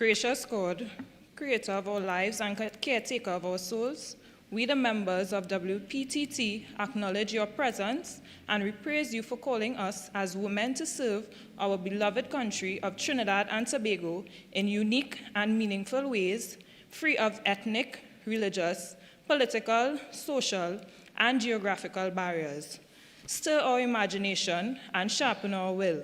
Gracious God, creator of our lives and caretaker of our souls, we, the members of WPTT, acknowledge your presence and we praise you for calling us as women to serve our beloved country of Trinidad and Tobago in unique and meaningful ways, free of ethnic, religious, political, social, and geographical barriers. Stir our imagination and sharpen our will.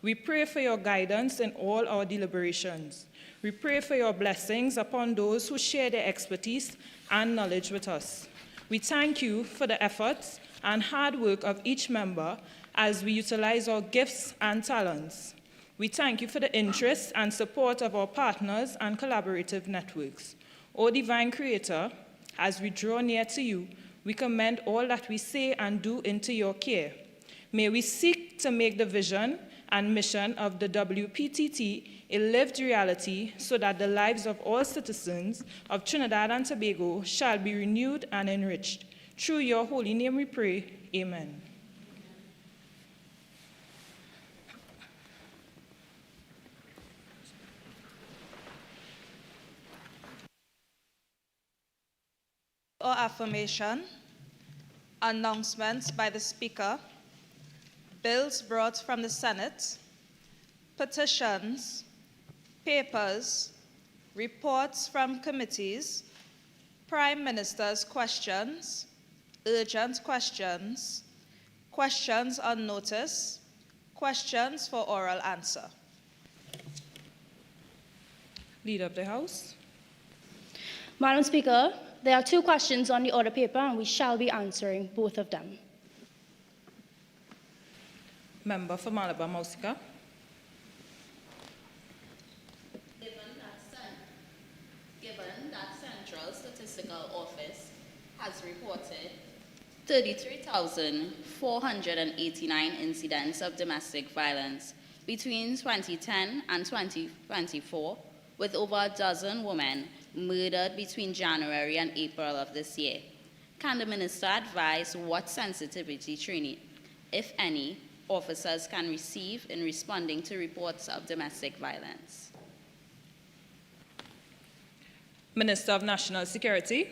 We pray for your guidance in all our deliberations. We pray for your blessings upon those who share their expertise and knowledge with us. We thank you for the efforts and hard work of each member as we utilize our gifts and talents. We thank you for the interest and support of our partners and collaborative networks. O Divine Creator, as we draw near to you, we commend all that we say and do into your care. May we seek to make the vision and mission of the WPTT a lived reality so that the lives of all citizens of Trinidad and Tobago shall be renewed and enriched. Through your holy name we pray. Amen. Or affirmation, announcements by the Speaker, bills brought from the Senate, petitions, papers, reports from committees, Prime Minister's questions, urgent questions, questions on notice, questions for oral answer. Leader of the House. Madam Speaker, there are 2 questions on the order paper and we shall be answering both of them. Member for Malabar Mausika. Given that Central Statistical Office has reported 33,489 incidents of domestic violence between 2010 and 2024, with over a dozen women murdered between January and April of this year. Can the Minister advise what sensitivity training, if any, officers can receive in responding to reports of domestic violence? Minister of National Security.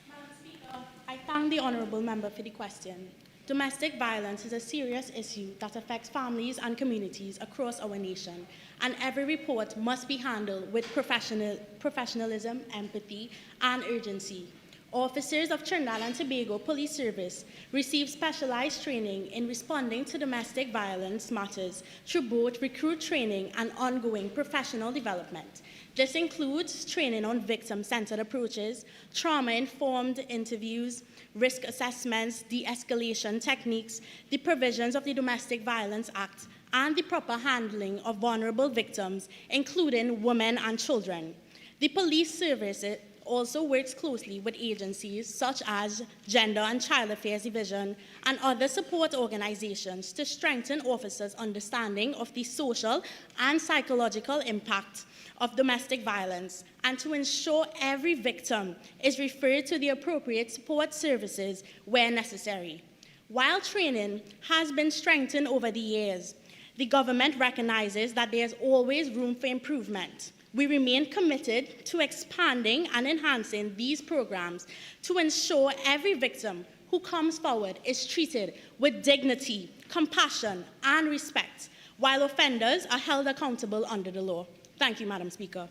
Madam Speaker, I thank the honourable member for the question. Domestic violence is a serious issue that affects families and communities across our nation, and every report must be handled with professionalism, empathy, and urgency. Officers of Trinidad and Tobago Police Service receive specialized training in responding to domestic violence matters through both recruit training and ongoing professional development. This includes training on victim-centered approaches, trauma-informed interviews, risk assessments, de-escalation techniques, the provisions of the Domestic Violence Act, and the proper handling of vulnerable victims, including women and children. The police service also works closely with agencies such as Gender and Child Affairs Division and other support organizations to strengthen officers' understanding of the social and psychological impact of domestic violence and to ensure every victim is referred to the appropriate support services where necessary. While training has been strengthened over the years, the government recognizes that there is always room for improvement. We remain committed to expanding and enhancing these programs to ensure every victim who comes forward is treated with dignity, compassion, and respect, while offenders are held accountable under the law. Thank you, Madam Speaker.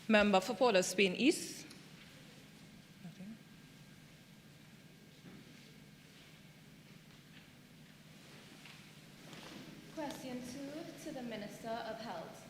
Member for Port of Spain East. Question 2 to the Minister of Health.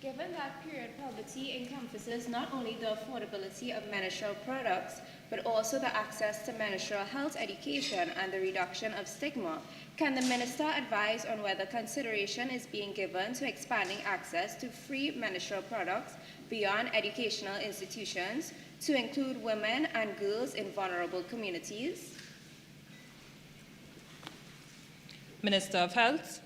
Given that period poverty encompasses not only the affordability of menstrual products, but also the access to menstrual health education and the reduction of stigma, can the Minister advise on whether consideration is being given to expanding access to free menstrual products beyond educational institutions to include women and girls in vulnerable communities? Minister of Health.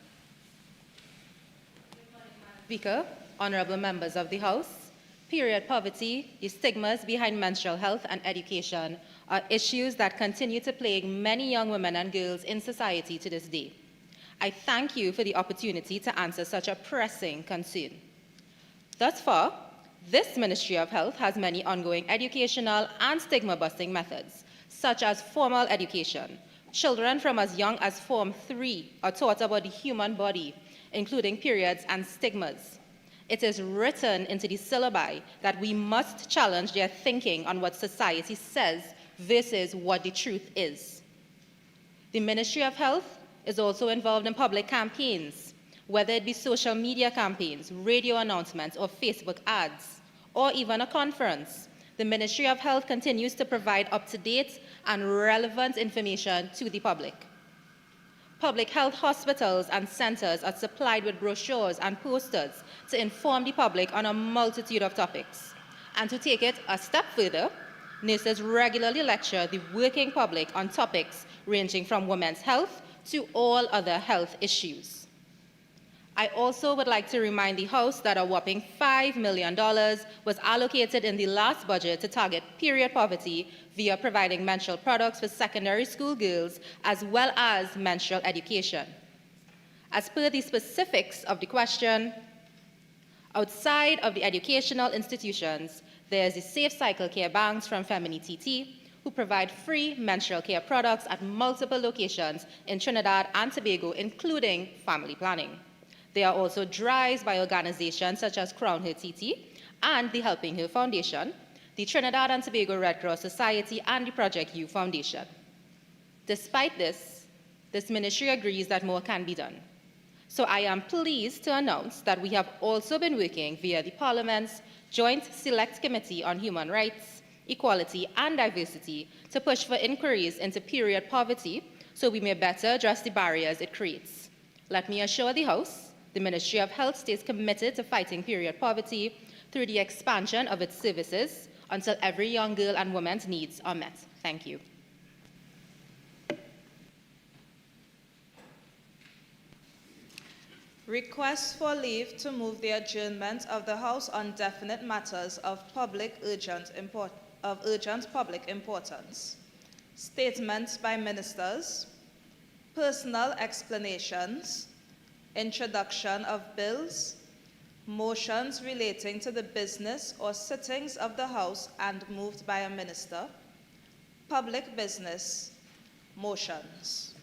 Speaker, honorable members of the House, period poverty, the stigmas behind menstrual health and education are issues that continue to plague many young women and girls in society to this day. I thank you for the opportunity to answer such a pressing concern. Thus far, this Ministry of Health has many ongoing educational and stigma-busting methods, such as formal education. Children from as young as Form 3 are taught about the human body, including periods and stigmas. It is written into the syllabi that we must challenge their thinking on what society says versus what the truth is. The Ministry of Health is also involved in public campaigns, whether it be social media campaigns, radio announcements, or Facebook ads, or even a conference. The Ministry of Health continues to provide up-to-date and relevant information to the public. Public health hospitals and centers are supplied with brochures and posters to inform the public on a multitude of topics. And to take it a step further, nurses regularly lecture the working public on topics ranging from women's health to all other health issues. I also would like to remind the House that a whopping $5 million was allocated in the last budget to target period poverty via providing menstrual products for secondary school girls as well as menstrual education. As per the specifics of the question, outside of the educational institutions, there's the Safe Cycle Care Banks from Feminine-TT, who provide free menstrual care products at multiple locations in Trinidad and Tobago, including family planning. There are also drives by organizations such as Crown Her TT and the Helping Her Foundation, the Trinidad and Tobago Red Cross Society, and the Project U Foundation. Despite this, this ministry agrees that more can be done. So I am pleased to announce that we have also been working via the Parliament's Joint Select Committee on Human Rights, Equality, and Diversity to push for inquiries into period poverty so we may better address the barriers it creates. Let me assure the House, the Ministry of Health stays committed to fighting period poverty through the expansion of its services until every young girl and woman's needs are met. Thank you. Request for leave to move the adjournment of the House on definite matters of urgent public importance. Statements by ministers, personal explanations, introduction of bills, motions relating to the business or sittings of the House and moved by a minister, public business, motions.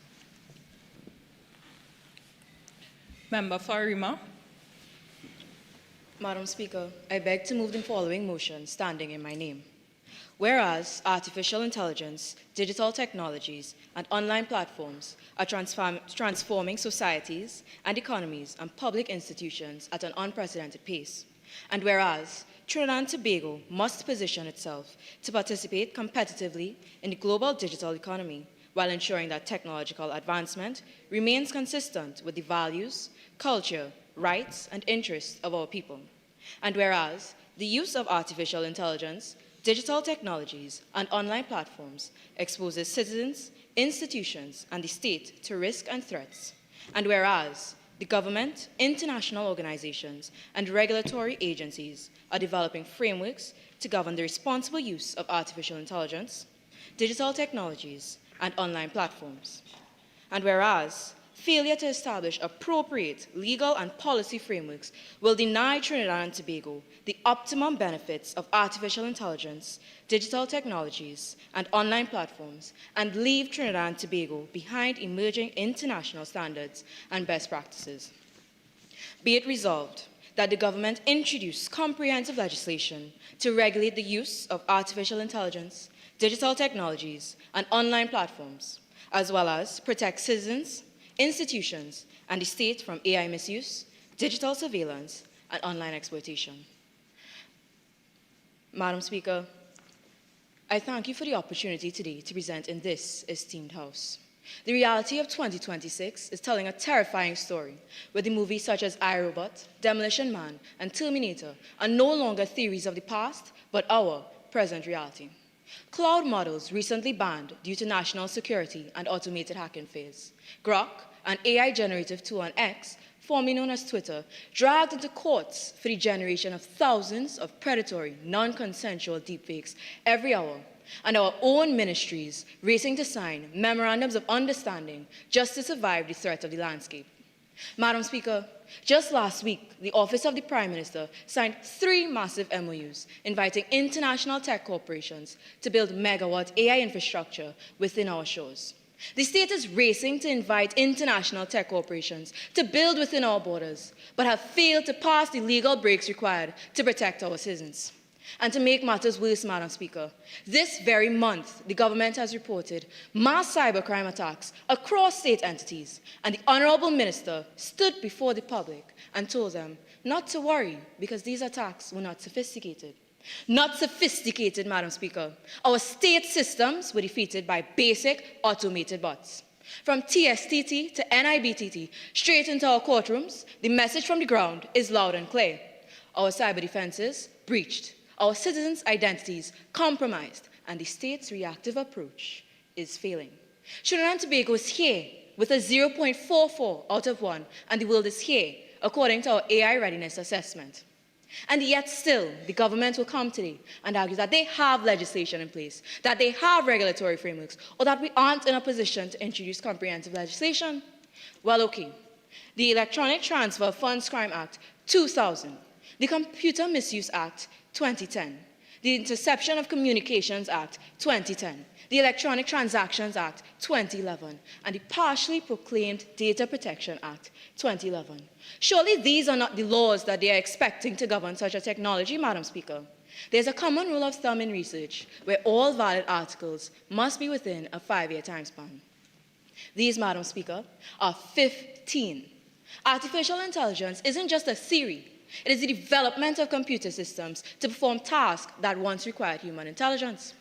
Member for Rima. Madam Speaker, I beg to move the following motion standing in my name. Whereas artificial intelligence, digital technologies, and online platforms are transforming societies and economies and public institutions at an unprecedented pace. And whereas Trinidad and Tobago must position itself to participate competitively in the global digital economy while ensuring that technological advancement remains consistent with the values, culture, rights, and interests of our people. And whereas the use of artificial intelligence, digital technologies, and online platforms exposes citizens, institutions, and the state to risk and threats. And whereas the government, international organizations, and regulatory agencies are developing frameworks to govern the responsible use of artificial intelligence, digital technologies, and online platforms. And whereas failure to establish appropriate legal and policy frameworks will deny Trinidad and Tobago the optimum benefits of artificial intelligence, digital technologies, and online platforms, and leave Trinidad and Tobago behind emerging international standards and best practices. Be it resolved that the government introduce comprehensive legislation to regulate the use of artificial intelligence, digital technologies, and online platforms, as well as protect citizens, institutions, and the state from AI misuse, digital surveillance, and online exploitation. Madam Speaker, I thank you for the opportunity today to present in this esteemed House. The reality of 2026 is telling a terrifying story, where the movies such as I, Robot, Demolition Man, and Terminator are no longer theories of the past, but our present reality. Cloud models recently banned due to national security and automated hacking fears. Grok, an AI generative tool on X, formerly known as Twitter, dragged into courts for the generation of thousands of predatory, non-consensual deepfakes every hour, and our own ministries racing to sign memorandums of understanding just to survive the threat of the landscape. Madam Speaker, just last week, the Office of the Prime Minister signed 3 massive MOUs inviting international tech corporations to build megawatt AI infrastructure within our shores. The state is racing to invite international tech corporations to build within our borders, but have failed to pass the legal brakes required to protect our citizens. And to make matters worse, Madam Speaker, this very month, the government has reported mass cybercrime attacks across state entities, and the Honourable Minister stood before the public and told them not to worry because these attacks were not sophisticated. Not sophisticated, Madam Speaker. Our state systems were defeated by basic automated bots. From TSTT to NIBTT, straight into our courtrooms, the message from the ground is loud and clear. Our cyber defenses breached, our citizens' identities compromised, and the state's reactive approach is failing. Trinidad and Tobago is here with a 0.44 out of 1, and the world is here, according to our AI readiness assessment. And yet still, the government will come today and argue that they have legislation in place, that they have regulatory frameworks, or that we aren't in a position to introduce comprehensive legislation. Well, okay. The Electronic Transfer of Funds Crime Act 2000, the Computer Misuse Act 2010, the Interception of Communications Act 2010, the Electronic Transactions Act 2011, and the partially proclaimed Data Protection Act 2011. Surely these are not the laws that they are expecting to govern such a technology, Madam Speaker. There's a common rule of thumb in research where all valid articles must be within a 5-year time span. These, Madam Speaker, are 15. Artificial intelligence isn't just a theory. It is the development of computer systems to perform tasks that once required human intelligence.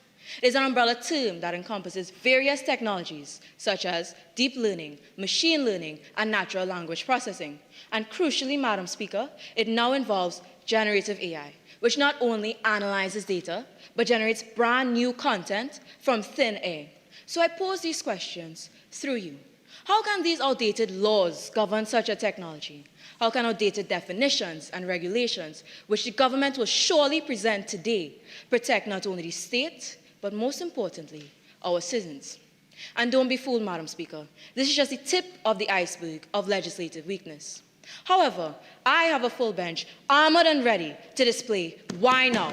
It is an umbrella term that encompasses various technologies such as deep learning, machine learning, and natural language processing. And crucially, Madam Speaker, it now involves generative AI, which not only analyzes data, but generates brand new content from thin air. So I pose these questions through you. How can these outdated laws govern such a technology? How can outdated definitions and regulations, which the government will surely present today, protect not only the state, but most importantly, our citizens? And don't be fooled, Madam Speaker. This is just the tip of the iceberg of legislative weakness. However, I have a full bench, armored and ready to display why now,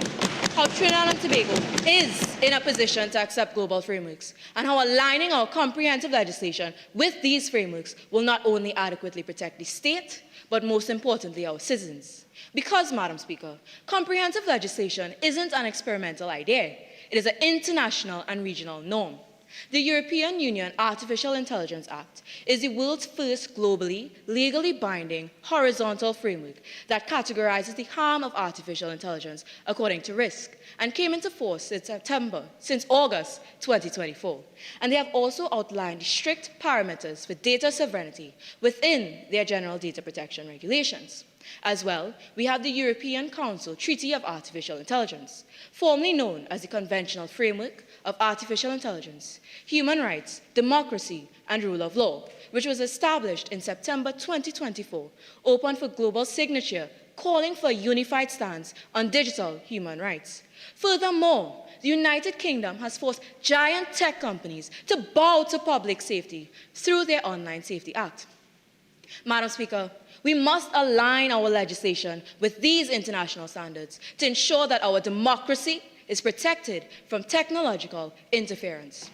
how Trinidad and Tobago is in a position to accept global frameworks, and how aligning our comprehensive legislation with these frameworks will not only adequately protect the state, but most importantly, our citizens. Because, Madam Speaker, comprehensive legislation isn't an experimental idea. It is an international and regional norm. The European Union Artificial Intelligence Act is the world's first globally, legally binding, horizontal framework that categorizes the harm of artificial intelligence according to risk, and came into force since August 2024. And they have also outlined strict parameters for data sovereignty within their general data protection regulations. As well, we have the European Council Treaty of Artificial Intelligence, formerly known as the Conventional Framework of Artificial Intelligence, Human Rights, Democracy, and Rule of Law, which was established in September 2024, open for global signature, calling for a unified stance on digital human rights. Furthermore, the United Kingdom has forced giant tech companies to bow to public safety through their Online Safety Act. Madam Speaker, we must align our legislation with these international standards to ensure that our democracy is protected from technological interference.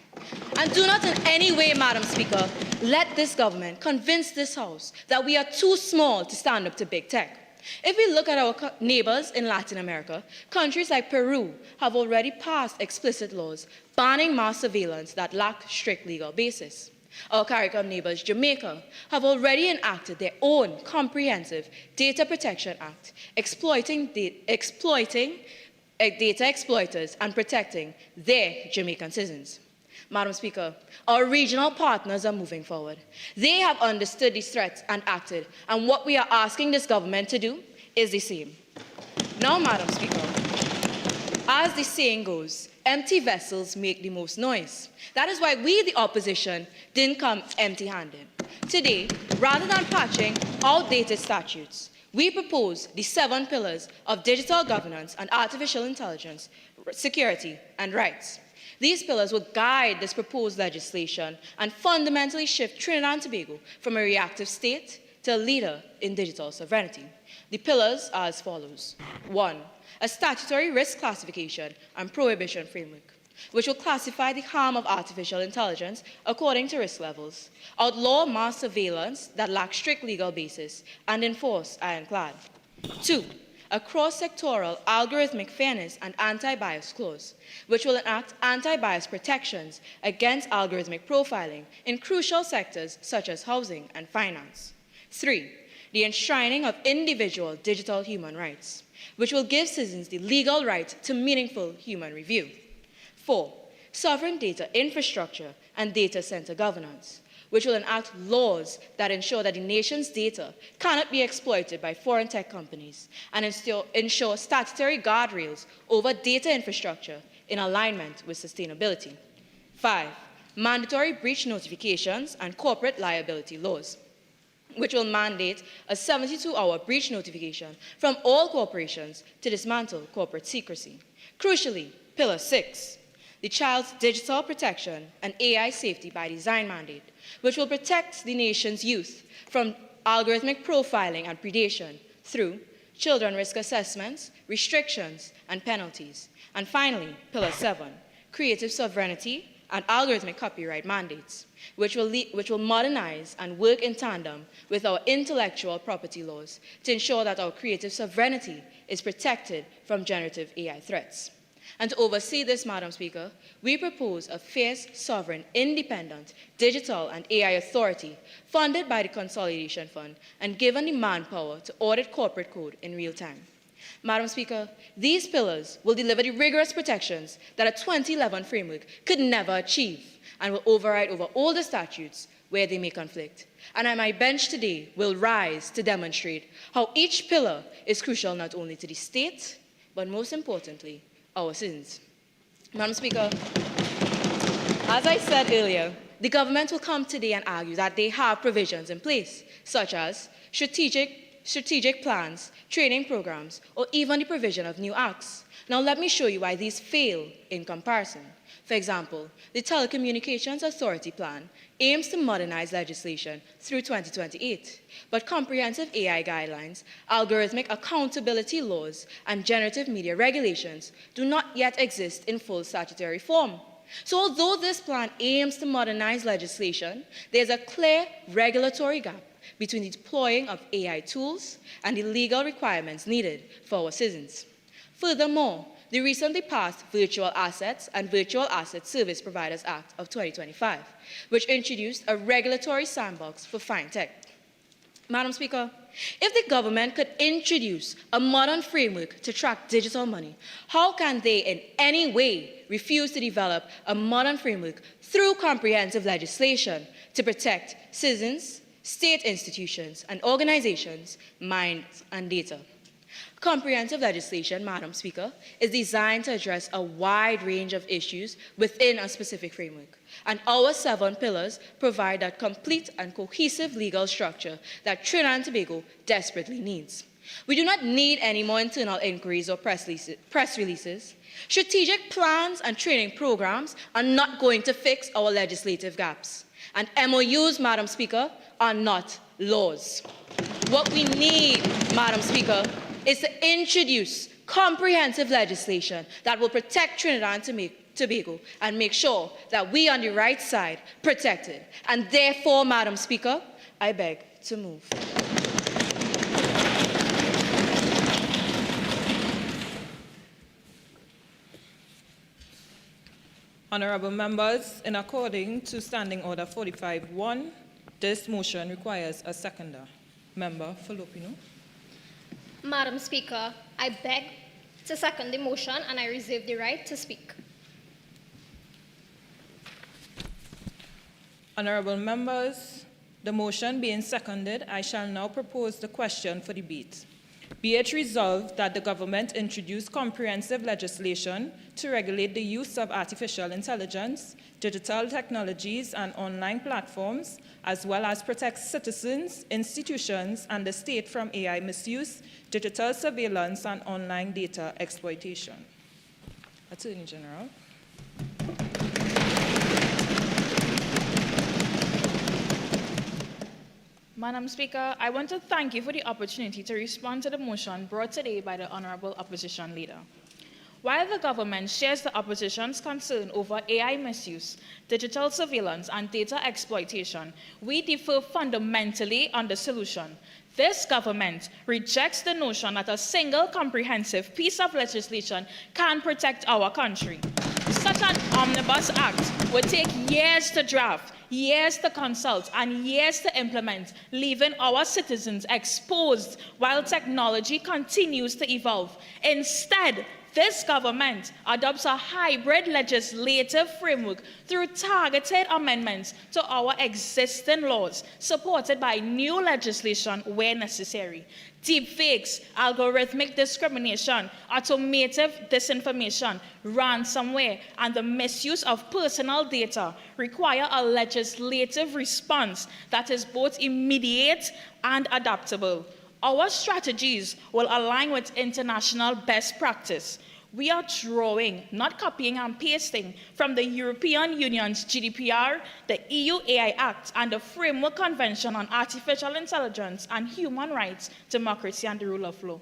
And do not in any way, Madam Speaker, let this government convince this House that we are too small to stand up to big tech. If we look at our neighbors in Latin America, countries like Peru have already passed explicit laws banning mass surveillance that lack strict legal basis. Our CARICOM neighbors, Jamaica, have already enacted their own comprehensive Data Protection Act, exploiting data exploiters and protecting their Jamaican citizens. Madam Speaker, our regional partners are moving forward. They have understood these threats and acted, and what we are asking this government to do is the same. Now, Madam Speaker, as the saying goes, empty vessels make the most noise. That is why we, the opposition, didn't come empty-handed. Today, rather than patching outdated statutes, we propose the 7 pillars of digital governance and artificial intelligence, security, and rights. These pillars will guide this proposed legislation and fundamentally shift Trinidad and Tobago from a reactive state to a leader in digital sovereignty. The pillars are as follows. 1. A statutory risk classification and prohibition framework, which will classify the harm of artificial intelligence according to risk levels, outlaw mass surveillance that lacks strict legal basis, and enforce ironclad. 2. A cross-sectoral algorithmic fairness and anti-bias clause, which will enact anti-bias protections against algorithmic profiling in crucial sectors such as housing and finance. 3. The enshrining of individual digital human rights, which will give citizens the legal right to meaningful human review. 4. Sovereign data infrastructure and data center governance, which will enact laws that ensure that the nation's data cannot be exploited by foreign tech companies and ensure statutory guardrails over data infrastructure in alignment with sustainability. 5. Mandatory breach notifications and corporate liability laws, which will mandate a 72-hour breach notification from all corporations to dismantle corporate secrecy. Crucially, Pillar 6, the Child's Digital Protection and AI Safety by Design mandate, which will protect the nation's youth from algorithmic profiling and predation through children risk assessments, restrictions, and penalties. And finally, Pillar 7, Creative Sovereignty and Algorithmic Copyright mandates, which will modernize and work in tandem with our intellectual property laws to ensure that our creative sovereignty is protected from generative AI threats. And to oversee this, Madam Speaker, we propose a fierce, sovereign, independent, digital and AI authority funded by the Consolidation Fund and given the manpower to audit corporate code in real time. Madam Speaker, these pillars will deliver the rigorous protections that a 2011 framework could never achieve and will override over all the statutes where they may conflict. And on my bench today will rise to demonstrate how each pillar is crucial not only to the state, but most importantly, our citizens. Madam Speaker, as I said earlier, the government will come today and argue that they have provisions in place, such as strategic plans, training programs, or even the provision of new acts. Now let me show you why these fail in comparison. For example, the Telecommunications Authority Plan aims to modernize legislation through 2028, but comprehensive AI guidelines, algorithmic accountability laws, and generative media regulations do not yet exist in full statutory form. So although this plan aims to modernize legislation, there's a clear regulatory gap between the deploying of AI tools and the legal requirements needed for our citizens. Furthermore, the recently passed Virtual Assets and Virtual Asset Service Providers Act of 2025, which introduced a regulatory sandbox for fintech. Madam Speaker, if the government could introduce a modern framework to track digital money, how can they in any way refuse to develop a modern framework through comprehensive legislation to protect citizens, state institutions, and organizations' minds and data? Comprehensive legislation, Madam Speaker, is designed to address a wide range of issues within a specific framework. And our 7 pillars provide that complete and cohesive legal structure that Trinidad and Tobago desperately needs. We do not need any more internal inquiries or press releases. Strategic plans and training programs are not going to fix our legislative gaps. And MOUs, Madam Speaker, are not laws. What we need, Madam Speaker, is to introduce comprehensive legislation that will protect Trinidad and Tobago and make sure that we on the right side protect it. And therefore, Madam Speaker, I beg to move. Honourable members, in accordance to Standing Order 45-1, this motion requires a seconder. Member Filipino. Madam Speaker, I beg to second the motion and I reserve the right to speak. Honourable members, the motion being seconded, I shall now propose the question for debate. Be it resolved that the government introduce comprehensive legislation to regulate the use of artificial intelligence, digital technologies, and online platforms, as well as protect citizens, institutions, and the state from AI misuse, digital surveillance, and online data exploitation. Attorney General. Madam Speaker, I want to thank you for the opportunity to respond to the motion brought today by the Honourable Opposition Leader. While the government shares the opposition's concern over AI misuse, digital surveillance, and data exploitation, we differ fundamentally on the solution. This government rejects the notion that a single comprehensive piece of legislation can protect our country. Such an omnibus act would take years to draft, years to consult, and years to implement, leaving our citizens exposed while technology continues to evolve. Instead, this government adopts a hybrid legislative framework through targeted amendments to our existing laws, supported by new legislation where necessary. Deepfakes, algorithmic discrimination, automated disinformation, ransomware, and the misuse of personal data require a legislative response that is both immediate and adaptable. Our strategies will align with international best practice. We are drawing, not copying and pasting, from the European Union's GDPR, the EU AI Act, and the Framework Convention on Artificial Intelligence and Human Rights, Democracy, and the Rule of Law.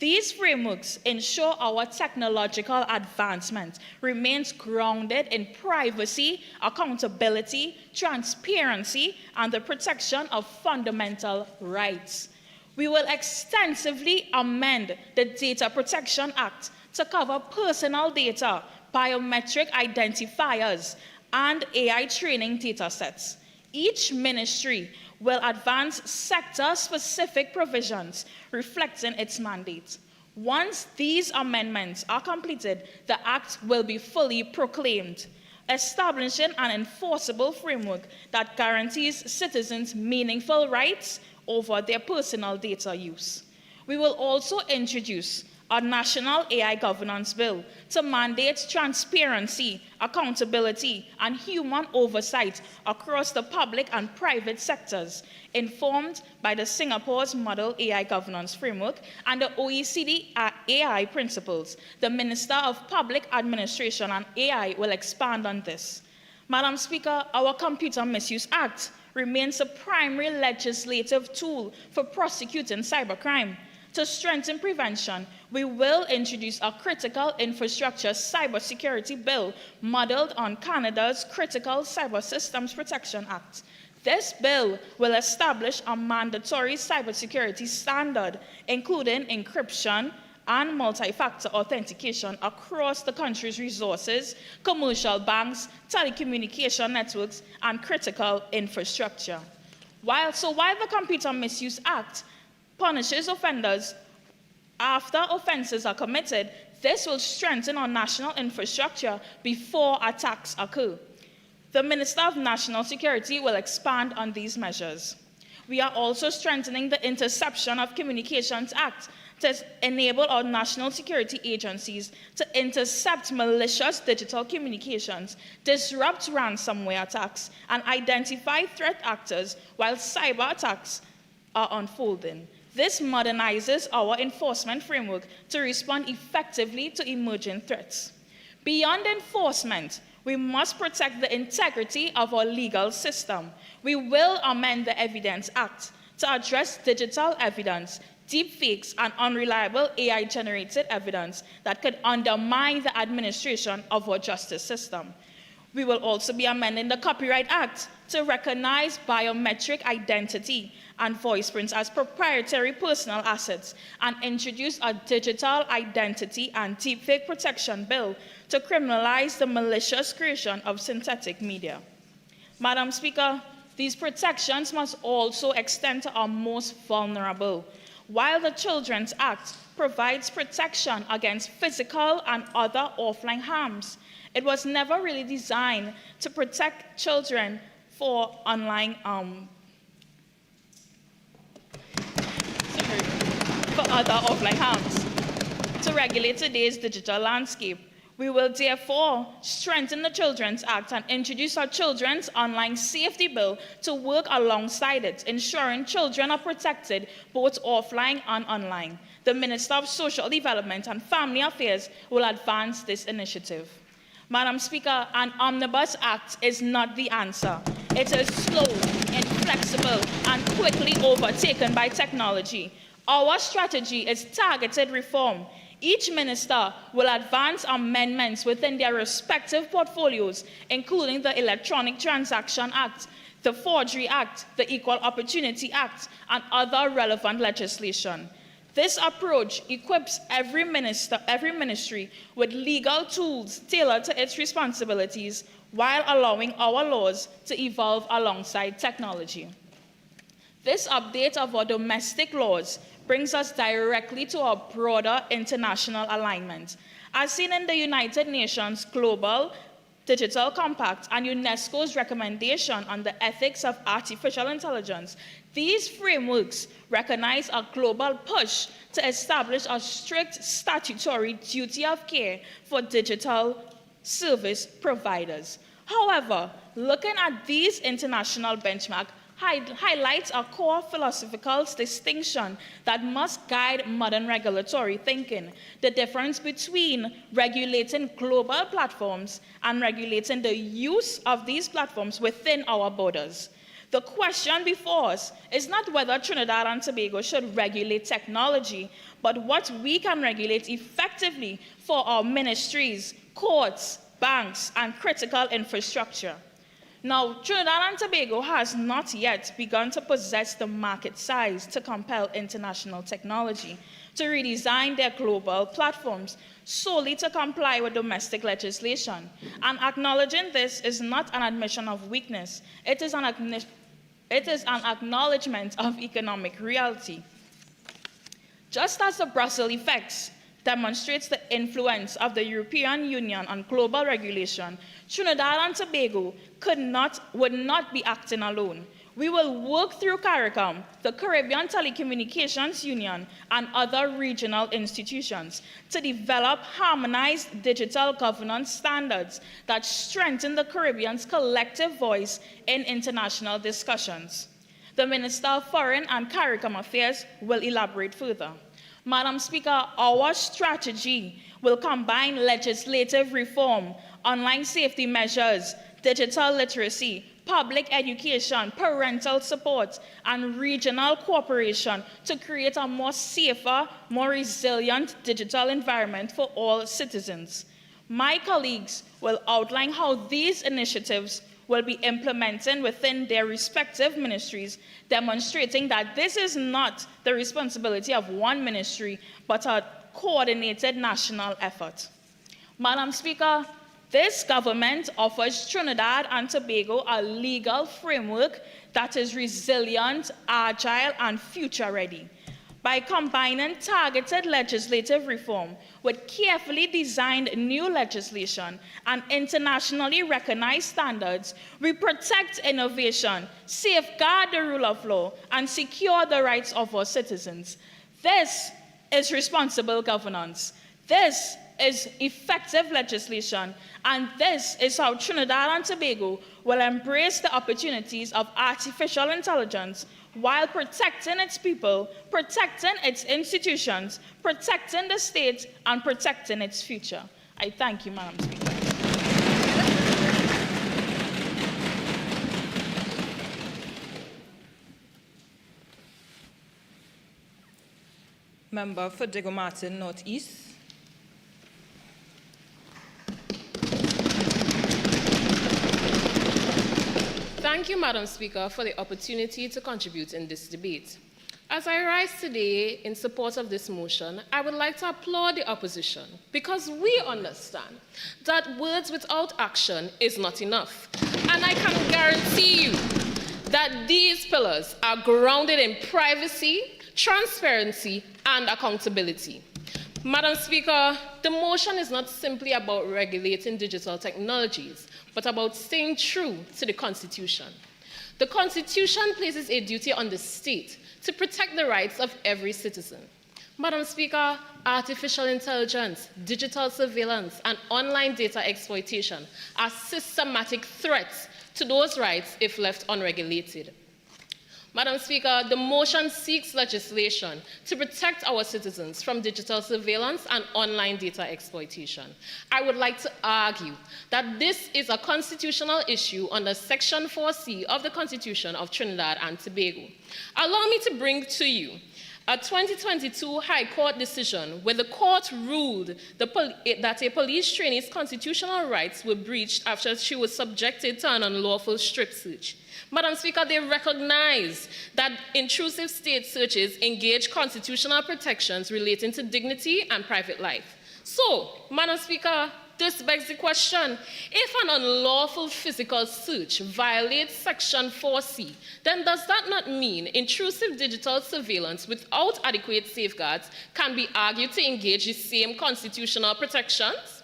These frameworks ensure our technological advancement remains grounded in privacy, accountability, transparency, and the protection of fundamental rights. We will extensively amend the Data Protection Act to cover personal data, biometric identifiers, and AI training datasets. Each ministry will advance sector-specific provisions reflecting its mandate. Once these amendments are completed, the Act will be fully proclaimed, establishing an enforceable framework that guarantees citizens meaningful rights over their personal data use. We will also introduce a national AI governance bill to mandate transparency, accountability, and human oversight across the public and private sectors, informed by the Singapore's Model AI Governance Framework and the OECD AI principles. The Minister of Public Administration and AI will expand on this. Madam Speaker, our Computer Misuse Act remains a primary legislative tool for prosecuting cybercrime. To strengthen prevention, we will introduce a critical infrastructure cybersecurity bill modeled on Canada's Critical Cyber Systems Protection Act. This bill will establish a mandatory cybersecurity standard, including encryption and multi-factor authentication across the country's resources, commercial banks, telecommunication networks, and critical infrastructure. While the Computer Misuse Act punishes offenders after offenses are committed, this will strengthen our national infrastructure before attacks occur. The Minister of National Security will expand on these measures. We are also strengthening the Interception of Communications Act to enable our national security agencies to intercept malicious digital communications, disrupt ransomware attacks, and identify threat actors while cyber attacks are unfolding. This modernizes our enforcement framework to respond effectively to emerging threats. Beyond enforcement, we must protect the integrity of our legal system. We will amend the Evidence Act to address digital evidence, deepfakes, and unreliable AI-generated evidence that could undermine the administration of our justice system. We will also be amending the Copyright Act to recognize biometric identity and voice prints as proprietary personal assets and introduce a digital identity and deepfake protection bill to criminalize the malicious creation of synthetic media. Madam Speaker, these protections must also extend to our most vulnerable. While the Children's Act provides protection against physical and other offline harms, it was never really designed to protect children for online other offline harms. To regulate today's digital landscape, we will therefore strengthen the Children's Act and introduce our Children's Online Safety Bill to work alongside it, ensuring children are protected both offline and online. The Minister of Social Development and Family Affairs will advance this initiative. Madam Speaker, an Omnibus Act is not the answer. It is slow, inflexible, flexible, and quickly overtaken by technology. Our strategy is targeted reform. Each minister will advance amendments within their respective portfolios, including the Electronic Transaction Act, the Forgery Act, the Equal Opportunity Act, and other relevant legislation. This approach equips every ministry with legal tools tailored to its responsibilities while allowing our laws to evolve alongside technology. This update of our domestic laws brings us directly to our broader international alignment. As seen in the United Nations Global Digital Compact and UNESCO's recommendation on the ethics of artificial intelligence, these frameworks recognize a global push to establish a strict statutory duty of care for digital service providers. However, looking at these international benchmarks highlights a core philosophical distinction that must guide modern regulatory thinking: the difference between regulating global platforms and regulating the use of these platforms within our borders. The question before us is not whether Trinidad and Tobago should regulate technology, but what we can regulate effectively for our ministries, courts, banks, and critical infrastructure. Now, Trinidad and Tobago has not yet begun to possess the market size to compel international technology to redesign their global platforms solely to comply with domestic legislation. And acknowledging this is not an admission of weakness. It is an acknowledgement of economic reality. Just as the Brussels effects demonstrates the influence of the European Union on global regulation, Trinidad and Tobago would not be acting alone. We will work through CARICOM, the Caribbean Telecommunications Union, and other regional institutions to develop harmonized digital governance standards that strengthen the Caribbean's collective voice in international discussions. The Minister of Foreign and CARICOM Affairs will elaborate further. Madam Speaker, our strategy will combine legislative reform, online safety measures, digital literacy, public education, parental support, and regional cooperation to create a more safer, more resilient digital environment for all citizens. My colleagues will outline how these initiatives will be implemented within their respective ministries, demonstrating that this is not the responsibility of one ministry, but a coordinated national effort. Madam Speaker, this government offers Trinidad and Tobago a legal framework that is resilient, agile, and future-ready. By combining targeted legislative reform with carefully designed new legislation and internationally recognized standards, we protect innovation, safeguard the rule of law, and secure the rights of our citizens. This is responsible governance. This is effective legislation, and this is how Trinidad and Tobago will embrace the opportunities of artificial intelligence while protecting its people, protecting its institutions, protecting the state, and protecting its future. I thank you, Madam Speaker. Member for Diego Martin Northeast. Thank you, Madam Speaker, for the opportunity to contribute in this debate. As I rise today in support of this motion, I would like to applaud the opposition because we understand that words without action is not enough. And I can guarantee you that these pillars are grounded in privacy, transparency, and accountability. Madam Speaker, the motion is not simply about regulating digital technologies, but about staying true to the Constitution. The Constitution places a duty on the state to protect the rights of every citizen. Madam Speaker, artificial intelligence, digital surveillance, and online data exploitation are systematic threats to those rights if left unregulated. Madam Speaker, the motion seeks legislation to protect our citizens from digital surveillance and online data exploitation. I would like to argue that this is a constitutional issue under Section 4C of the Constitution of Trinidad and Tobago. Allow me to bring to you a 2022 High Court decision where the court ruled that a police trainee's constitutional rights were breached after she was subjected to an unlawful strip search. Madam Speaker, they recognize that intrusive state searches engage constitutional protections relating to dignity and private life. So, Madam Speaker, this begs the question, if an unlawful physical search violates Section 4C, then does that not mean intrusive digital surveillance without adequate safeguards can be argued to engage the same constitutional protections?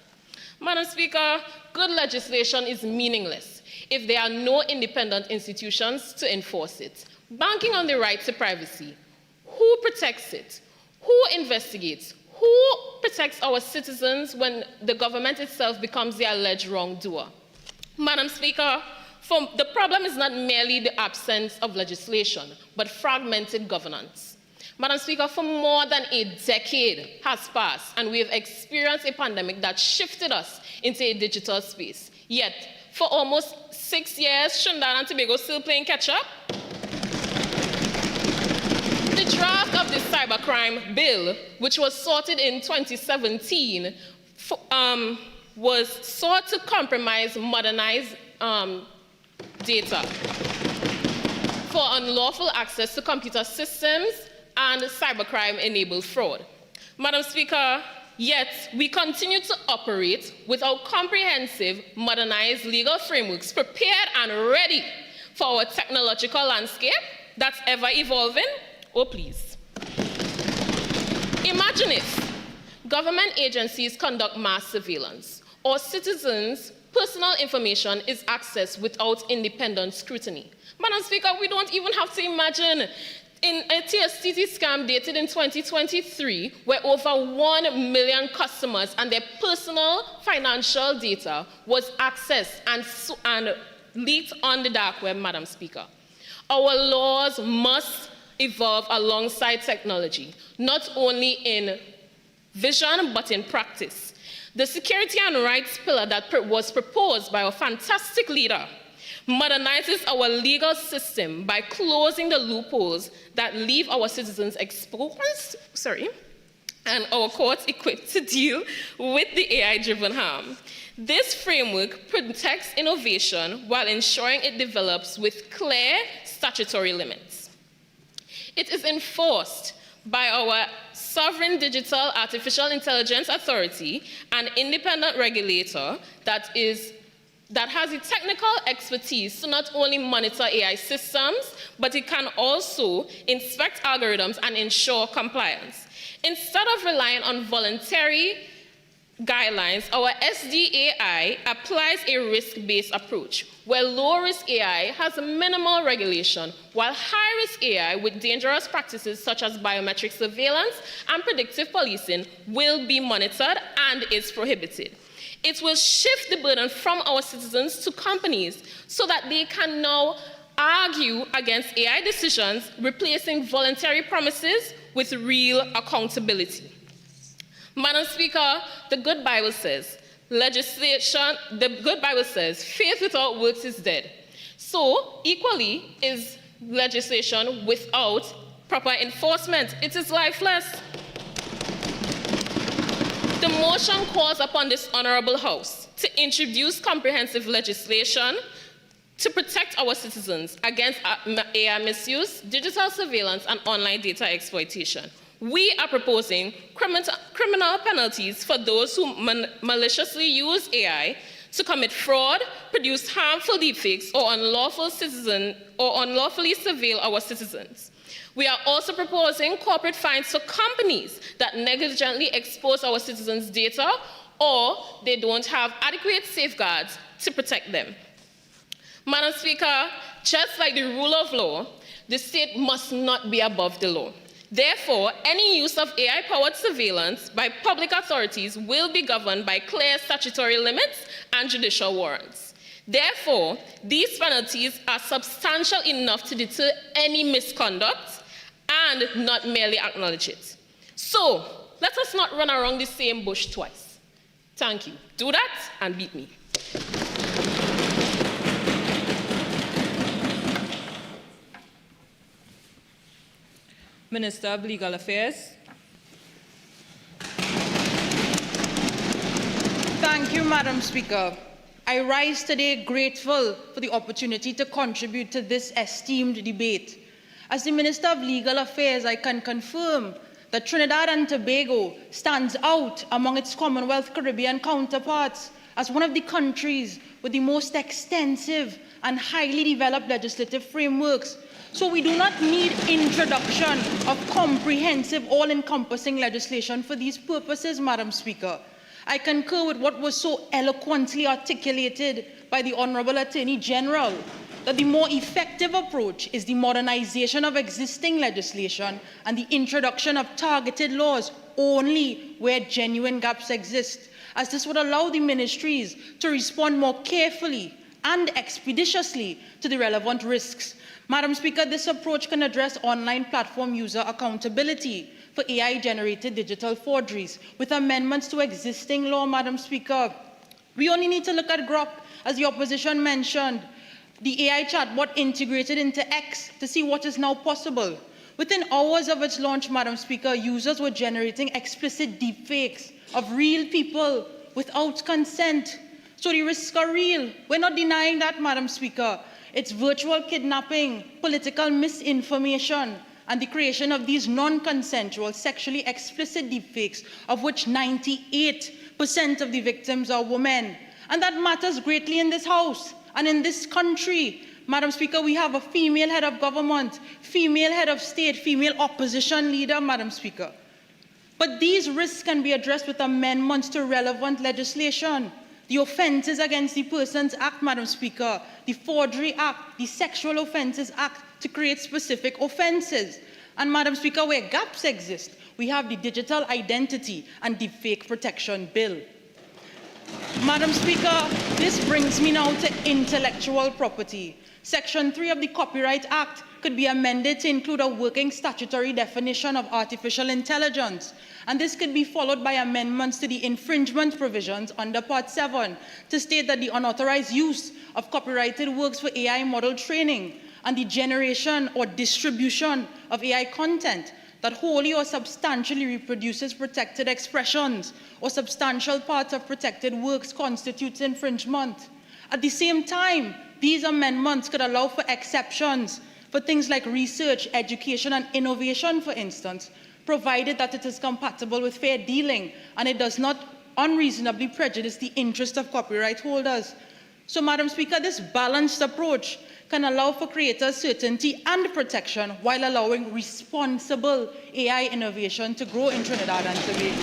Madam Speaker, good legislation is meaningless if there are no independent institutions to enforce it. Banking on the right to privacy, who protects it? Who investigates? Who protects our citizens when the government itself becomes the alleged wrongdoer? Madam Speaker, the problem is not merely the absence of legislation, but fragmented governance. Madam Speaker, for more than a decade has passed, and we have experienced a pandemic that shifted us into a digital space. Yet, for almost 6 years, Trinidad and Tobago still playing catch-up. The draft of the cybercrime bill, which was sorted in 2017, was sought to compromise modernized data for unlawful access to computer systems and cybercrime-enabled fraud. Madam Speaker, yet we continue to operate without comprehensive, modernized legal frameworks prepared and ready for our technological landscape that's ever evolving. Oh, please. Imagine if government agencies conduct mass surveillance or citizens' personal information is accessed without independent scrutiny. Madam Speaker, we don't even have to imagine in a TSTT scam dated in 2023, where over 1 million customers and their personal financial data was accessed and leaked on the dark web, Madam Speaker. Our laws must evolve alongside technology, not only in vision, but in practice. The security and rights pillar that was proposed by our fantastic leader modernizes our legal system by closing the loopholes that leave our citizens exposed, and our courts equipped to deal with the AI-driven harm. This framework protects innovation while ensuring it develops with clear statutory limits. It is enforced by our sovereign digital artificial intelligence authority, an independent regulator that has the technical expertise to not only monitor AI systems, but it can also inspect algorithms and ensure compliance. Instead of relying on voluntary guidelines, our SDAI applies a risk-based approach, where low-risk AI has minimal regulation, while high-risk AI with dangerous practices such as biometric surveillance and predictive policing will be monitored and is prohibited. It will shift the burden from our citizens to companies so that they can now argue against AI decisions, replacing voluntary promises with real accountability. Madam Speaker, the good Bible says, faith without works is dead. So, equally is legislation without proper enforcement. It is lifeless. The motion calls upon this honorable House to introduce comprehensive legislation to protect our citizens against AI misuse, digital surveillance, and online data exploitation. We are proposing criminal penalties for those who maliciously use AI to commit fraud, produce harmful deepfakes, or unlawfully surveil our citizens. We are also proposing corporate fines for companies that negligently expose our citizens' data or they don't have adequate safeguards to protect them. Madam Speaker, just like the rule of law, the state must not be above the law. Therefore, any use of AI-powered surveillance by public authorities will be governed by clear statutory limits and judicial warrants. Therefore, these penalties are substantial enough to deter any misconduct and not merely acknowledge it. So, let us not run around the same bush twice. Thank you. Do that and beat me. Minister of Legal Affairs. Thank you, Madam Speaker. I rise today grateful for the opportunity to contribute to this esteemed debate. As the Minister of Legal Affairs, I can confirm that Trinidad and Tobago stands out among its Commonwealth Caribbean counterparts as one of the countries with the most extensive and highly developed legislative frameworks. So we do not need introduction of comprehensive, all-encompassing legislation for these purposes, Madam Speaker. I concur with what was so eloquently articulated by the Honourable Attorney General, that the more effective approach is the modernization of existing legislation and the introduction of targeted laws only where genuine gaps exist, as this would allow the ministries to respond more carefully and expeditiously to the relevant risks. Madam Speaker, this approach can address online platform user accountability for AI-generated digital forgeries with amendments to existing law, Madam Speaker. We only need to look at Grok, as the opposition mentioned, the AI chatbot integrated into X, to see what is now possible. Within hours of its launch, Madam Speaker, users were generating explicit deepfakes of real people without consent. So the risks are real. We're not denying that, Madam Speaker. It's virtual kidnapping, political misinformation, and the creation of these non-consensual, sexually explicit deepfakes, of which 98% of the victims are women. And that matters greatly in this House and in this country. Madam Speaker, we have a female head of government, female head of state, female opposition leader, Madam Speaker. But these risks can be addressed with amendments to relevant legislation. The Offences Against the Persons Act, Madam Speaker, the Forgery Act, the Sexual Offences Act, to create specific offences. And Madam Speaker, where gaps exist, we have the Digital Identity and Deepfake Protection Bill. Madam Speaker, this brings me now to intellectual property. Section 3 of the Copyright Act could be amended to include a working statutory definition of artificial intelligence. And this could be followed by amendments to the infringement provisions under Part 7 to state that the unauthorized use of copyrighted works for AI model training and the generation or distribution of AI content that wholly or substantially reproduces protected expressions or substantial parts of protected works constitutes infringement. At the same time, these amendments could allow for exceptions for things like research, education, and innovation, for instance, provided that it is compatible with fair dealing and it does not unreasonably prejudice the interest of copyright holders. So, Madam Speaker, this balanced approach can allow for creator certainty and protection while allowing responsible AI innovation to grow in Trinidad and Tobago.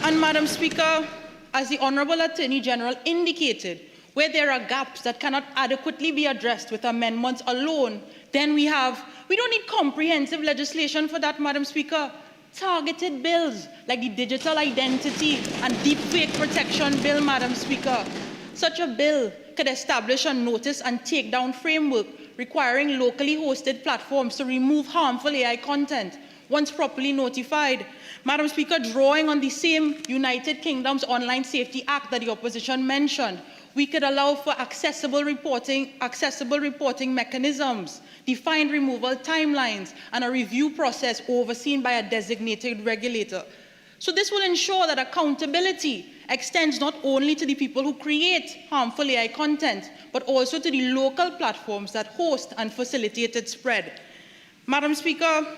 And Madam Speaker, as the Honourable Attorney General indicated, where there are gaps that cannot adequately be addressed with amendments alone, then we don't need comprehensive legislation for that, Madam Speaker. Targeted bills like the Digital Identity and Deepfake Protection Bill, Madam Speaker. Such a bill could establish a notice and take down framework requiring locally hosted platforms to remove harmful AI content once properly notified. Madam Speaker, drawing on the same United Kingdom's Online Safety Act that the opposition mentioned, we could allow for accessible reporting mechanisms, defined removal timelines, and a review process overseen by a designated regulator. So this will ensure that accountability extends not only to the people who create harmful AI content, but also to the local platforms that host and facilitate its spread. Madam Speaker,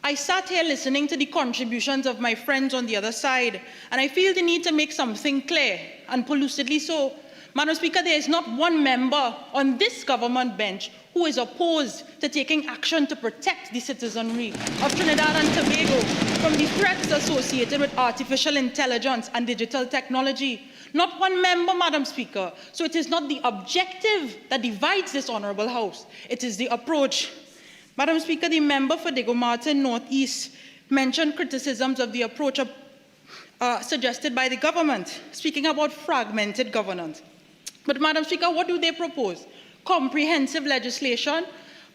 I sat here listening to the contributions of my friends on the other side, and I feel the need to make something clear, and lucidly so. Madam Speaker, there is not one member on this government bench who is opposed to taking action to protect the citizenry of Trinidad and Tobago from the threats associated with artificial intelligence and digital technology. Not one member, Madam Speaker. So it is not the objective that divides this Honourable House. It is the approach. Madam Speaker, the member for Diego Martin Northeast mentioned criticisms of the approach suggested by the government, speaking about fragmented governance. But, Madam Speaker, what do they propose? Comprehensive legislation.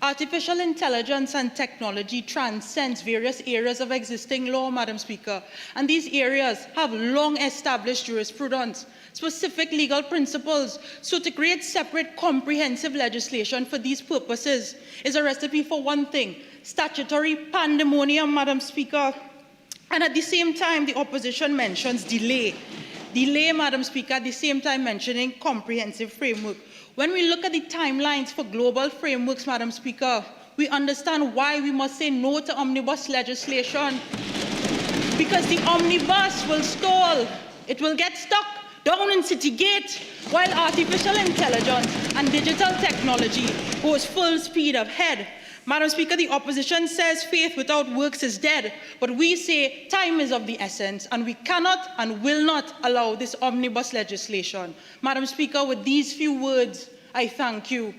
Artificial intelligence and technology transcends various areas of existing law, Madam Speaker, and these areas have long established jurisprudence, specific legal principles. So to create separate comprehensive legislation for these purposes is a recipe for one thing, statutory pandemonium, Madam Speaker. And at the same time, the opposition mentions delay. Delay, Madam Speaker, at the same time mentioning comprehensive framework. When we look at the timelines for global frameworks, Madam Speaker, we understand why we must say no to omnibus legislation. Because the omnibus will stall. It will get stuck down in City Gate while artificial intelligence and digital technology goes full speed ahead. Madam Speaker, the opposition says faith without works is dead, but we say time is of the essence, and we cannot and will not allow this omnibus legislation. Madam Speaker, with these few words, I thank you.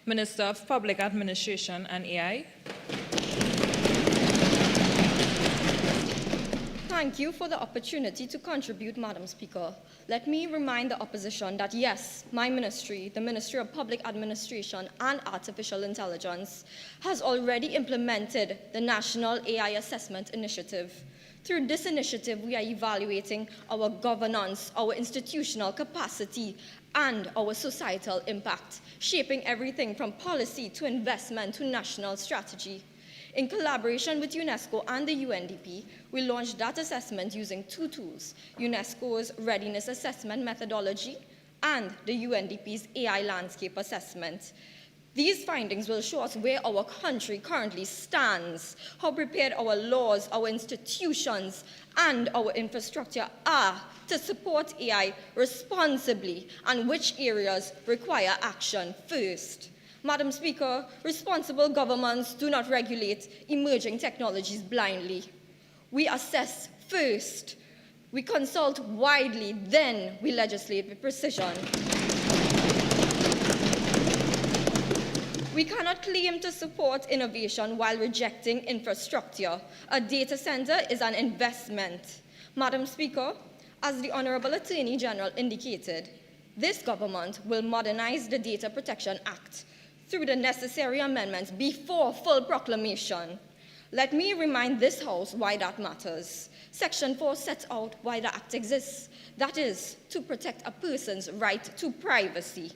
Minister of Public Administration and AI. Thank you for the opportunity to contribute, Madam Speaker. Let me remind the opposition that yes, my ministry, the Ministry of Public Administration and Artificial Intelligence, has already implemented the National AI Assessment Initiative. Through this initiative, we are evaluating our governance, our institutional capacity, and our societal impact, shaping everything from policy to investment to national strategy. In collaboration with UNESCO and the UNDP, we launched that assessment using two tools, UNESCO's Readiness Assessment Methodology and the UNDP's AI Landscape Assessment. These findings will show us where our country currently stands, how prepared our laws, our institutions, and our infrastructure are to support AI responsibly, and which areas require action first. Madam Speaker, responsible governments do not regulate emerging technologies blindly. We assess first, we consult widely, then we legislate with precision. We cannot claim to support innovation while rejecting infrastructure. A data center is an investment. Madam Speaker, as the Honorable Attorney General indicated, this government will modernize the Data Protection Act through the necessary amendments before full proclamation. Let me remind this House why that matters. Section 4 sets out why the Act exists. That is, to protect a person's right to privacy.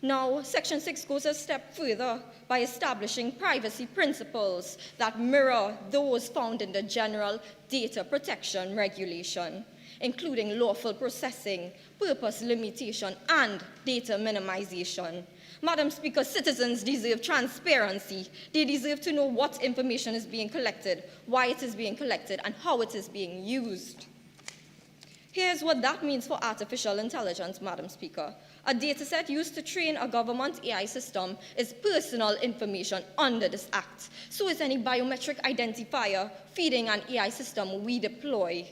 Now, Section 6 goes a step further by establishing privacy principles that mirror those found in the General Data Protection Regulation, including lawful processing, purpose limitation, and data minimization. Madam Speaker, citizens deserve transparency. They deserve to know what information is being collected, why it is being collected, and how it is being used. Here's what that means for artificial intelligence, Madam Speaker. A dataset used to train a government AI system is personal information under this Act. So is any biometric identifier feeding an AI system we deploy.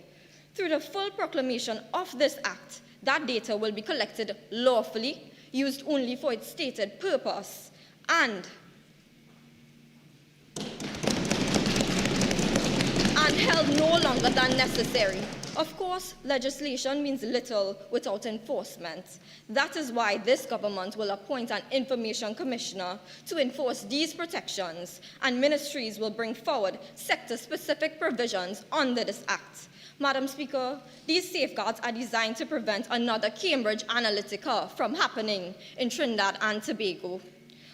Through the full proclamation of this Act, that data will be collected lawfully, used only for its stated purpose, and held no longer than necessary. Of course, legislation means little without enforcement. That is why this government will appoint an information commissioner to enforce these protections, and ministries will bring forward sector-specific provisions under this Act. Madam Speaker, these safeguards are designed to prevent another Cambridge Analytica from happening in Trinidad and Tobago.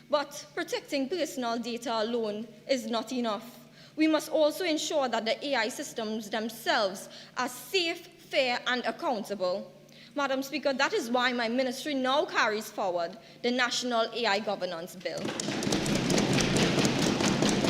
But protecting personal data alone is not enough. We must also ensure that the AI systems themselves are safe, fair, and accountable. Madam Speaker, that is why my ministry now carries forward the National AI Governance Bill.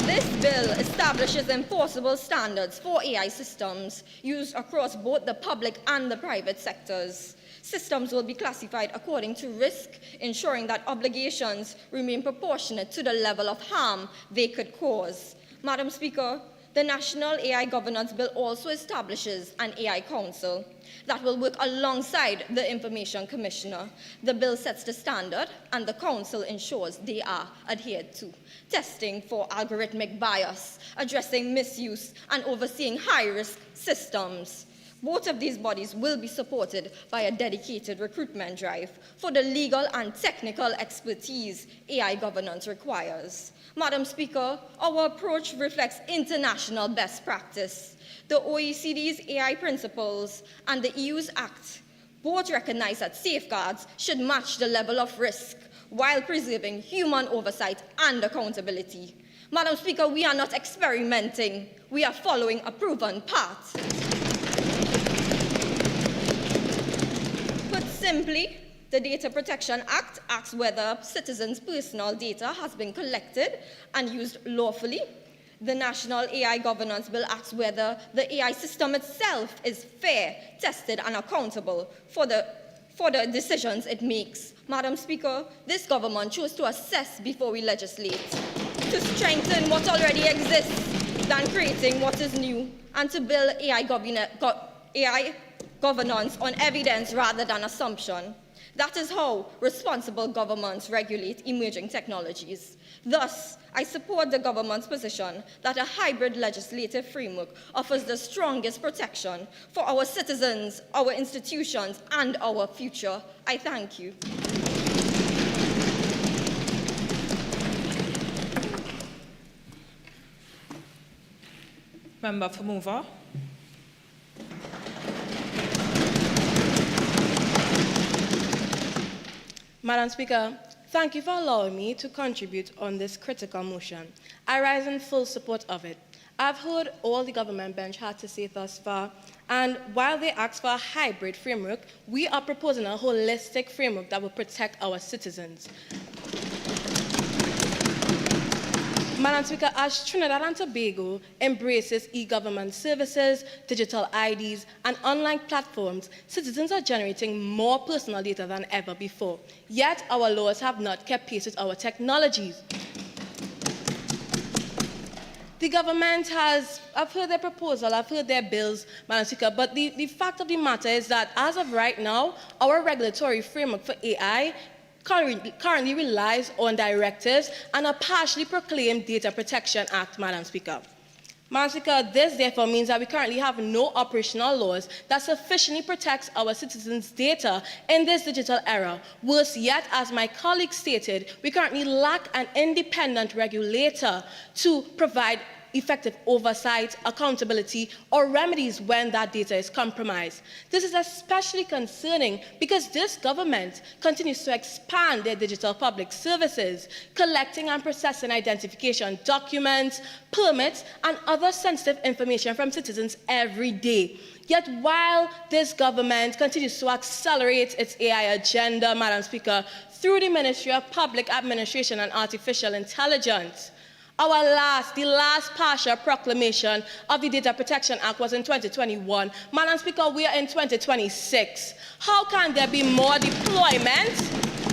This bill establishes enforceable standards for AI systems used across both the public and the private sectors. Systems will be classified according to risk, ensuring that obligations remain proportionate to the level of harm they could cause. Madam Speaker, The National AI Governance Bill also establishes an AI Council that will work alongside the Information Commissioner. The bill sets the standard, and the Council ensures they are adhered to, testing for algorithmic bias, addressing misuse, and overseeing high-risk systems. Both of these bodies will be supported by a dedicated recruitment drive for the legal and technical expertise AI governance requires. Madam Speaker, our approach reflects international best practice. The OECD's AI principles and the EU's Act both recognize that safeguards should match the level of risk while preserving human oversight and accountability. Madam Speaker, we are not experimenting. We are following a proven path. Put simply, the Data Protection Act asks whether citizens' personal data has been collected and used lawfully. The National AI Governance Bill asks whether the AI system itself is fair, tested, and accountable for the decisions it makes. Madam Speaker, this government chose to assess before we legislate, to strengthen what already exists than creating what is new, and to build AI governance on evidence rather than assumption. That is how responsible governments regulate emerging technologies. Thus, I support the government's position that a hybrid legislative framework offers the strongest protection for our citizens, our institutions, and our future. I thank you. Member for Mover. Madam Speaker, thank you for allowing me to contribute on this critical motion. I rise in full support of it. I've heard all the government bench had to say thus far, and while they ask for a hybrid framework, we are proposing a holistic framework that will protect our citizens. Madam Speaker, as Trinidad and Tobago embraces e-government services, digital IDs, and online platforms, citizens are generating more personal data than ever before. Yet, our laws have not kept pace with our technologies. The government has, I've heard their proposal, I've heard their bills, Madam Speaker, but the fact of the matter is that as of right now, our regulatory framework for AI currently relies on directives and a partially proclaimed Data Protection Act, Madam Speaker. Madam Speaker, this therefore means that we currently have no operational laws that sufficiently protects our citizens' data in this digital era. Worse yet, as my colleague stated, we currently lack an independent regulator to provide effective oversight, accountability, or remedies when that data is compromised. This is especially concerning because this government continues to expand their digital public services, collecting and processing identification documents, permits, and other sensitive information from citizens every day. Yet while this government continues to accelerate its AI agenda, Madam Speaker, through the Ministry of Public Administration and Artificial Intelligence, the last partial proclamation of the Data Protection Act was in 2021. Madam Speaker, we are in 2026. How can there be more deployment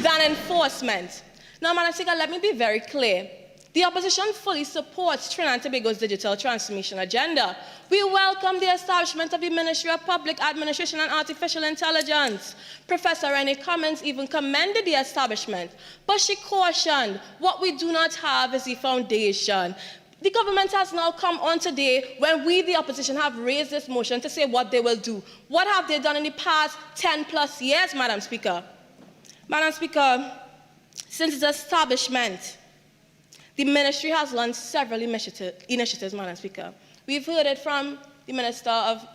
than enforcement? Now, Madam Speaker, let me be very clear. The opposition fully supports Trinidad and Tobago's digital transformation agenda. We welcome the establishment of the Ministry of Public Administration and Artificial Intelligence. Professor Renee Cummins even commended the establishment, but she cautioned, what we do not have is the foundation. The government has now come on today when we, the opposition, have raised this motion to say what they will do. What have they done in the past 10 plus years, Madam Speaker? Madam Speaker, since its establishment, the ministry has launched several initiatives, Madam Speaker. We've heard it from the Minister of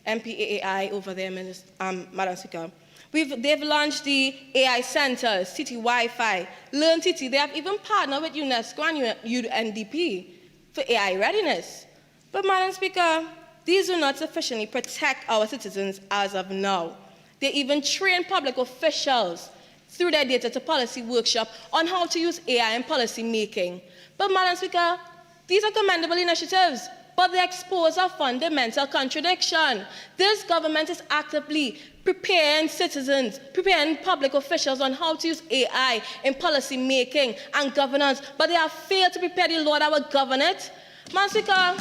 MPAAI over there, Madam Speaker. They've launched the AI centers, TT Wi-Fi, Learn TT. They have even partnered with UNESCO and UNDP for AI readiness. But, Madam Speaker, these do not sufficiently protect our citizens as of now. They even train public officials through their data to policy workshop on how to use AI in policy making. But, Madam Speaker, these are commendable initiatives, but they expose a fundamental contradiction. This government is actively preparing citizens, preparing public officials on how to use AI in policy making and governance, but they have failed to prepare the law that will govern it. Madam Speaker,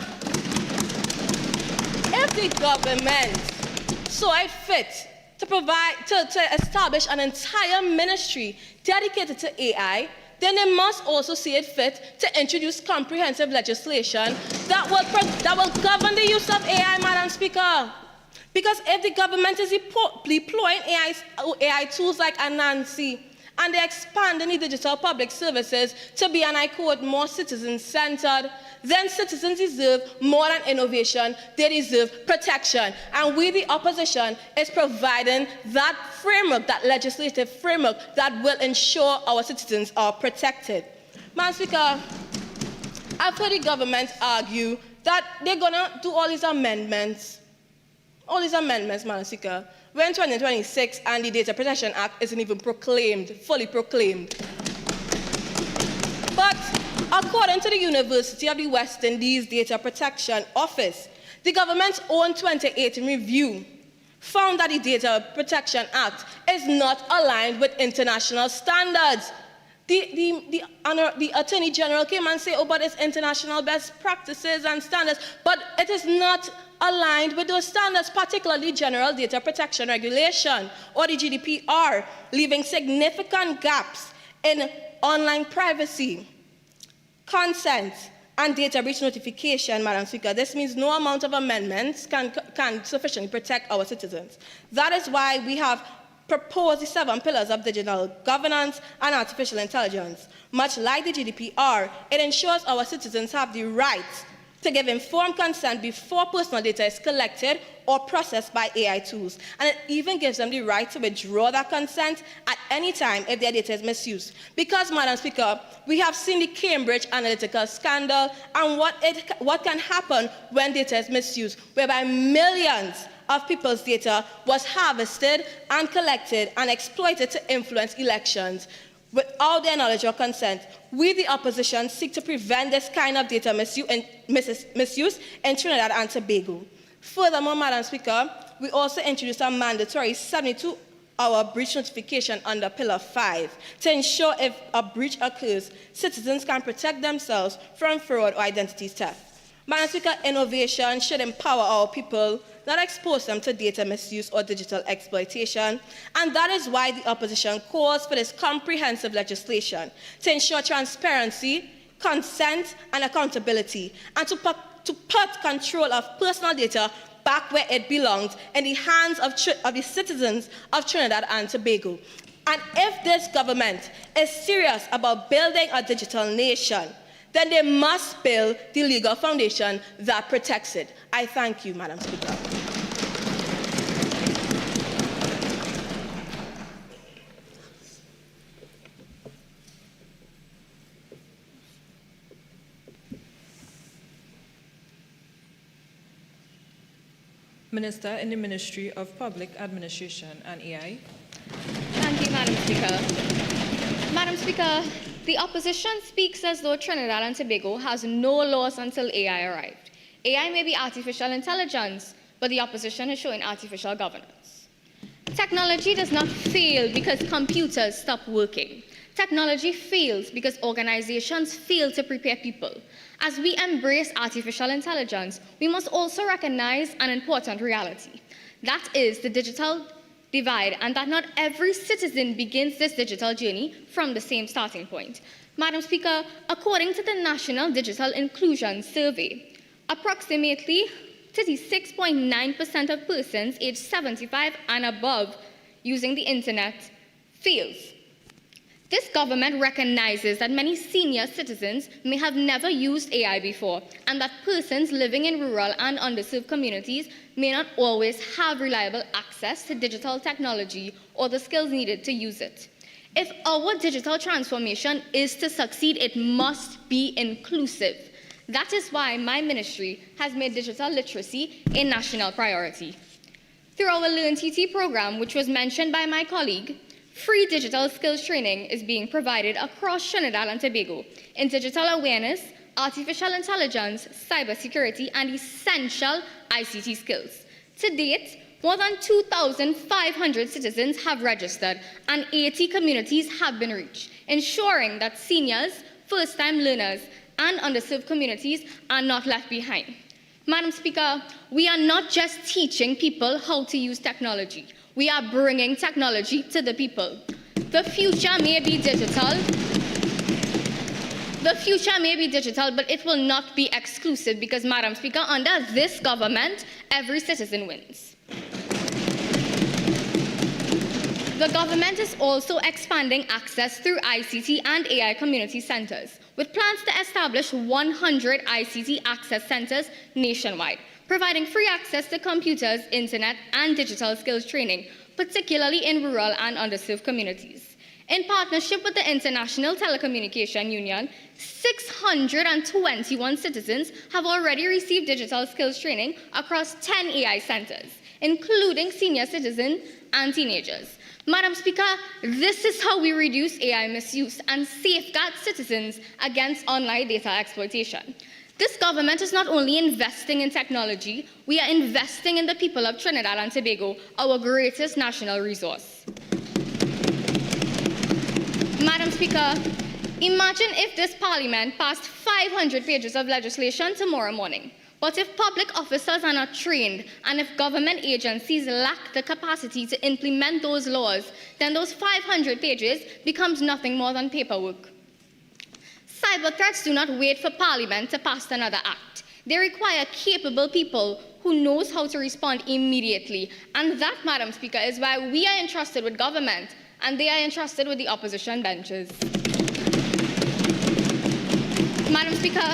if the government saw it fit to establish an entire ministry dedicated to AI, then they must also see it fit to introduce comprehensive legislation that will govern the use of AI, Madam Speaker. Because if the government is deploying AI tools like Anansi, and they're expanding the digital public services to be, and I quote, more citizen-centered, then citizens deserve more than innovation, they deserve protection. And we, the opposition, is providing that framework, that legislative framework that will ensure our citizens are protected. Madam Speaker, I've heard the government argue that they're gonna do all these amendments, Madam Speaker, when 2026 and the Data Protection Act isn't even fully proclaimed. But according to the University of the West Indies Data Protection Office, the government's own 2018 review found that the Data Protection Act is not aligned with international standards. The Attorney General came and said, oh, but it's international best practices and standards, but it is not aligned with those standards, particularly General Data Protection Regulation, or the GDPR, leaving significant gaps in online privacy, consent, and data breach notification, Madam Speaker. This means no amount of amendments can sufficiently protect our citizens. That is why we have proposed the 7 pillars of digital governance and artificial intelligence. Much like the GDPR, it ensures our citizens have the right to give informed consent before personal data is collected or processed by AI tools. And it even gives them the right to withdraw that consent at any time if their data is misused. Because, Madam Speaker, we have seen the Cambridge Analytica scandal and what can happen when data is misused, whereby millions of people's data was harvested and collected and exploited to influence elections without their knowledge or consent. We, the opposition, seek to prevent this kind of data misuse in Trinidad and Tobago. Furthermore, Madam Speaker, we also introduced a mandatory 72-hour breach notification under Pillar 5 to ensure if a breach occurs, citizens can protect themselves from fraud or identity theft. Madam Speaker, innovation should empower our people, not expose them to data misuse or digital exploitation. And that is why the opposition calls for this comprehensive legislation to ensure transparency, consent, and accountability, and to put control of personal data back where it belongs, in the hands of the citizens of Trinidad and Tobago. And if this government is serious about building a digital nation, then they must build the legal foundation that protects it. I thank you, Madam Speaker. Minister in the Ministry of Public Administration and AI. Thank you, Madam Speaker. Madam Speaker, the opposition speaks as though Trinidad and Tobago has no laws until AI arrived. AI may be artificial intelligence, but the opposition is showing artificial governance. Technology does not fail because computers stop working. Technology fails because organizations fail to prepare people. As we embrace artificial intelligence, we must also recognize an important reality. That is the digital divide, and that not every citizen begins this digital journey from the same starting point. Madam Speaker, according to the National Digital Inclusion Survey, approximately 36.9% of persons aged 75 and above using the internet fails. This government recognizes that many senior citizens may have never used AI before, and that persons living in rural and underserved communities may not always have reliable access to digital technology or the skills needed to use it. If our digital transformation is to succeed, it must be inclusive. That is why my ministry has made digital literacy a national priority. Through our Learn TT program, which was mentioned by my colleague, free digital skills training is being provided across Trinidad and Tobago in digital awareness, artificial intelligence, cybersecurity, and essential ICT skills. To date, more than 2,500 citizens have registered and 80 communities have been reached, ensuring that seniors, first-time learners, and underserved communities are not left behind. Madam Speaker, we are not just teaching people how to use technology. We are bringing technology to the people. The future may be digital. The future may be digital, but it will not be exclusive because, Madam Speaker, under this government, every citizen wins. The government is also expanding access through ICT and AI community centers, with plans to establish 100 ICT access centers nationwide, providing free access to computers, internet, and digital skills training, particularly in rural and underserved communities. In partnership with the International Telecommunication Union, 621 citizens have already received digital skills training across 10 AI centers, including senior citizens and teenagers. Madam Speaker, this is how we reduce AI misuse and safeguard citizens against online data exploitation. This government is not only investing in technology, we are investing in the people of Trinidad and Tobago, our greatest national resource. Madam Speaker, imagine if this Parliament passed 500 pages of legislation tomorrow morning. But if public officers are not trained, and if government agencies lack the capacity to implement those laws, then those 500 pages becomes nothing more than paperwork. Cyber threats do not wait for Parliament to pass another act. They require capable people who knows how to respond immediately. And that, Madam Speaker, is why we are entrusted with government, and they are entrusted with the opposition benches. Madam Speaker,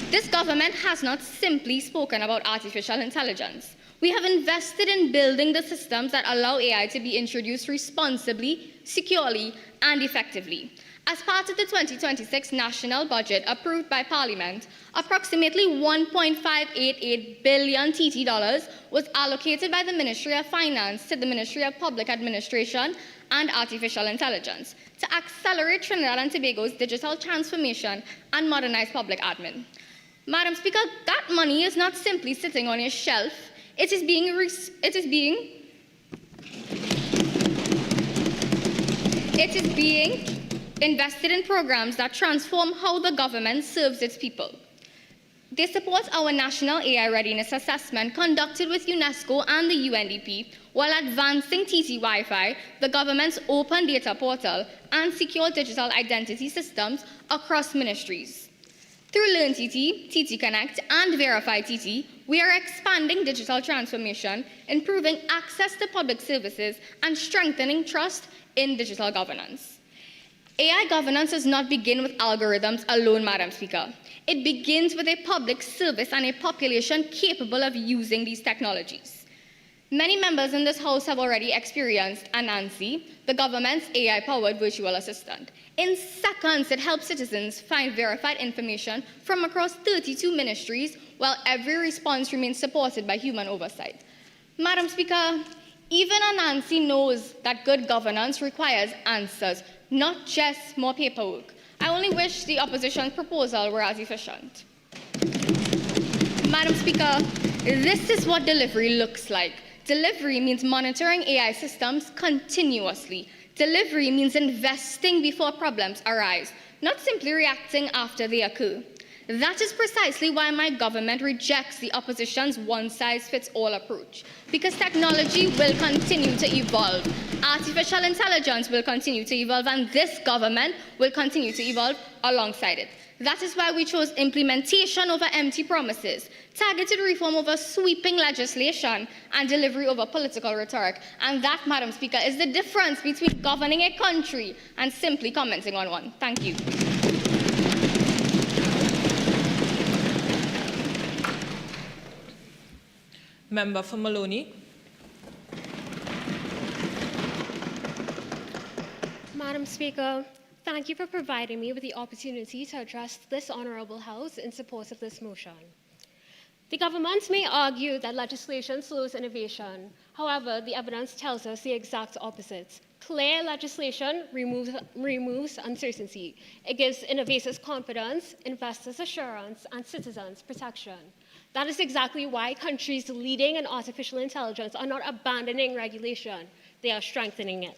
this government has not simply spoken about artificial intelligence. We have invested in building the systems that allow AI to be introduced responsibly, securely, and effectively. As part of the 2026 national budget approved by Parliament, approximately 1.588 billion TT dollars was allocated by the Ministry of Finance to the Ministry of Public Administration and Artificial Intelligence to accelerate Trinidad and Tobago's digital transformation and modernize public admin. Madam Speaker, that money is not simply sitting on your shelf. It is being invested in programs that transform how the government serves its people. They support our National AI Readiness Assessment conducted with UNESCO and the UNDP, while advancing TT Wi-Fi, the government's open data portal, and secure digital identity systems across ministries. Through Learn TT, TT Connect, and Verify TT, we are expanding digital transformation, improving access to public services, and strengthening trust in digital governance. AI governance does not begin with algorithms alone, Madam Speaker. It begins with a public service and a population capable of using these technologies. Many members in this House have already experienced Anansi, the government's AI-powered virtual assistant. In seconds, it helps citizens find verified information from across 32 ministries, while every response remains supported by human oversight. Madam Speaker, even Anansi knows that good governance requires answers, not just more paperwork. I only wish the opposition's proposal were as efficient. Madam Speaker, this is what delivery looks like. Delivery means monitoring AI systems continuously. Delivery means investing before problems arise, not simply reacting after they occur. That is precisely why my government rejects the opposition's one-size-fits-all approach, because technology will continue to evolve. Artificial intelligence will continue to evolve, and this government will continue to evolve alongside it. That is why we chose implementation over empty promises, targeted reform over sweeping legislation, and delivery over political rhetoric. And that, Madam Speaker, is the difference between governing a country and simply commenting on one. Thank you. Member for Maloney. Madam Speaker, thank you for providing me with the opportunity to address this Honourable House in support of this motion. The government may argue that legislation slows innovation. However, the evidence tells us the exact opposite. Clear legislation removes uncertainty. It gives innovators confidence, investors assurance, and citizens protection. That is exactly why countries leading in artificial intelligence are not abandoning regulation. They are strengthening it.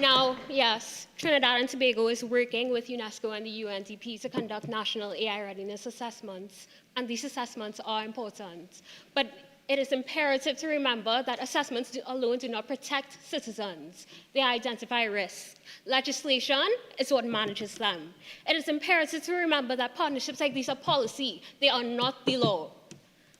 Now, yes, Trinidad and Tobago is working with UNESCO and the UNDP to conduct national AI readiness assessments, and these assessments are important. But it is imperative to remember that assessments alone do not protect citizens. They identify risks. Legislation is what manages them. It is imperative to remember that partnerships like these are policy. They are not the law.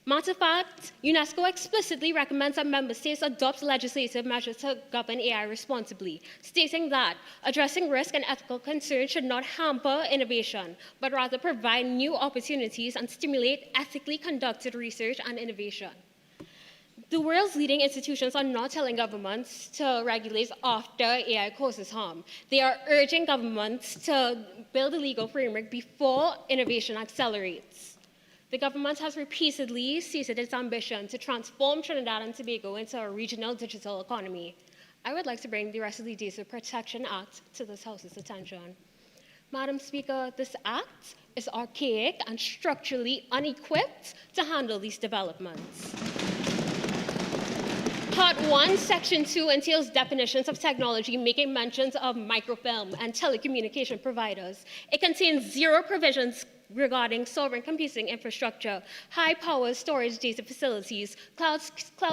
Matter of fact, UNESCO explicitly recommends that member states adopt legislative measures to govern AI responsibly, stating that addressing risk and ethical concerns should not hamper innovation, but rather provide new opportunities and stimulate ethically conducted research and innovation. The world's leading institutions are not telling governments to regulate after AI causes harm. They are urging governments to build a legal framework before innovation accelerates. The government has repeatedly stated its ambition to transform Trinidad and Tobago into a regional digital economy. I would like to bring the rest of the Data Protection Act to this House's attention. Madam Speaker, this act is archaic and structurally unequipped to handle these developments. Part 1, Section 2 entails definitions of technology making mentions of microfilm and telecommunication providers. It contains 0 provisions regarding sovereign computing infrastructure, high-power storage data facilities, cloud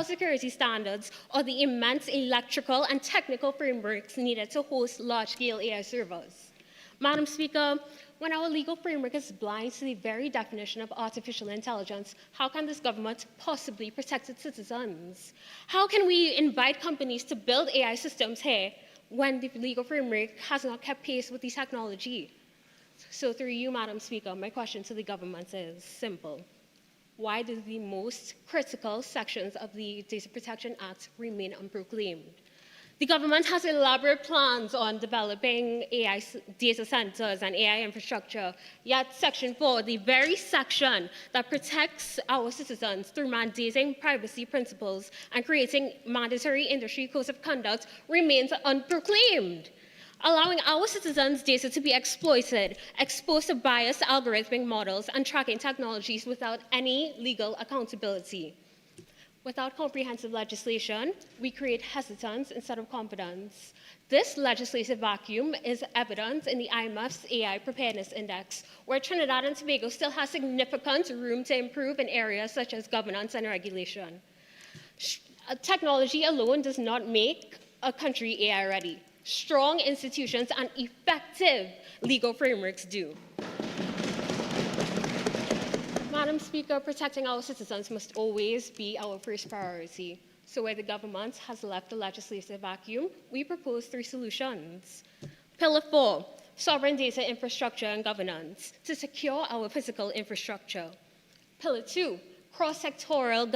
security standards, or the immense electrical and technical frameworks needed to host large-scale AI servers. Madam Speaker, when our legal framework is blind to the very definition of artificial intelligence, how can this government possibly protect its citizens? How can we invite companies to build AI systems here when the legal framework has not kept pace with the technology? So through you, Madam Speaker, my question to the government is simple. Why do the most critical sections of the Data Protection Act remain unproclaimed? The government has elaborate plans on developing AI data centers and AI infrastructure, yet Section 4, the very section that protects our citizens through mandating privacy principles and creating mandatory industry codes of conduct, remains unproclaimed, allowing our citizens' data to be exploited, exposed to biased algorithmic models and tracking technologies without any legal accountability. Without comprehensive legislation, we create hesitance instead of confidence. This legislative vacuum is evident in the IMF's AI Preparedness Index, where Trinidad and Tobago still has significant room to improve in areas such as governance and regulation. Technology alone does not make a country AI ready. Strong institutions and effective legal frameworks do. Madam Speaker, protecting our citizens must always be our first priority. So where the government has left the legislative vacuum, we propose 3 solutions. Pillar 4, sovereign data infrastructure and governance to secure our physical infrastructure. Pillar 2, cross-sectoral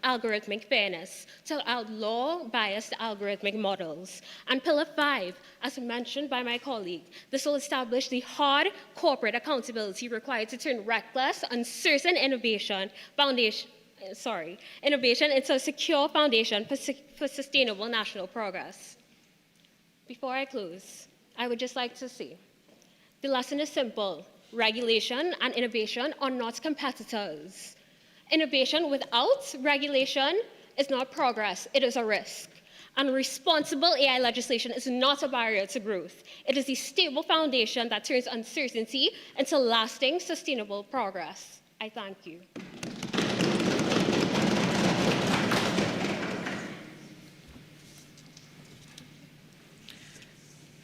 algorithmic fairness to outlaw biased algorithmic models. And Pillar 5, as mentioned by my colleague, this will establish the hard corporate accountability required to turn reckless, uncertain innovation into a secure foundation for sustainable national progress. Before I close, I would just like to say, the lesson is simple. Regulation and innovation are not competitors. Innovation without regulation is not progress, it is a risk. And responsible AI legislation is not a barrier to growth. It is a stable foundation that turns uncertainty into lasting, sustainable progress. I thank you.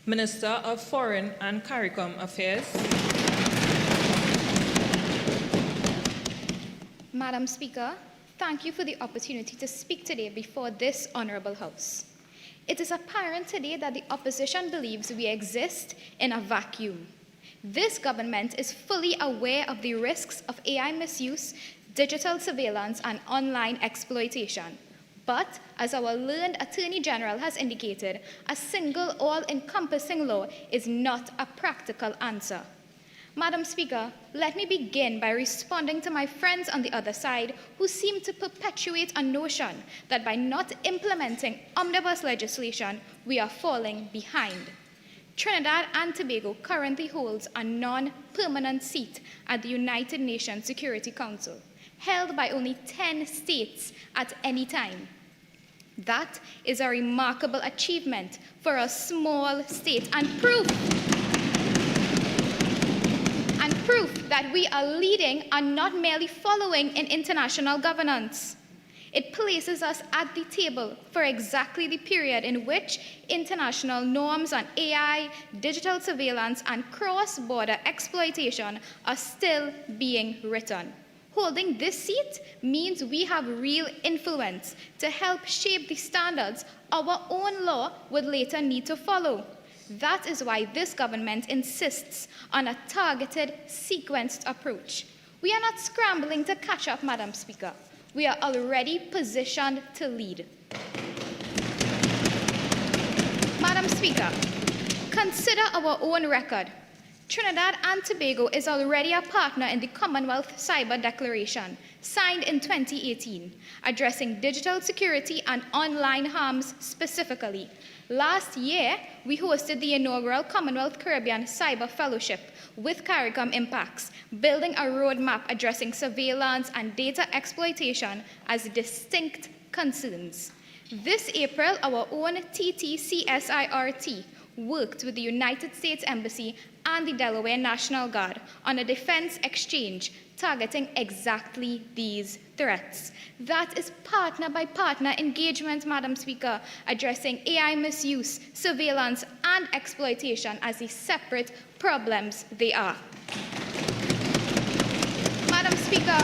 Minister of Foreign and CARICOM Affairs. Madam Speaker, thank you for the opportunity to speak today before this honorable House. It is apparent today that the opposition believes we exist in a vacuum. This government is fully aware of the risks of AI misuse, digital surveillance, and online exploitation. But, as our learned Attorney General has indicated, a single all-encompassing law is not a practical answer. Madam Speaker, let me begin by responding to my friends on the other side who seem to perpetuate a notion that by not implementing omnibus legislation, we are falling behind. Trinidad and Tobago currently holds a non-permanent seat at the United Nations Security Council, held by only 10 states at any time. That is a remarkable achievement for a small state and proof that we are leading and not merely following in international governance. It places us at the table for exactly the period in which international norms on AI, digital surveillance, and cross-border exploitation are still being written. Holding this seat means we have real influence to help shape the standards our own law would later need to follow. That is why this government insists on a targeted, sequenced approach. We are not scrambling to catch up, Madam Speaker. We are already positioned to lead. Madam Speaker, consider our own record. Trinidad and Tobago is already a partner in the Commonwealth Cyber Declaration, signed in 2018, addressing digital security and online harms specifically. Last year, we hosted the inaugural Commonwealth Caribbean Cyber Fellowship with CARICOM Impacts, building a roadmap addressing surveillance and data exploitation as distinct concerns. This April, our own TTCSIRT worked with the United States Embassy and the Delaware National Guard on a defense exchange targeting exactly these threats. That is partner-by-partner engagement, Madam Speaker, addressing AI misuse, surveillance, and exploitation as the separate problems they are. Madam Speaker,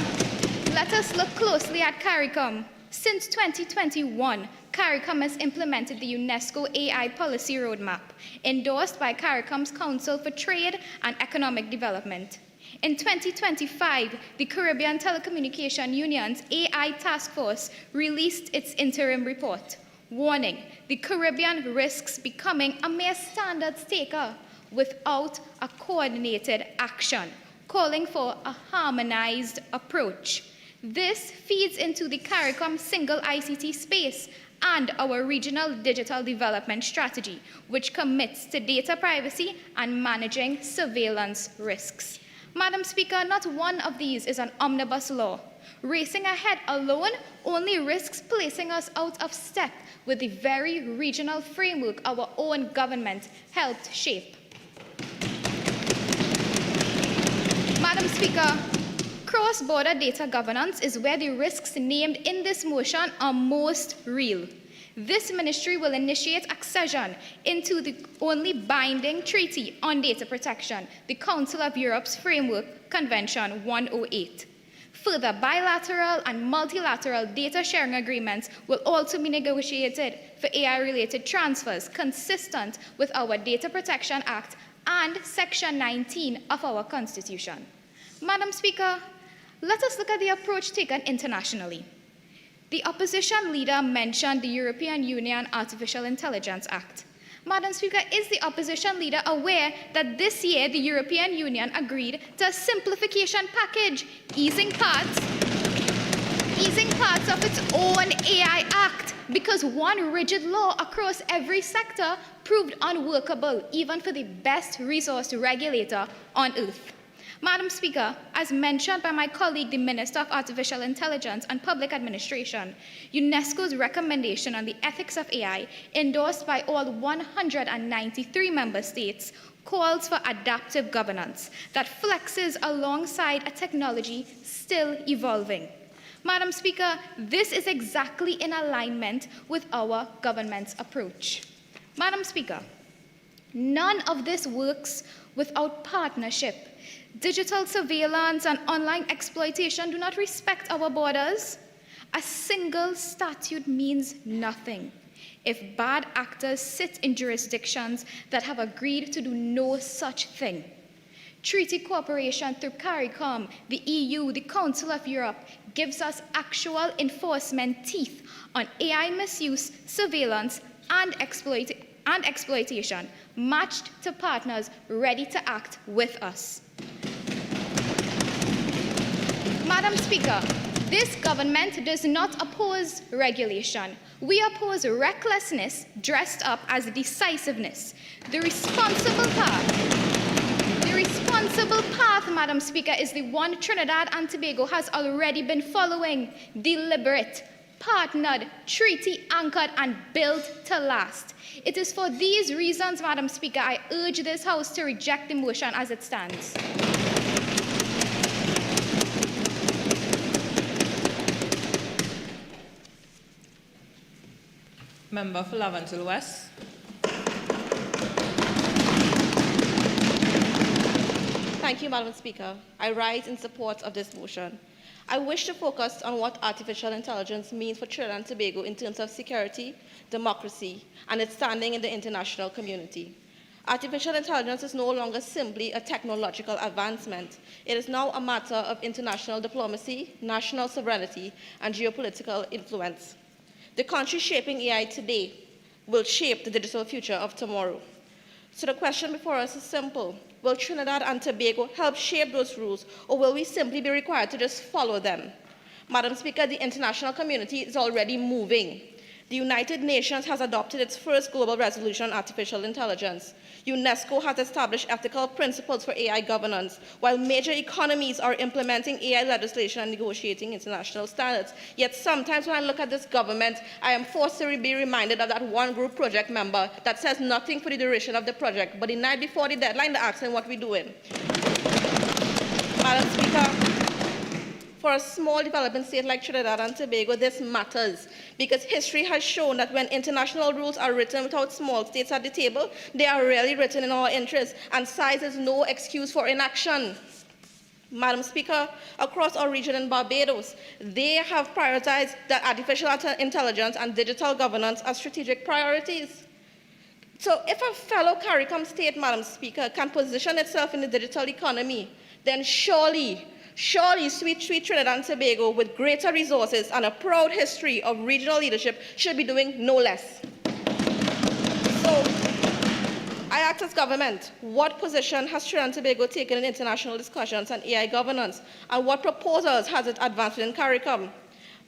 let us look closely at CARICOM. Since 2021, CARICOM has implemented the UNESCO AI Policy Roadmap, endorsed by CARICOM's Council for Trade and Economic Development. In 2025, the Caribbean Telecommunication Union's AI Task Force released its interim report, warning the Caribbean risks becoming a mere standards taker without a coordinated action, calling for a harmonized approach. This feeds into the CARICOM single ICT space and our regional digital development strategy, which commits to data privacy and managing surveillance risks. Madam Speaker, not one of these is an omnibus law. Racing ahead alone only risks placing us out of step with the very regional framework our own government helped shape. Madam Speaker, cross-border data governance is where the risks named in this motion are most real. This ministry will initiate accession into the only binding treaty on data protection, the Council of Europe's Framework Convention 108. Further, bilateral and multilateral data sharing agreements will also be negotiated for AI-related transfers consistent with our Data Protection Act and Section 19 of our Constitution. Madam Speaker, let us look at the approach taken internationally. The opposition leader mentioned the European Union Artificial Intelligence Act. Madam Speaker, is the opposition leader aware that this year the European Union agreed to a simplification package, easing parts of its own AI Act, because one rigid law across every sector proved unworkable, even for the best resource regulator on earth? Madam Speaker, as mentioned by my colleague, the Minister of Artificial Intelligence and Public Administration, UNESCO's recommendation on the ethics of AI, endorsed by all 193 member states, calls for adaptive governance that flexes alongside a technology still evolving. Madam Speaker, this is exactly in alignment with our government's approach. Madam Speaker, none of this works without partnership. Digital surveillance and online exploitation do not respect our borders. A single statute means nothing if bad actors sit in jurisdictions that have agreed to do no such thing. Treaty cooperation through CARICOM, the EU, the Council of Europe gives us actual enforcement teeth on AI misuse, surveillance, and exploitation, matched to partners ready to act with us. Madam Speaker, this government does not oppose regulation. We oppose recklessness dressed up as decisiveness. The responsible path, Madam Speaker, is the one Trinidad and Tobago has already been following: deliberate, partnered, treaty anchored, and built to last. It is for these reasons, Madam Speaker, I urge this House to reject the motion as it stands. Member for Laventille West. Thank you, Madam Speaker. I rise in support of this motion. I wish to focus on what artificial intelligence means for Trinidad and Tobago in terms of security, democracy, and its standing in the international community. Artificial intelligence is no longer simply a technological advancement. It is now a matter of international diplomacy, national sovereignty, and geopolitical influence. The country shaping AI today will shape the digital future of tomorrow. So the question before us is simple. Will Trinidad and Tobago help shape those rules, or will we simply be required to just follow them? Madam Speaker, the international community is already moving. The United Nations has adopted its first global resolution on artificial intelligence. UNESCO has established ethical principles for AI governance, while major economies are implementing AI legislation and negotiating international standards. Yet sometimes when I look at this government, I am forced to be reminded of that one group project member that says nothing for the duration of the project, but the night before the deadline, they're asking what we're doing. Madam Speaker, for a small developing state like Trinidad and Tobago, this matters because history has shown that when international rules are written without small states at the table, they are rarely written in our interest, and size is no excuse for inaction. Madam Speaker, across our region in Barbados, they have prioritized the artificial intelligence and digital governance as strategic priorities. So if a fellow CARICOM state, Madam Speaker, can position itself in the digital economy, then surely sweet Trinidad and Tobago, with greater resources and a proud history of regional leadership, should be doing no less. So, I ask as government, what position has Trinidad and Tobago taken in international discussions on AI governance, and what proposals has it advanced in CARICOM?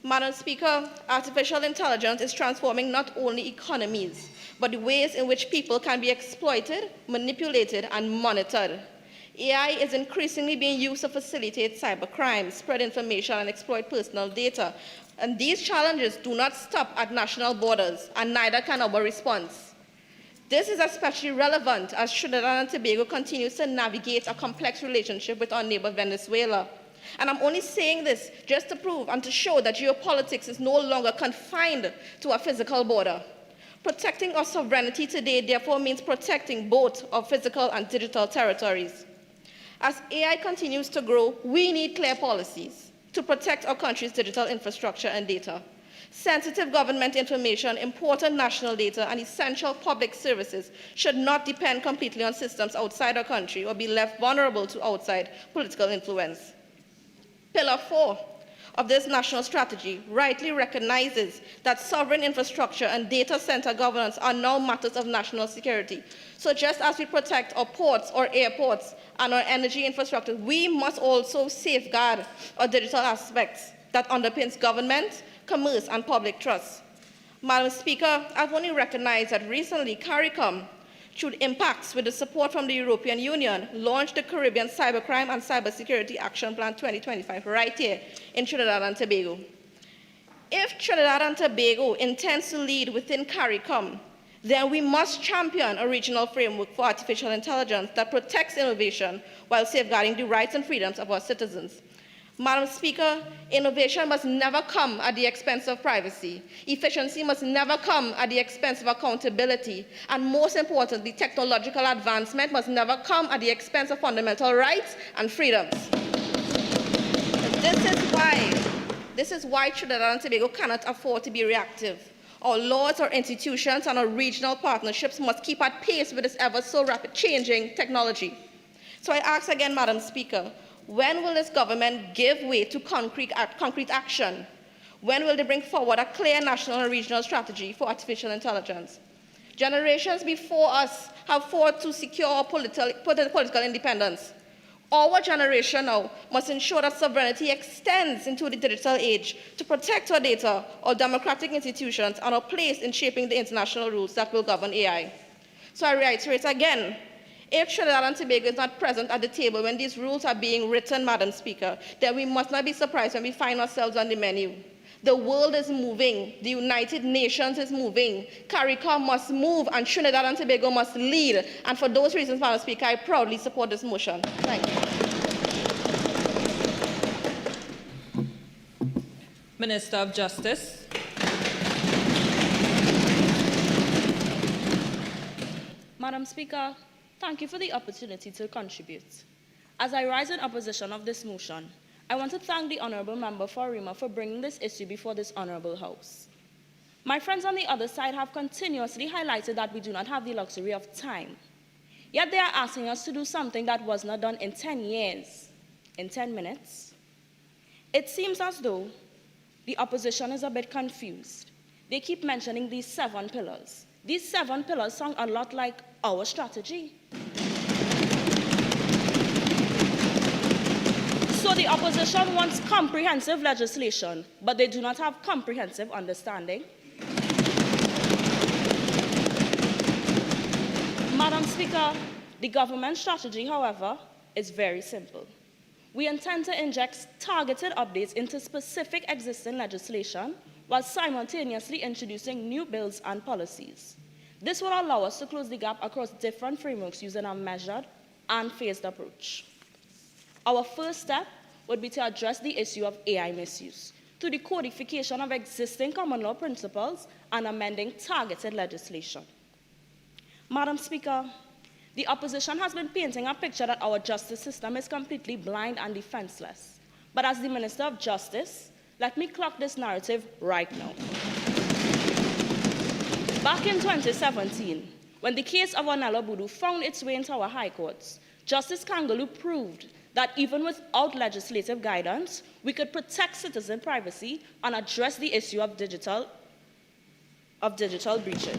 Madam Speaker, artificial intelligence is transforming not only economies, but the ways in which people can be exploited, manipulated, and monitored. AI is increasingly being used to facilitate cybercrime, spread information, and exploit personal data. And these challenges do not stop at national borders, and neither can our response. This is especially relevant as Trinidad and Tobago continues to navigate a complex relationship with our neighbor Venezuela. And I'm only saying this just to prove and to show that geopolitics is no longer confined to a physical border. Protecting our sovereignty today, therefore, means protecting both our physical and digital territories. As AI continues to grow, we need clear policies to protect our country's digital infrastructure and data. Sensitive government information, important national data, and essential public services should not depend completely on systems outside our country or be left vulnerable to outside political influence. Pillar 4 of this national strategy rightly recognizes that sovereign infrastructure and data center governance are now matters of national security. So just as we protect our ports or airports and our energy infrastructure, we must also safeguard our digital aspects that underpins government, commerce, and public trust. Madam Speaker, I've only recognized that recently CARICOM, through impacts with the support from the European Union, launched the Caribbean Cybercrime and Cybersecurity Action Plan 2025 right here in Trinidad and Tobago. If Trinidad and Tobago intends to lead within CARICOM, then we must champion a regional framework for artificial intelligence that protects innovation while safeguarding the rights and freedoms of our citizens. Madam Speaker, innovation must never come at the expense of privacy. Efficiency must never come at the expense of accountability. And most importantly, technological advancement must never come at the expense of fundamental rights and freedoms. This is why Trinidad and Tobago cannot afford to be reactive. Our laws, our institutions, and our regional partnerships must keep at pace with this ever so rapid changing technology. So I ask again, Madam Speaker, when will this government give way to concrete action? When will they bring forward a clear national and regional strategy for artificial intelligence? Generations before us have fought to secure our political independence. Our generation now must ensure that sovereignty extends into the digital age to protect our data, our democratic institutions, and our place in shaping the international rules that will govern AI. So I reiterate again, if Trinidad and Tobago is not present at the table when these rules are being written, Madam Speaker, then we must not be surprised when we find ourselves on the menu. The world is moving. The United Nations is moving. CARICOM must move, and Trinidad and Tobago must lead. And for those reasons, Madam Speaker, I proudly support this motion. Thank you. Minister of Justice. Madam Speaker, thank you for the opportunity to contribute. As I rise in opposition of this motion, I want to thank the Honourable Member for WHEREAS for bringing this issue before this Honourable House. My friends on the other side have continuously highlighted that we do not have the luxury of time. Yet they are asking us to do something that was not done in 10 years, in 10 minutes. It seems as though the opposition is a bit confused. They keep mentioning these 7 pillars. These 7 pillars sound a lot like our strategy. So the opposition wants comprehensive legislation, but they do not have comprehensive understanding. Madam Speaker, the government strategy, however, is very simple. We intend to inject targeted updates into specific existing legislation while simultaneously introducing new bills and policies. This will allow us to close the gap across different frameworks using a measured and phased approach. Our first step would be to address the issue of AI misuse through the codification of existing common law principles and amending targeted legislation. Madam Speaker, the opposition has been painting a picture that our justice system is completely blind and defenseless. But as the Minister of Justice, let me clock this narrative right now. Back in 2017, when the case of Onella Budu found its way into our high courts, Justice Kangaloo proved that even without legislative guidance, we could protect citizen privacy and address the issue of digital breaches.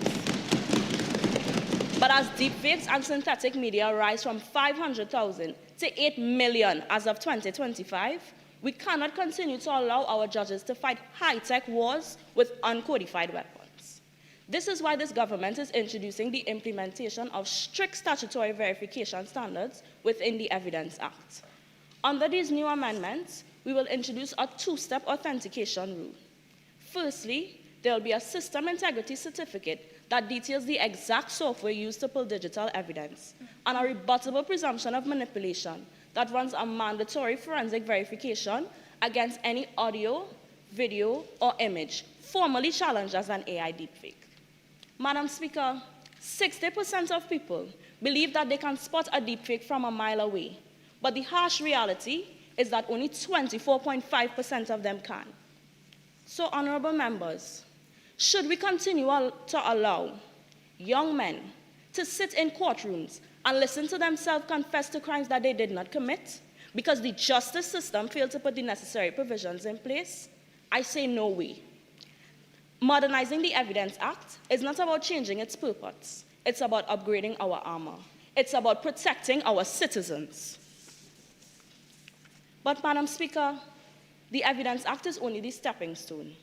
But as deepfakes and synthetic media rise from 500,000 to 8 million as of 2025, we cannot continue to allow our judges to fight high-tech wars with uncodified weapons. This is why this government is introducing the implementation of strict statutory verification standards within the Evidence Act. Under these new amendments, we will introduce a 2-step authentication rule. Firstly, there will be a system integrity certificate that details the exact software used to pull digital evidence, and a rebuttable presumption of manipulation that runs a mandatory forensic verification against any audio, video, or image formally challenged as an AI deepfake. Madam Speaker, 60% of people believe that they can spot a deepfake from a mile away, but the harsh reality is that only 24.5% of them can. So, honourable members, should we continue to allow young men to sit in courtrooms and listen to themselves confess to crimes that they did not commit because the justice system failed to put the necessary provisions in place? I say no way. Modernizing the Evidence Act is not about changing its purpose. It's about upgrading our armor. It's about protecting our citizens. But, Madam Speaker, the Evidence Act is only the stepping stone.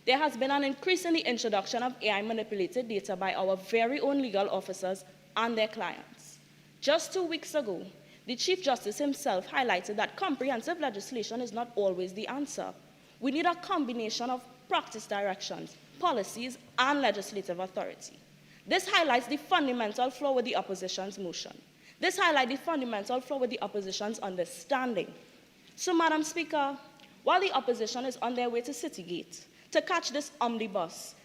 There has been an increase in the introduction of AI-manipulated data by our very own legal officers and their clients. Just 2 weeks ago, the Chief Justice himself highlighted that comprehensive legislation is not always the answer. We need a combination of practice directions, policies, and legislative authority. This highlights the fundamental flaw with the opposition's motion. This highlights the fundamental flaw with the opposition's understanding. So, Madam Speaker, while the opposition is on their way to Citygate to catch this omnibus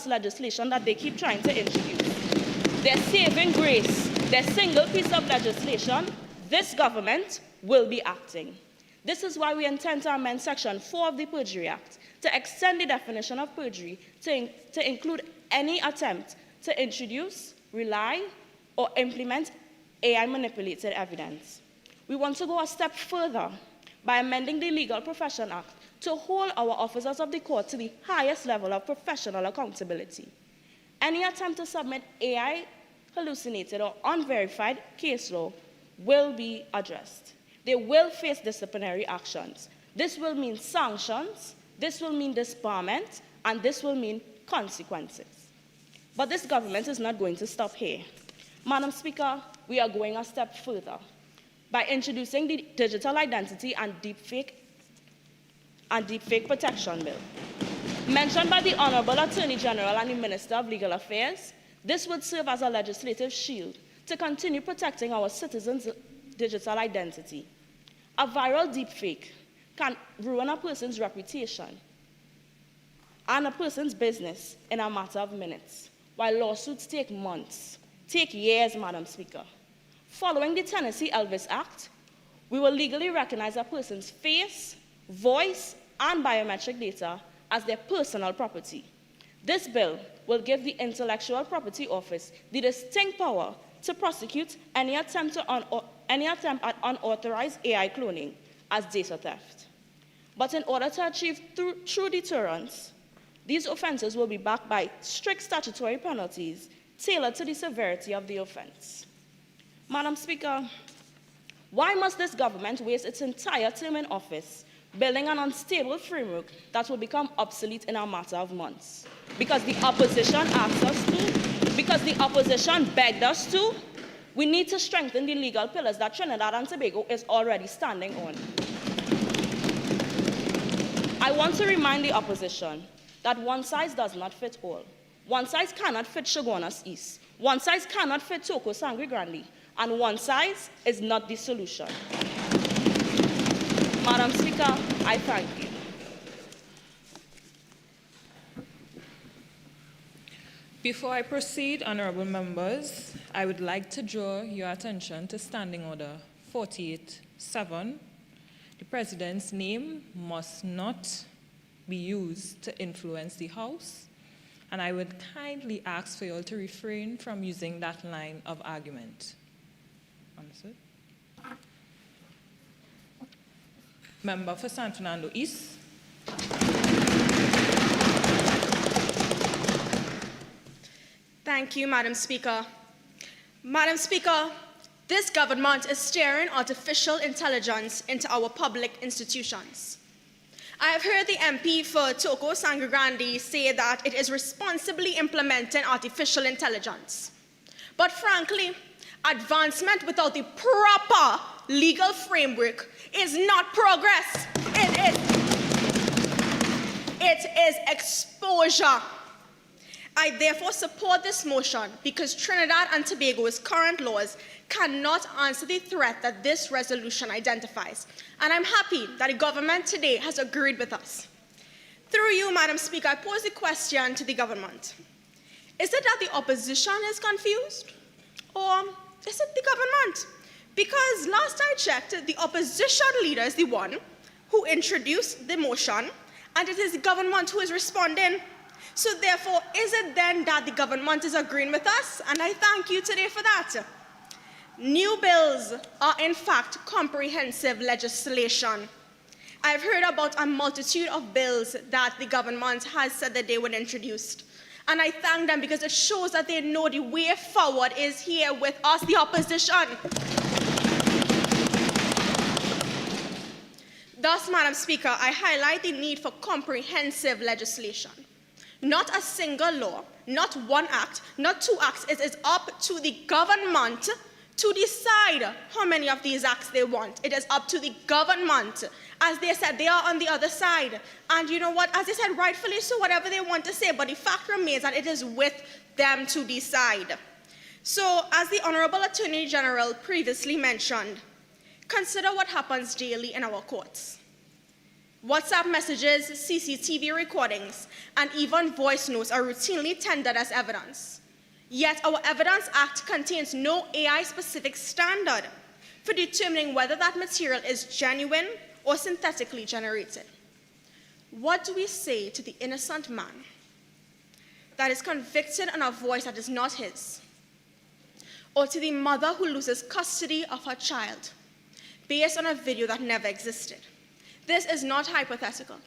legislation that they keep trying to introduce, their saving grace, their single piece of legislation, this government will be acting. This is why we intend to amend Section 4 of the Perjury Act to extend the definition of perjury to include any attempt to introduce, rely, or implement AI-manipulated evidence. We want to go a step further by amending the Legal Profession Act to hold our officers of the court to the highest level of professional accountability. Any attempt to submit AI hallucinated or unverified case law will be addressed. They will face disciplinary actions. This will mean sanctions, this will mean disbarment, and this will mean consequences. But this government is not going to stop here. Madam Speaker, we are going a step further by introducing the Digital Identity and Deepfake Protection Bill. Mentioned by the Honorable Attorney General and the Minister of Legal Affairs, this would serve as a legislative shield to continue protecting our citizens' digital identity. A viral deepfake can ruin a person's reputation and a person's business in a matter of minutes, while lawsuits take months, take years, Madam Speaker. Following the Tennessee Elvis Act, we will legally recognize a person's face, voice, and biometric data as their personal property. This bill will give the Intellectual Property Office the distinct power to prosecute any attempt at unauthorized AI cloning as data theft. But in order to achieve true deterrence, these offenses will be backed by strict statutory penalties tailored to the severity of the offense. Madam Speaker, why must this government waste its entire term in office building an unstable framework that will become obsolete in a matter of months? Because the opposition asked us to, because the opposition begged us to, we need to strengthen the legal pillars that Trinidad and Tobago is already standing on. I want to remind the opposition that one size does not fit all. One size cannot fit Shogunas East. One size cannot fit Toko Sangre Grande. And one size is not the solution. Madam Speaker, I thank you. Before I proceed, honorable members, I would like to draw your attention to Standing Order 48-7. The President's name must not be used to influence the House, and I would kindly ask for you all to refrain from using that line of argument. Understood? Member for San Fernando East. Thank you, Madam Speaker. Madam Speaker, this government is steering artificial intelligence into our public institutions. I have heard the MP for Toko Sangre Grande say that it is responsibly implementing artificial intelligence. But frankly, advancement without the proper legal framework is not progress. It is exposure. I therefore support this motion because Trinidad and Tobago's current laws cannot answer the threat that this resolution identifies. And I'm happy that the government today has agreed with us. Through you, Madam Speaker, I pose the question to the government. Is it that the opposition is confused? Or is it the government? Because last I checked, the opposition leader is the one who introduced the motion, and it is the government who is responding. So therefore, is it then that the government is agreeing with us? And I thank you today for that. New bills are in fact comprehensive legislation. I've heard about a multitude of bills that the government has said that they would introduce. And I thank them because it shows that they know the way forward is here with us, the opposition. Thus, Madam Speaker, I highlight the need for comprehensive legislation. Not a single law, not one act, not two acts. It is up to the government to decide how many of these acts they want. It is up to the government. As they said, they are on the other side. And you know what? As they said, rightfully so, whatever they want to say, but the fact remains that it is with them to decide. So, as the Honorable Attorney General previously mentioned, consider what happens daily in our courts. WhatsApp messages, CCTV recordings, and even voice notes are routinely tendered as evidence. Yet our Evidence Act contains no AI-specific standard for determining whether that material is genuine or synthetically generated. What do we say to the innocent man that is convicted on a voice that is not his? Or to the mother who loses custody of her child based on a video that never existed? This is not hypothetical.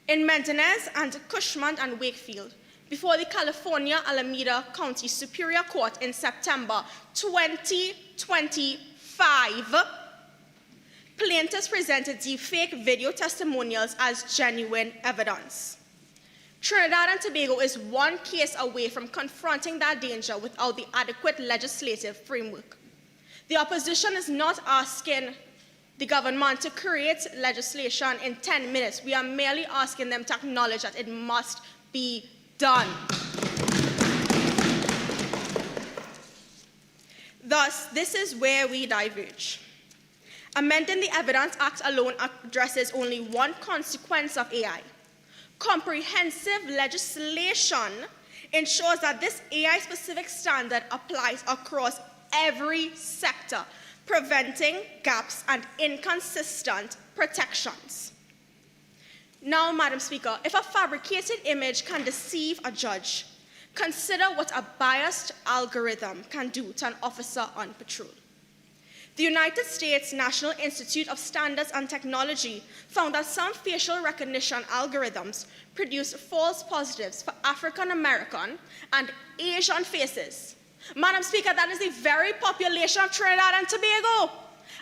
In Mentenez and Cushman and Wakefield, before the California Alameda County Superior Court in September 2025, plaintiffs presented deepfake video testimonials as genuine evidence. Trinidad and Tobago is one case away from confronting that danger without the adequate legislative framework. The opposition is not asking the government to create legislation in 10 minutes. We are merely asking them to acknowledge that it must be done. Thus, this is where we diverge. Amending the Evidence Act alone addresses only one consequence of AI. Comprehensive legislation ensures that this AI-specific standard applies across every sector, preventing gaps and inconsistent protections. Now, Madam Speaker, if a fabricated image can deceive a judge, consider what a biased algorithm can do to an officer on patrol. The United States National Institute of Standards and Technology found that some facial recognition algorithms produce false positives for African American and Asian faces. Madam Speaker, that is the very population of Trinidad and Tobago,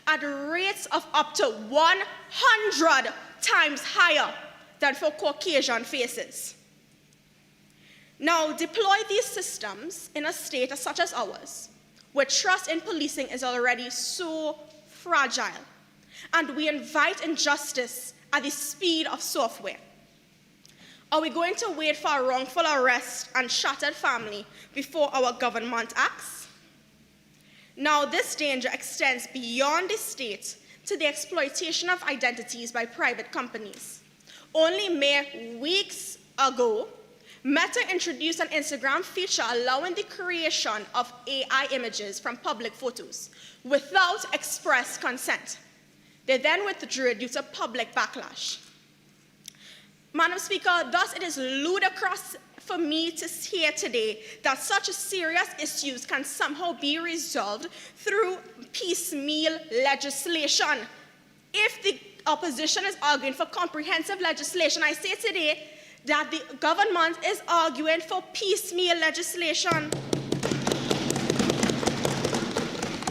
at rates of up to 100 times higher than for Caucasian faces. Now, deploy these systems in a state such as ours, where trust in policing is already so fragile, and we invite injustice at the speed of software. Are we going to wait for a wrongful arrest and shattered family before our government acts? Now, this danger extends beyond the state to the exploitation of identities by private companies. Only mere weeks ago, Meta introduced an Instagram feature allowing the creation of AI images from public photos without express consent. They then withdrew it due to public backlash. Madam Speaker, thus it is ludicrous for me to hear today that such serious issues can somehow be resolved through piecemeal legislation. If the opposition is arguing for comprehensive legislation, I say today that the government is arguing for piecemeal legislation.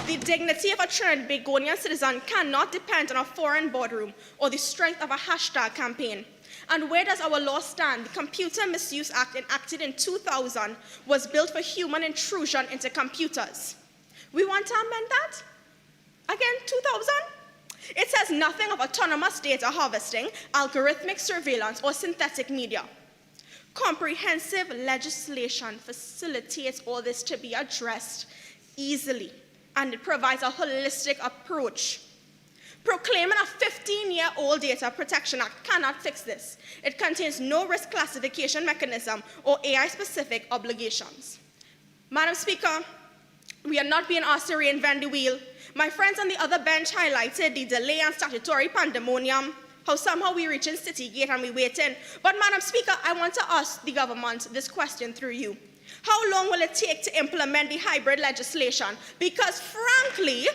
The dignity of a Trinidadian citizen cannot depend on a foreign boardroom or the strength of a hashtag campaign. And where does our law stand? The Computer Misuse Act, enacted in 2000, was built for human intrusion into computers. We want to amend that? Again, 2000? It says nothing of autonomous data harvesting, algorithmic surveillance, or synthetic media. Comprehensive legislation facilitates all this to be addressed easily, and it provides a holistic approach. Proclaiming a 15-year-old Data Protection Act cannot fix this. It contains no risk classification mechanism or AI-specific obligations. Madam Speaker, we are not being asked to reinvent the wheel. My friends on the other bench highlighted the delay and statutory pandemonium, how somehow we reach in City Gate and we wait in. But Madam Speaker, I want to ask the government this question through you. How long will it take to implement the hybrid legislation? Because frankly,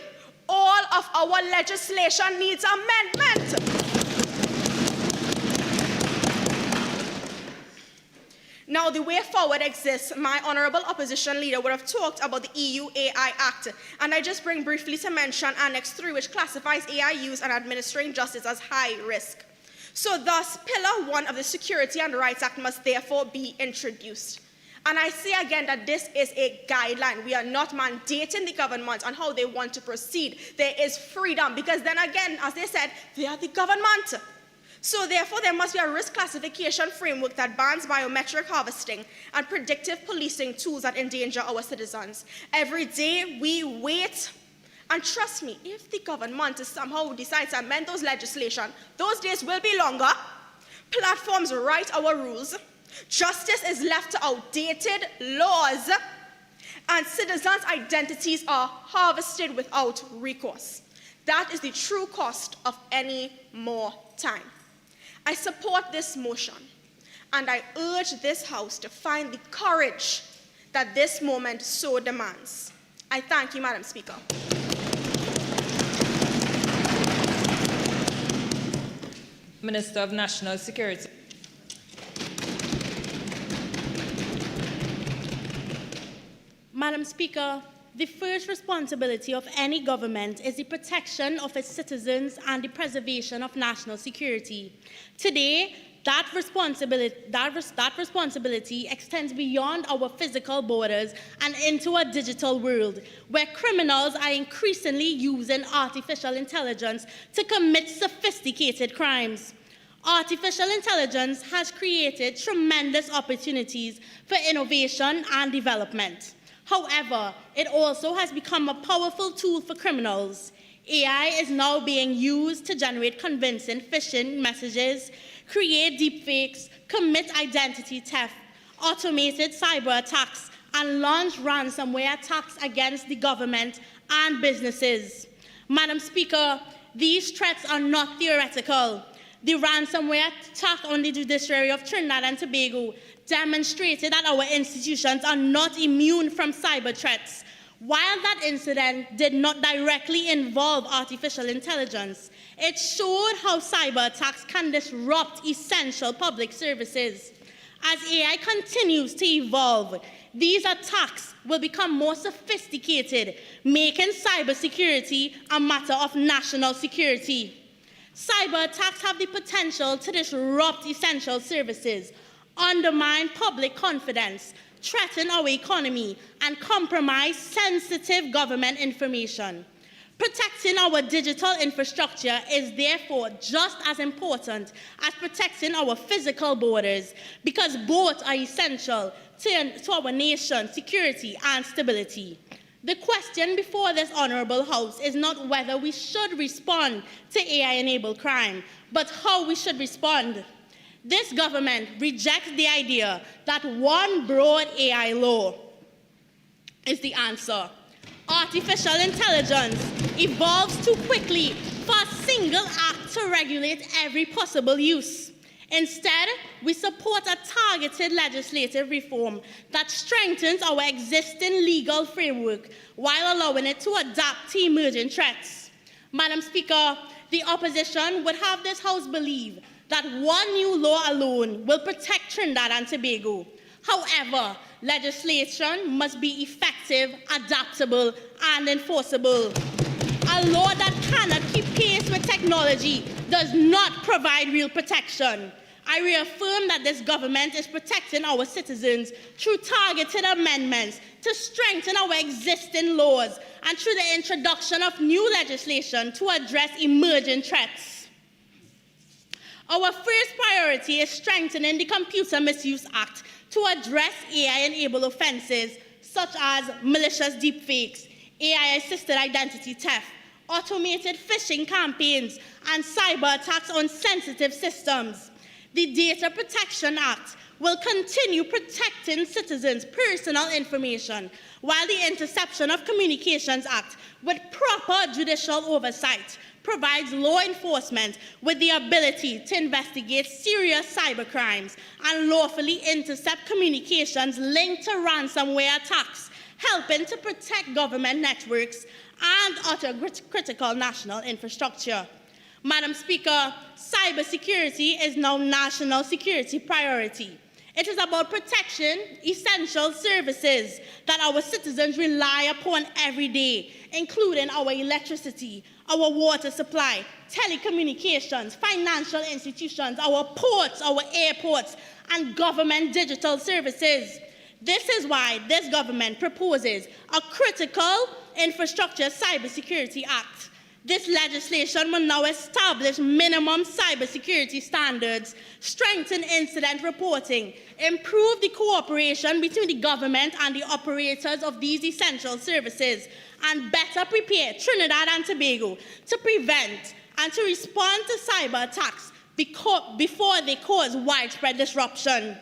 all of our legislation needs amendment. Now, the way forward exists. My honorable opposition leader would have talked about the EU AI Act, and I just bring briefly to mention Annex 3, which classifies AI use and administering justice as high risk. So thus, Pillar 1 of the Security and Rights Act must therefore be introduced. And I say again that this is a guideline. We are not mandating the government on how they want to proceed. There is freedom, because then again, as they said, they are the government. So therefore, there must be a risk classification framework that bans biometric harvesting and predictive policing tools that endanger our citizens. Every day we wait, and trust me, if the government somehow decides to amend those legislation, those days will be longer. Platforms write our rules. Justice is left to outdated laws, and citizens' identities are harvested without recourse. That is the true cost of any more time. I support this motion, and I urge this House to find the courage that this moment so demands. I thank you, Madam Speaker. Minister of National Security. Madam Speaker, the first responsibility of any government is the protection of its citizens and the preservation of national security. Today, that responsibility extends beyond our physical borders and into a digital world where criminals are increasingly using artificial intelligence to commit sophisticated crimes. Artificial intelligence has created tremendous opportunities for innovation and development. However, it also has become a powerful tool for criminals. AI is now being used to generate convincing phishing messages, create deepfakes, commit identity theft, automated cyber attacks, and launch ransomware attacks against the government and businesses. Madam Speaker, these threats are not theoretical. The ransomware attack on the judiciary of Trinidad and Tobago demonstrated that our institutions are not immune from cyber threats. While that incident did not directly involve artificial intelligence, it showed how cyber attacks can disrupt essential public services. As AI continues to evolve, these attacks will become more sophisticated, making cybersecurity a matter of national security. Cyber attacks have the potential to disrupt essential services, undermine public confidence, threaten our economy, and compromise sensitive government information. Protecting our digital infrastructure is therefore just as important as protecting our physical borders, because both are essential to our nation's security and stability. The question before this Honourable House is not whether we should respond to AI-enabled crime, but how we should respond. This government rejects the idea that one broad AI law is the answer. Artificial intelligence evolves too quickly for a single act to regulate every possible use. Instead, we support a targeted legislative reform that strengthens our existing legal framework while allowing it to adapt to emerging threats. Madam Speaker, the opposition would have this House believe that one new law alone will protect Trinidad and Tobago. However, legislation must be effective, adaptable, and enforceable. A law that cannot keep pace with technology does not provide real protection. I reaffirm that this government is protecting our citizens through targeted amendments to strengthen our existing laws and through the introduction of new legislation to address emerging threats. Our first priority is strengthening the Computer Misuse Act to address AI-enabled offenses such as malicious deepfakes, AI-assisted identity theft, automated phishing campaigns, and cyber attacks on sensitive systems. The Data Protection Act will continue protecting citizens' personal information, while the Interception of Communications Act, with proper judicial oversight, provides law enforcement with the ability to investigate serious cybercrimes and lawfully intercept communications linked to ransomware attacks, helping to protect government networks and other critical national infrastructure. Madam Speaker, cybersecurity is now national security priority. It is about protecting essential services that our citizens rely upon every day, including our electricity, our water supply, telecommunications, financial institutions, our ports, our airports, and government digital services. This is why this government proposes a Critical Infrastructure Cybersecurity Act. This legislation will now establish minimum cybersecurity standards, strengthen incident reporting, improve the cooperation between the government and the operators of these essential services, and better prepare Trinidad and Tobago to prevent and to respond to cyber attacks before they cause widespread disruption.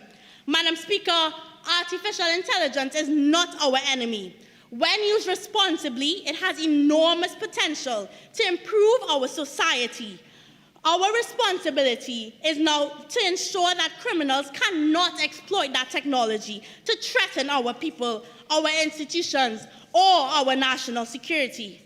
Madam Speaker, artificial intelligence is not our enemy. When used responsibly, it has enormous potential to improve our society. Our responsibility is now to ensure that criminals cannot exploit that technology to threaten our people, our institutions, or our national security.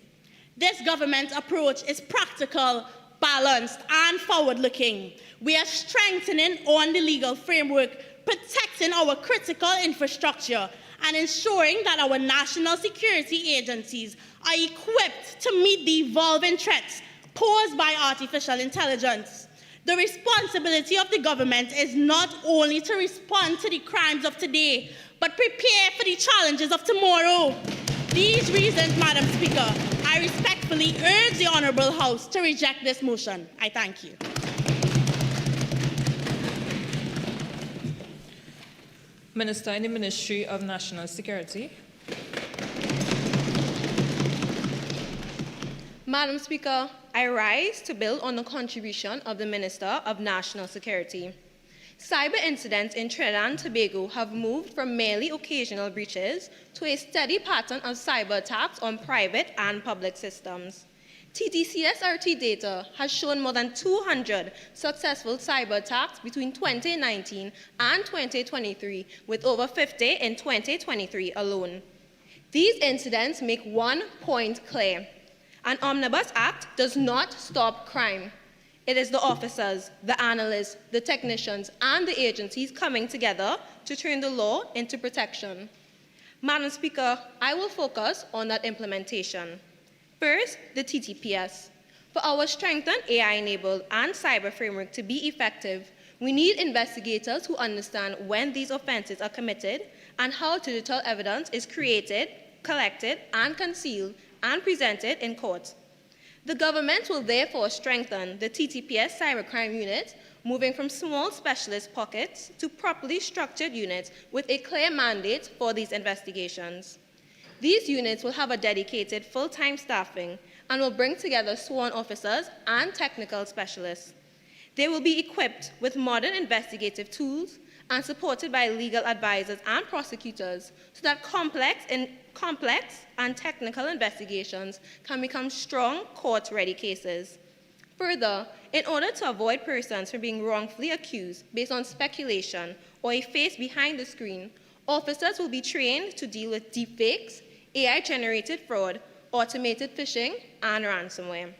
This government approach is practical, balanced, and forward-looking. We are strengthening on the legal framework, protecting our critical infrastructure, and ensuring that our national security agencies are equipped to meet the evolving threats posed by artificial intelligence. The responsibility of the government is not only to respond to the crimes of today, but prepare for the challenges of tomorrow. These reasons, Madam Speaker, I respectfully urge the Honourable House to reject this motion. I thank you. Minister in the Ministry of National Security. Madam Speaker, I rise to build on the contribution of the Minister of National Security. Cyber incidents in Trinidad and Tobago have moved from merely occasional breaches to a steady pattern of cyber attacks on private and public systems. TTCSRT data has shown more than 200 successful cyber attacks between 2019 and 2023, with over 50 in 2023 alone. These incidents make one point clear. An Omnibus Act does not stop crime. It is the officers, the analysts, the technicians, and the agencies coming together to turn the law into protection. Madam Speaker, I will focus on that implementation. First, the TTPS. For our strengthened AI-enabled and cyber framework to be effective, we need investigators who understand when these offenses are committed and how digital evidence is created, collected, and concealed and presented in court. The government will therefore strengthen the TTPS cybercrime unit, moving from small specialist pockets to properly structured units with a clear mandate for these investigations. These units will have a dedicated full-time staffing and will bring together sworn officers and technical specialists. They will be equipped with modern investigative tools and supported by legal advisors and prosecutors so that complex and technical investigations can become strong court-ready cases. Further, in order to avoid persons from being wrongfully accused based on speculation or a face behind the screen, officers will be trained to deal with deepfakes, AI-generated fraud, automated phishing, and ransomware.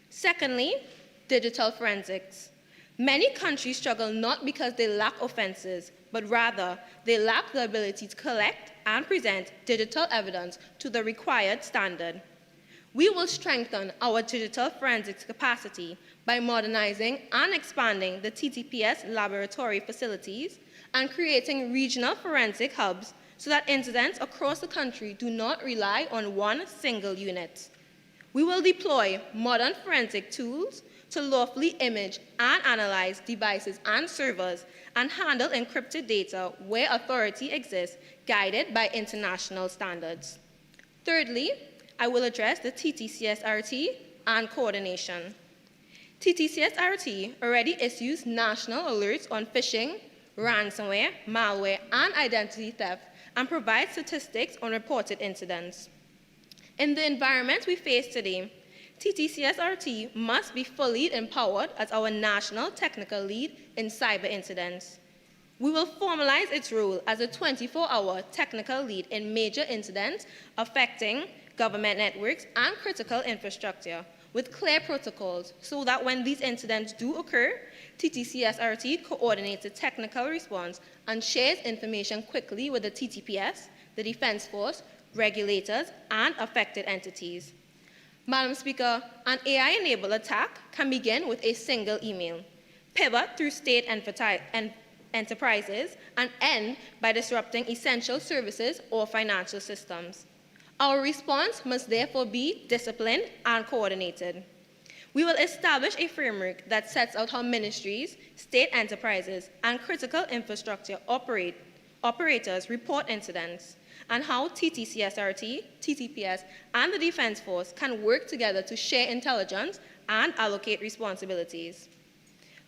Secondly, digital forensics. Many countries struggle not because they lack offenses, but rather they lack the ability to collect and present digital evidence to the required standard. We will strengthen our digital forensics capacity by modernizing and expanding the TTPS laboratory facilities and creating regional forensic hubs so that incidents across the country do not rely on one single unit. We will deploy modern forensic tools to lawfully image and analyze devices and servers and handle encrypted data where authority exists, guided by international standards. Thirdly, I will address the TTCSRT and coordination. TTCSRT already issues national alerts on phishing, ransomware, malware, and identity theft, and provides statistics on reported incidents. In the environment we face today, TTCSRT must be fully empowered as our national technical lead in cyber incidents. We will formalize its role as a 24-hour technical lead in major incidents affecting government networks and critical infrastructure with clear protocols so that when these incidents do occur, TTCSRT coordinates the technical response and shares information quickly with the TTPS, the Defense Force, regulators, and affected entities. Madam Speaker, an AI-enabled attack can begin with a single email, pivot through state enterprises, and end by disrupting essential services or financial systems. Our response must therefore be disciplined and coordinated. We will establish a framework that sets out how ministries, state enterprises, and critical infrastructure operators report incidents, and how TTCSRT, TTPS, and the Defense Force can work together to share intelligence and allocate responsibilities.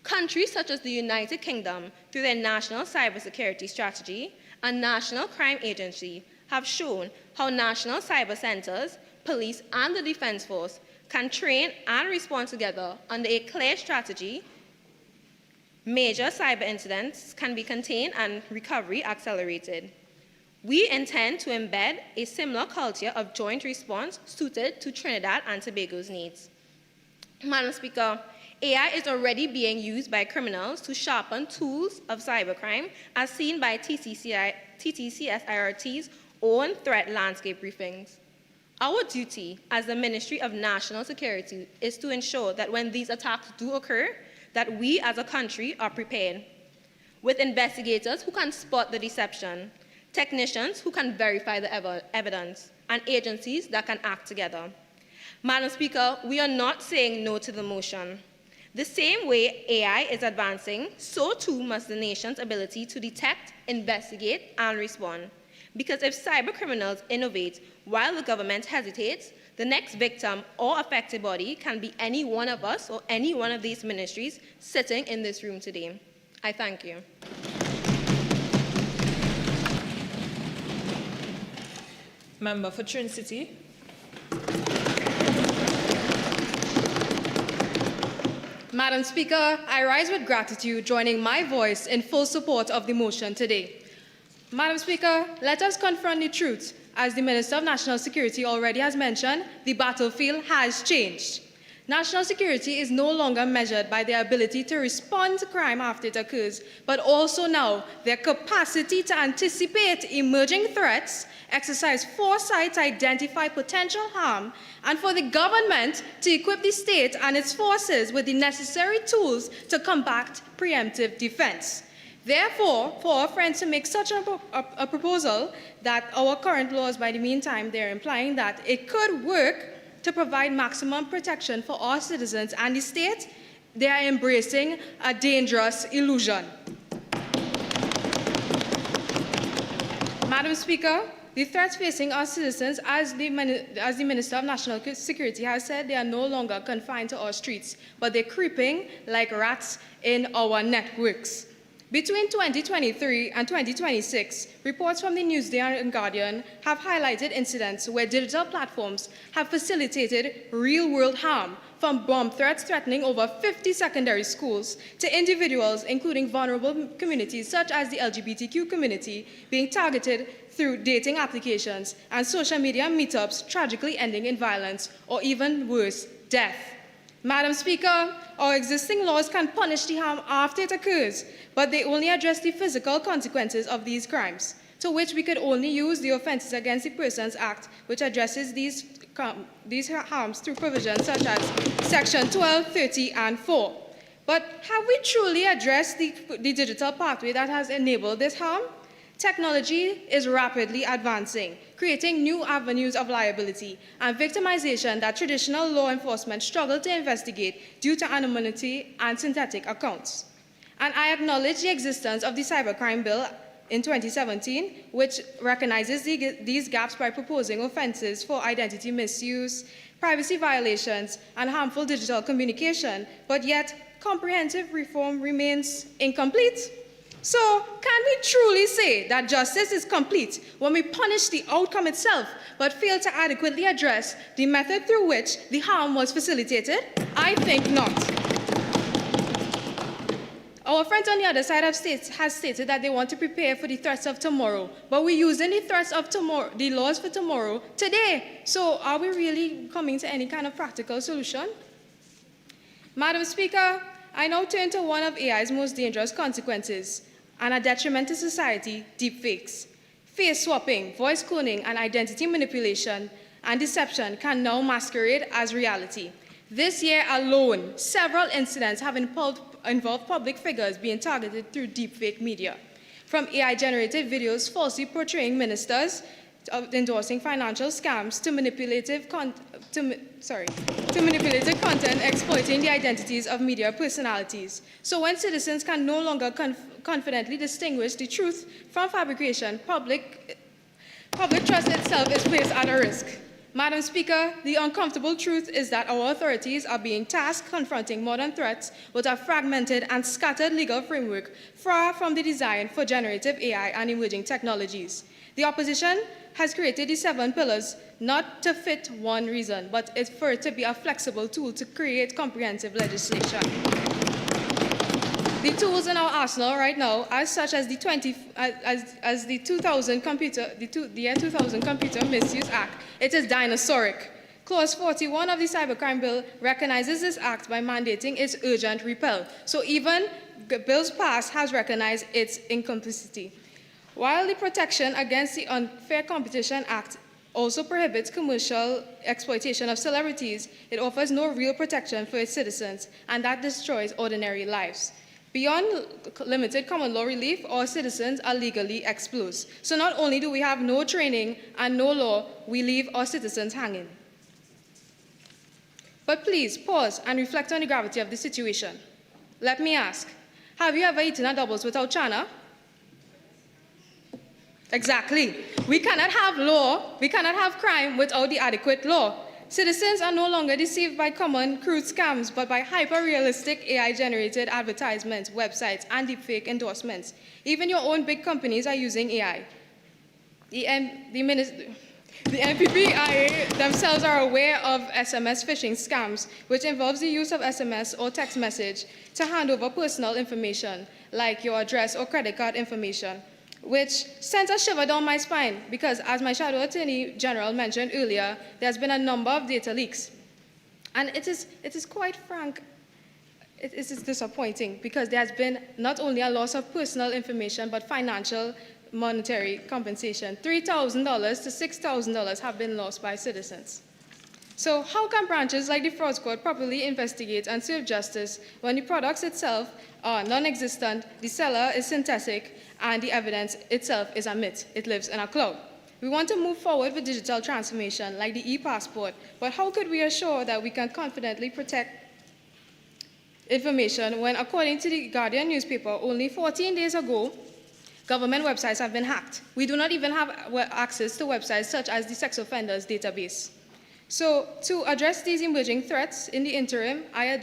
Countries such as the United Kingdom, through their National Cybersecurity Strategy and National Crime Agency, have shown how national cyber centers, police, and the Defense Force can train and respond together under a clear strategy. Major cyber incidents can be contained and recovery accelerated. We intend to embed a similar culture of joint response suited to Trinidad and Tobago's needs. Madam Speaker, AI is already being used by criminals to sharpen tools of cybercrime, as seen by TTCSIRT's own threat landscape briefings. Our duty as the Ministry of National Security is to ensure that when these attacks do occur, that we as a country are prepared, with investigators who can spot the deception, technicians who can verify the evidence, and agencies that can act together. Madam Speaker, we are not saying no to the motion. The same way AI is advancing, so too must the nation's ability to detect, investigate, and respond. Because if cybercriminals innovate while the government hesitates, the next victim or affected body can be any one of us or any one of these ministries sitting in this room today. I thank you. Member for Trin City. Madam Speaker, I rise with gratitude, joining my voice in full support of the motion today. Madam Speaker, let us confront the truth. As the Minister of National Security already has mentioned, the battlefield has changed. National security is no longer measured by their ability to respond to crime after it occurs, but also now their capacity to anticipate emerging threats, exercise foresight to identify potential harm, and for the government to equip the state and its forces with the necessary tools to combat preemptive defense. Therefore, for our friends to make such a proposal that our current laws, by the meantime, they're implying that it could work to provide maximum protection for our citizens and the state, they are embracing a dangerous illusion. Madam Speaker, the threats facing our citizens, as the Minister of National Security has said, they are no longer confined to our streets, but they're creeping like rats in our networks. Between 2023 and 2026, reports from the Newsday and Guardian have highlighted incidents where digital platforms have facilitated real-world harm, from bomb threats threatening over 50 secondary schools to individuals, including vulnerable communities such as the LGBTQ community, being targeted through dating applications and social media meetups, tragically ending in violence or even worse, death. Madam Speaker, our existing laws can punish the harm after it occurs, but they only address the physical consequences of these crimes, to which we could only use the Offences Against the Persons Act, which addresses these harms through provisions such as Section 12, 30, and 4. But have we truly addressed the digital pathway that has enabled this harm? Technology is rapidly advancing, creating new avenues of liability and victimization that traditional law enforcement struggle to investigate due to anonymity and synthetic accounts. And I acknowledge the existence of the Cybercrime Bill in 2017, which recognizes these gaps by proposing offenses for identity misuse, privacy violations, and harmful digital communication, but yet comprehensive reform remains incomplete. So, can we truly say that justice is complete when we punish the outcome itself, but fail to adequately address the method through which the harm was facilitated? I think not. Our friends on the other side has stated that they want to prepare for the threats of tomorrow, but we're using the threats of tomorrow, the laws for tomorrow, today. So, are we really coming to any kind of practical solution? Madam Speaker, I now turn to one of AI's most dangerous consequences, and a detriment to society, deepfakes. Face swapping, voice cloning, and identity manipulation and deception can now masquerade as reality. This year alone, several incidents have involved public figures being targeted through deepfake media, from AI-generated videos falsely portraying ministers, endorsing financial scams, to manipulative content exploiting the identities of media personalities. So when citizens can no longer confidently distinguish the truth from fabrication, public trust itself is placed at a risk. Madam Speaker, the uncomfortable truth is that our authorities are being tasked confronting modern threats with a fragmented and scattered legal framework far from the design for generative AI and emerging technologies. The opposition has created the 7 pillars not to fit one reason, but it's for it to be a flexible tool to create comprehensive legislation. The tools in our arsenal right now, as such as the 2000 Computer Misuse Act, it is dinosauric. Clause 41 of the Cybercrime Bill recognizes this act by mandating its urgent repeal. So even bills passed has recognized its incomplicity. While the Protection Against the Unfair Competition Act also prohibits commercial exploitation of celebrities. It offers no real protection for its citizens, and that destroys ordinary lives. Beyond limited common law relief, our citizens are legally exposed. So not only do we have no training and no law, we leave our citizens hanging. But please pause and reflect on the gravity of the situation. Let me ask, have you ever eaten a doubles without chana? Exactly. We cannot have law, we cannot have crime without the adequate law. Citizens are no longer deceived by common crude scams, but by hyper-realistic AI-generated advertisements, websites, and deepfake endorsements. Even your own big companies are using AI. The NPPIA themselves are aware of SMS phishing scams, which involves the use of SMS or text message to hand over personal information, like your address or credit card information, which sends a shiver down my spine because, as my Shadow Attorney General mentioned earlier, there's been a number of data leaks. And it is quite frank, it is disappointing because there has been not only a loss of personal information, but financial monetary compensation. $3,000 to $6,000 have been lost by citizens. So how can branches like the Fraud Squad properly investigate and serve justice when the products itself are non-existent, the seller is synthetic, and the evidence itself is a myth? It lives in a cloud. We want to move forward with digital transformation like the e-passport, but how could we assure that we can confidently protect information when, according to the Guardian newspaper, only 14 days ago, government websites have been hacked? We do not even have access to websites such as the sex offenders database. So to address these emerging threats, in the interim, I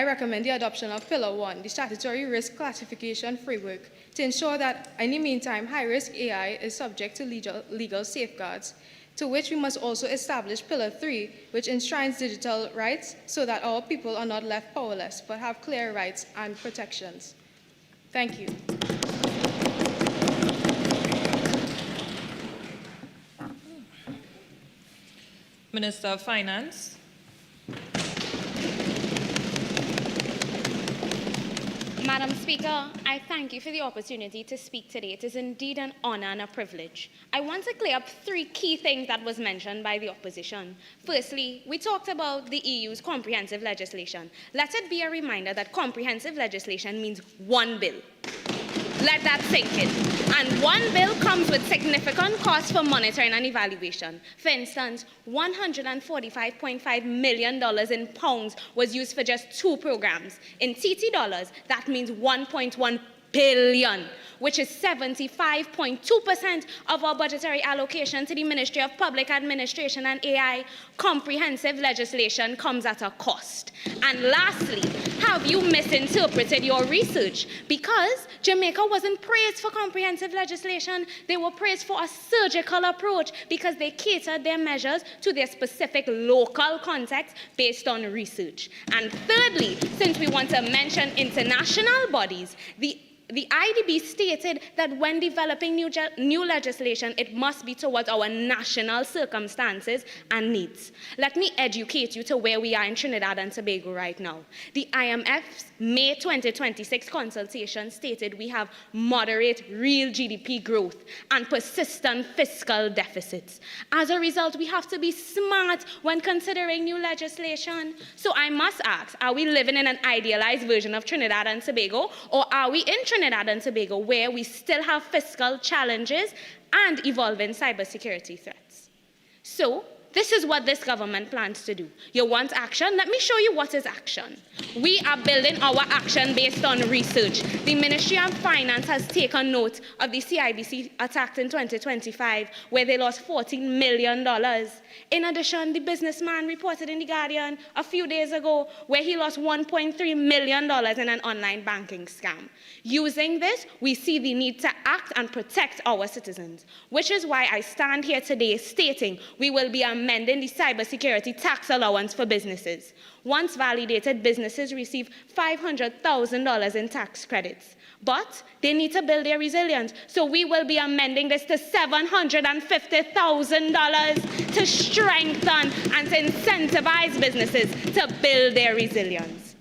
recommend the adoption of Pillar 1, the statutory risk classification framework, to ensure that in the meantime, high-risk AI is subject to legal safeguards, to which we must also establish Pillar 3, which enshrines digital rights so that our people are not left powerless, but have clear rights and protections. Thank you. Minister of Finance. Madam Speaker, I thank you for the opportunity to speak today. It is indeed an honor and a privilege. I want to clear up 3 key things that was mentioned by the opposition. Firstly, we talked about the EU's comprehensive legislation. Let it be a reminder that comprehensive legislation means one bill. Let that sink in. And one bill comes with significant costs for monitoring and evaluation. For instance, $145.5 million in pounds was used for just 2 programs. In TT dollars, that means 1.1 billion, which is 75.2% of our budgetary allocation to the Ministry of Public Administration and AI. Comprehensive legislation comes at a cost. And lastly, have you misinterpreted your research? Because Jamaica wasn't praised for comprehensive legislation, they were praised for a surgical approach because they catered their measures to their specific local context based on research. And thirdly, since we want to mention international bodies, the IDB stated that when developing new legislation, it must be towards our national circumstances and needs. Let me educate you to where we are in Trinidad and Tobago right now. The IMF's May 2026 consultation stated we have moderate real GDP growth and persistent fiscal deficits. As a result, we have to be smart when considering new legislation. So I must ask, are we living in an idealized version of Trinidad and Tobago, or are we in Trinidad and Tobago where we still have fiscal challenges and evolving cybersecurity threats? So this is what this government plans to do. You want action? Let me show you what is action. We are building our action based on research. The Ministry of Finance has taken note of the CIBC attack in 2025, where they lost $14 million. In addition, the businessman reported in The Guardian a few days ago where he lost $1.3 million in an online banking scam. Using this, we see the need to act and protect our citizens, which is why I stand here today stating we will be amending the cybersecurity tax allowance for businesses. Once validated, businesses receive $500,000 in tax credits. But they need to build their resilience. So we will be amending this to $750,000 to strengthen and to incentivize businesses to build their resilience.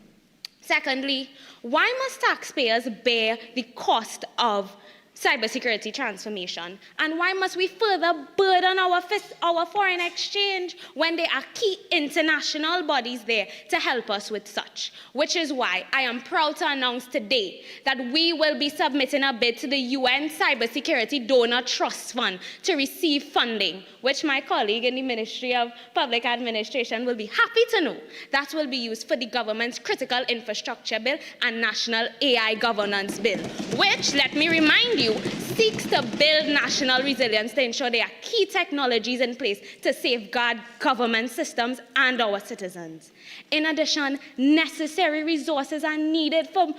Secondly, why must taxpayers bear the cost of cybersecurity transformation? And why must we further burden our foreign exchange when there are key international bodies there to help us with such? Which is why I am proud to announce today that we will be submitting a bid to the UN Cybersecurity Donor Trust Fund to receive funding, which my colleague in the Ministry of Public Administration will be happy to know that will be used for the government's Critical Infrastructure Bill and National AI Governance Bill, which, let me remind you, seeks to build national resilience to ensure there are key technologies in place to safeguard government systems and our citizens. In addition, necessary resources are needed for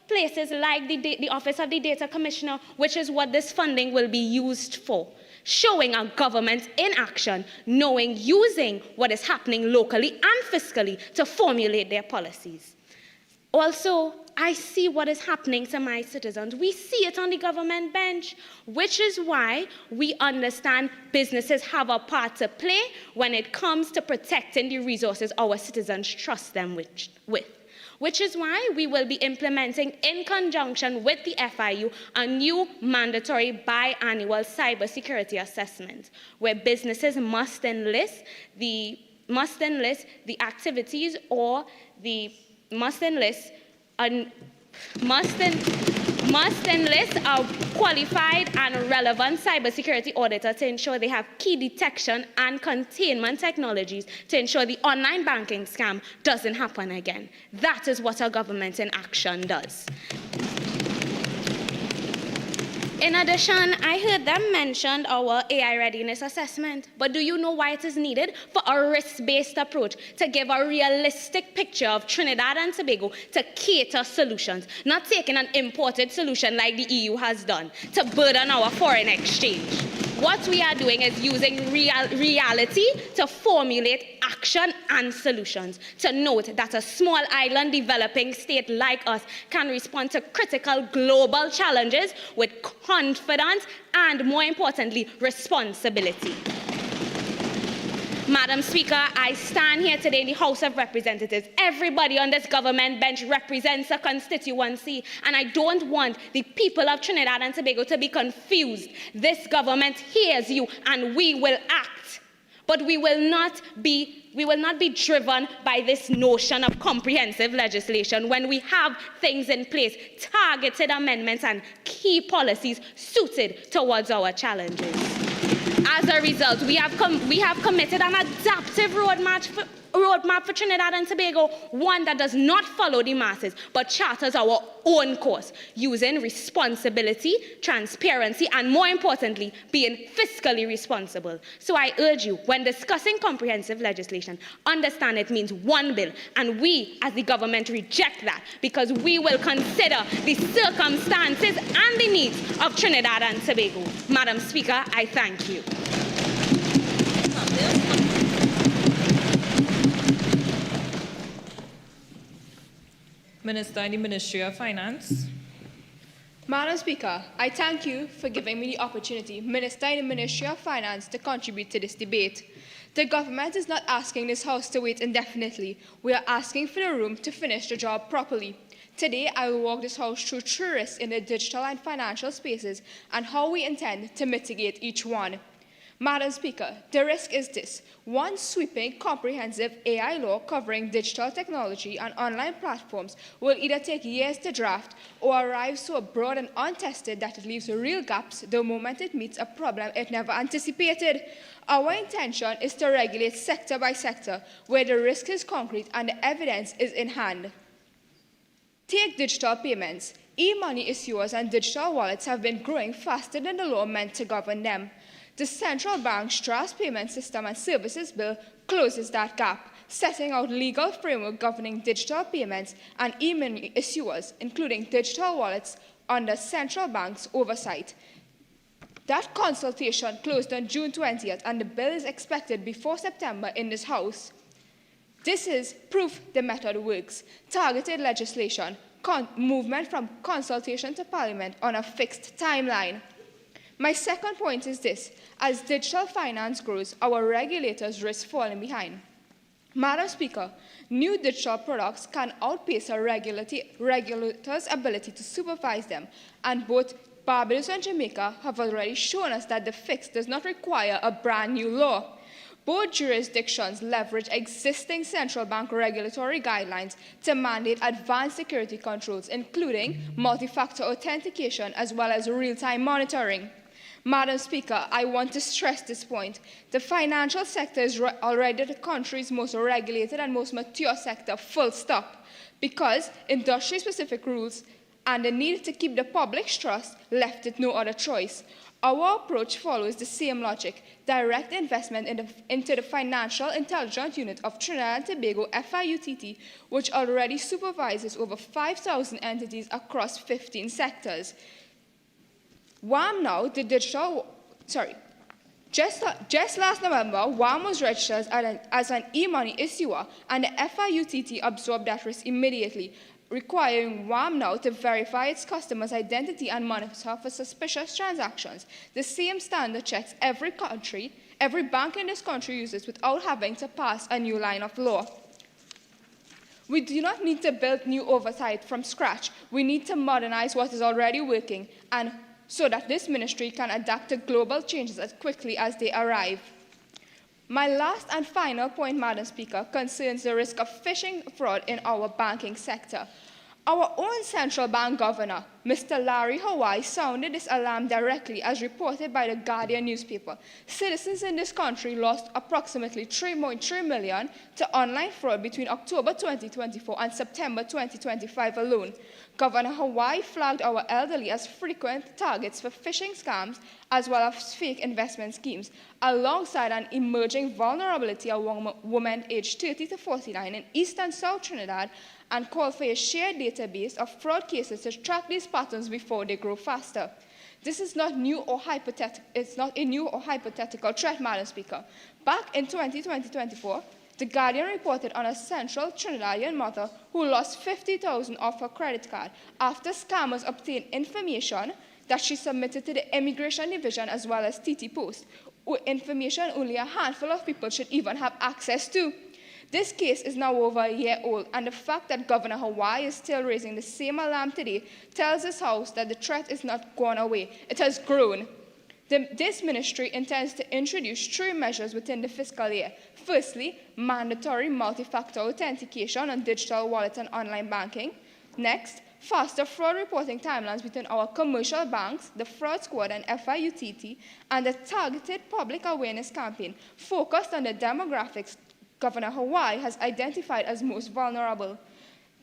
places like the Office of the Data Commissioner, which is what this funding will be used for, showing our government in action, using what is happening locally and fiscally to formulate their policies. Also, I see what is happening to my citizens. We see it on the government bench, which is why we understand businesses have a part to play when it comes to protecting the resources our citizens trust them with. Which is why we will be implementing, in conjunction with the FIU, a new mandatory biannual cybersecurity assessment, where businesses must enlist activities or must enlist a qualified and relevant cybersecurity auditor to ensure they have key detection and containment technologies to ensure the online banking scam doesn't happen again. That is what our government in action does. In addition, I heard them mention our AI readiness assessment, but do you know why it is needed? For a risk-based approach to give a realistic picture of Trinidad and Tobago to cater solutions, not taking an imported solution like the EU has done to burden our foreign exchange. What we are doing is using reality to formulate action and solutions. To note that a small island developing state like us can respond to critical global challenges with confidence and, more importantly, responsibility. Madam Speaker, I stand here today in the House of Representatives. Everybody on this government bench represents a constituency, and I don't want the people of Trinidad and Tobago to be confused. This government hears you, and we will act. But we will not be driven by this notion of comprehensive legislation when we have things in place, targeted amendments and key policies suited towards our challenges. As a result, we have committed an adaptive roadmap for Trinidad and Tobago, one that does not follow the masses, but charters our own course, using responsibility, transparency, and more importantly, being fiscally responsible. So I urge you, when discussing comprehensive legislation, understand it means one bill, and we, as the government, reject that because we will consider the circumstances and the needs of Trinidad and Tobago. Madam Speaker, I thank you. Minister in the Ministry of Finance. Madam Speaker, I thank you for giving me the opportunity, Minister in the Ministry of Finance, to contribute to this debate. The government is not asking this House to wait indefinitely. We are asking for the room to finish the job properly. Today, I will walk this House through true risks in the digital and financial spaces and how we intend to mitigate each one. Madam Speaker, the risk is this. One sweeping, comprehensive AI law covering digital technology and online platforms will either take years to draft or arrive so broad and untested that it leaves real gaps the moment it meets a problem it never anticipated. Our intention is to regulate sector by sector where the risk is concrete and the evidence is in hand. Take digital payments. E-money issuers and digital wallets have been growing faster than the law meant to govern them. The Central Bank's Draft Payment System and Services Bill closes that gap, setting out legal framework governing digital payments and e-money issuers, including digital wallets, under Central Bank's oversight. That consultation closed on June 20th, and the bill is expected before September in this House. This is proof the method works. Targeted legislation, movement from consultation to Parliament on a fixed timeline. My second point is this. As digital finance grows, our regulators risk falling behind. Madam Speaker, new digital products can outpace a regulator's ability to supervise them, and both Barbados and Jamaica have already shown us that the fix does not require a brand new law. Both jurisdictions leverage existing central bank regulatory guidelines to mandate advanced security controls, including multi-factor authentication as well as real-time monitoring. Madam Speaker, I want to stress this point. The financial sector is already the country's most regulated and most mature sector, full stop, because industry-specific rules and the need to keep the public's trust left it no other choice. Our approach follows the same logic: direct investment into the Financial Intelligence Unit of Trinidad and Tobago, FIUTT, which already supervises over 5,000 entities across 15 sectors. WHAM now, the digital, just last November, WHAM was registered as an e-money issuer, and the FIUTT absorbed that risk immediately, requiring WHAM now to verify its customers' identity and monitor for suspicious transactions. The same standard checks every bank in this country uses without having to pass a new line of law. We do not need to build new oversight from scratch. We need to modernize what is already working, and so that this ministry can adapt to global changes as quickly as they arrive. My last and final point, Madam Speaker, concerns the risk of phishing fraud in our banking sector. Our own central bank governor, Mr. Larry Hawaii, sounded this alarm directly, as reported by the Guardian newspaper. Citizens in this country lost approximately $3.3 million to online fraud between October 2024 and September 2025 alone. Governor Hawaii flagged our elderly as frequent targets for phishing scams as well as fake investment schemes, alongside an emerging vulnerability among women aged 30 to 49 in East and South Trinidad, and called for a shared database of fraud cases to track these patterns before they grow faster. This is not new or hypothetical. It's not a new or hypothetical threat, Madam Speaker. Back in 2024, The Guardian reported on a central Trinidadian mother who lost $50,000 off her credit card after scammers obtained information that she submitted to the Immigration Division as well as TT Post, information only a handful of people should even have access to. This case is now over a year old, and the fact that Governor Hawaii is still raising the same alarm today tells this House that the threat is not gone away. It has grown. This ministry intends to introduce 3 measures within the fiscal year. Firstly, mandatory multi-factor authentication on digital wallets and online banking. Next, faster fraud reporting timelines between our commercial banks, the Fraud Squad and FIUTT, and a targeted public awareness campaign focused on the demographics Governor Hawaii has identified as most vulnerable.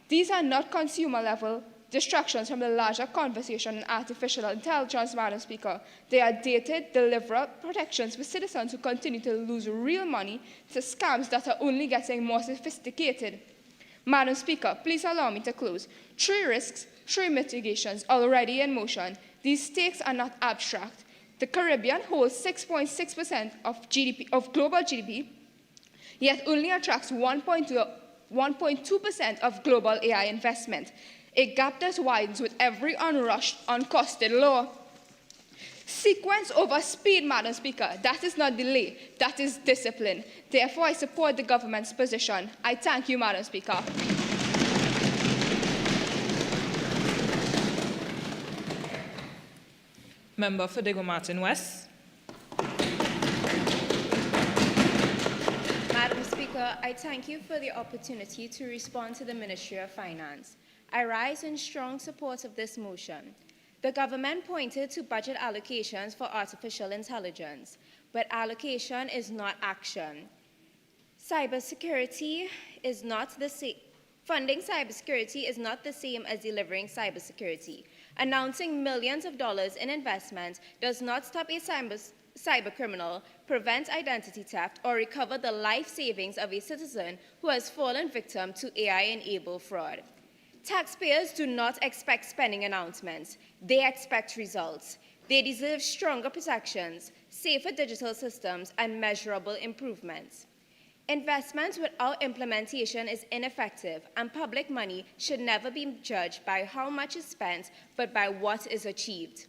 These are not consumer-level distractions from the larger conversation on artificial intelligence, Madam Speaker. They are dated, deliberate protections for citizens who continue to lose real money to scams that are only getting more sophisticated. Madam Speaker, please allow me to close. 3 risks, 3 mitigations already in motion. These stakes are not abstract. The Caribbean holds 6.6% of global GDP, yet only attracts 1.2% of global AI investment, a gap that widens with every unrushed, uncosted law. Sequence over speed, Madam Speaker. That is not delay, that is discipline. Therefore, I support the government's position. I thank you, Madam Speaker. Member for Diego Martin West. Madam Speaker, I thank you for the opportunity to respond to the Ministry of Finance. I rise in strong support of this motion. The government pointed to budget allocations for artificial intelligence, but allocation is not action. Cybersecurity is not the same. Funding cybersecurity is not the same as delivering cybersecurity. Announcing millions of dollars in investment does not stop a cybercriminal, prevent identity theft, or recover the life savings of a citizen who has fallen victim to AI-enabled fraud. Taxpayers do not expect spending announcements. They expect results. They deserve stronger protections, safer digital systems, and measurable improvements. Investment without implementation is ineffective, and public money should never be judged by how much is spent, but by what is achieved.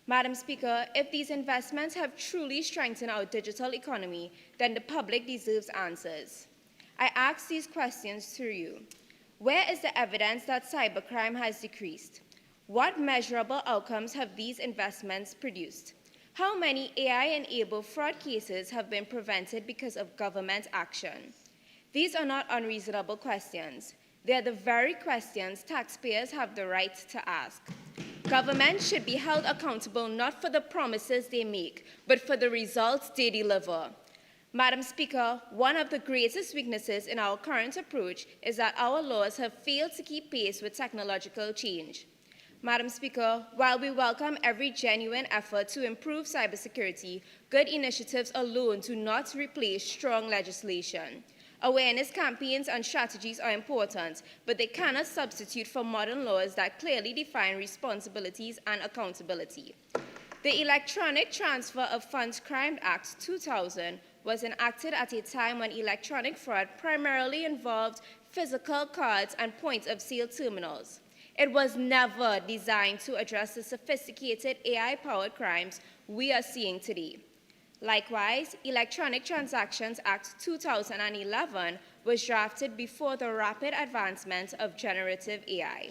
Madam Speaker, if these investments have truly strengthened our digital economy, then the public deserves answers. I ask these questions through you. Where is the evidence that cybercrime has decreased? What measurable outcomes have these investments produced? How many AI-enabled fraud cases have been prevented because of government action? These are not unreasonable questions. They are the very questions taxpayers have the right to ask. Government should be held accountable not for the promises they make, but for the results they deliver. Madam Speaker, one of the greatest weaknesses in our current approach is that our laws have failed to keep pace with technological change. Madam Speaker, while we welcome every genuine effort to improve cybersecurity, good initiatives alone do not replace strong legislation. Awareness campaigns and strategies are important, but they cannot substitute for modern laws that clearly define responsibilities and accountability. The Electronic Transfer of Funds Crime Act 2000 was enacted at a time when electronic fraud primarily involved physical cards and point-of-sale terminals. It was never designed to address the sophisticated AI-powered crimes we are seeing today. Likewise, Electronic Transactions Act 2011 was drafted before the rapid advancement of generative AI,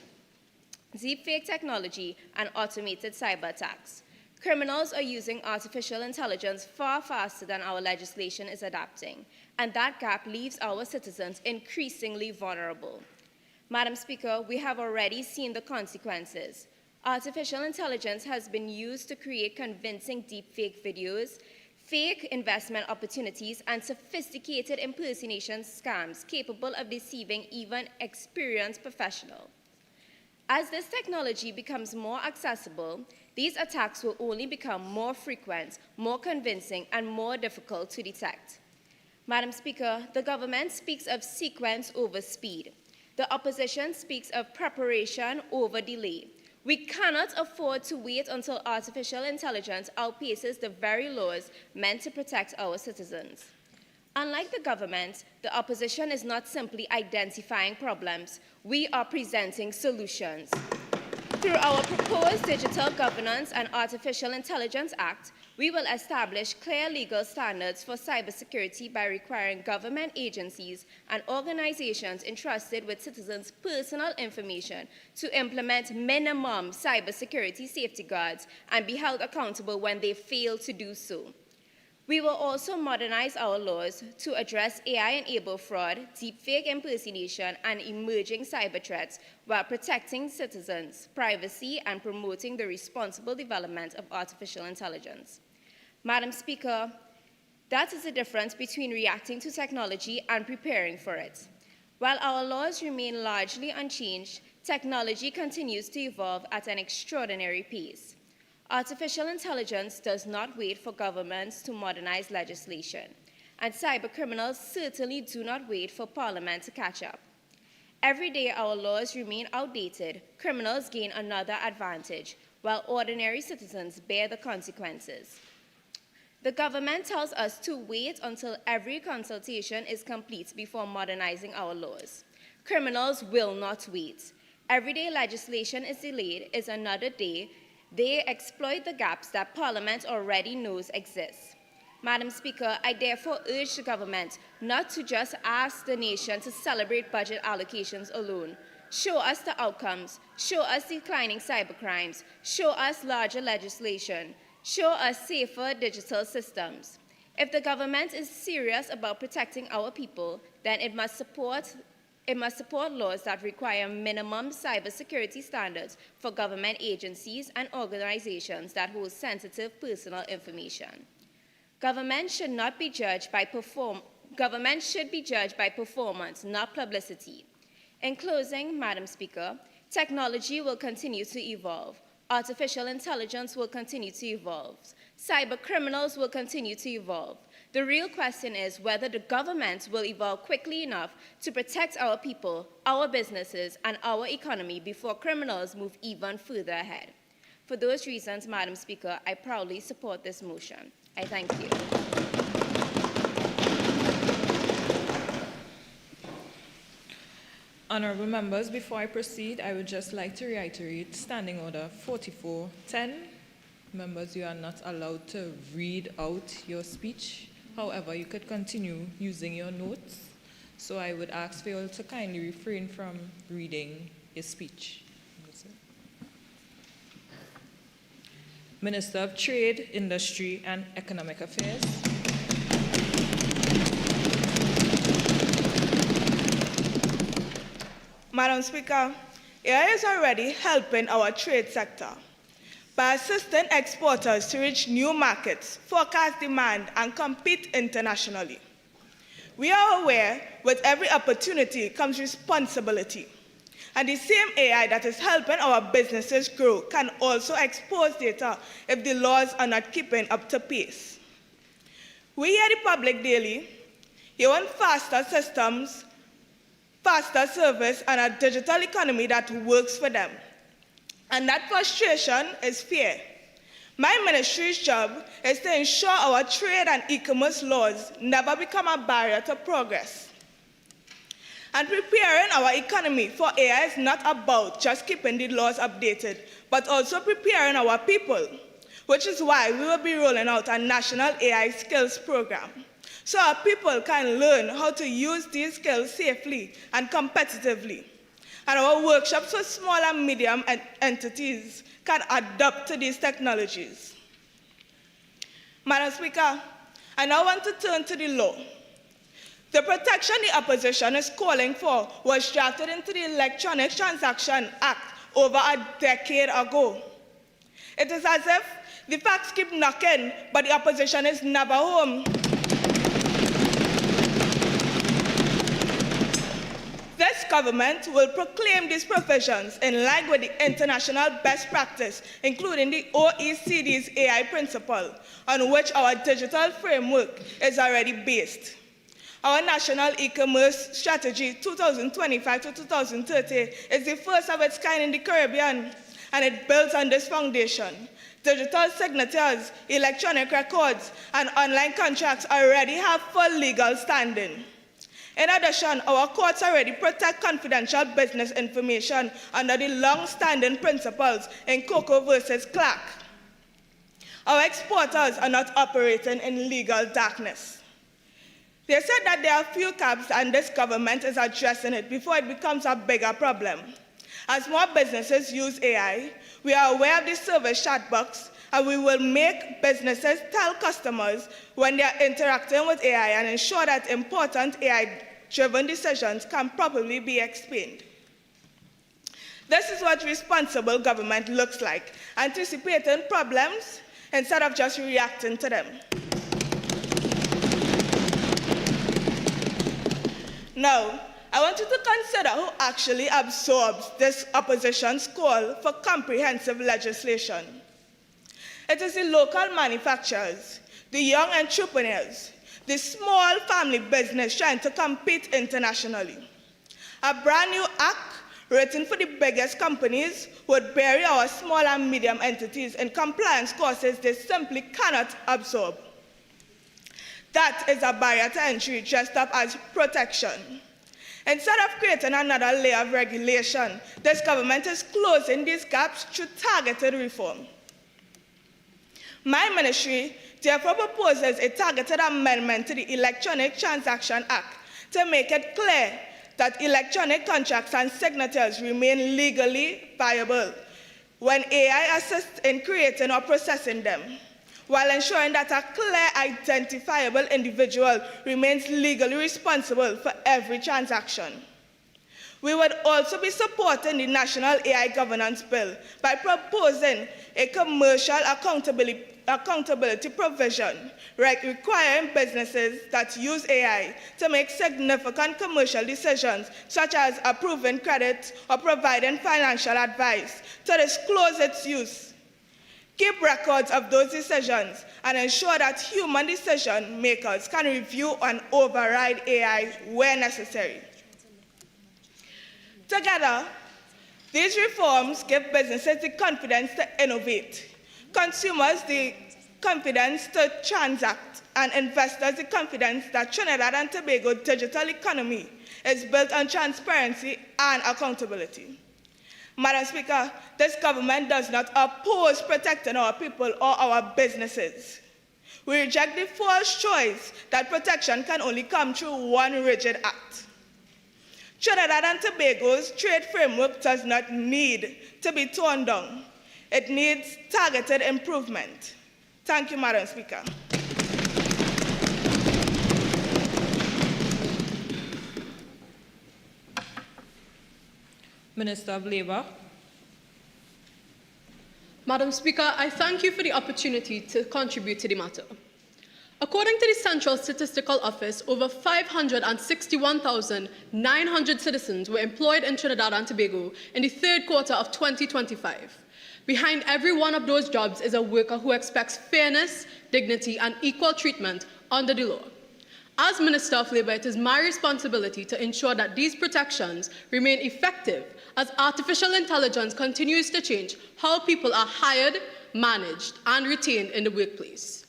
deepfake technology, and automated cyber attacks. Criminals are using artificial intelligence far faster than our legislation is adapting, and that gap leaves our citizens increasingly vulnerable. Madam Speaker, we have already seen the consequences. Artificial intelligence has been used to create convincing deepfake videos, fake investment opportunities, and sophisticated impersonation scams capable of deceiving even experienced professionals. As this technology becomes more accessible, these attacks will only become more frequent, more convincing, and more difficult to detect. Madam Speaker, the government speaks of sequence over speed. The opposition speaks of preparation over delay. We cannot afford to wait until artificial intelligence outpaces the very laws meant to protect our citizens. Unlike the government, the opposition is not simply identifying problems. We are presenting solutions. Through our proposed Digital Governance and Artificial Intelligence Act, we will establish clear legal standards for cybersecurity by requiring government agencies and organizations entrusted with citizens' personal information to implement minimum cybersecurity safeguards and be held accountable when they fail to do so. We will also modernize our laws to address AI-enabled fraud, deepfake impersonation, and emerging cyber threats while protecting citizens' privacy and promoting the responsible development of artificial intelligence. Madam Speaker, that is the difference between reacting to technology and preparing for it. While our laws remain largely unchanged, technology continues to evolve at an extraordinary pace. Artificial intelligence does not wait for governments to modernize legislation, and cybercriminals certainly do not wait for Parliament to catch up. Every day our laws remain outdated, criminals gain another advantage, while ordinary citizens bear the consequences. The government tells us to wait until every consultation is complete before modernizing our laws. Criminals will not wait. Every day legislation is delayed is another day they exploit the gaps that Parliament already knows exist. Madam Speaker, I therefore urge the government not to just ask the nation to celebrate budget allocations alone. Show us the outcomes, show us declining cybercrimes, show us larger legislation, show us safer digital systems. If the government is serious about protecting our people, then it must support laws that require minimum cybersecurity standards for government agencies and organizations that hold sensitive personal information. Government should be judged by performance, not publicity. In closing, Madam Speaker, technology will continue to evolve. Artificial intelligence will continue to evolve. Cyber criminals will continue to evolve. The real question is whether the government will evolve quickly enough to protect our people, our businesses, and our economy before criminals move even further ahead. For those reasons, Madam Speaker, I proudly support this motion. I thank you. Honourable members, before I proceed, I would just like to reiterate Standing Order 4410. Members, you are not allowed to read out your speech. However, you could continue using your notes. So I would ask for you all to kindly refrain from reading your speech. Minister of Trade, Industry and Economic Affairs. Madam Speaker, AI is already helping our trade sector by assisting exporters to reach new markets, forecast demand, and compete internationally. We are aware with every opportunity comes responsibility. And the same AI that is helping our businesses grow can also expose data if the laws are not keeping up to pace. We hear the public daily, they want faster systems, faster service, and a digital economy that works for them. And that frustration is fair. My ministry's job is to ensure our trade and e-commerce laws never become a barrier to progress. And preparing our economy for AI is not about just keeping the laws updated, but also preparing our people, which is why we will be rolling out a national AI skills program, so our people can learn how to use these skills safely and competitively. And our workshops for small and medium entities can adapt to these technologies. Madam Speaker, I now want to turn to the law. The protection the opposition is calling for was drafted into the Electronic Transaction Act over a decade ago. It is as if the facts keep knocking, but the opposition is never home. This government will proclaim these provisions in line with the international best practice, including the OECD's AI principle, on which our digital framework is already based. Our National E-Commerce Strategy 2025 to 2030 is the first of its kind in the Caribbean, and it builds on this foundation. Digital signatures, electronic records, and online contracts already have full legal standing. In addition, our courts already protect confidential business information under the long-standing principles in Coco versus Clark. Our exporters are not operating in legal darkness. They said that there are few gaps and this government is addressing it before it becomes a bigger problem. As more businesses use AI, we are aware of the service chat box, and we will make businesses tell customers when they are interacting with AI and ensure that important AI-driven decisions can properly be explained. This is what responsible government looks like, anticipating problems instead of just reacting to them. Now, I want you to consider who actually absorbs this opposition's call for comprehensive legislation. It is the local manufacturers, the young entrepreneurs, the small family business trying to compete internationally. A brand new act written for the biggest companies would bury our small and medium entities in compliance courses they simply cannot absorb. That is a barrier to entry dressed up as protection. Instead of creating another layer of regulation, this government is closing these gaps through targeted reform. My ministry therefore proposes a targeted amendment to the Electronic Transaction Act to make it clear that electronic contracts and signatures remain legally viable when AI assists in creating or processing them, while ensuring that a clear, identifiable individual remains legally responsible for every transaction. We would also be supporting the National AI Governance Bill by proposing a commercial accountability provision requiring businesses that use AI to make significant commercial decisions, such as approving credit or providing financial advice, to disclose its use, keep records of those decisions, and ensure that human decision makers can review and override AI where necessary. Together, these reforms give businesses the confidence to innovate, consumers the confidence to transact, and investors the confidence that Trinidad and Tobago digital economy is built on transparency and accountability. Madam Speaker, this government does not oppose protecting our people or our businesses. We reject the false choice that protection can only come through one rigid act. Trinidad and Tobago's trade framework does not need to be torn down. It needs targeted improvement. Thank you, Madam Speaker. Minister of Labour. Madam Speaker, I thank you for the opportunity to contribute to the matter. According to the Central Statistical Office, over 561,900 citizens were employed in Trinidad and Tobago in the third quarter of 2025. Behind every one of those jobs is a worker who expects fairness, dignity, and equal treatment under the law. As Minister of Labour, it is my responsibility to ensure that these protections remain effective as artificial intelligence continues to change how people are hired, managed, and retained in the workplace.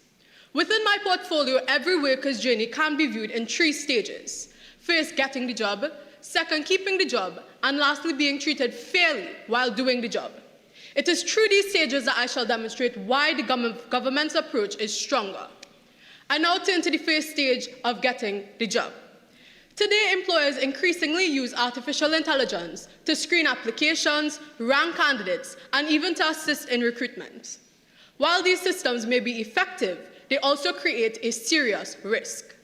Within my portfolio, every worker's journey can be viewed in 3 stages. First, getting the job. Second, keeping the job. And lastly, being treated fairly while doing the job. It is through these stages that I shall demonstrate why the government's approach is stronger. I now turn to the first stage of getting the job. Today, employers increasingly use artificial intelligence to screen applications, rank candidates, and even to assist in recruitment. While these systems may be effective, they also create a serious risk.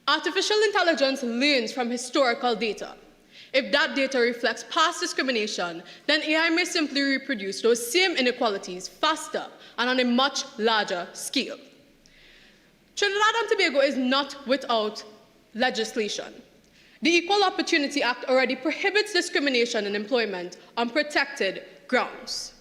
Artificial intelligence learns from historical data. If that data reflects past discrimination, then AI may simply reproduce those same inequalities faster and on a much larger scale. Trinidad and Tobago is not without legislation. The Equal Opportunity Act already prohibits discrimination in employment on protected grounds.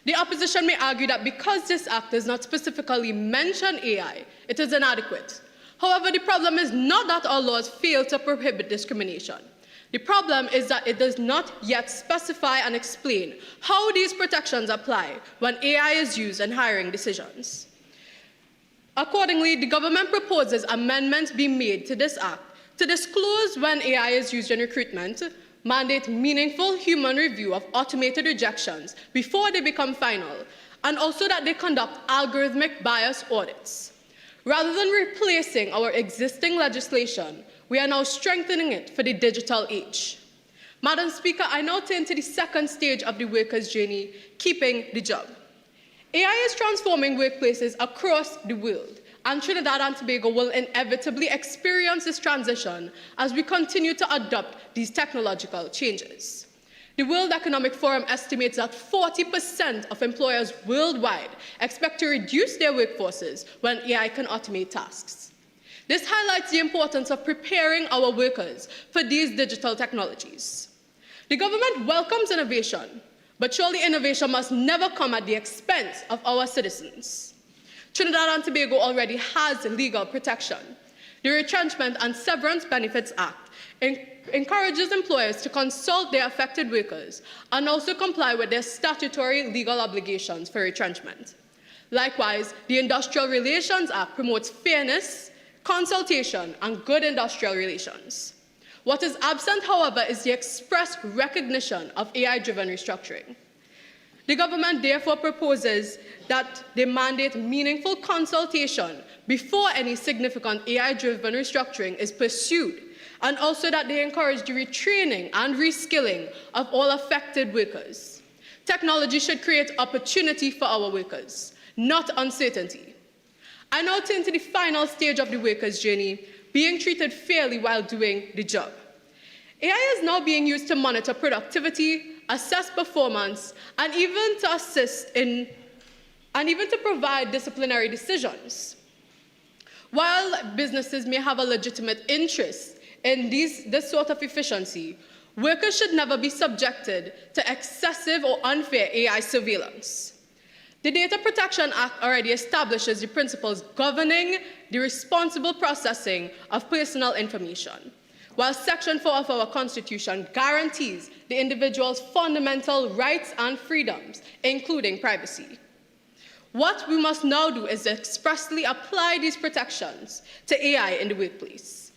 The opposition may argue that because this act does not specifically mention AI, it is inadequate. However, the problem is not that our laws fail to prohibit discrimination. The problem is that it does not yet specify and explain how these protections apply when AI is used in hiring decisions. Accordingly, the government proposes amendments be made to this act to disclose when AI is used in recruitment, mandate meaningful human review of automated rejections before they become final, and also that they conduct algorithmic bias audits. Rather than replacing our existing legislation, we are now strengthening it for the digital age. Madam Speaker, I now turn to the second stage of the worker's journey, keeping the job. AI is transforming workplaces across the world, and Trinidad and Tobago will inevitably experience this transition as we continue to adopt these technological changes. The World Economic Forum estimates that 40% of employers worldwide expect to reduce their workforces when AI can automate tasks. This highlights the importance of preparing our workers for these digital technologies. The government welcomes innovation, but surely innovation must never come at the expense of our citizens. Trinidad and Tobago already has legal protection. The Retrenchment and Severance Benefits Act encourages employers to consult their affected workers and also comply with their statutory legal obligations for retrenchment. Likewise, the Industrial Relations Act promotes fairness, consultation, and good industrial relations. What is absent, however, is the express recognition of AI-driven restructuring. The government therefore proposes that they mandate meaningful consultation before any significant AI-driven restructuring is pursued, and also that they encourage the retraining and reskilling of all affected workers. Technology should create opportunity for our workers, not uncertainty. I now turn to the final stage of the worker's journey, being treated fairly while doing the job. AI is now being used to monitor productivity, assess performance, and even to provide disciplinary decisions. While businesses may have a legitimate interest in this sort of efficiency, workers should never be subjected to excessive or unfair AI surveillance. The Data Protection Act already establishes the principles governing the responsible processing of personal information, while Section 4 of our Constitution guarantees the individual's fundamental rights and freedoms, including privacy. What we must now do is expressly apply these protections to AI in the workplace.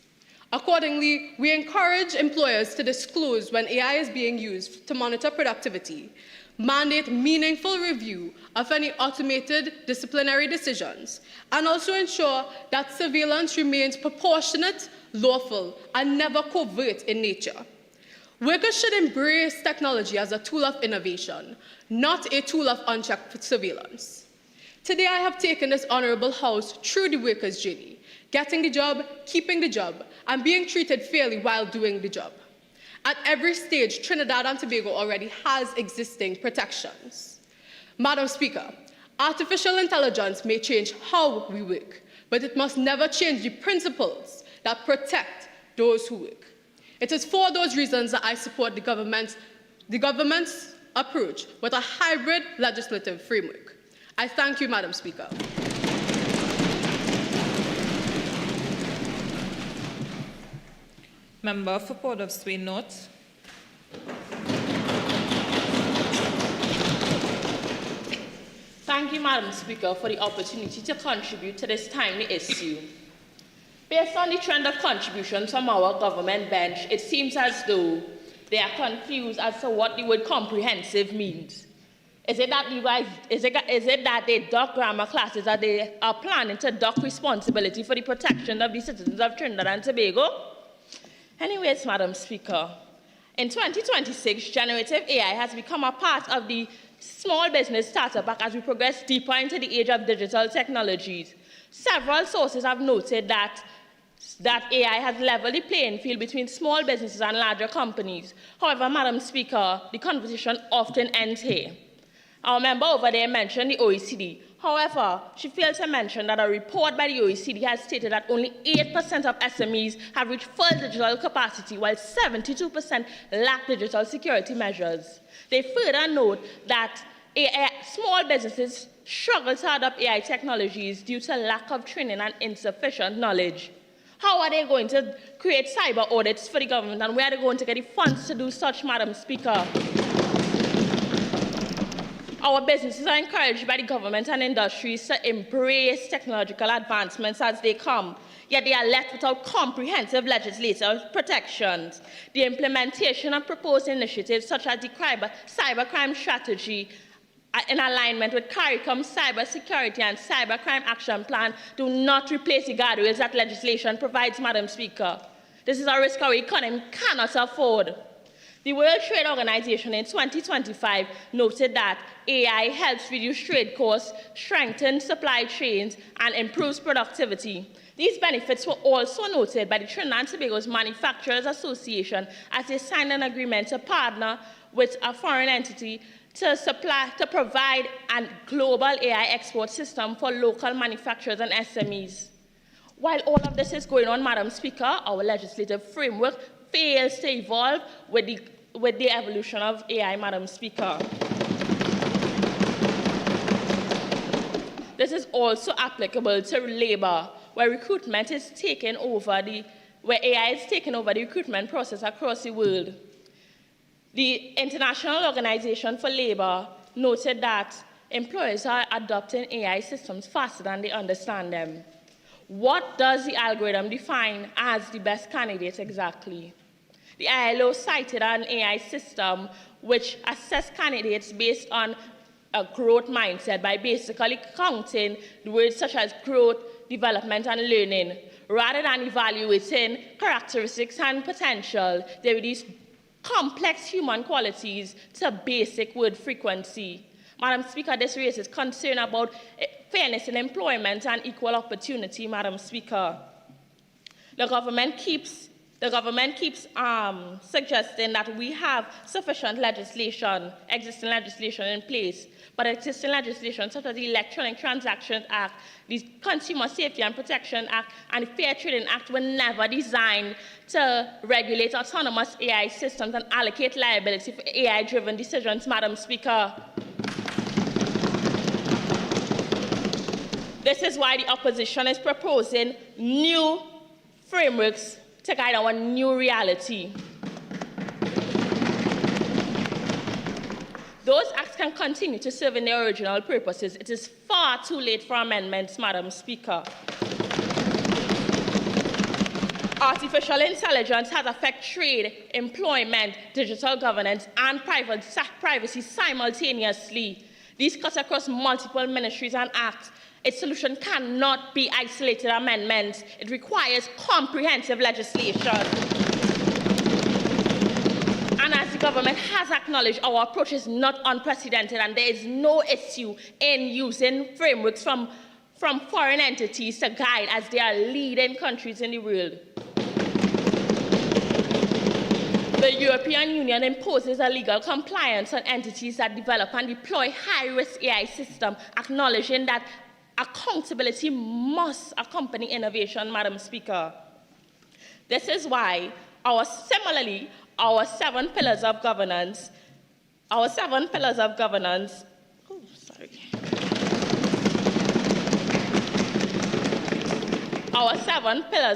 Accordingly, we encourage employers to disclose when AI is being used to monitor productivity, mandate meaningful review of any automated disciplinary decisions, and also ensure that surveillance remains proportionate, lawful, and never covert in nature. Workers should embrace technology as a tool of innovation, not a tool of unchecked surveillance. Today, I have taken this honorable House through the workers' journey, getting the job, keeping the job, and being treated fairly while doing the job. At every stage, Trinidad and Tobago already has existing protections. Madam Speaker, artificial intelligence may change how we work, but it must never change the principles that protect those who work. It is for those reasons that I support the government's approach with a hybrid legislative framework. I thank you, Madam Speaker. Member for Port of Spain North. Thank you, Madam Speaker, for the opportunity to contribute to this timely issue. Based on the trend of contributions from our government bench, it seems as though they are confused as to what the word comprehensive means. Is it that they dock grammar classes, that they are planning to dock responsibility for the protection of the citizens of Trinidad and Tobago? Anyways, Madam Speaker, in 2026, generative AI has become a part of the small business startup act as we progress deeper into the age of digital technologies. Several sources have noted that AI has leveled the playing field between small businesses and larger companies. However, Madam Speaker, the conversation often ends here. Our member over there mentioned the OECD. However, she failed to mention that a report by the OECD has stated that only 8% of SMEs have reached full digital capacity, while 72% lack digital security measures. They further note that small businesses struggle to adopt AI technologies due to lack of training and insufficient knowledge. How are they going to create cyber audits for the government, and where are they going to get the funds to do such, Madam Speaker? Our businesses are encouraged by the government and industries to embrace technological advancements as they come, yet they are left without comprehensive legislative protections. The implementation of proposed initiatives such as the cybercrime strategy in alignment with CARICOM's cybersecurity and cybercrime action plan do not replace the guardrails that legislation provides, Madam Speaker. This is a risk our economy cannot afford. The World Trade Organization in 2025 noted that AI helps reduce trade costs, strengthen supply chains, and improves productivity. These benefits were also noted by the Trinidad and Tobago's Manufacturers Association as they signed an agreement to partner with a foreign entity to provide a global AI export system for local manufacturers and SMEs. While all of this is going on, Madam Speaker, our legislative framework fails to evolve with the evolution of AI, Madam Speaker. This is also applicable to labor, where recruitment is taking over where AI is taking over the recruitment process across the world. The International Organization for Labor noted that employers are adopting AI systems faster than they understand them. What does the algorithm define as the best candidate exactly? The ILO cited an AI system which assessed candidates based on a growth mindset by basically counting the words such as growth, development, and learning. Rather than evaluating characteristics and potential, they reduce complex human qualities to basic word frequency. Madam Speaker, this raises concern about fairness in employment and equal opportunity, Madam Speaker. The government keeps suggesting that we have sufficient existing legislation in place, but existing legislation such as the Electronic Transactions Act, the Consumer Safety and Protection Act, and the Fair Trading Act were never designed to regulate autonomous AI systems and allocate liability for AI-driven decisions, Madam Speaker. This is why the opposition is proposing new frameworks to guide our new reality. Those acts can continue to serve in their original purposes. It is far too late for amendments, Madam Speaker. Artificial intelligence has affected trade, employment, digital governance, and privacy simultaneously. These cut across multiple ministries and acts. Its solution cannot be isolated amendments. It requires comprehensive legislation. government has acknowledged our approach is not unprecedented and there is no issue in using frameworks from foreign entities to guide as they are leading countries in the world. The European Union imposes a legal compliance on entities that develop and deploy high-risk AI systems, acknowledging that accountability must accompany innovation, Madam Speaker. This is why our 7 pillars of governance, Our 7 pillars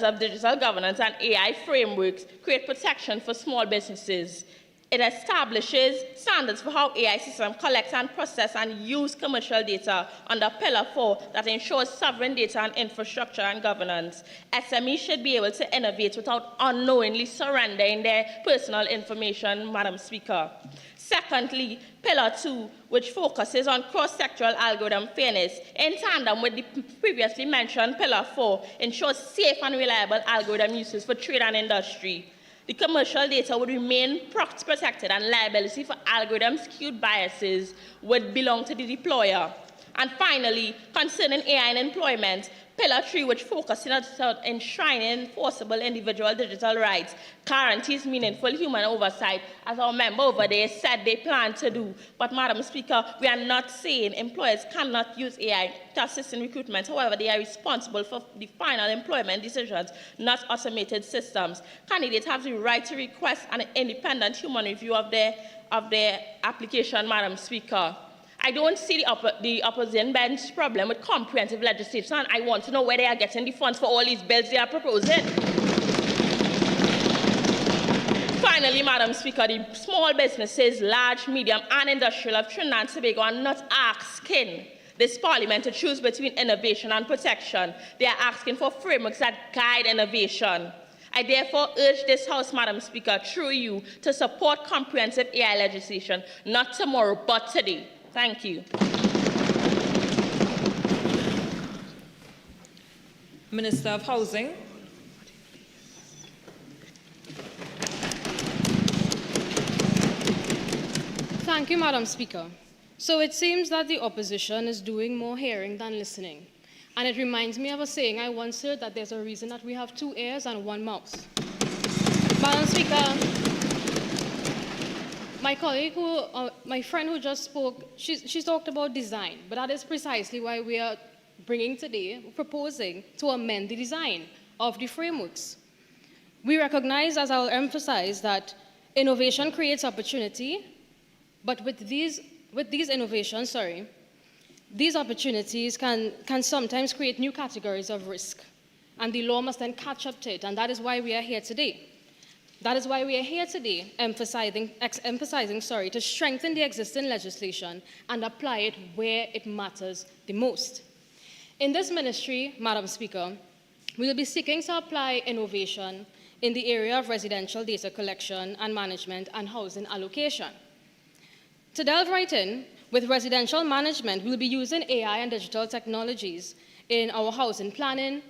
of digital governance and AI frameworks create protection for small businesses. It establishes standards for how AI systems collect and process and use commercial data under Pillar 4 that ensures sovereign data and infrastructure and governance. SMEs should be able to innovate without unknowingly surrendering their personal information, Madam Speaker. Secondly, Pillar 2, which focuses on cross-sectoral algorithm fairness, in tandem with the previously mentioned Pillar 4, ensures safe and reliable algorithm uses for trade and industry. The commercial data would remain protected and liability for algorithm-skewed biases would belong to the deployer. And finally, concerning AI and employment, Pillar 3, which focuses on enshrining enforceable individual digital rights, guarantees meaningful human oversight, as our member over there said they plan to do. But, Madam Speaker, we are not saying employers cannot use AI to assist in recruitment. However, they are responsible for the final employment decisions, not automated systems. Candidates have the right to request an independent human review of their application, Madam Speaker. I don't see the opposition bench problem with comprehensive legislation. I want to know where they are getting the funds for all these bills they are proposing. Finally, Madam Speaker, the small businesses, large, medium, and industrial of Trinidad and Tobago are not asking this Parliament to choose between innovation and protection. They are asking for frameworks that guide innovation. I therefore urge this House, Madam Speaker, through you, to support comprehensive AI legislation, not tomorrow, but today. Thank you. Minister of Housing. Thank you, Madam Speaker. So it seems that the opposition is doing more hearing than listening. And it reminds me of a saying I once heard, that there's a reason that we have 2 ears and 1 mouth. Madam Speaker, my colleague my friend who just spoke, she's talked about design, but that is precisely why we are proposing to amend the design of the frameworks. We recognize, as I'll emphasize, that innovation creates opportunity, but with these innovations, these opportunities can sometimes create new categories of risk, and the law must then catch up to it, and that is why we are here today. That is why we are here today, emphasizing to strengthen the existing legislation and apply it where it matters the most. In this ministry, Madam Speaker, we will be seeking to apply innovation in the area of residential data collection and management and housing allocation. To delve right in, with residential management, we will be using AI and digital technologies in our housing planning,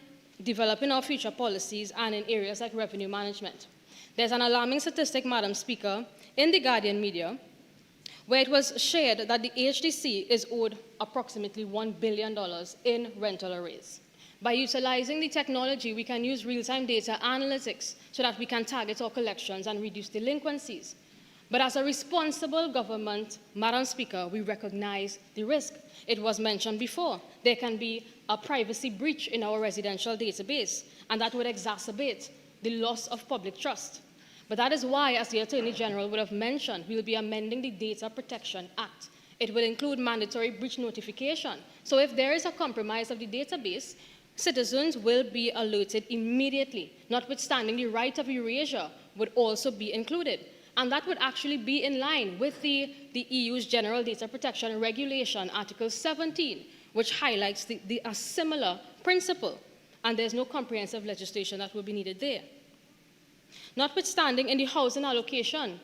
developing our future policies, and in areas like revenue management. There's an alarming statistic, Madam Speaker, in the Guardian media, where it was shared that the HDC is owed approximately $1 billion in rental arrears. By utilizing the technology, we can use real-time data analytics so that we can target our collections and reduce delinquencies. But as a responsible government, Madam Speaker, we recognize the risk. It was mentioned before. There can be a privacy breach in our residential database, and that would exacerbate the loss of public trust. But that is why, as the Attorney General would have mentioned, we will be amending the Data Protection Act. It will include mandatory breach notification. So if there is a compromise of the database, citizens will be alerted immediately, notwithstanding the right of erasure would also be included. And that would actually be in line with the EU's General Data Protection Regulation, Article 17, which highlights a similar principle. And there's no comprehensive legislation that will be needed there. Notwithstanding, in the housing allocation,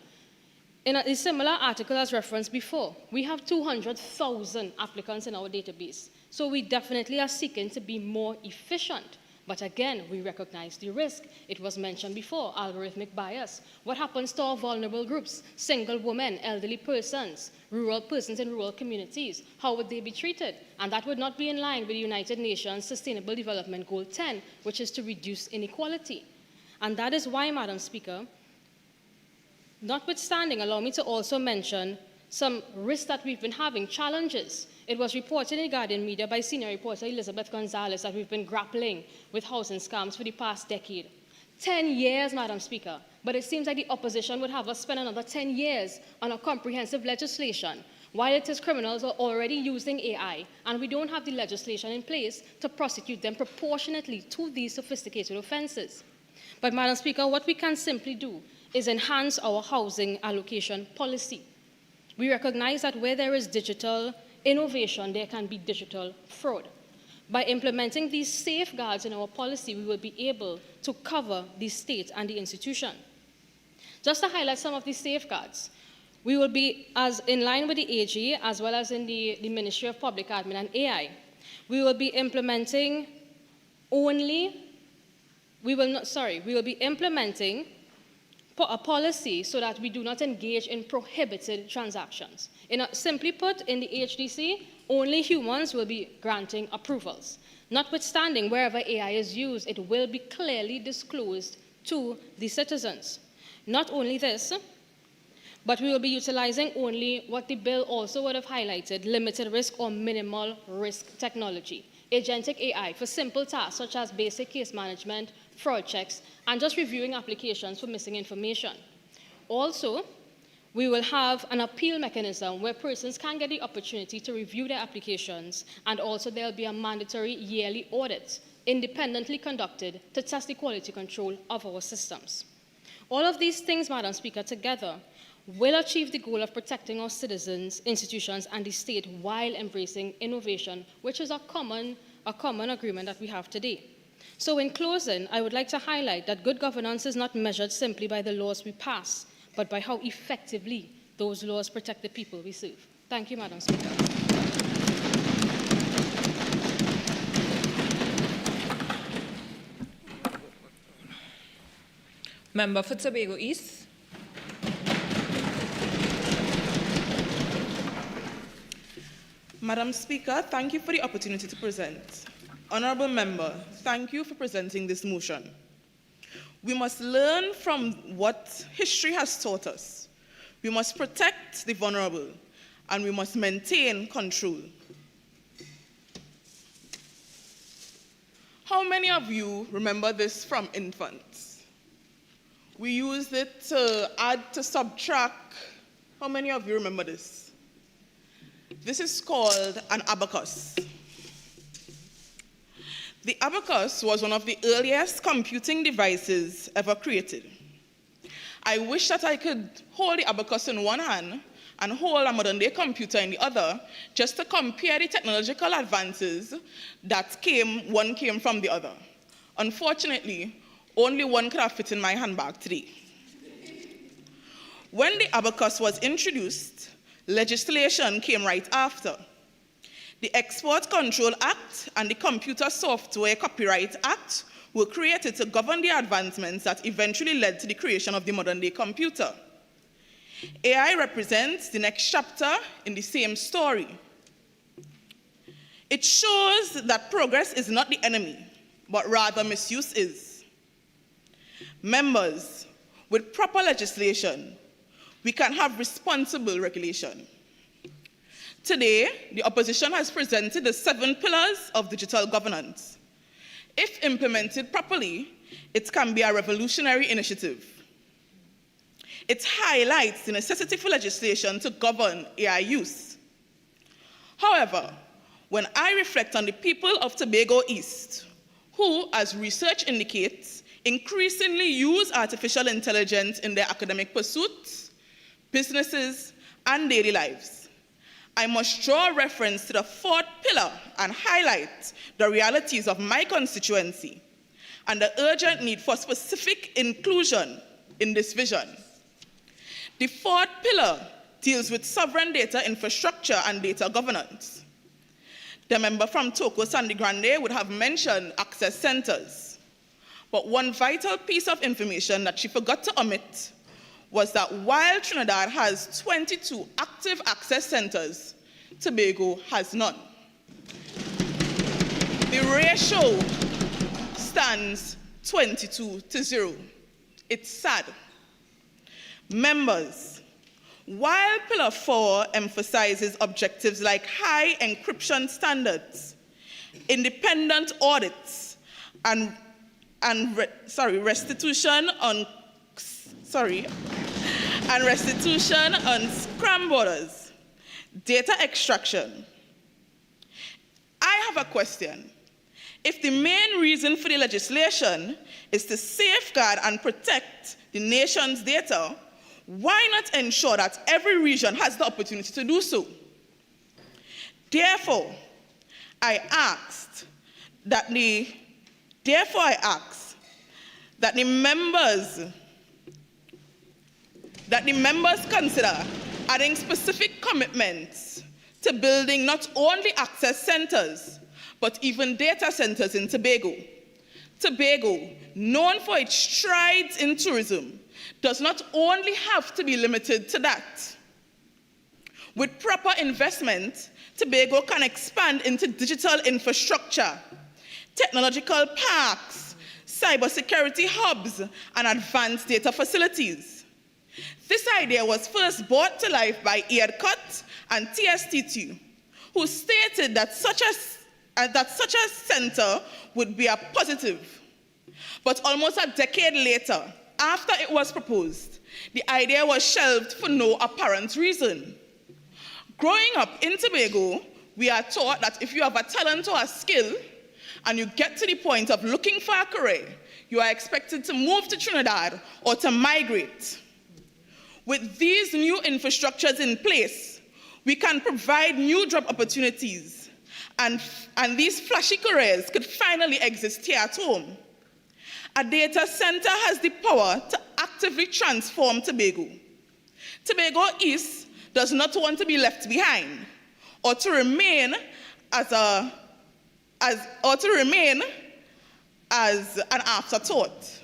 in a similar article as referenced before, we have 200,000 applicants in our database. So we definitely are seeking to be more efficient. But again, we recognize the risk. It was mentioned before, algorithmic bias. What happens to our vulnerable groups? Single women, elderly persons, rural persons in rural communities. How would they be treated? And that would not be in line with the United Nations Sustainable Development Goal 10, which is to reduce inequality. And that is why, Madam Speaker, notwithstanding, allow me to also mention some risks that we've been having, challenges. It was reported in the Guardian media by senior reporter Elizabeth Gonzalez that we've been grappling with housing scams for the past decade. 10 years, Madam Speaker, but it seems like the opposition would have us spend another 10 years on a comprehensive legislation, while it is criminals are already using AI, and we don't have the legislation in place to prosecute them proportionately to these sophisticated offenses. But, Madam Speaker, what we can simply do is enhance our housing allocation policy. We recognize that where there is digital innovation, there can be digital fraud. By implementing these safeguards in our policy, we will be able to cover the state and the institution. Just to highlight some of these safeguards, we will be, as in line with the AG, as well as in the Ministry of Public Admin and AI, we will be implementing a policy so that we do not engage in prohibited transactions. Simply put, in the HDC, only humans will be granting approvals. Notwithstanding, wherever AI is used, it will be clearly disclosed to the citizens. Not only this, but we will be utilizing only what the bill also would have highlighted, limited risk or minimal risk technology. Agentic AI for simple tasks such as basic case management, fraud checks, and just reviewing applications for missing information. Also, we will have an appeal mechanism where persons can get the opportunity to review their applications, and also there will be a mandatory yearly audit independently conducted to test the quality control of our systems. All of these things, Madam Speaker, together will achieve the goal of protecting our citizens, institutions, and the state while embracing innovation, which is a common agreement that we have today. So in closing, I would like to highlight that good governance is not measured simply by the laws we pass, but by how effectively those laws protect the people we serve. Thank you, Madam Speaker. Member for Tobago East. Madam Speaker, thank you for the opportunity to present. Honourable Member, thank you for presenting this motion. We must learn from what history has taught us. We must protect the vulnerable, and we must maintain control. How many of you remember this from infants? We used it to add, to subtract. How many of you remember this? This is called an abacus. The abacus was one of the earliest computing devices ever created. I wish that I could hold the abacus in one hand and hold a modern-day computer in the other, just to compare the technological advances that one came from the other. Unfortunately, only one could have fit in my handbag today. When the abacus was introduced, legislation came right after. The Export Control Act and the Computer Software Copyright Act were created to govern the advancements that eventually led to the creation of the modern-day computer. AI represents the next chapter in the same story. It shows that progress is not the enemy, but rather misuse is. Members, with proper legislation, we can have responsible regulation. Today, the opposition has presented the 7 pillars of digital governance. If implemented properly, it can be a revolutionary initiative. It highlights the necessity for legislation to govern AI use. However, when I reflect on the people of Tobago East, who, as research indicates, increasingly use artificial intelligence in their academic pursuits, businesses, and daily lives, I must draw reference to the 4th pillar and highlight the realities of my constituency and the urgent need for specific inclusion in this vision. The 4th pillar deals with sovereign data infrastructure and data governance. The member from Toco Sandy Grande would have mentioned access centers. But one vital piece of information that she forgot to omit was that while Trinidad has 22 active access centers, Tobago has none. The ratio stands 22-0. It's sad. Members, while Pillar 4 emphasizes objectives like high encryption standards, independent audits, and restitution on scram borders, data extraction, I have a question. If the main reason for the legislation is to safeguard and protect the nation's data, why not ensure that every region has the opportunity to do so? Therefore, I asked that the members consider adding specific commitments to building not only access centers, but even data centers in Tobago. Tobago, known for its strides in tourism, does not only have to be limited to that. With proper investment, Tobago can expand into digital infrastructure, technological parks, cybersecurity hubs, and advanced data facilities. This idea was first brought to life by EADCOT and TST2, who stated that such a center would be a positive. But almost a decade later, after it was proposed, the idea was shelved for no apparent reason. Growing up in Tobago, we are taught that if you have a talent or a skill, and you get to the point of looking for a career, you are expected to move to Trinidad or to migrate. With these new infrastructures in place, we can provide new job opportunities, and these flashy careers could finally exist here at home. A data center has the power to actively transform Tobago. Tobago East does not want to be left behind or to remain as an afterthought.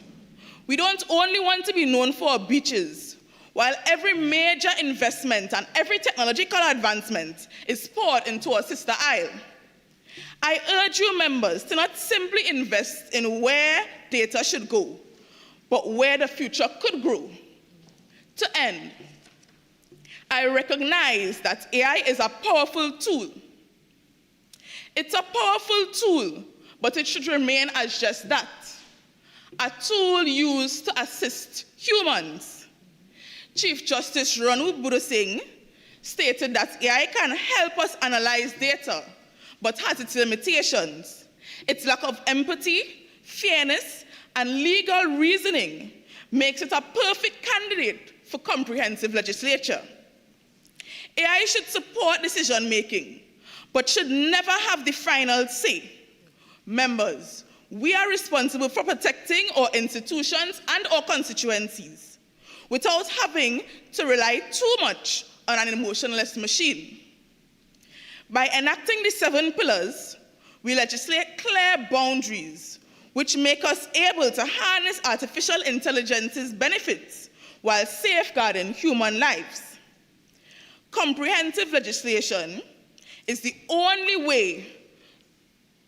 We don't only want to be known for our beaches, while every major investment and every technological advancement is poured into our sister isle. I urge you members to not simply invest in where data should go, but where the future could grow. To end, I recognize that AI is a powerful tool. It's a powerful tool, but it should remain as just that, a tool used to assist humans. Chief Justice Ranu Budu Singh stated that AI can help us analyze data, but has its limitations. Its lack of empathy, fairness, and legal reasoning makes it a perfect candidate for comprehensive legislature. AI should support decision-making, but should never have the final say. Members, we are responsible for protecting our institutions and our constituencies without having to rely too much on an emotionless machine. By enacting the 7 pillars, we legislate clear boundaries which make us able to harness artificial intelligence's benefits while safeguarding human lives. Comprehensive legislation is the only way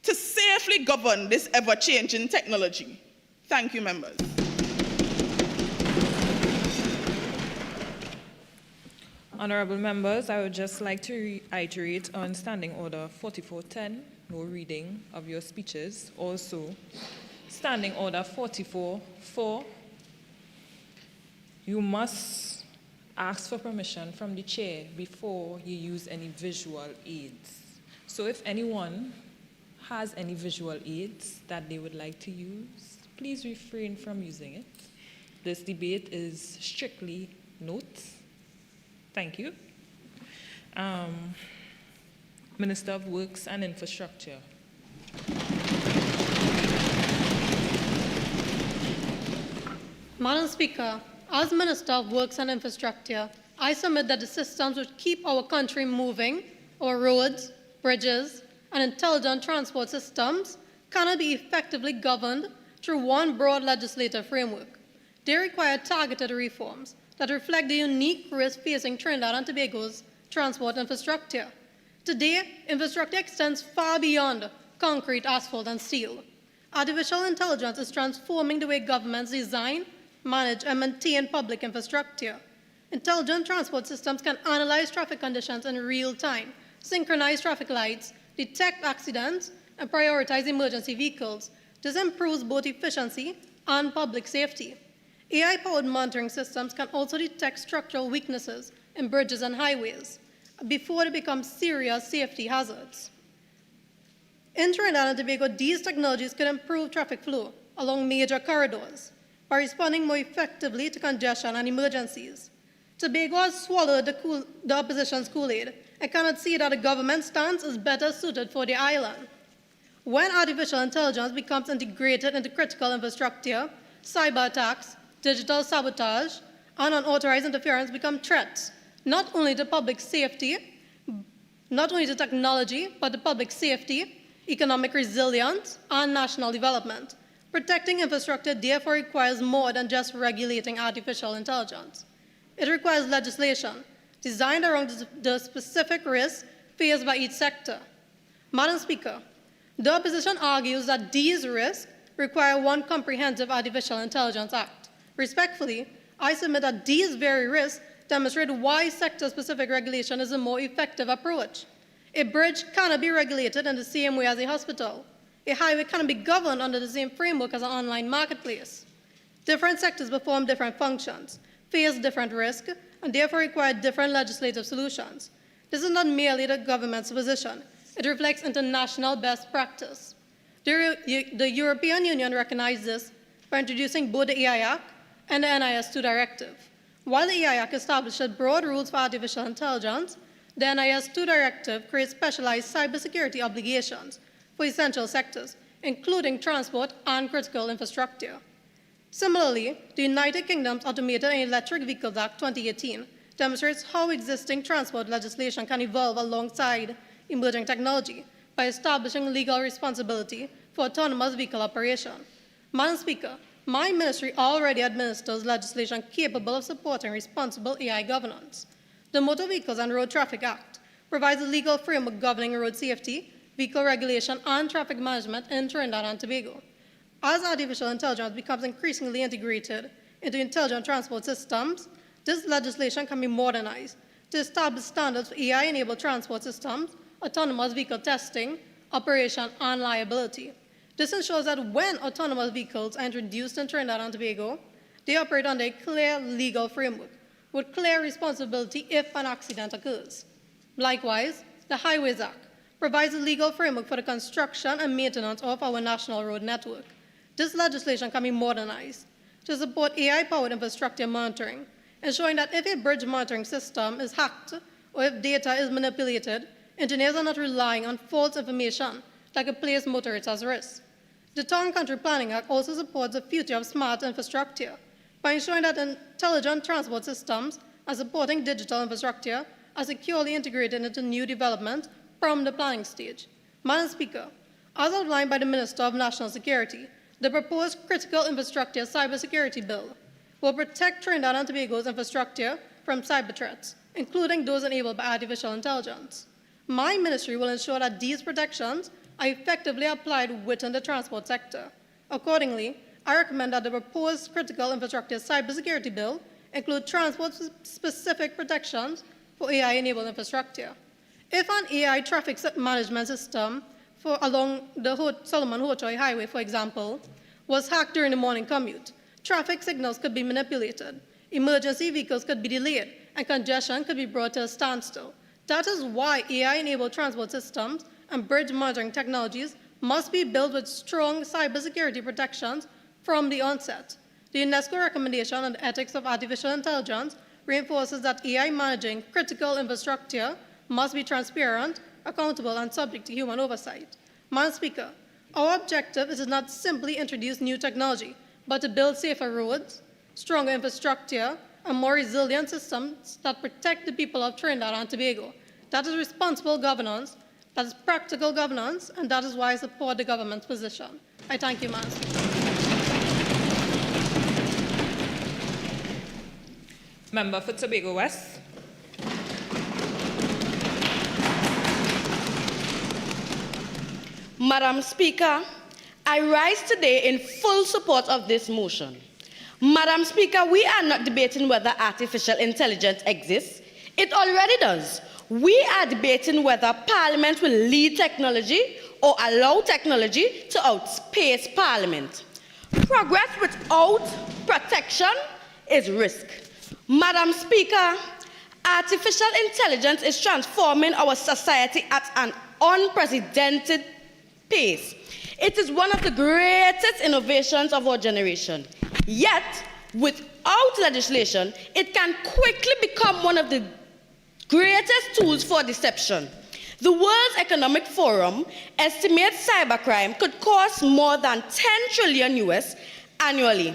to safely govern this ever-changing technology. Thank you, members. Honorable members, I would just like to reiterate on Standing Order 4410, no reading of your speeches. Also, Standing Order 44.4, you must ask for permission from the chair before you use any visual aids. So if anyone has any visual aids that they would like to use, please refrain from using it. This debate is strictly notes. Thank you. Minister of Works and Infrastructure. Madam Speaker, as Minister of Works and Infrastructure, I submit that the systems which keep our country moving, our roads, bridges, and intelligent transport systems cannot be effectively governed through one broad legislative framework. They require targeted reforms that reflect the unique risks facing Trinidad and Tobago's transport infrastructure. Today, infrastructure extends far beyond concrete, asphalt, and steel. Artificial intelligence is transforming the way governments design, manage, and maintain public infrastructure. Intelligent transport systems can analyze traffic conditions in real time, synchronize traffic lights, detect accidents, and prioritize emergency vehicles. This improves both efficiency and public safety. AI-powered monitoring systems can also detect structural weaknesses in bridges and highways before they become serious safety hazards. In Trinidad and Tobago, these technologies could improve traffic flow along major corridors by responding more effectively to congestion and emergencies. Tobago has swallowed the opposition's Kool-Aid and cannot see that the government stance is better suited for the island. When artificial intelligence becomes integrated into critical infrastructure, cyber attacks, digital sabotage, and unauthorized interference become threats, not only to public safety, not only to technology, but to public safety, economic resilience, and national development. Protecting infrastructure therefore requires more than just regulating artificial intelligence. It requires legislation designed around the specific risks faced by each sector. Madam Speaker, the opposition argues that these risks require one comprehensive Artificial Intelligence Act. Respectfully, I submit that these very risks demonstrate why sector-specific regulation is a more effective approach. A bridge cannot be regulated in the same way as a hospital. A highway cannot be governed under the same framework as an online marketplace. Different sectors perform different functions, face different risks, and therefore require different legislative solutions. This is not merely the government's position. It reflects international best practice. The European Union recognized this by introducing both the AI Act and the NIS2 directive. While the AI Act established broad rules for artificial intelligence, the NIS2 directive creates specialized cybersecurity obligations for essential sectors, including transport and critical infrastructure. Similarly, the United Kingdom's Automated and Electric Vehicles Act 2018 demonstrates how existing transport legislation can evolve alongside emerging technology by establishing legal responsibility for autonomous vehicle operation. Madam Speaker, my ministry already administers legislation capable of supporting responsible AI governance. The Motor Vehicles and Road Traffic Act provides a legal framework governing road safety, vehicle regulation, and traffic management in Trinidad and Tobago. As artificial intelligence becomes increasingly integrated into intelligent transport systems, this legislation can be modernized to establish standards for AI-enabled transport systems, autonomous vehicle testing, operation, and liability. This ensures that when autonomous vehicles are introduced in Trinidad and Tobago, they operate under a clear legal framework with clear responsibility if an accident occurs. Likewise, the Highways Act provides a legal framework for the construction and maintenance of our national road network. This legislation can be modernized to support AI-powered infrastructure monitoring, ensuring that if a bridge monitoring system is hacked or if data is manipulated, engineers are not relying on false information that could place motorists at risk. The Town Country Planning Act also supports the future of smart infrastructure by ensuring that intelligent transport systems and supporting digital infrastructure are securely integrated into new development from the planning stage. Madam Speaker, as outlined by the Minister of National Security, the proposed Critical Infrastructure Cybersecurity Bill will protect Trinidad and Tobago's infrastructure from cyber threats, including those enabled by artificial intelligence. My ministry will ensure that these protections are effectively applied within the transport sector. Accordingly, I recommend that the proposed Critical Infrastructure Cybersecurity Bill include transport-specific protections for AI-enabled infrastructure. If an AI traffic management system along the Solomon Hochoy Highway, for example, was hacked during the morning commute, traffic signals could be manipulated, emergency vehicles could be delayed, and congestion could be brought to a standstill. That is why AI-enabled transport systems and bridge monitoring technologies must be built with strong cybersecurity protections from the onset. The UNESCO recommendation on the ethics of artificial intelligence reinforces that AI managing critical infrastructure must be transparent, accountable, and subject to human oversight. Madam Speaker, our objective is to not simply introduce new technology, but to build safer roads, stronger infrastructure, and more resilient systems that protect the people of Trinidad and Tobago. That is responsible governance That is practical governance, and that is why I support the government's position. I thank you, Madam Speaker. Member for Tobago West. Madam Speaker, I rise today in full support of this motion. Madam Speaker, we are not debating whether artificial intelligence exists. It already does. We are debating whether Parliament will lead technology or allow technology to outpace Parliament. Progress without protection is risk. Madam Speaker, artificial intelligence is transforming our society at an unprecedented pace. It is one of the greatest innovations of our generation. Yet, without legislation, it can quickly become one of the greatest tools for deception. The World Economic Forum estimates cybercrime could cost more than 10 trillion US annually.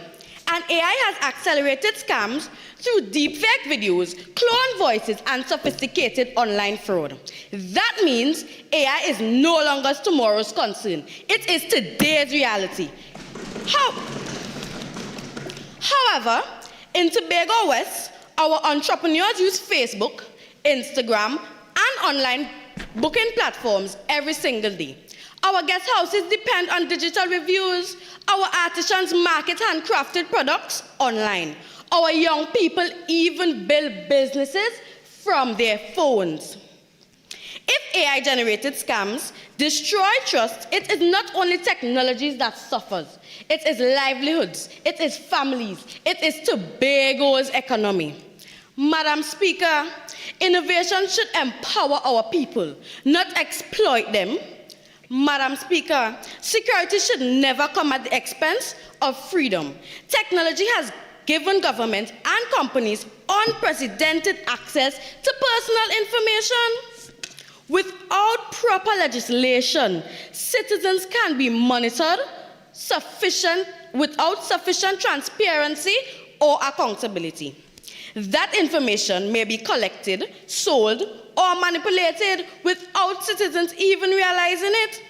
And AI has accelerated scams through deepfake videos, cloned voices, and sophisticated online fraud. That means AI is no longer tomorrow's concern. It is today's reality. However, in Tobago West, our entrepreneurs use Facebook, Instagram, and online booking platforms every single day. Our guest houses depend on digital reviews. Our artisans market handcrafted products online. Our young people even build businesses from their phones. If AI-generated scams destroy trust, it is not only technologies that suffers. It is livelihoods, it is families, it is Tobago's economy. Madam Speaker, innovation should empower our people, not exploit them. Madam Speaker, security should never come at the expense of freedom. Technology has given government and companies unprecedented access to personal information. Without proper legislation, citizens can be monitored without sufficient transparency or accountability. That information may be collected, sold, or manipulated without citizens even realizing it.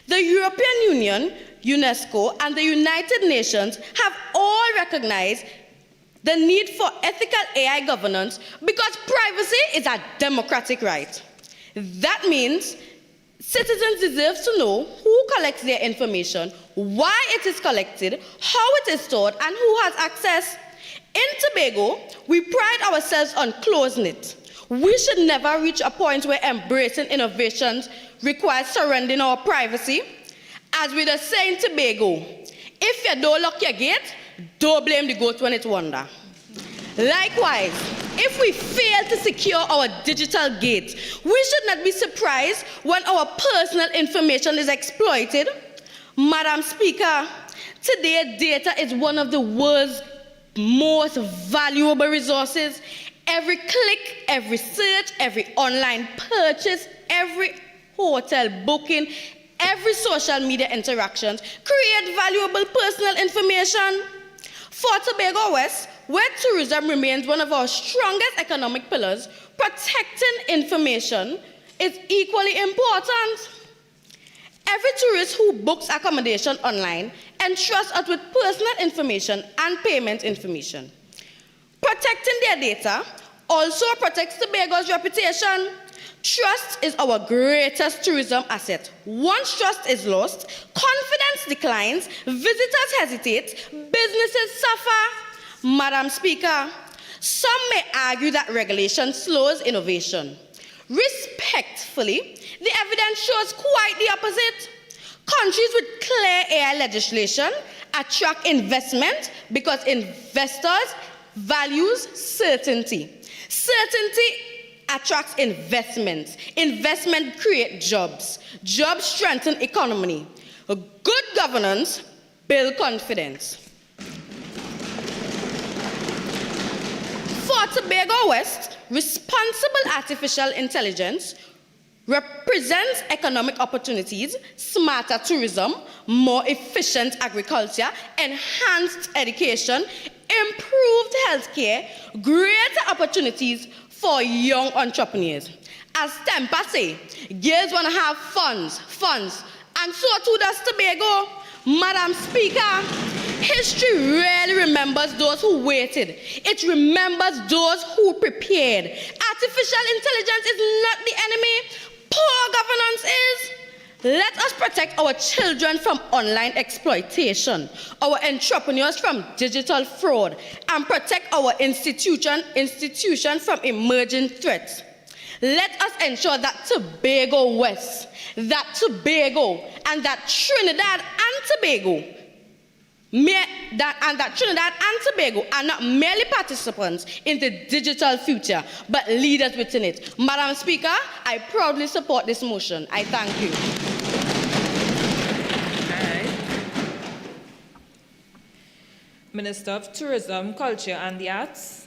The European Union, UNESCO, and the United Nations have all recognized the need for ethical AI governance because privacy is a democratic right. That means citizens deserve to know who collects their information, why it is collected, how it is stored, and who has access. In Tobago, we pride ourselves on close-knit. We should never reach a point where embracing innovations requires surrendering our privacy. As we say in Tobago, if you don't lock your gate, don't blame the goat when it wander. Likewise, if we fail to secure our digital gate, we should not be surprised when our personal information is exploited. Madam Speaker, today data is one of the world's most valuable resources. Every click, every search, every online purchase, every hotel booking, every social media interactions create valuable personal information. For Tobago West, where tourism remains one of our strongest economic pillars, protecting information is equally important. Every tourist who books accommodation online entrusts us with personal information and payment information. Protecting their data also protects Tobago's reputation. Trust is our greatest tourism asset. Once trust is lost, confidence declines, visitors hesitate, businesses suffer. Madam Speaker, some may argue that regulation slows innovation. Respectfully, the evidence shows quite the opposite. Countries with clear AI legislation attract investment because investors value certainty. Certainty attracts investment. Investment creates jobs. Jobs strengthen economy. Good governance builds confidence. For Tobago West, responsible artificial intelligence represents economic opportunities, smarter tourism, more efficient agriculture, enhanced education, improved healthcare, greater opportunities for young entrepreneurs. as Tempa say, girls want to have funds, and so too does Tobago. Madam Speaker, history rarely remembers those who waited. It remembers those who prepared. Artificial intelligence is not the enemy. Poor governance is. Let us protect our children from online exploitation, our entrepreneurs from digital fraud, and protect our institution from emerging threats. Let us ensure that Tobago West, that Tobago, and that Trinidad and Tobago are not merely participants in the digital future, but leaders within it. Madam Speaker, I proudly support this motion. I thank you. Minister of Tourism, Culture and the Arts.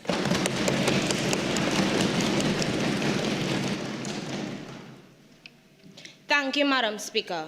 Thank you, Madam Speaker.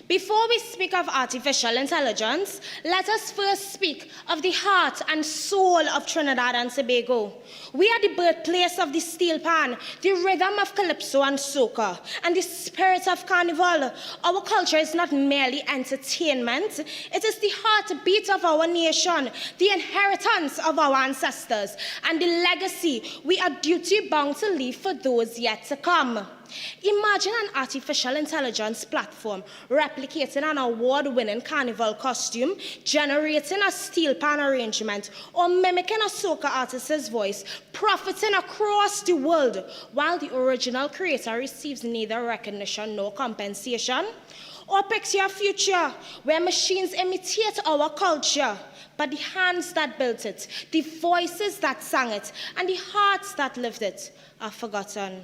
Before we speak of artificial intelligence, let us first speak of the heart and soul of Trinidad and Tobago. We are the birthplace of the steel pan, the rhythm of calypso and soca, and the spirit of carnival. Our culture is not merely entertainment, it is the heartbeat of our nation, the inheritance of our ancestors, and the legacy we are duty-bound to leave for those yet to come. Imagine an artificial intelligence platform replicating an award-winning carnival costume, generating a steel pan arrangement, or mimicking a soca artist's voice, profiting across the world, while the original creator receives neither recognition nor compensation. Or picture a future where machines imitate our culture, but the hands that built it, the voices that sang it, and the hearts that lived it are forgotten.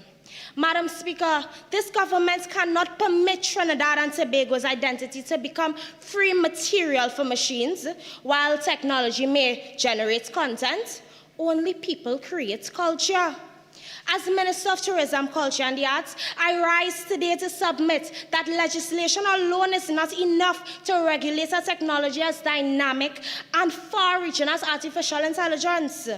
Madam Speaker, this government cannot permit Trinidad and Tobago's identity to become free material for machines. While technology may generate content, only people create culture. As Minister of Tourism, Culture and the Arts, I rise today to submit that legislation alone is not enough to regulate a technology as dynamic and far-reaching as artificial intelligence.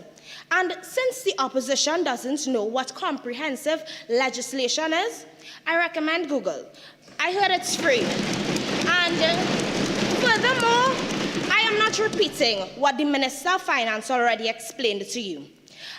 And since the opposition doesn't know what comprehensive legislation is, I recommend Google. I heard it's free. And furthermore, I am not repeating what the Minister of Finance already explained to you.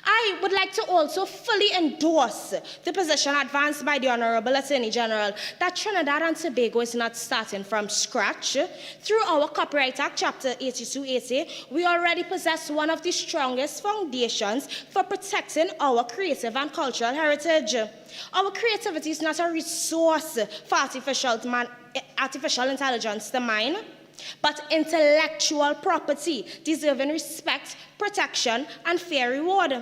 I would like to also fully endorse the position advanced by the Honorable Attorney General that Trinidad and Tobago is not starting from scratch. Through our Copyright Act, Chapter 8280, we already possess one of the strongest foundations for protecting our creative and cultural heritage. Our creativity is not a resource for artificial intelligence to mine, but intellectual property deserving respect, protection, and fair reward.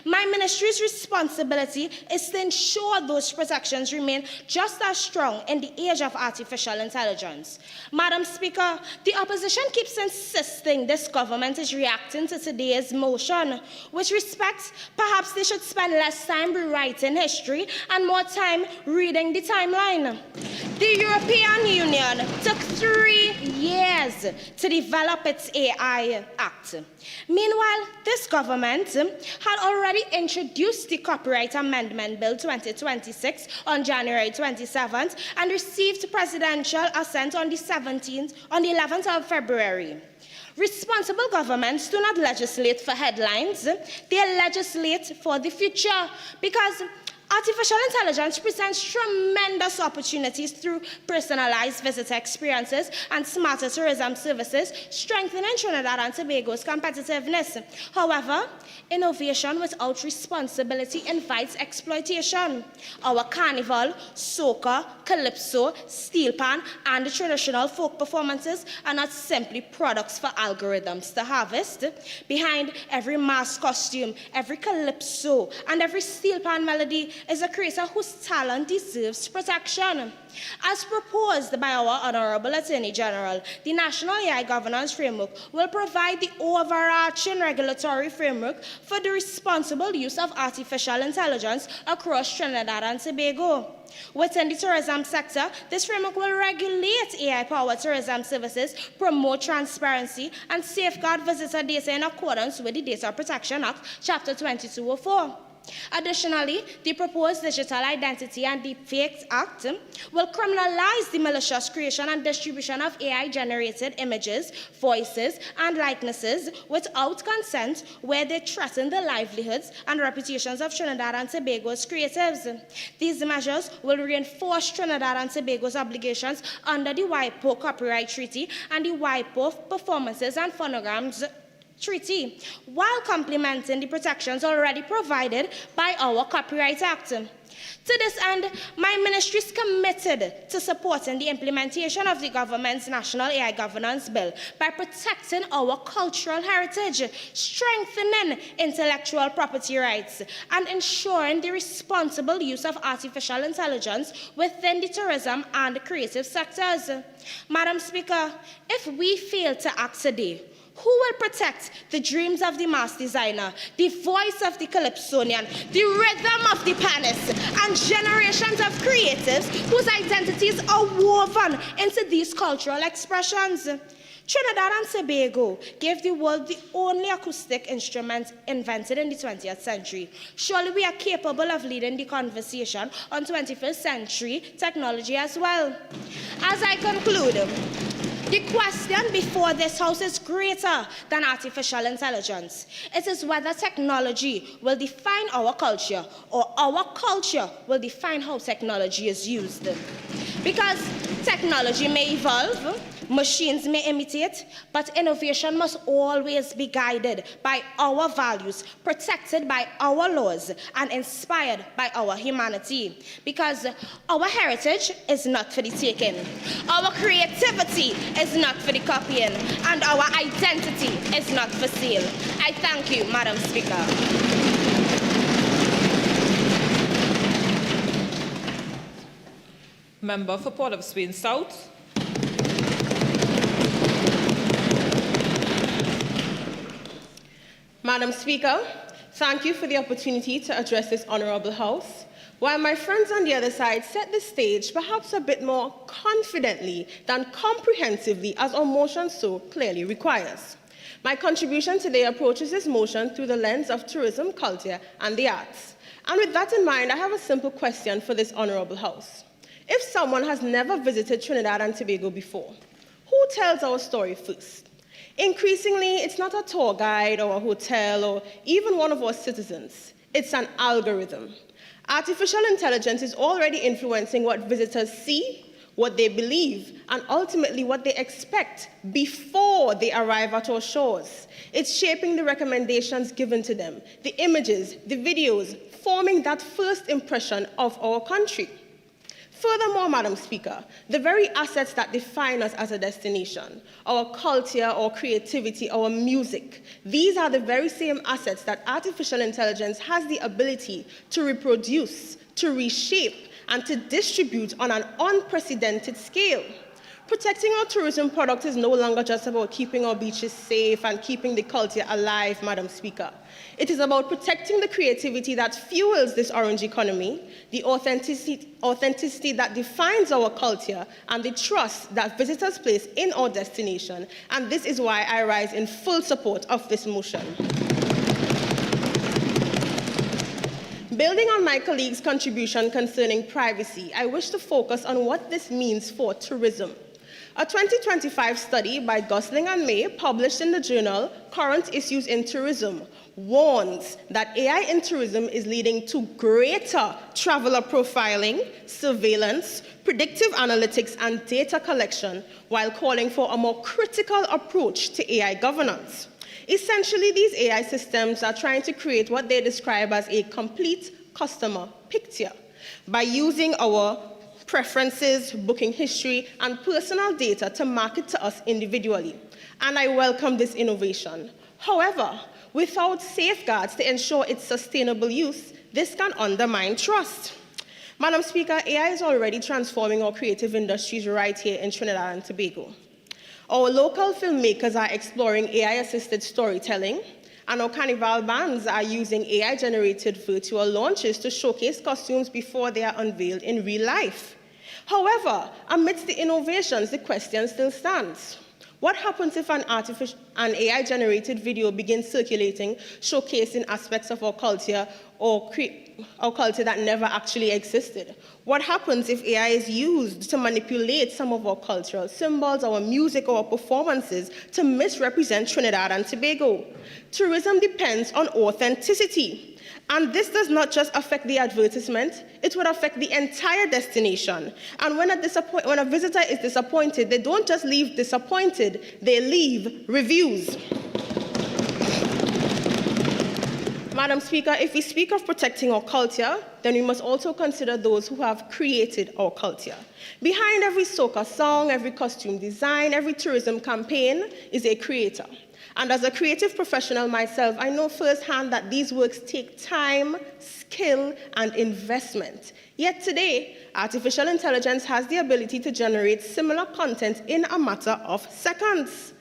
My ministry's responsibility is to ensure those protections remain just as strong in the age of artificial intelligence. Madam Speaker, the opposition keeps insisting this government is reacting to today's motion. With respect, perhaps they should spend less time rewriting history and more time reading the timeline. The European Union took 3 years to develop its AI Act. Meanwhile, this government had already introduced the Copyright Amendment Bill 2026 on January 27th and received presidential assent on the 11th of February. Responsible governments do not legislate for headlines, they legislate for the future, because artificial intelligence presents tremendous opportunities through personalized visitor experiences and smarter tourism services, strengthening Trinidad and Tobago's competitiveness. However, innovation without responsibility invites exploitation. Our carnival, soca, calypso, steel pan, and the traditional folk performances are not simply products for algorithms to harvest. Behind every mask costume, every calypso, and every steel pan melody is a creator whose talent deserves protection. As proposed by our Honorable Attorney General, the National AI Governance Framework will provide the overarching regulatory framework for the responsible use of artificial intelligence across Trinidad and Tobago. Within the tourism sector, this framework will regulate AI-powered tourism services, promote transparency, and safeguard visitor data in accordance with the Data Protection Act, Chapter 2204. Additionally, the proposed Digital Identity and Deepfakes Act will criminalize the malicious creation and distribution of AI-generated images, voices, and likenesses without consent, where they threaten the livelihoods and reputations of Trinidad and Tobago's creatives. These measures will reinforce Trinidad and Tobago's obligations under the WIPO Copyright Treaty and the WIPO Performances and Phonograms Treaty, while complementing the protections already provided by our Copyright Act. To this end, my ministry is committed to supporting the implementation of the government's National AI Governance Bill by protecting our cultural heritage, strengthening intellectual property rights, and ensuring the responsible use of artificial intelligence within the tourism and creative sectors. Madam Speaker, if we fail to act today, who will protect the dreams of the mass designer, the voice of the calypsonian, the rhythm of the panist, and generations of creatives whose identities are woven into these cultural expressions? Trinidad and Tobago gave the world the only acoustic instrument invented in the 20th century. Surely we are capable of leading the conversation on 21st century technology as well. As I conclude, the question before this House is greater than artificial intelligence. It is whether technology will define our culture or our culture will define how technology is used. Because technology may evolve, machines may imitate, but innovation must always be guided by our values, protected by our laws, and inspired by our humanity. Because our heritage is not for the taking, our creativity is not for the copying, and our identity is not for sale. I thank you, Madam Speaker. Member for Port of Spain South. Madam Speaker, thank you for the opportunity to address this honorable House. While my friends on the other side set the stage perhaps a bit more confidently than comprehensively, as our motion so clearly requires. My contribution today approaches this motion through the lens of tourism, culture, and the arts. And with that in mind, I have a simple question for this honorable House. If someone has never visited Trinidad and Tobago before, who tells our story first? Increasingly, it's not a tour guide or a hotel or even one of our citizens. It's an algorithm. Artificial intelligence is already influencing what visitors see, what they believe, and ultimately what they expect before they arrive at our shores. It's shaping the recommendations given to them, the images, the videos, forming that first impression of our country. Furthermore, Madam Speaker, the very assets that define us as a destination, our culture, our creativity, our music, these are the very same assets that artificial intelligence has the ability to reproduce, to reshape, and to distribute on an unprecedented scale. Protecting our tourism product is no longer just about keeping our beaches safe and keeping the culture alive, Madam Speaker. It is about protecting the creativity that fuels this orange economy, the authenticity that defines our culture, and the trust that visitors place in our destination. And this is why I rise in full support of this motion. Building on my colleague's contribution concerning privacy, I wish to focus on what this means for tourism. A 2025 study by Gosling and May, published in the journal Current Issues in Tourism, warns that AI in tourism is leading to greater traveler profiling, surveillance, predictive analytics, and data collection, while calling for a more critical approach to AI governance. Essentially, these AI systems are trying to create what they describe as a complete customer picture by using our preferences, booking history, and personal data to market to us individually. And I welcome this innovation. However, without safeguards to ensure its sustainable use, this can undermine trust. Madam Speaker, AI is already transforming our creative industries right here in Trinidad and Tobago. Our local filmmakers are exploring AI-assisted storytelling, and our carnival bands are using AI-generated virtual launches to showcase costumes before they are unveiled in real life. However, amidst the innovations, the question still stands. What happens if an AI-generated video begins circulating, showcasing aspects of our culture or our culture that never actually existed? What happens if AI is used to manipulate some of our cultural symbols, our music, or our performances to misrepresent Trinidad and Tobago? Tourism depends on authenticity. And this does not just affect the advertisement, it would affect the entire destination. And when a visitor is disappointed, they don't just leave disappointed, they leave reviews. Madam Speaker, if we speak of protecting our culture, then we must also consider those who have created our culture. Behind every soca song, every costume design, every tourism campaign is a creator. And as a creative professional myself, I know firsthand that these works take time, skill, and investment. Yet today, artificial intelligence has the ability to generate similar content in a matter of seconds.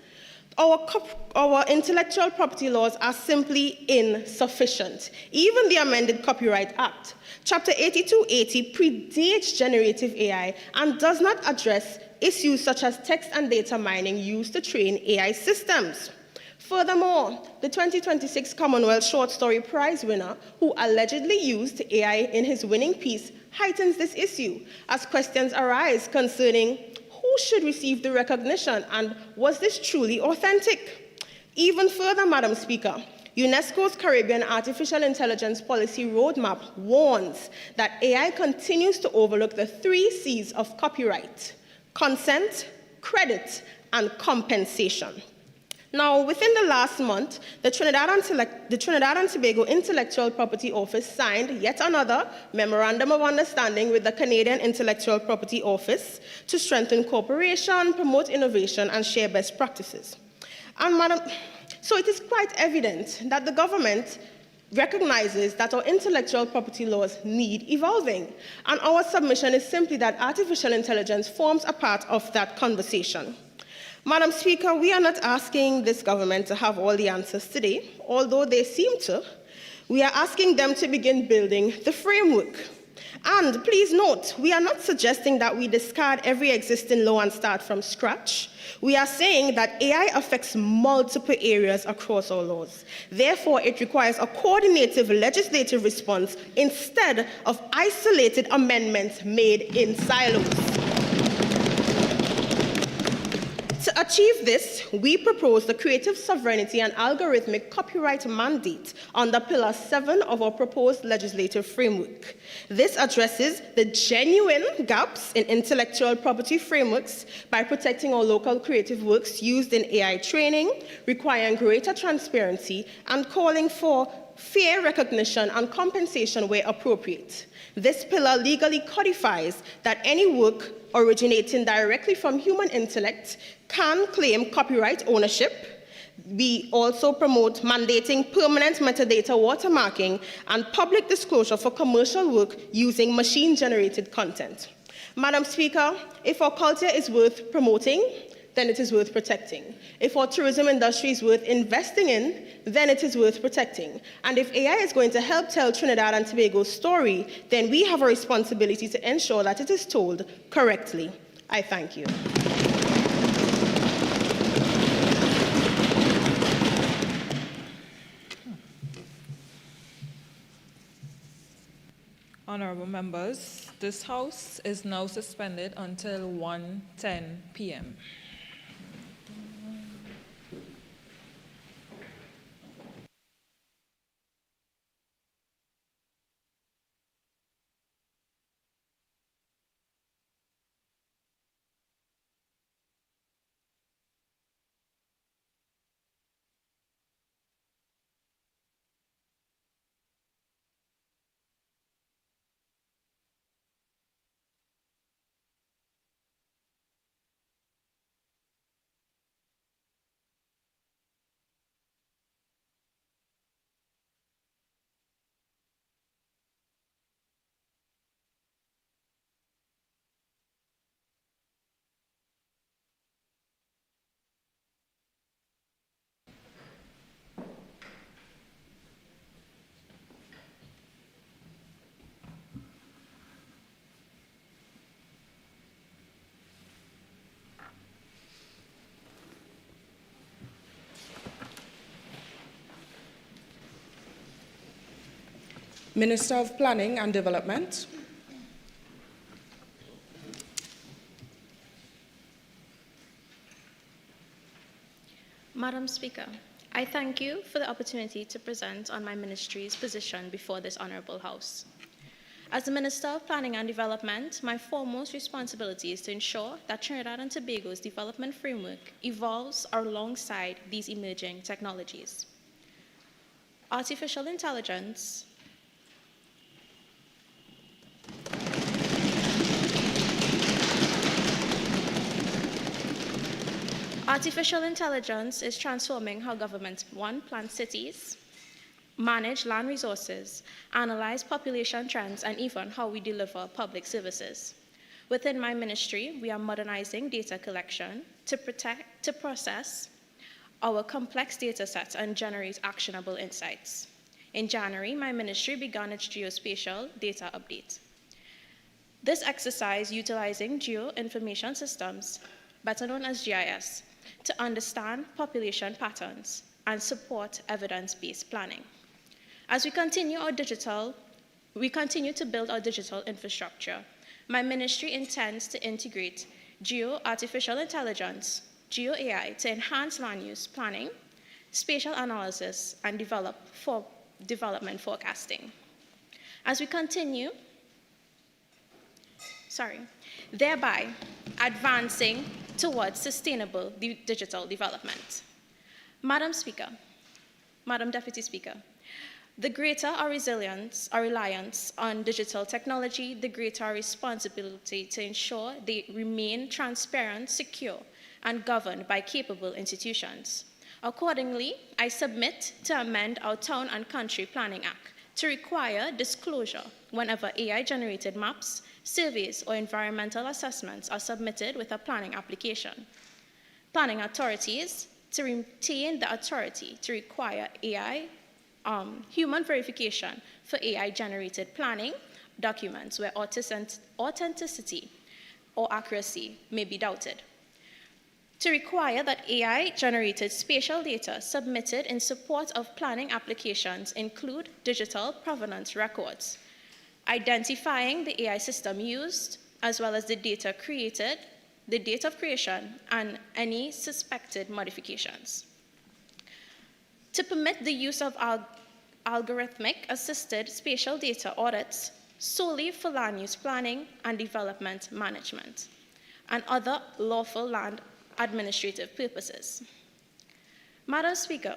Our intellectual property laws are simply insufficient. Even the amended Copyright Act, Chapter 8280, predates generative AI and does not address issues such as text and data mining used to train AI systems. Furthermore, the 2026 Commonwealth Short Story Prize winner, who allegedly used AI in his winning piece, heightens this issue as questions arise concerning who should receive the recognition and was this truly authentic? Even further, Madam Speaker, UNESCO's Caribbean Artificial Intelligence Policy Roadmap warns that AI continues to overlook the 3 C's of copyright: consent, credit, and compensation. Now, within the last month, the Trinidad and Tobago Intellectual Property Office signed yet another Memorandum of Understanding with the Canadian Intellectual Property Office to strengthen cooperation, promote innovation, and share best practices. And, so it is quite evident that the government recognizes that our intellectual property laws need evolving. And our submission is simply that artificial intelligence forms a part of that conversation. Madam Speaker, we are not asking this government to have all the answers today, although they seem to. We are asking them to begin building the framework. And please note, we are not suggesting that we discard every existing law and start from scratch. We are saying that AI affects multiple areas across our laws. Therefore, it requires a coordinated legislative response instead of isolated amendments made in silos. To achieve this, we propose the Creative Sovereignty and Algorithmic Copyright Mandate under Pillar 7 of our proposed legislative framework. This addresses the genuine gaps in intellectual property frameworks by protecting our local creative works used in AI training, requiring greater transparency, and calling for fair recognition and compensation where appropriate. This pillar legally codifies that any work originating directly from human intellect can claim copyright ownership. We also promote mandating permanent metadata watermarking and public disclosure for commercial work using machine-generated content. Madam Speaker, if our culture is worth promoting, then it is worth protecting. If our tourism industry is worth investing in, then it is worth protecting. And if AI is going to help tell Trinidad and Tobago's story, then we have a responsibility to ensure that it is told correctly. I thank you. Honorable members, this House is now suspended until 1:10 p.m. Minister of Planning and Development. Madam Speaker, I thank you for the opportunity to present on my ministry's position before this Honourable House. As the Minister of Planning and Development, my foremost responsibility is to ensure that Trinidad and Tobago's development framework evolves alongside these emerging technologies. Artificial intelligence is transforming how governments, one, plan cities, manage land resources, analyze population trends, and even how we deliver public services. Within my ministry, we are modernizing data collection to process our complex data sets and generate actionable insights. In January, my ministry began its geospatial data update. This exercise utilizing geoinformation systems, better known as GIS, to understand population patterns and support evidence-based planning. As we continue to build our digital infrastructure, my ministry intends to integrate artificial intelligence, geo-AI to enhance land use planning, spatial analysis, and development forecasting. As we continue, thereby advancing towards sustainable digital development. Madam Deputy Speaker, the greater our reliance on digital technology, the greater our responsibility to ensure they remain transparent, secure, and governed by capable institutions. Accordingly, I submit to amend our Town and Country Planning Act to require disclosure whenever AI-generated maps, surveys, or environmental assessments are submitted with a planning application. Planning authorities to retain the authority to require human verification for AI-generated planning documents where authenticity or accuracy may be doubted. To require that AI-generated spatial data submitted in support of planning applications include digital provenance records, identifying the AI system used, as well as the data created, the date of creation, and any suspected modifications. To permit the use of algorithmic-assisted spatial data audits solely for land use planning and development management, and other lawful land administrative purposes. Madam Speaker,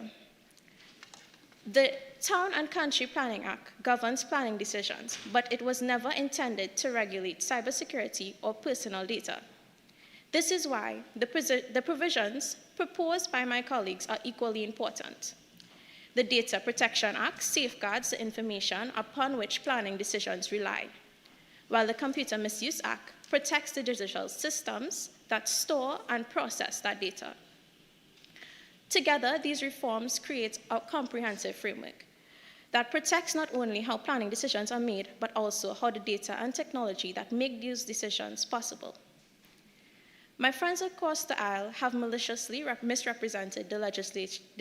the Town and Country Planning Act governs planning decisions, but it was never intended to regulate cybersecurity or personal data. This is why the provisions proposed by my colleagues are equally important. The Data Protection Act safeguards the information upon which planning decisions rely, while the Computer Misuse Act protects the digital systems that store and process that data. Together, these reforms create a comprehensive framework that protects not only how planning decisions are made, but also how the data and technology that make these decisions possible. My friends across the aisle have maliciously misrepresented the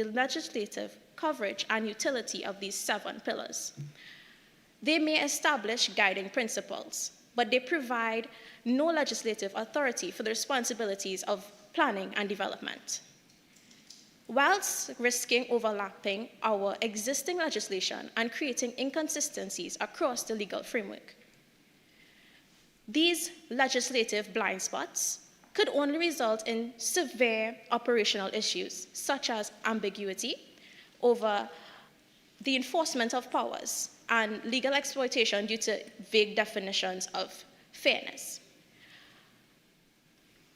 legislative coverage and utility of these 7 pillars. They may establish guiding principles, but they provide no legislative authority for the responsibilities of planning and development, whilst risking overlapping our existing legislation and creating inconsistencies across the legal framework. These legislative blind spots could only result in severe operational issues, such as ambiguity over the enforcement of powers and legal exploitation due to vague definitions of fairness.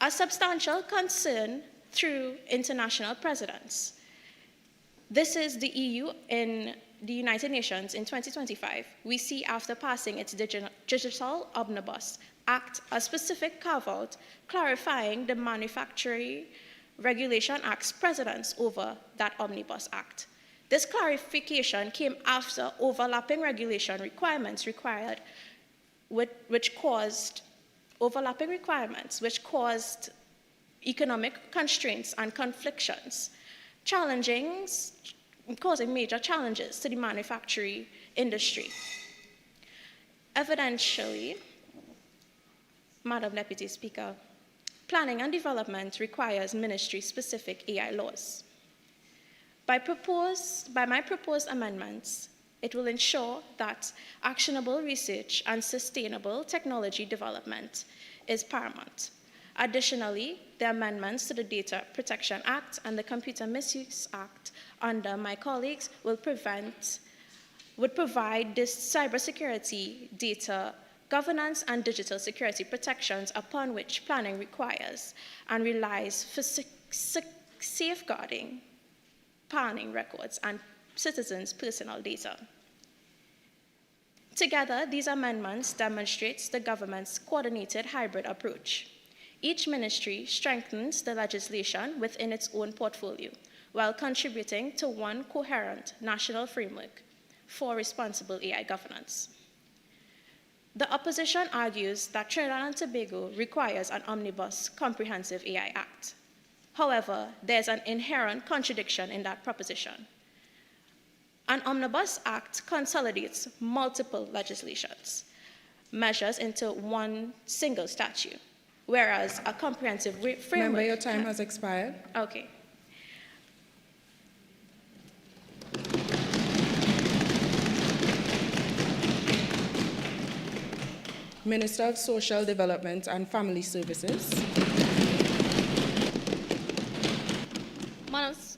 A substantial concern through international precedents. This is the EU in the United Nations in 2025. We see after passing its Digital Omnibus Act a specific carve-out clarifying the Manufacturing Regulation Act's precedence over that Omnibus Act. This clarification came after overlapping regulation requirements which caused economic constraints and conflictions, causing major challenges to the manufacturing industry. Evidentially, Madam Deputy Speaker, planning and development requires ministry-specific AI laws. By my proposed amendments, it will ensure that actionable research and sustainable technology development is paramount. Additionally, the amendments to the Data Protection Act and the Computer Misuse Act under my colleagues would provide this cybersecurity, data governance, and digital security protections upon which planning requires and relies for safeguarding planning records and citizens' personal data. Together, these amendments demonstrate the government's coordinated hybrid approach. Each ministry strengthens the legislation within its own portfolio while contributing to one coherent national framework for responsible AI governance. The opposition argues that Trinidad and Tobago requires an omnibus comprehensive AI Act. However, there's an inherent contradiction in that proposition. An Omnibus Act consolidates multiple legislations, measures into one single statute, whereas a comprehensive framework... Remember, your time has expired. Okay. Minister of Social Development and Family Services.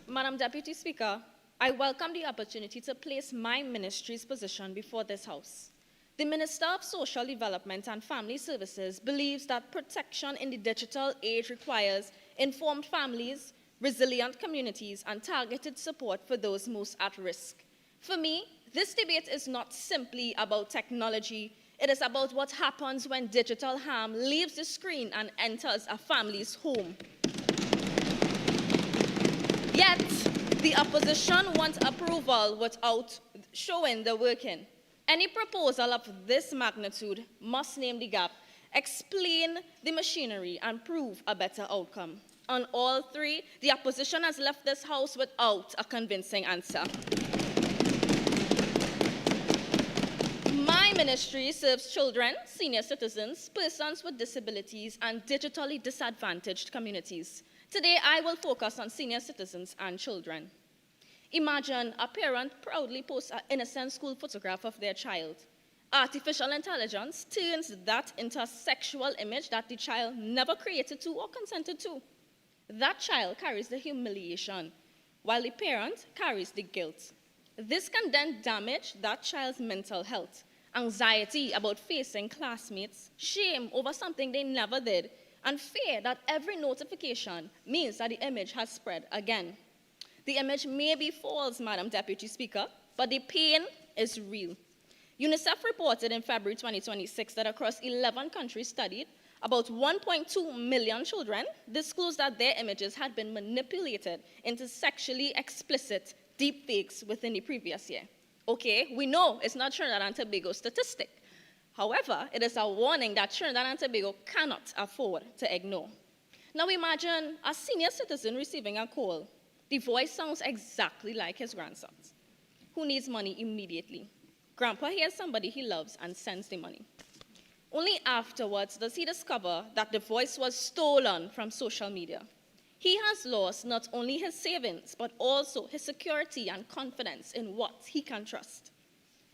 Madam Deputy Speaker, I welcome the opportunity to place my ministry's position before this House. The Minister of Social Development and Family Services believes that protection in the digital age requires informed families, resilient communities, and targeted support for those most at risk. For me, this debate is not simply about technology. It is about what happens when digital harm leaves the screen and enters a family's home. Yet, the opposition wants approval without showing the working. Any proposal of this magnitude must name the gap, explain the machinery, and prove a better outcome. On all three, the opposition has left this House without a convincing answer. My ministry serves children, senior citizens, persons with disabilities, and digitally disadvantaged communities. Today, I will focus on senior citizens and children. Imagine a parent proudly posts an innocent school photograph of their child. Artificial intelligence turns that into a sexual image that the child never created to or consented to. That child carries the humiliation, while the parent carries the guilt. This can then damage that child's mental health, anxiety about facing classmates, shame over something they never did, and fear that every notification means that the image has spread again. The image may be false, Madam Deputy Speaker, but the pain is real. UNICEF reported in February 2026 that across 11 countries studied, about 1.2 million children disclosed that their images had been manipulated into sexually explicit deepfakes within the previous year. Okay, we know it's not Trinidad and Tobago statistic. However, it is a warning that Trinidad and Tobago cannot afford to ignore. Now imagine a senior citizen receiving a call. The voice sounds exactly like his grandson's, who needs money immediately. Grandpa hears somebody he loves and sends the money. Only afterwards does he discover that the voice was stolen from social media. He has lost not only his savings, but also his security and confidence in what he can trust.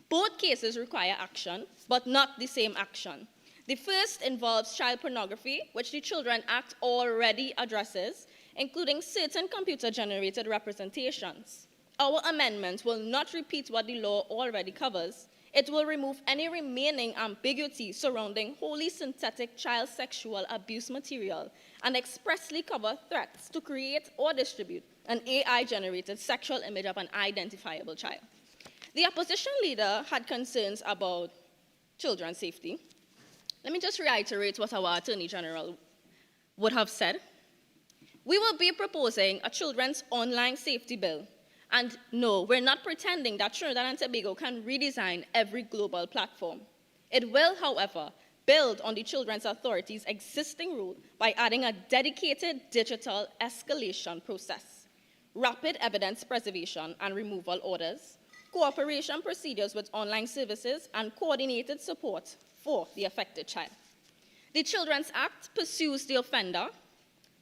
Both cases require action, but not the same action. The first involves child pornography, which the Children Act already addresses, including certain computer-generated representations. Our amendment will not repeat what the law already covers. It will remove any remaining ambiguity surrounding wholly synthetic child sexual abuse material and expressly cover threats to create or distribute an AI-generated sexual image of an identifiable child. The opposition leader had concerns about children's safety. Let me just reiterate what our Attorney General would have said. We will be proposing a children's online safety bill. And no, we're not pretending that Trinidad and Tobago can redesign every global platform. It will, however, build on the Children's Authority's existing rule by adding a dedicated digital escalation process, rapid evidence preservation and removal orders, cooperation procedures with online services, and coordinated support for the affected child. The Children's Act pursues the offender.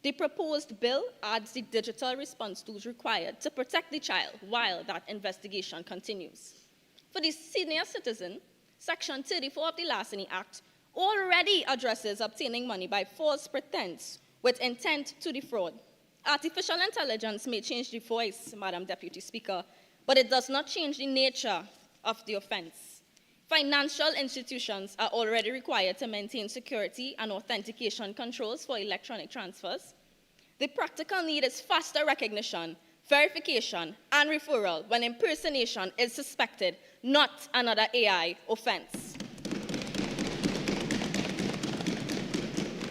The proposed bill adds the digital response tools required to protect the child while that investigation continues. For the senior citizen, Section 34 of the Larceny Act already addresses obtaining money by false pretense with intent to defraud. Artificial intelligence may change the voice, Madam Deputy Speaker, but it does not change the nature of the offense. Financial institutions are already required to maintain security and authentication controls for electronic transfers. The practical need is faster recognition, verification, and referral when impersonation is suspected, not another AI offense.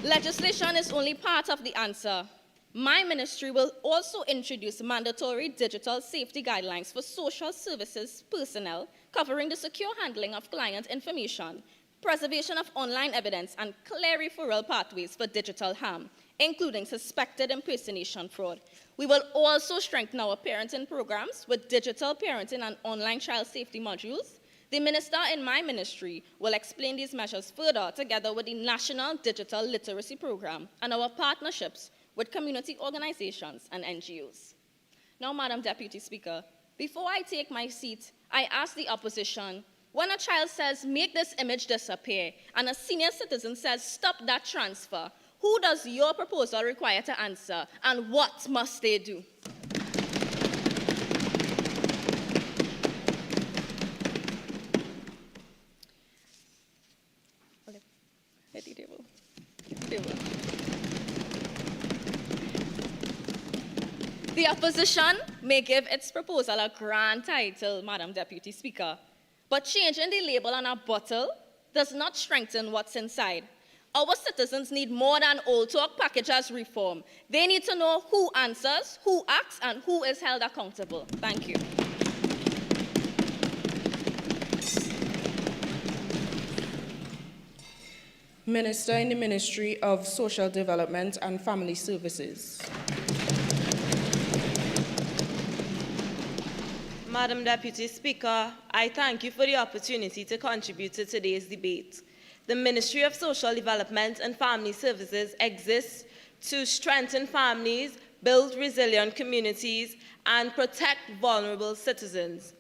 Legislation is only part of the answer. My ministry will also introduce mandatory digital safety guidelines for social services personnel covering the secure handling of client information, preservation of online evidence, and clear referral pathways for digital harm, including suspected impersonation fraud. We will also strengthen our parenting programs with digital parenting and online child safety modules. The minister in my ministry will explain these measures further together with the National Digital Literacy Program and our partnerships with community organizations and NGOs. Now, Madam Deputy Speaker, before I take my seat, I ask the opposition, when a child says, make this image disappear, and a senior citizen says, stop that transfer, who does your proposal require to answer, and what must they do? The opposition may give its proposal a grand title, Madam Deputy Speaker, but changing the label on a bottle does not strengthen what's inside. Our citizens need more than old talk packages reform. They need to know who answers, who acts, and who is held accountable. Thank you. Minister in the Ministry of Social Development and Family Services. Madam Deputy Speaker, I thank you for the opportunity to contribute to today's debate. The Ministry of Social Development and Family Services exists to strengthen families, build resilient communities, and protect vulnerable citizens.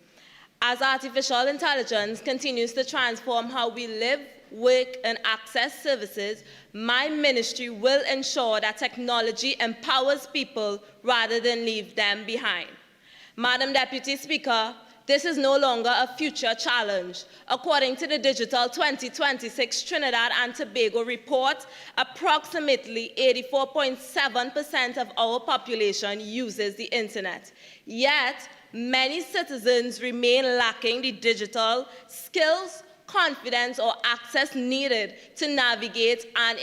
As artificial intelligence continues to transform how we live, work, and access services, my ministry will ensure that technology empowers people rather than leave them behind. Madam Deputy Speaker, this is no longer a future challenge. According to the Digital 2026 Trinidad and Tobago report, approximately 84.7% of our population uses the internet. Yet, many citizens remain lacking the digital skills, confidence, or access needed to navigate an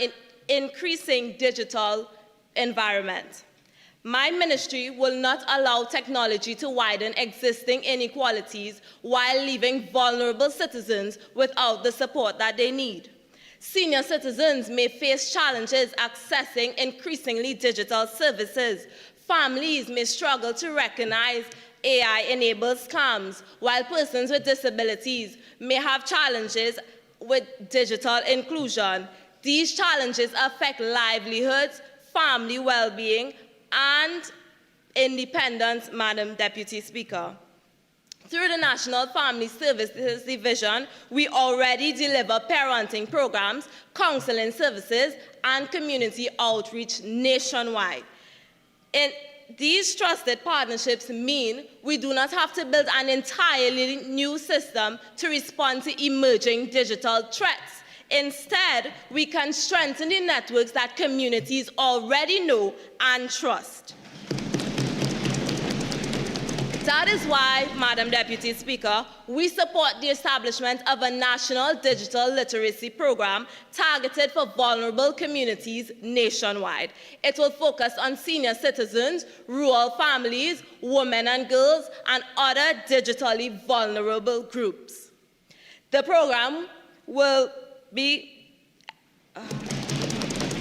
increasing digital environment. My ministry will not allow technology to widen existing inequalities while leaving vulnerable citizens without the support that they need. Senior citizens may face challenges accessing increasingly digital services. Families may struggle to recognize AI-enabled scams, while persons with disabilities may have challenges with digital inclusion. These challenges affect livelihoods, family well-being, and independence, Madam Deputy Speaker. Through the National Family Services Division, we already deliver parenting programs, counseling services, and community outreach nationwide. These trusted partnerships mean we do not have to build an entirely new system to respond to emerging digital threats. Instead, we can strengthen the networks that communities already know and trust. That is why, Madam Deputy Speaker, we support the establishment of a national digital literacy program targeted for vulnerable communities nationwide. It will focus on senior citizens, rural families, women and girls, and other digitally vulnerable groups. The program will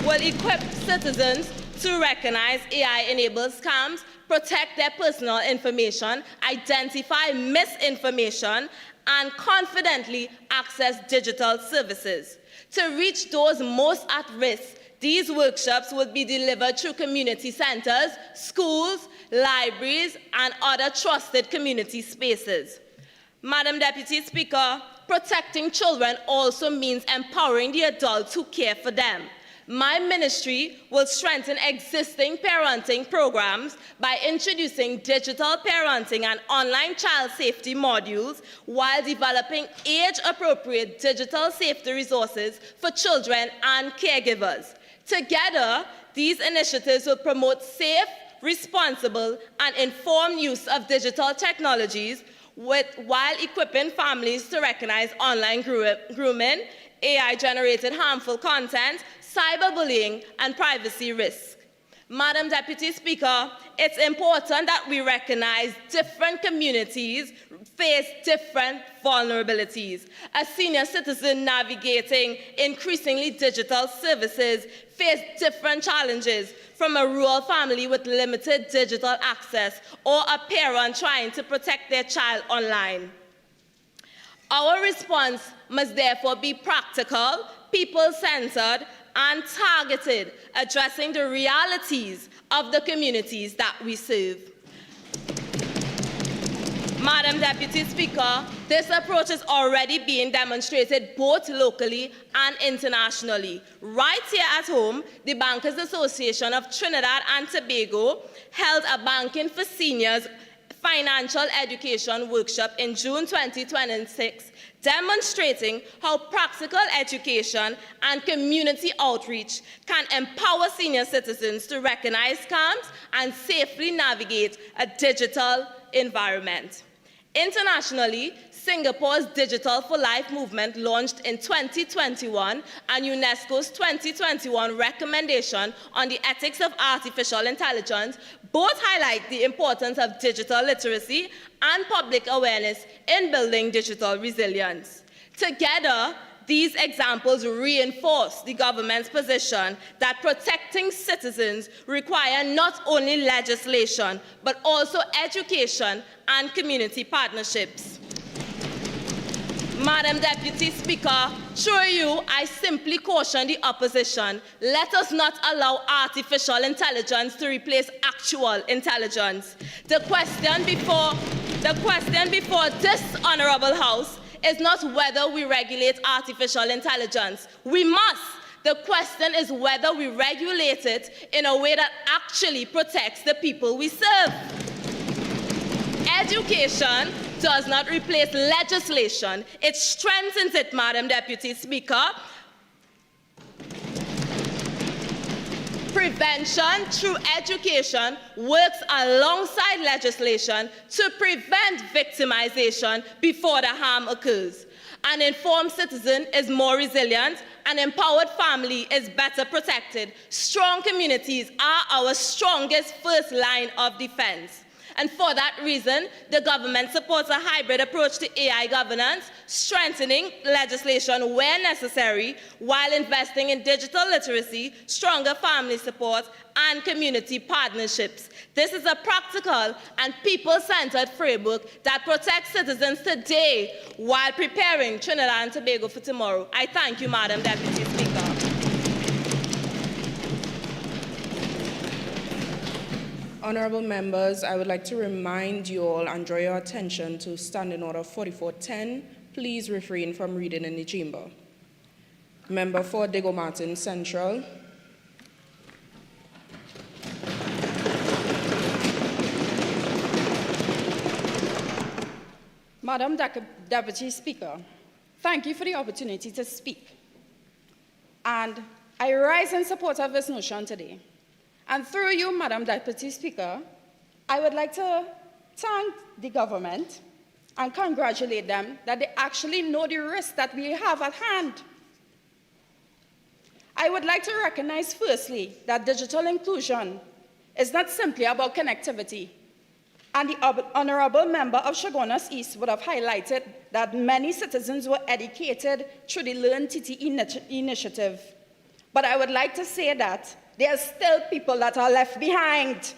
equip citizens to recognize AI-enabled scams, protect their personal information, identify misinformation, and confidently access digital services. To reach those most at risk, these workshops will be delivered through community centers, schools, libraries, and other trusted community spaces. Madam Deputy Speaker, protecting children also means empowering the adults who care for them. My ministry will strengthen existing parenting programs by introducing digital parenting and online child safety modules while developing age-appropriate digital safety resources for children and caregivers. Together, these initiatives will promote safe, responsible, and informed use of digital technologies while equipping families to recognize online grooming, AI-generated harmful content, cyberbullying, and privacy risks. Madam Deputy Speaker, it's important that we recognize different communities face different vulnerabilities. A senior citizen navigating increasingly digital services face different challenges from a rural family with limited digital access or a parent trying to protect their child online. Our response must therefore be practical, people-centered, and targeted, addressing the realities of the communities that we serve. Madam Deputy Speaker, this approach is already being demonstrated both locally and internationally. Right here at home, the Bankers Association of Trinidad and Tobago held a Banking for Seniors financial education workshop in June 2026, demonstrating how practical education and community outreach can empower senior citizens to recognize scams and safely navigate a digital environment. Internationally, Singapore's Digital for Life movement launched in 2021 and UNESCO's 2021 recommendation on the ethics of artificial intelligence both highlight the importance of digital literacy and public awareness in building digital resilience. Together, these examples reinforce the government's position that protecting citizens require not only legislation, but also education and community partnerships. Madam Deputy Speaker, through you, I simply caution the opposition. Let us not allow artificial intelligence to replace actual intelligence. The question before this Honourable House is not whether we regulate artificial intelligence. We must. The question is whether we regulate it in a way that actually protects the people we serve. Education does not replace legislation. It strengthens it, Madam Deputy Speaker. Prevention through education works alongside legislation to prevent victimization before the harm occurs. An informed citizen is more resilient, an empowered family is better protected. Strong communities are our strongest first line of defense. And for that reason, the government supports a hybrid approach to AI governance, strengthening legislation where necessary, while investing in digital literacy, stronger family support, and community partnerships. This is a practical and people-centered framework that protects citizens today while preparing Trinidad and Tobago for tomorrow. I thank you, Madam Deputy Speaker. Honourable members, I would like to remind you all and draw your attention to Standing Order 4410. Please refrain from reading in the chamber. Member for Diego Martin Central. Madam Deputy Speaker, thank you for the opportunity to speak. And I rise in support of this motion today. And through you, Madam Deputy Speaker, I would like to thank the government and congratulate them that they actually know the risk that we have at hand. I would like to recognize firstly that digital inclusion is not simply about connectivity. And the Honourable Member of Chaguanas East would have highlighted that many citizens were educated through the Learn TT initiative. But I would like to say that there are still people that are left behind.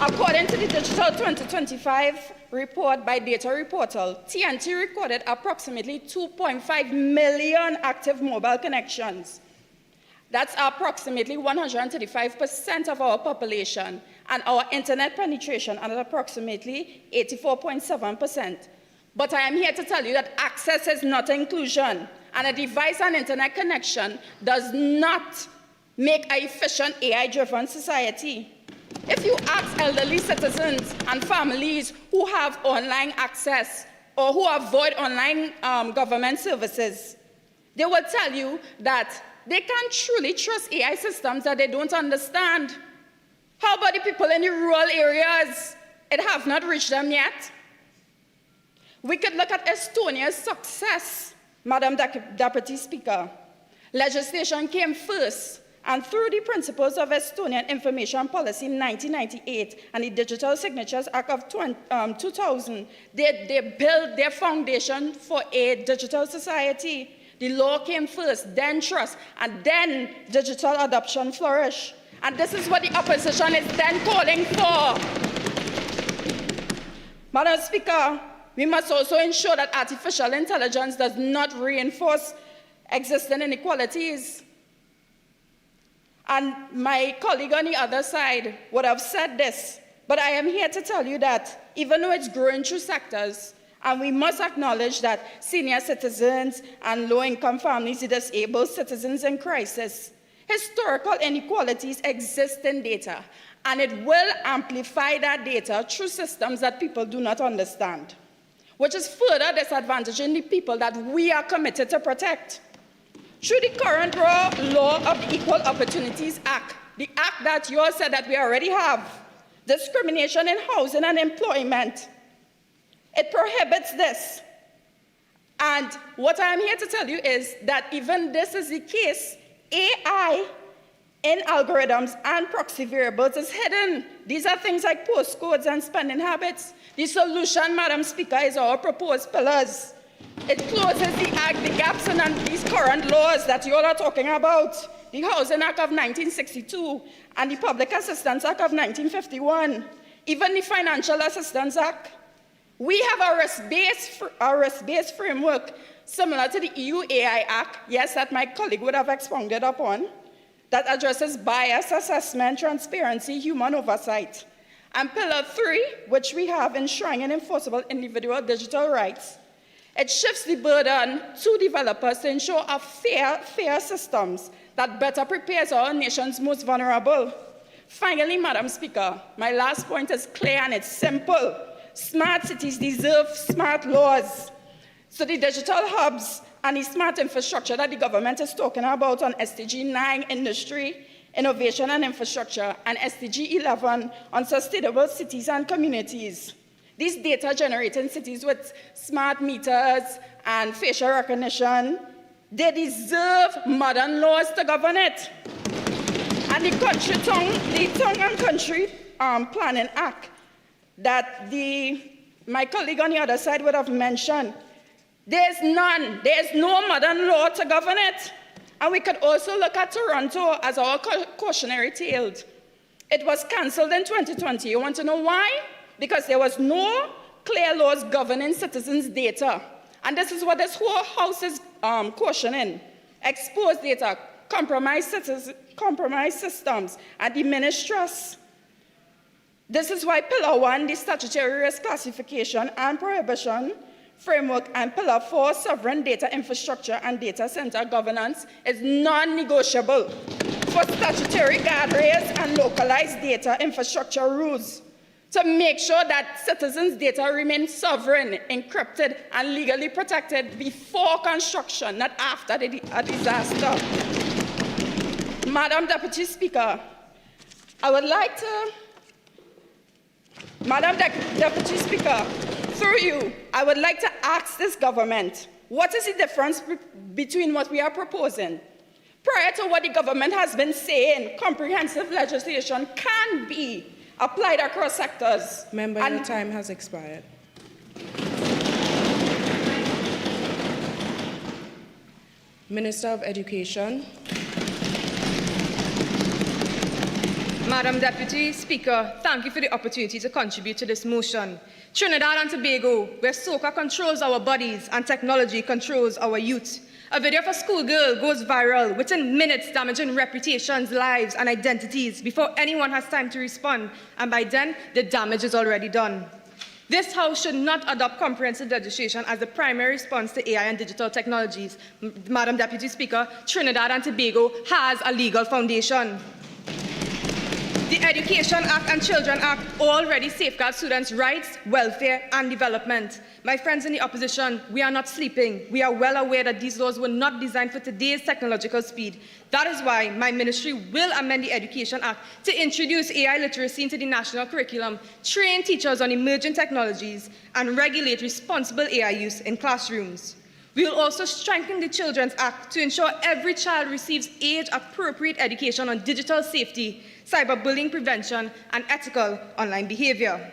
According to the Digital 2025 report by Data Reportal, TNT recorded approximately 2.5 million active mobile connections. That's approximately 135% of our population, and our internet penetration at approximately 84.7%. But I am here to tell you that access is not inclusion, and a device and internet connection does not make an efficient AI-driven society. If you ask elderly citizens and families who have online access or who avoid online government services, they will tell you that they can't truly trust AI systems that they don't understand. How about the people in the rural areas? It have not reached them yet. We could look at Estonia's success, Madam Deputy Speaker. Legislation came first, and through the principles of Estonian Information Policy in 1998 and the Digital Signatures Act of 2000, they built their foundation for a digital society. The law came first, then trust, and then digital adoption flourished. And this is what the opposition is then calling for. Madam Speaker, we must also ensure that artificial intelligence does not reinforce existing inequalities. And my colleague on the other side would have said this, but I am here to tell you that even though it's growing through sectors, and we must acknowledge that senior citizens and low-income families, the disabled citizens in crisis, historical inequalities exist in data, and it will amplify that data through systems that people do not understand, which is further disadvantaging the people that we are committed to protect. Through the current law of the Equal Opportunities Act, the act that you all said that we already have, discrimination in housing and employment, it prohibits this. And what I am here to tell you is that even this is the case, AI in algorithms and proxy variables is hidden. These are things like postcodes and spending habits. The solution, Madam Speaker, is our proposed pillars. It closes the gaps in these current laws that you all are talking about. The Housing Act of 1962 and the Public Assistance Act of 1951, even the Financial Assistance Act. We have a risk-based framework similar to the EU AI Act, yes, that my colleague would have expounded upon, that addresses bias assessment, transparency, human oversight. And Pillar 3, which we have enshrining enforceable individual digital rights. It shifts the burden to developers to ensure a fair systems that better prepares our nation's most vulnerable. Finally, Madam Speaker, my last point is clear and it's simple. Smart cities deserve smart laws. So the digital hubs and the smart infrastructure that the government is talking about on SDG 9, industry, innovation and infrastructure, and SDG 11 on sustainable cities and communities. These data generating cities with smart meters and facial recognition, they deserve modern laws to govern it. And the Tongue and Country Planning Act that my colleague on the other side would have mentioned, there's none. There's no modern law to govern it. And we could also look at Toronto as our cautionary tale. It was cancelled in 2020. You want to know why? Because there was no clear laws governing citizens' data. And this is what this whole House is cautioning. Exposed data, compromised systems, and diminished trust. This is why Pillar 1, the statutory risk classification and prohibition framework, and Pillar 4, sovereign data infrastructure and data center governance, is non-negotiable for statutory guardrails and localized data infrastructure rules to make sure that citizens' data remain sovereign, encrypted, and legally protected before construction, not after a disaster. Madam Deputy Speaker, I would like to, Madam Deputy Speaker, through you, I would like to ask this government, what is the difference between what we are proposing? Prior to what the government has been saying, comprehensive legislation can be applied across sectors. Member, your time has expired. Minister of Education. Madam Deputy Speaker, thank you for the opportunity to contribute to this motion. Trinidad and Tobago, where soca controls our bodies and technology controls our youth. A video of a schoolgirl goes viral within minutes, damaging reputations, lives, and identities before anyone has time to respond, and by then, the damage is already done. This House should not adopt comprehensive legislation as the primary response to AI and digital technologies. Madam Deputy Speaker, Trinidad and Tobago has a legal foundation. The Education Act and Children Act already safeguard students' rights, welfare, and development. My friends in the opposition, we are not sleeping. We are well aware that these laws were not designed for today's technological speed. That is why my ministry will amend the Education Act to introduce AI literacy into the national curriculum, train teachers on emerging technologies, and regulate responsible AI use in classrooms. We will also strengthen the Children's Act to ensure every child receives age-appropriate education on digital safety, cyberbullying prevention, and ethical online behavior.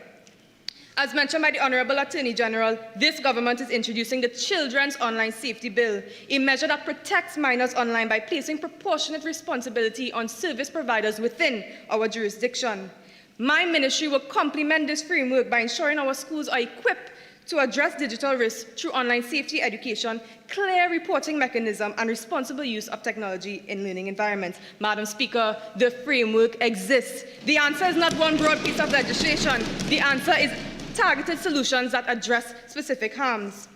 As mentioned by the Honourable Attorney General, this government is introducing the Children's Online Safety Bill, a measure that protects minors online by placing proportionate responsibility on service providers within our jurisdiction. My ministry will complement this framework by ensuring our schools are equipped to address digital risks through online safety education, clear reporting mechanism, and responsible use of technology in learning environments. Madam Speaker, the framework exists. The answer is not one broad piece of legislation. The answer is targeted solutions that address specific harms.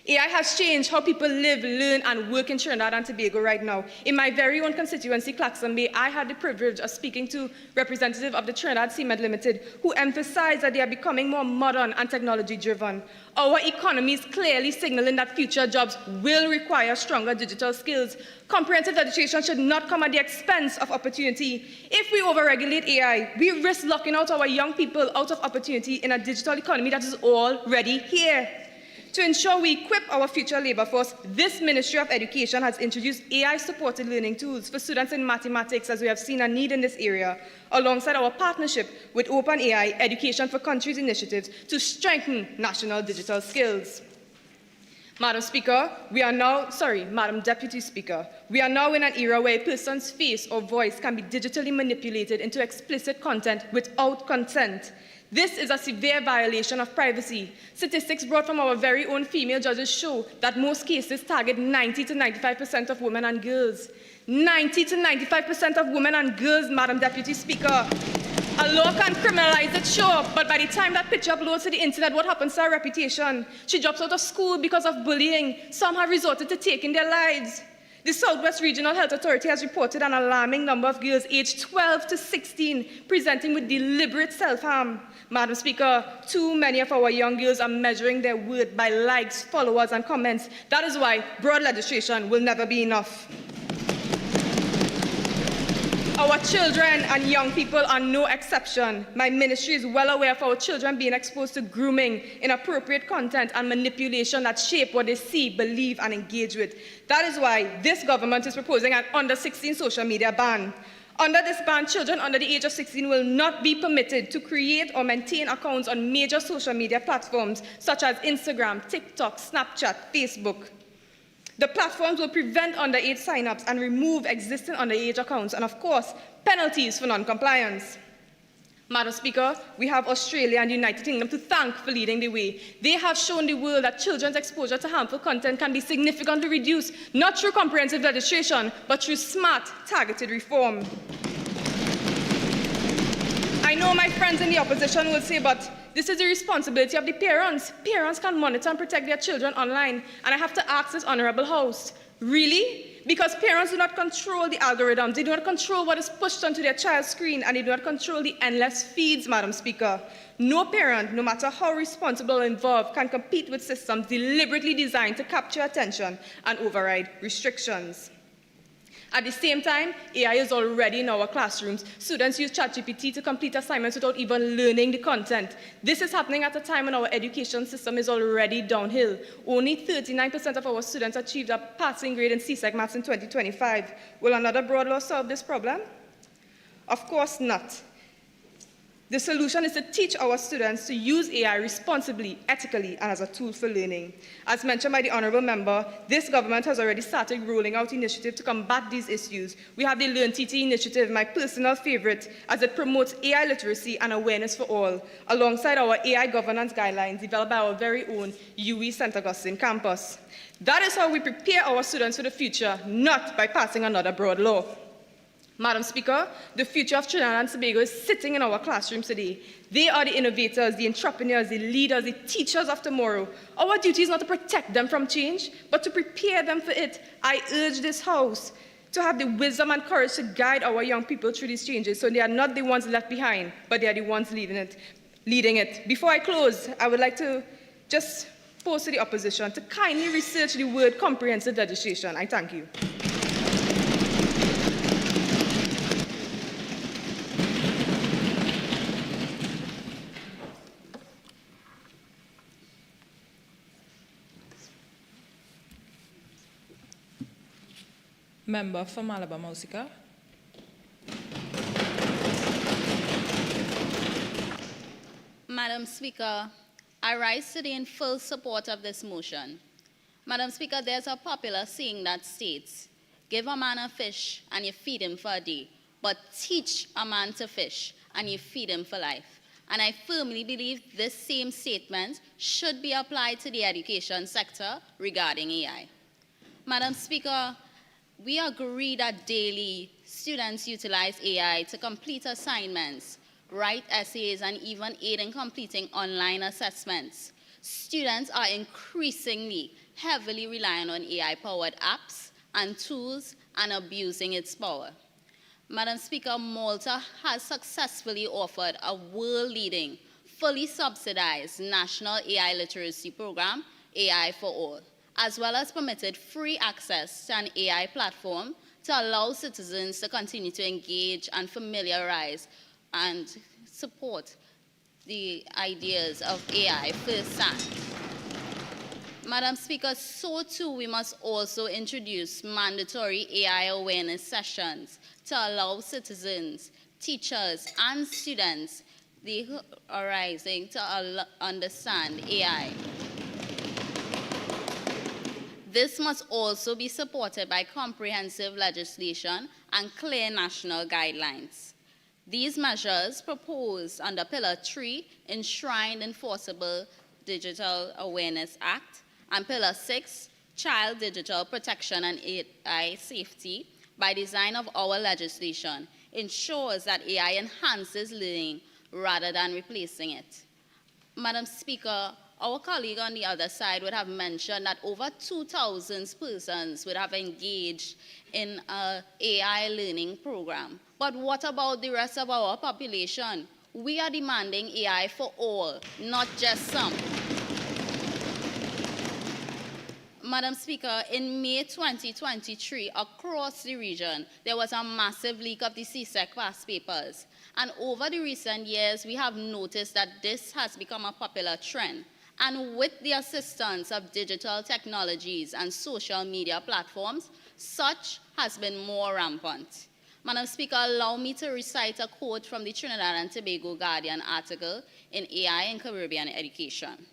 AI has changed how people live, learn, and work in Trinidad and Tobago right now. In my very own constituency, Claxon Bay, I had the privilege of speaking to representative of the Trinidad Cement Limited, who emphasized that they are becoming more modern and technology-driven. Our economy is clearly signaling that future jobs will require stronger digital skills. Comprehensive legislation should not come at the expense of opportunity. If we overregulate AI, we risk locking out our young people out of opportunity in a digital economy that is already here. To ensure we equip our future labour force, this Ministry of Education has introduced AI-supported learning tools for students in mathematics, as we have seen a need in this area, alongside our partnership with OpenAI Education for Countries initiatives to strengthen national digital skills. Madam Deputy Speaker, we are now in an era where a person's face or voice can be digitally manipulated into explicit content without consent. This is a severe violation of privacy. Statistics brought from our very own female judges show that most cases target 90 to 95% of women and girls. 90 to 95% of women and girls, Madam Deputy Speaker. A law can criminalize it, sure, but by the time that picture uploads to the internet, what happens to her reputation? She drops out of school because of bullying. Some have resorted to taking their lives. The Southwest Regional Health Authority has reported an alarming number of girls aged 12 to 16 presenting with deliberate self-harm. Madam Speaker, too many of our young girls are measuring their worth by likes, followers, and comments. That is why broad legislation will never be enough. Our children and young people are no exception. My ministry is well aware of our children being exposed to grooming, inappropriate content, and manipulation that shape what they see, believe, and engage with. That is why this government is proposing an under-16 social media ban. Under this ban, children under the age of 16 will not be permitted to create or maintain accounts on major social media platforms such as Instagram, TikTok, Snapchat, Facebook. The platforms will prevent underage sign-ups and remove existing underage accounts, and of course, penalties for non-compliance. Madam Speaker, we have Australia and the United Kingdom to thank for leading the way. They have shown the world that children's exposure to harmful content can be significantly reduced, not through comprehensive legislation, but through smart, targeted reform. I know my friends in the opposition will say, but this is the responsibility of the parents. Parents can monitor and protect their children online. And I have to ask this Honourable House, really? Because parents do not control the algorithms, they do not control what is pushed onto their child's screen, and they do not control the endless feeds, Madam Speaker. No parent, no matter how responsible or involved, can compete with systems deliberately designed to capture attention and override restrictions. At the same time, AI is already in our classrooms. Students use ChatGPT to complete assignments without even learning the content. This is happening at a time when our education system is already downhill. Only 39% of our students achieved a passing grade in CSEC Maths in 2025. Will another broad law solve this problem? Of course not. The solution is to teach our students to use AI responsibly, ethically, and as a tool for learning. As mentioned by the Honourable Member, this government has already started rolling out initiatives to combat these issues. We have the Learn TT initiative, my personal favourite, as it promotes AI literacy and awareness for all, alongside our AI governance guidelines developed by our very own UE St. Augustine campus. That is how we prepare our students for the future, not by passing another broad law. Madam Speaker, the future of Trinidad and Tobago is sitting in our classrooms today. They are the innovators, the entrepreneurs, the leaders, the teachers of tomorrow. Our duty is not to protect them from change, but to prepare them for it. I urge this House to have the wisdom and courage to guide our young people through these changes so they are not the ones left behind, but they are the ones leading it. Before I close, I would like to just pose to the opposition to kindly research the word comprehensive legislation. I thank you. Member for Malabar Mausika. Madam Speaker, I rise today in full support of this motion. Madam Speaker, there's a popular saying that states, give a man a fish and you feed him for a day, but teach a man to fish and you feed him for life. And I firmly believe this same statement should be applied to the education sector regarding AI. Madam Speaker, we agree that daily students utilize AI to complete assignments, write essays, and even aid in completing online assessments. Students are increasingly heavily relying on AI-powered apps and tools and abusing its power. Madam Speaker, Malta has successfully offered a world-leading, fully subsidized national AI literacy program, AI for All, as well as permitted free access to an AI platform to allow citizens to continue to engage and familiarize and support the ideas of AI firsthand. Madam Speaker, so too we must also introduce mandatory AI awareness sessions to allow citizens, teachers, and students the arising to understand AI. This must also be supported by comprehensive legislation and clear national guidelines. These measures proposed under Pillar 3 enshrine Enforceable Digital Awareness Act and Pillar 6, Child Digital Protection and AI Safety, by design of our legislation, ensures that AI enhances learning rather than replacing it. Madam Speaker, our colleague on the other side would have mentioned that over 2,000 persons would have engaged in an AI learning program. But what about the rest of our population? We are demanding AI for all, not just some. Madam Speaker, in May 2023, across the region, there was a massive leak of the CSEC past papers. And over the recent years, we have noticed that this has become a popular trend. And with the assistance of digital technologies and social media platforms, such has been more rampant. Madam Speaker, allow me to recite a quote from the Trinidad and Tobago Guardian article in AI in Caribbean Education.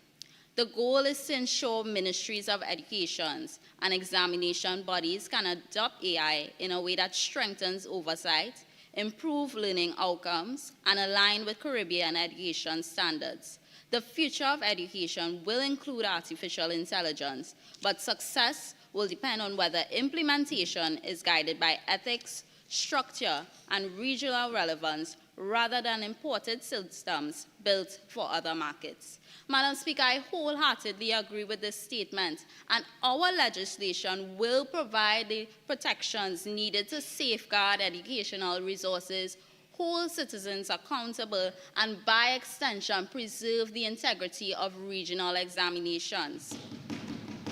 The goal is to ensure ministries of education and examination bodies can adopt AI in a way that strengthens oversight, improve learning outcomes, and align with Caribbean education standards. The future of education will include artificial intelligence, but success will depend on whether implementation is guided by ethics, structure, and regional relevance rather than imported systems built for other markets. Madam Speaker, I wholeheartedly agree with this statement, and our legislation will provide the protections needed to safeguard educational resources, hold citizens accountable, and by extension, preserve the integrity of regional examinations.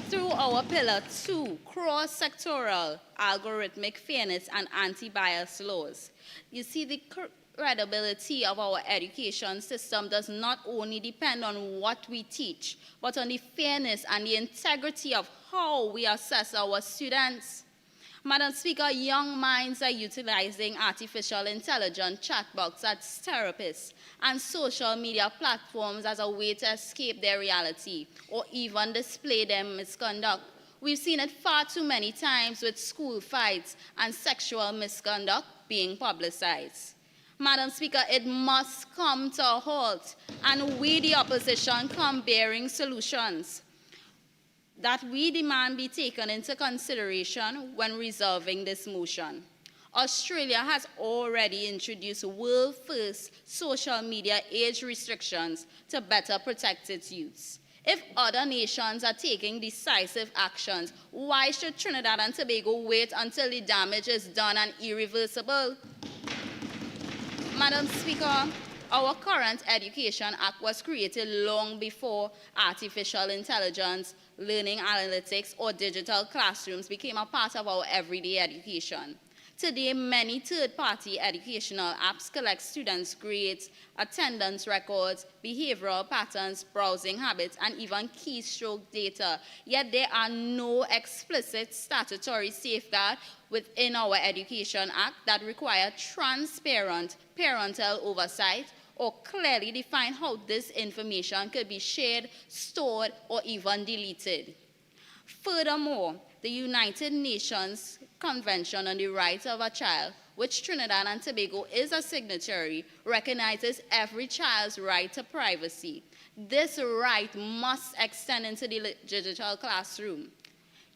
Through our Pillar 2, cross-sectoral, algorithmic fairness, and anti-bias laws, you see the credibility of our education system does not only depend on what we teach, but on the fairness and the integrity of how we assess our students. Madam Speaker, young minds are utilizing artificial intelligence chatbots as therapists and social media platforms as a way to escape their reality or even display their misconduct. We've seen it far too many times with school fights and sexual misconduct being publicized. Madam Speaker, it must come to a halt, and we, the opposition, come bearing solutions that we demand be taken into consideration when resolving this motion. Australia has already introduced world-first social media age restrictions to better protect its youths. If other nations are taking decisive actions, why should Trinidad and Tobago wait until the damage is done and irreversible? Madam Speaker, our current Education Act was created long before artificial intelligence, learning analytics, or digital classrooms became a part of our everyday education. Today, many third-party educational apps collect students' grades, attendance records, behavioral patterns, browsing habits, and even keystroke data. Yet there are no explicit statutory safeguards within our Education Act that require transparent parental oversight or clearly define how this information could be shared, stored, or even deleted. Furthermore, the United Nations Convention on the Rights of a Child, which Trinidad and Tobago is a signatory, recognizes every child's right to privacy. This right must extend into the digital classroom.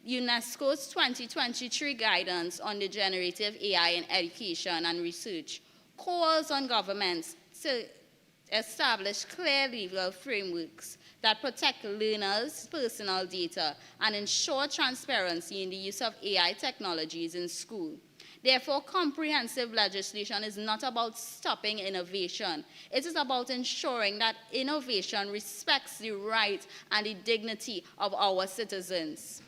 UNESCO's 2023 guidance on the generative AI in education and research calls on governments to establish clear legal frameworks that protect learners' personal data and ensure transparency in the use of AI technologies in school. Therefore, comprehensive legislation is not about stopping innovation. It is about ensuring that innovation respects the rights and the dignity of our citizens.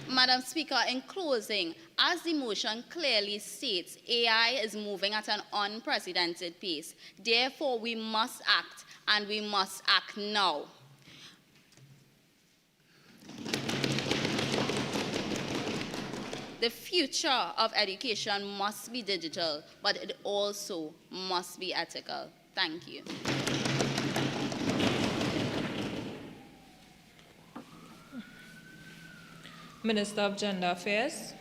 Madam Speaker, in closing, as the motion clearly states, AI is moving at an unprecedented pace. Therefore, we must act, and we must act now. The future of education must be digital, but it also must be ethical. Thank you. Minister of Gender Affairs.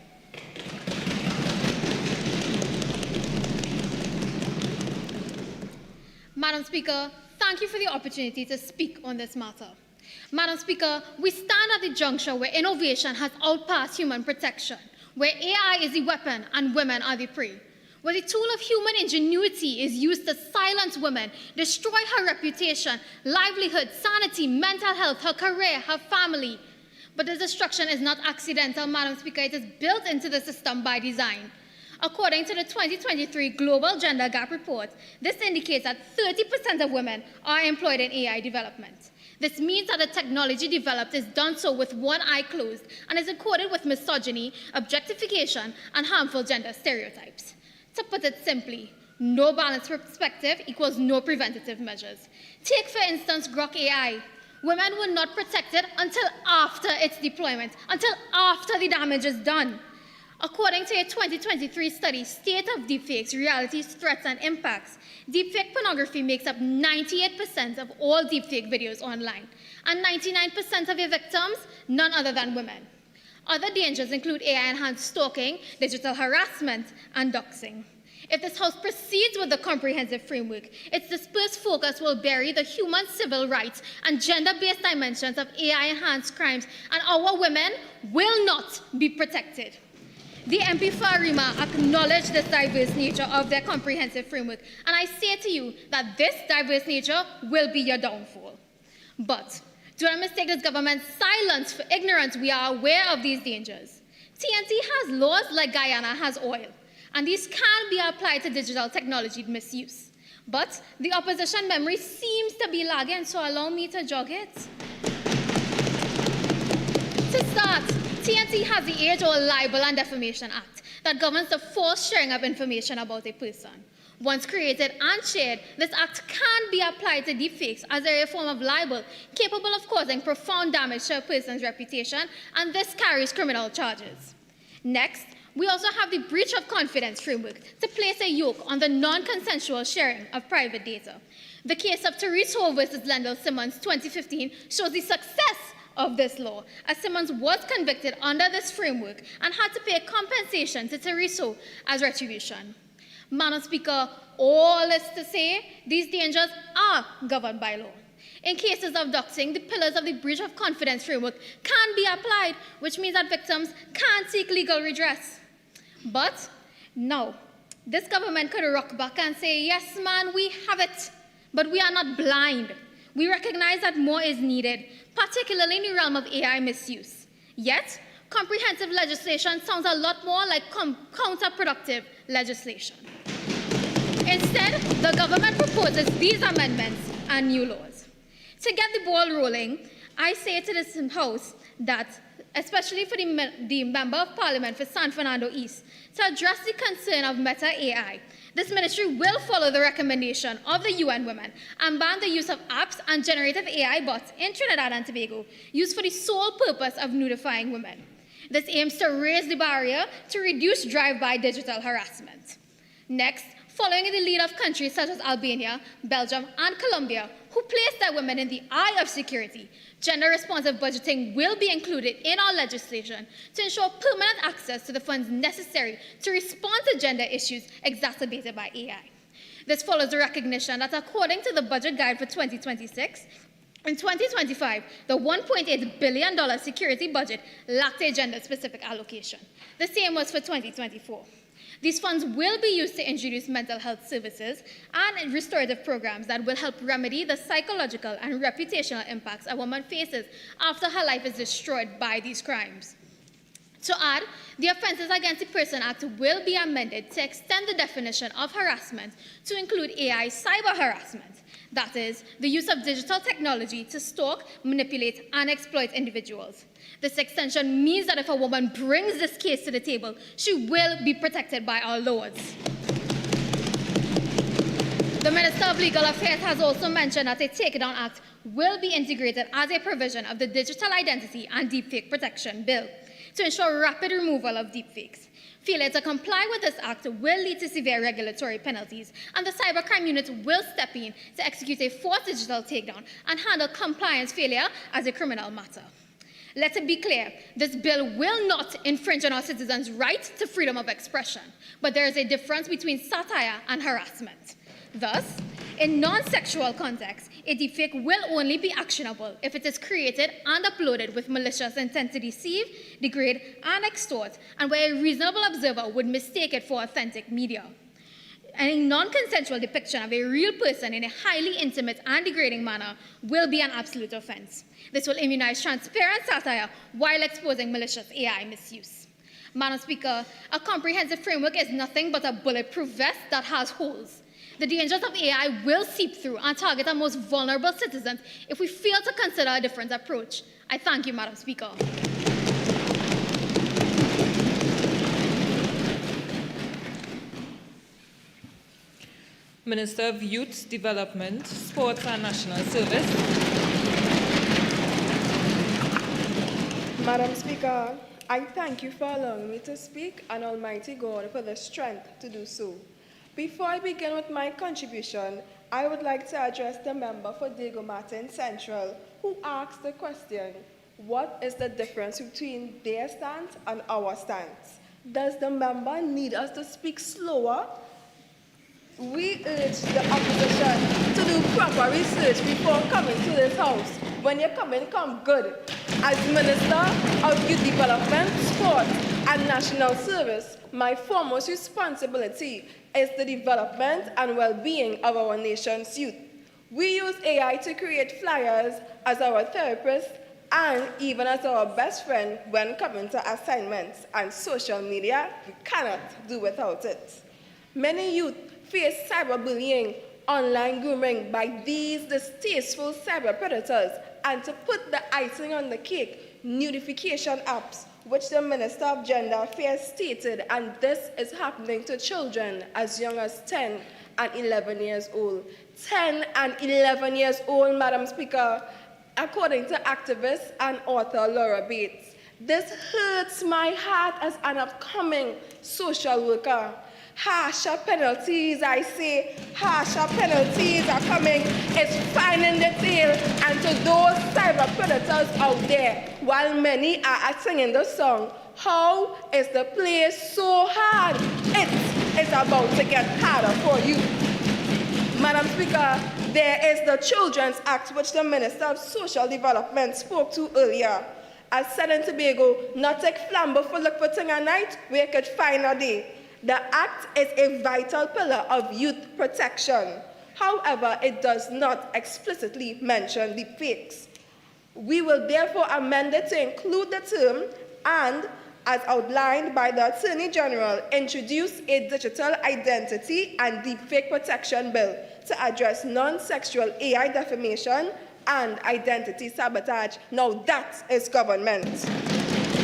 Madam Speaker, thank you for the opportunity to speak on this matter. Madam Speaker, we stand at the juncture where innovation has outpassed human protection, where AI is the weapon and women are the prey, where the tool of human ingenuity is used to silence women, destroy her reputation, livelihood, sanity, mental health, her career, her family. But this destruction is not accidental, Madam Speaker. It is built into the system by design. According to the 2023 Global Gender Gap Report, this indicates that 30% of women are employed in AI development. This means that the technology developed is done so with one eye closed and is encoded with misogyny, objectification, and harmful gender stereotypes. To put it simply, no balanced perspective equals no preventative measures. Take, for instance, Grok AI. Women were not protected until after its deployment, until after the damage is done. According to a 2023 study, State of Deepfakes, Realities, Threats, and Impacts, deepfake pornography makes up 98% of all deepfake videos online, and 99% of the victims, none other than women. Other dangers include AI-enhanced stalking, digital harassment, and doxing. If this House proceeds with the comprehensive framework, its dispersed focus will bury the human civil rights and gender-based dimensions of AI-enhanced crimes, and our women will not be protected. The MP for Arima acknowledged this diverse nature of their comprehensive framework, and I say to you that this diverse nature will be your downfall. But do not mistake this government's silence for ignorance. We are aware of these dangers. TNT has laws like Guyana has oil, and these can be applied to digital technology misuse. But the opposition memory seems to be lagging, so allow me to jog it. To start, TNT has the Age-Old Libel and Defamation Act that governs the forced sharing of information about a person. Once created and shared, this act can be applied to deepfakes as a form of libel capable of causing profound damage to a person's reputation, and this carries criminal charges. Next, we also have the breach of confidence framework to place a yoke on the non-consensual sharing of private data. The case of Therese Ho versus Lendl Simmons 2015 shows the success of this law, as Simmons was convicted under this framework and had to pay compensation to Therese Ho as retribution. Madam Speaker, all is to say, these dangers are governed by law. In cases of doxing, the pillars of the breach of confidence framework can be applied, which means that victims can seek legal redress. But no, this government could rock back and say, yes, man, we have it, but we are not blind. We recognize that more is needed, particularly in the realm of AI misuse. Yet, comprehensive legislation sounds a lot more like counterproductive legislation. Instead, the government proposes these amendments and new laws. To get the ball rolling, I say to this House that, especially for the Member of Parliament for San Fernando East, to address the concern of Meta AI, this ministry will follow the recommendation of the UN Women and ban the use of apps and generative AI bots in Trinidad and Tobago used for the sole purpose of nudifying women. This aims to raise the barrier to reduce drive-by digital harassment. Next, following in the lead of countries such as Albania, Belgium, and Colombia, who place their women in the eye of security, gender-responsive budgeting will be included in our legislation to ensure permanent access to the funds necessary to respond to gender issues exacerbated by AI. This follows the recognition that according to the budget guide for 2026, in 2025, the $1.8 billion security budget lacked a gender-specific allocation. The same was for 2024. These funds will be used to introduce mental health services and restorative programs that will help remedy the psychological and reputational impacts a woman faces after her life is destroyed by these crimes. To add, the Offences Against the Person Act will be amended to extend the definition of harassment to include AI cyber harassment. That is, the use of digital technology to stalk, manipulate, and exploit individuals. This extension means that if a woman brings this case to the table, she will be protected by our laws. The Minister of Legal Affairs has also mentioned that a Takedown Act will be integrated as a provision of the Digital Identity and Deepfake Protection Bill to ensure rapid removal of deepfakes. Failure to comply with this act will lead to severe regulatory penalties, and the cybercrime unit will step in to execute a forced digital takedown and handle compliance failure as a criminal matter. Let it be clear, this bill will not infringe on our citizens' right to freedom of expression, but there is a difference between satire and harassment. Thus, in non-sexual contexts, a deepfake will only be actionable if it is created and uploaded with malicious intent to deceive, degrade, and extort, and where a reasonable observer would mistake it for authentic media. Any non-consensual depiction of a real person in a highly intimate and degrading manner will be an absolute offense. This will immunize transparent satire while exposing malicious AI misuse. Madam Speaker, a comprehensive framework is nothing but a bulletproof vest that has holes. The dangers of AI will seep through and target our most vulnerable citizens if we fail to consider a different approach. I thank you, Madam Speaker. Minister of Youth Development, Sports and National Service. Madam Speaker, I thank you for allowing me to speak, and Almighty God for the strength to do so. Before I begin with my contribution, I would like to address the member for Diego Martin Central, who asked the question, what is the difference between their stance and our stance? Does the member need us to speak slower? We urge the opposition to do proper research before coming to this House. When you come in, come good. As Minister of Youth Development, Sport, and National Service, my foremost responsibility is the development and well-being of our nation's youth. We use AI to create flyers as our therapist and even as our best friend when coming to assignments, and social media, we cannot do without it. Many youth face cyberbullying, online grooming by these distasteful cyber predators, and to put the icing on the cake, nudification apps, which the Minister of Gender Affairs stated, and this is happening to children as young as 10 and 11 years old. 10 and 11 years old, Madam Speaker, according to activist and author Laura Bates. This hurts my heart as an upcoming social worker. Harsher penalties, I say, harsher penalties are coming. It's fine in the tail. And to those cyber predators out there, while many are singing the song, how is the place so hard? It is about to get harder for you. Madam Speaker, there is the Children's Act, which the Minister of Social Development spoke to earlier. As said in Tobago, not take flambo for look for thing a night, we could find a day. The Act is a vital pillar of youth protection. However, it does not explicitly mention deepfakes. We will therefore amend it to include the term and, as outlined by the Attorney General, introduce a digital identity and deepfake protection bill to address non-sexual AI defamation and identity sabotage. Now that is government.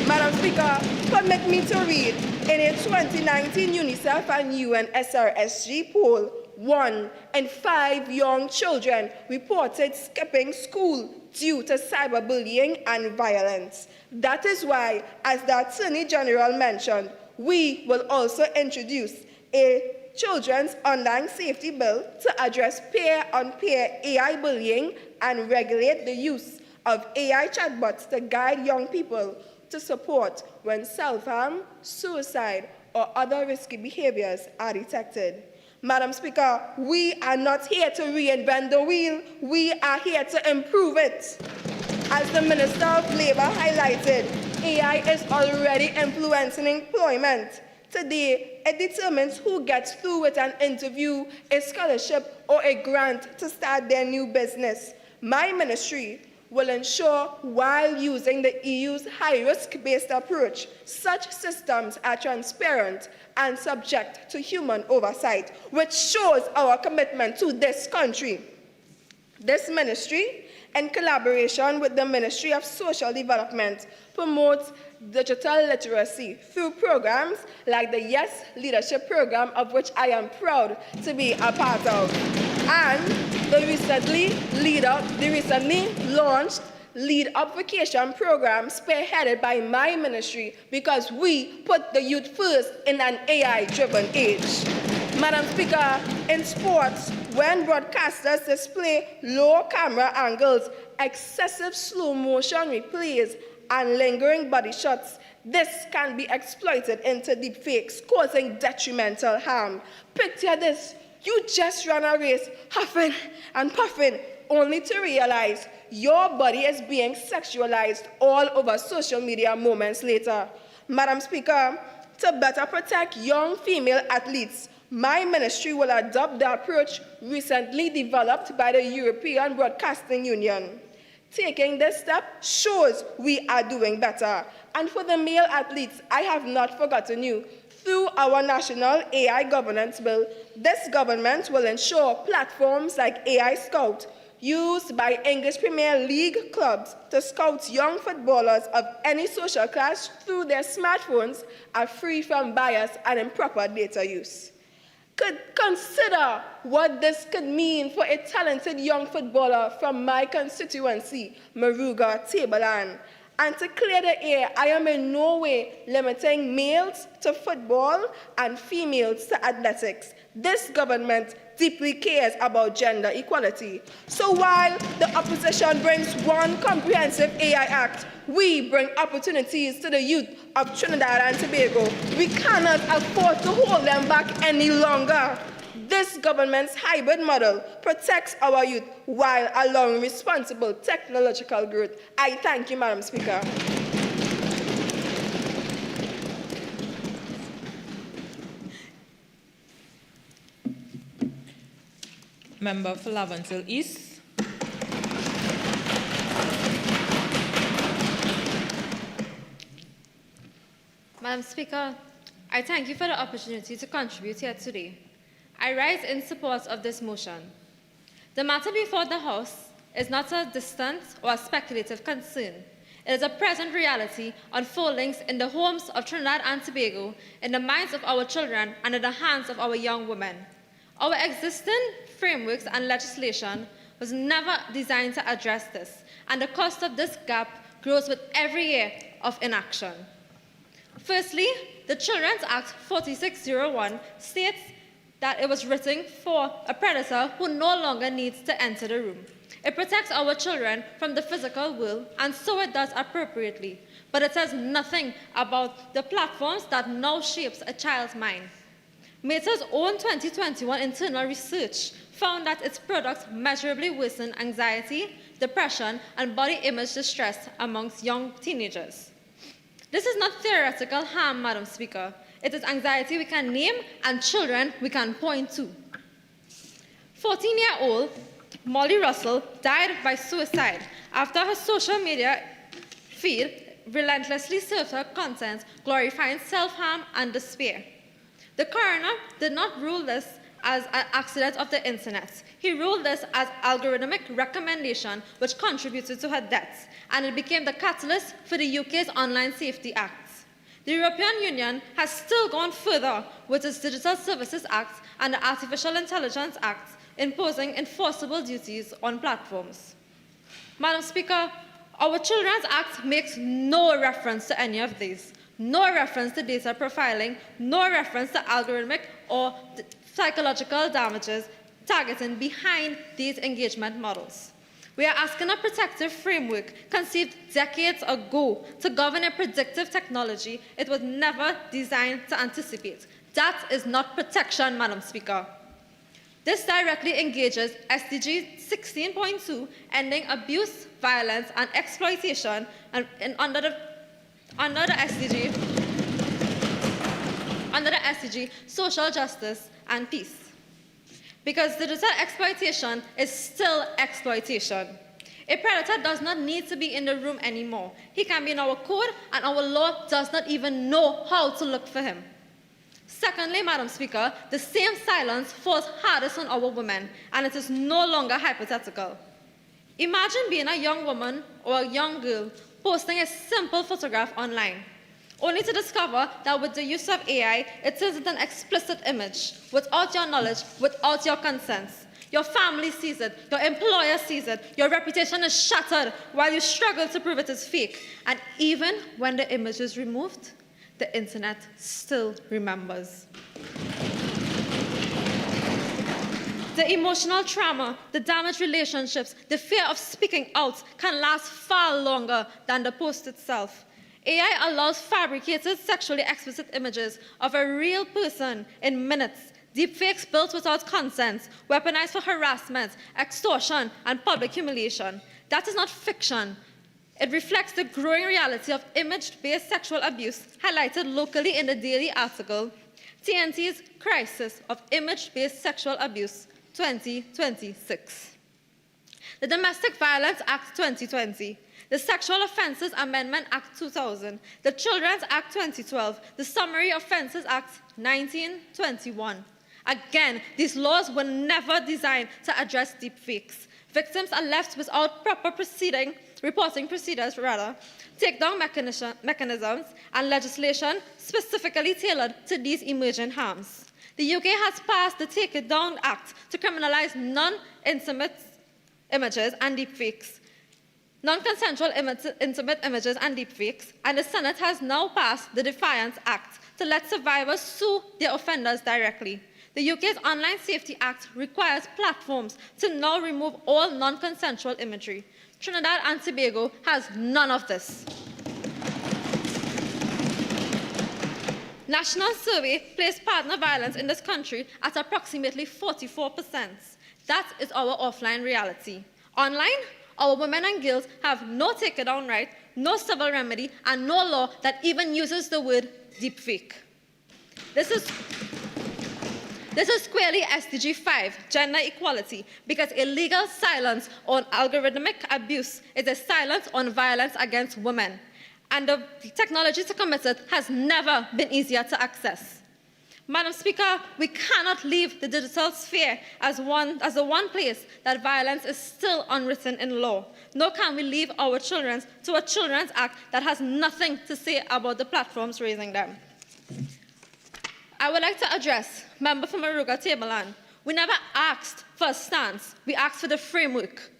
Madam Speaker, permit me to read in a 2019 UNICEF and UN SRSG poll, 1 in 5 young children reported skipping school due to cyberbullying and violence. That is why, as the Attorney General mentioned, we will also introduce a Children's Online Safety Bill to address peer-on-peer AI bullying and regulate the use of AI chatbots to guide young people to support when self-harm, suicide, or other risky behaviors are detected. Madam Speaker, we are not here to reinvent the wheel. We are here to improve it. As the Minister of Labour highlighted, AI is already influencing employment. Today, it determines who gets through with an interview, a scholarship, or a grant to start their new business. My ministry will ensure, while using the EU's high-risk-based approach, such systems are transparent and subject to human oversight, which shows our commitment to this country. This ministry, in collaboration with the Ministry of Social Development, promotes digital literacy through programs like the Yes Leadership Program, of which I am proud to be a part of, and the recently launched Lead Up Vacation program spearheaded by my ministry, because we put the youth first in an AI-driven age. Madam Speaker, in sports, when broadcasters display low camera angles, excessive slow motion replays, and lingering body shots, this can be exploited into deepfakes, causing detrimental harm. Picture this: you just ran a race, huffing and puffing, only to realize your body is being sexualized all over social media moments later. Madam Speaker, to better protect young female athletes, my ministry will adopt the approach recently developed by the European Broadcasting Union. Taking this step shows we are doing better. And for the male athletes, I have not forgotten you. Through our National AI Governance Bill, this government will ensure platforms like AI Scout, used by English Premier League clubs to scout young footballers of any social class through their smartphones, are free from bias and improper data use. Consider what this could mean for a talented young footballer from my constituency, Maruga Tableland. And to clear the air, I am in no way limiting males to football and females to athletics. This government deeply cares about gender equality. So while the opposition brings one comprehensive AI Act, we bring opportunities to the youth of Trinidad and Tobago. We cannot afford to hold them back any longer. This government's hybrid model protects our youth while allowing responsible technological growth. I thank you, Madam Speaker. Member for Laventille East. Madam Speaker, I thank you for the opportunity to contribute here today. I rise in support of this motion. The matter before the House is not a distant or a speculative concern. It is a present reality unfolding in the homes of Trinidad and Tobago, in the minds of our children, and in the hands of our young women. Our existing frameworks and legislation was never designed to address this, and the cost of this gap grows with every year of inaction. Firstly, the Children's Act 4601 states that it was written for a predator who no longer needs to enter the room. It protects our children from the physical world, and so it does appropriately, but it says nothing about the platforms that now shapes a child's mind. Meta's own 2021 internal research found that its products measurably worsen anxiety, depression, and body image distress amongst young teenagers. This is not theoretical harm, Madam Speaker. It is anxiety we can name and children we can point to. 14-year-old Molly Russell died by suicide after her social media feed relentlessly served her content glorifying self-harm and despair. The coroner did not rule this as an accident of the internet. He ruled this as algorithmic recommendation which contributed to her death, and it became the catalyst for the UK's Online Safety Act. The European Union has still gone further with its Digital Services Act and the Artificial Intelligence Act, imposing enforceable duties on platforms. Madam Speaker, our Children's Act makes no reference to any of these. No reference to data profiling, no reference to algorithmic or psychological damages targeting behind these engagement models. We are asking a protective framework conceived decades ago to govern a predictive technology it was never designed to anticipate. That is not protection, Madam Speaker. This directly engages SDG 16.2, ending abuse, violence, and exploitation, and under the SDG, social justice and peace. Because digital exploitation is still exploitation. A predator does not need to be in the room anymore. He can be in our code, and our law does not even know how to look for him. Secondly, Madam Speaker, the same silence falls hardest on our women, and it is no longer hypothetical. Imagine being a young woman or a young girl posting a simple photograph online, only to discover that with the use of AI, it turns into an explicit image, without your knowledge, without your consent. Your family sees it, your employer sees it, your reputation is shattered while you struggle to prove it is fake. And even when the image is removed, the internet still remembers. The emotional trauma, the damaged relationships, the fear of speaking out can last far longer than the post itself. AI allows fabricated sexually explicit images of a real person in minutes, deepfakes built without consent, weaponized for harassment, extortion, and public humiliation. That is not fiction. It reflects the growing reality of image-based sexual abuse highlighted locally in the daily article, TNT's Crisis of Image-Based Sexual Abuse 2026. The Domestic Violence Act 2020, the Sexual Offences Amendment Act 2000, the Children's Act 2012, the Summary Offences Act 1921. Again, these laws were never designed to address deepfakes. Victims are left without proper reporting procedures, takedown mechanisms, and legislation specifically tailored to these emerging harms. The UK has passed the Take It Down Act to criminalize non-intimate images and deepfakes, non-consensual intimate images and deepfakes, and the Senate has now passed the Defiance Act to let survivors sue their offenders directly. The UK's Online Safety Act requires platforms to now remove all non-consensual imagery. Trinidad and Tobago has none of this. National survey placed partner violence in this country at approximately 44%. That is our offline reality. Online, our women and girls have no take-it-down right, no civil remedy, and no law that even uses the word deepfake. This is squarely SDG 5, gender equality, because illegal silence on algorithmic abuse is a silence on violence against women. And the technology to commit it has never been easier to access. Madam Speaker, we cannot leave the digital sphere as the one place that violence is still unwritten in law. Nor can we leave our children to a Children's Act that has nothing to say about the platforms raising them. I would like to address Member for Maruga Tableland, We never asked for a stance, we asked for the framework.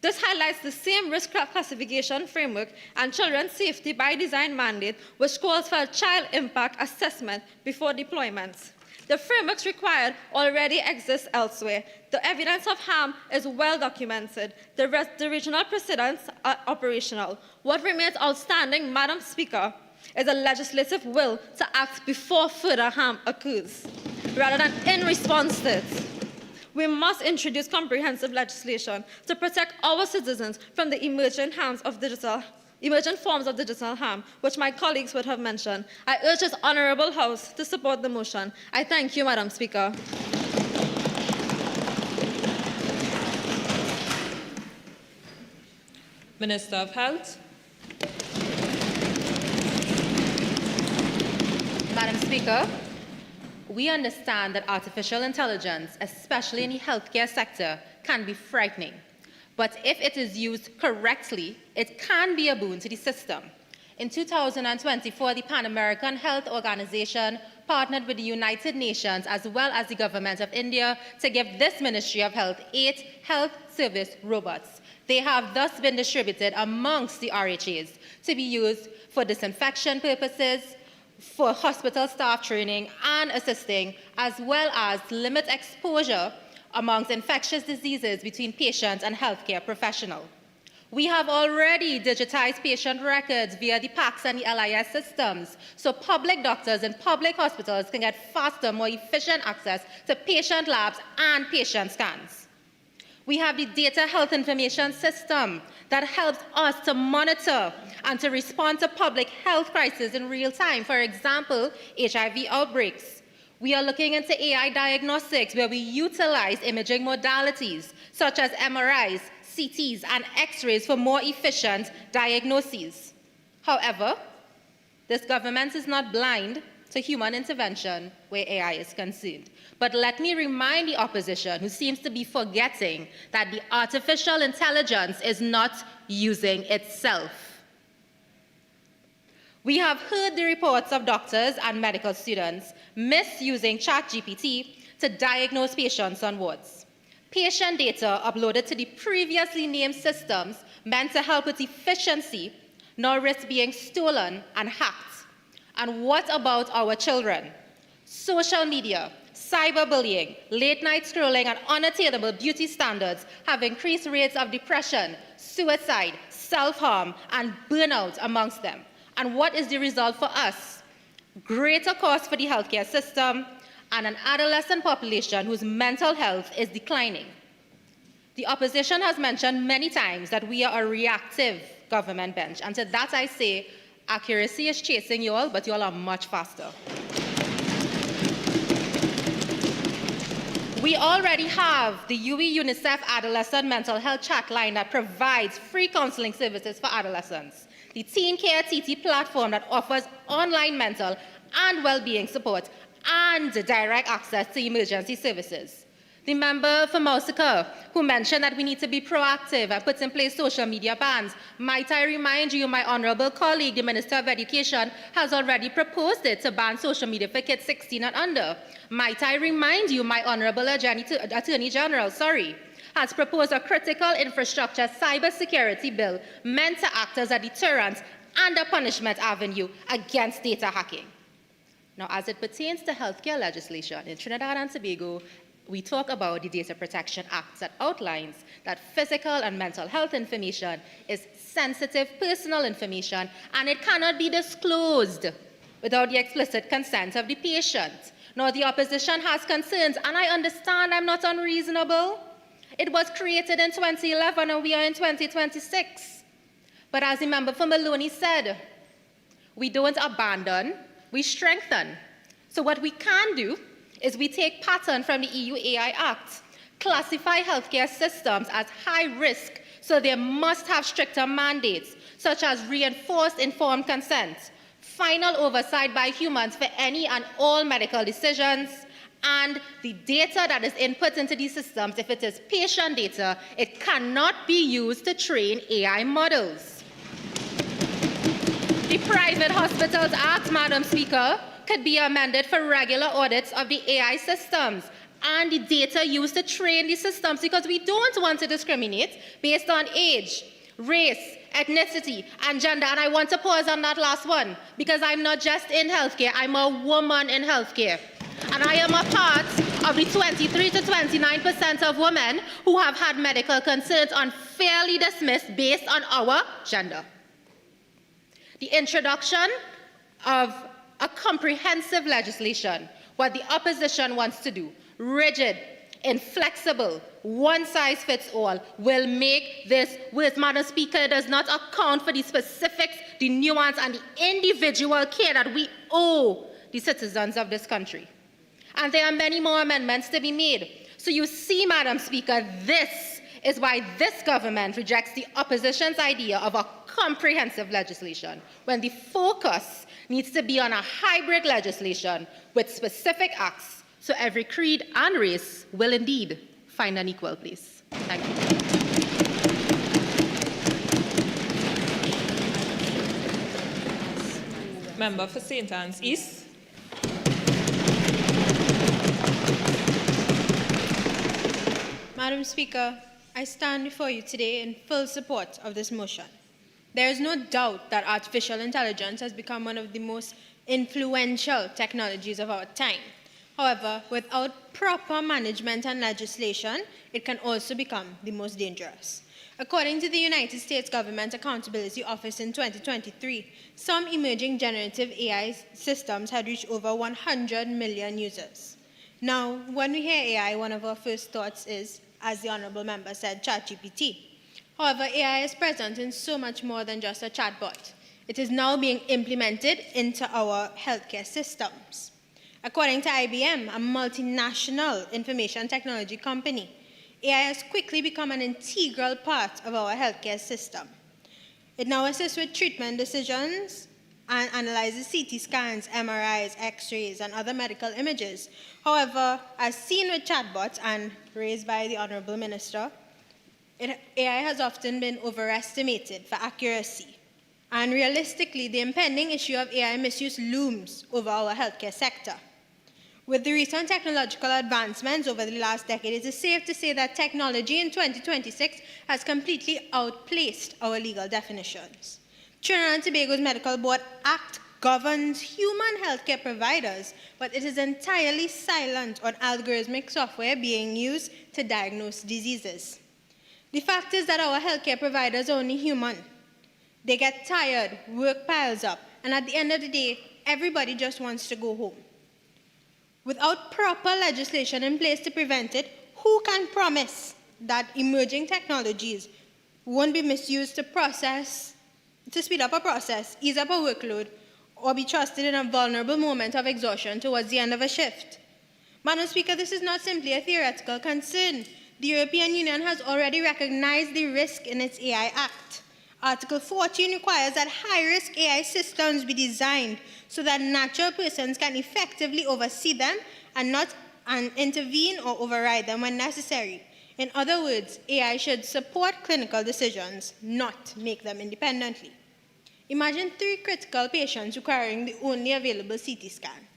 This highlights the same risk classification framework and children's safety by design mandate, which calls for a child impact assessment before deployment. The frameworks required already exist elsewhere. The evidence of harm is well documented. The regional precedents are operational. What remains outstanding, Madam Speaker, is a legislative will to act before further harm occurs, rather than in response to it. We must introduce comprehensive legislation to protect our citizens from the emergent forms of digital harm, which my colleagues would have mentioned. I urge this Honourable House to support the motion. I thank you, Madam Speaker. Minister of Health. Madam Speaker, we understand that artificial intelligence, especially in the healthcare sector, can be frightening. But if it is used correctly, it can be a boon to the system. In 2024, the Pan American Health Organization partnered with the United Nations as well as the Government of India to give this Ministry of Health 8 health service robots. They have thus been distributed amongst the RHAs to be used for disinfection purposes, for hospital staff training and assisting, as well as limit exposure amongst infectious diseases between patients and healthcare professionals. We have already digitized patient records via the PACS and the LIS systems, so public doctors and public hospitals can get faster, more efficient access to patient labs and patient scans. We have the Data Health Information System that helps us to monitor and to respond to public health crises in real time. For example, HIV outbreaks. We are looking into AI diagnostics where we utilize imaging modalities such as MRIs, CTs, and X-rays for more efficient diagnoses. However, this government is not blind to human intervention where AI is concerned. But let me remind the opposition, who seems to be forgetting, that the artificial intelligence is not using itself. We have heard the reports of doctors and medical students misusing ChatGPT to diagnose patients on wards. Patient data uploaded to the previously named systems meant to help with efficiency, now risk being stolen and hacked. And what about our children? Social media, cyberbullying, late-night scrolling, and unattainable beauty standards have increased rates of depression, suicide, self-harm, and burnout amongst them. And what is the result for us? Greater costs for the healthcare system and an adolescent population whose mental health is declining. The opposition has mentioned many times that we are a reactive government bench, and to that I say, accuracy is chasing you all, but you all are much faster. We already have the UE UNICEF Adolescent Mental Health Chat line that provides free counseling services for adolescents. The Teen Care TT platform that offers online mental and well-being support and direct access to emergency services. The member for Mausaka, who mentioned that we need to be proactive and put in place social media bans, might I remind you, my honourable colleague, the Minister of Education, has already proposed it to ban social media for kids 16 and under. Might I remind you, my honourable Attorney General, has proposed a critical infrastructure cybersecurity bill meant to act as a deterrent and a punishment avenue against data hacking. Now, as it pertains to healthcare legislation in Trinidad and Tobago, we talk about the Data Protection Act that outlines that physical and mental health information is sensitive personal information and it cannot be disclosed without the explicit consent of the patient. Now, the opposition has concerns, and I understand I'm not unreasonable. It was created in 2011 and we are in 2026. But as the member for Maloney said, we don't abandon, we strengthen. So what we can do is we take pattern from the EU AI Act, classify healthcare systems as high risk, so they must have stricter mandates, such as reinforced informed consent, final oversight by humans for any and all medical decisions, and the data that is input into these systems, if it is patient data, it cannot be used to train AI models. The Private Hospitals Act, Madam Speaker, could be amended for regular audits of the AI systems and the data used to train the systems, because we don't want to discriminate based on age, race, ethnicity, and gender. And I want to pause on that last one, because I'm not just in healthcare, I'm a woman in healthcare. And I am a part of the 23 to 29% of women who have had medical concerns unfairly dismissed based on our gender. The introduction of a comprehensive legislation, what the opposition wants to do, rigid, inflexible, one-size-fits-all, will make this worse. Madam Speaker, it does not account for the specifics, the nuance, and the individual care that we owe the citizens of this country. And there are many more amendments to be made. So you see, Madam Speaker, this is why this government rejects the opposition's idea of a comprehensive legislation, when the focus needs to be on a hybrid legislation with specific acts, so every creed and race will indeed find an equal place. Thank you. Member for St. Anne's East. Madam Speaker, I stand before you today in full support of this motion. There is no doubt that artificial intelligence has become one of the most influential technologies of our time. However, without proper management and legislation, it can also become the most dangerous. According to the United States Government Accountability Office in 2023, some emerging generative AI systems had reached over 100 million users. Now, when we hear AI, one of our first thoughts is, as the Honourable Member said, ChatGPT. However, AI is present in so much more than just a chatbot. It is now being implemented into our healthcare systems. According to IBM, a multinational information technology company, AI has quickly become an integral part of our healthcare system. It now assists with treatment decisions and analyzes CT scans, MRIs, X-rays, and other medical images. However, as seen with chatbots and raised by the Honourable Minister, AI has often been overestimated for accuracy. And realistically, the impending issue of AI misuse looms over our healthcare sector. With the recent technological advancements over the last decade, it is safe to say that technology in 2026 has completely outplaced our legal definitions. Trinidad and Tobago's Medical Board Act governs human healthcare providers, but it is entirely silent on algorithmic software being used to diagnose diseases. The fact is that our healthcare providers are only human. They get tired, work piles up, and at the end of the day, everybody just wants to go home. Without proper legislation in place to prevent it, who can promise that emerging technologies won't be misused to speed up a process, ease up a workload, or be trusted in a vulnerable moment of exhaustion towards the end of a shift? Madam Speaker, this is not simply a theoretical concern. The European Union has already recognized the risk in its AI Act. Article 14 requires that high-risk AI systems be designed so that natural persons can effectively oversee them and not intervene or override them when necessary. In other words, AI should support clinical decisions, not make them independently. Imagine 3 critical patients requiring the only available CT scan: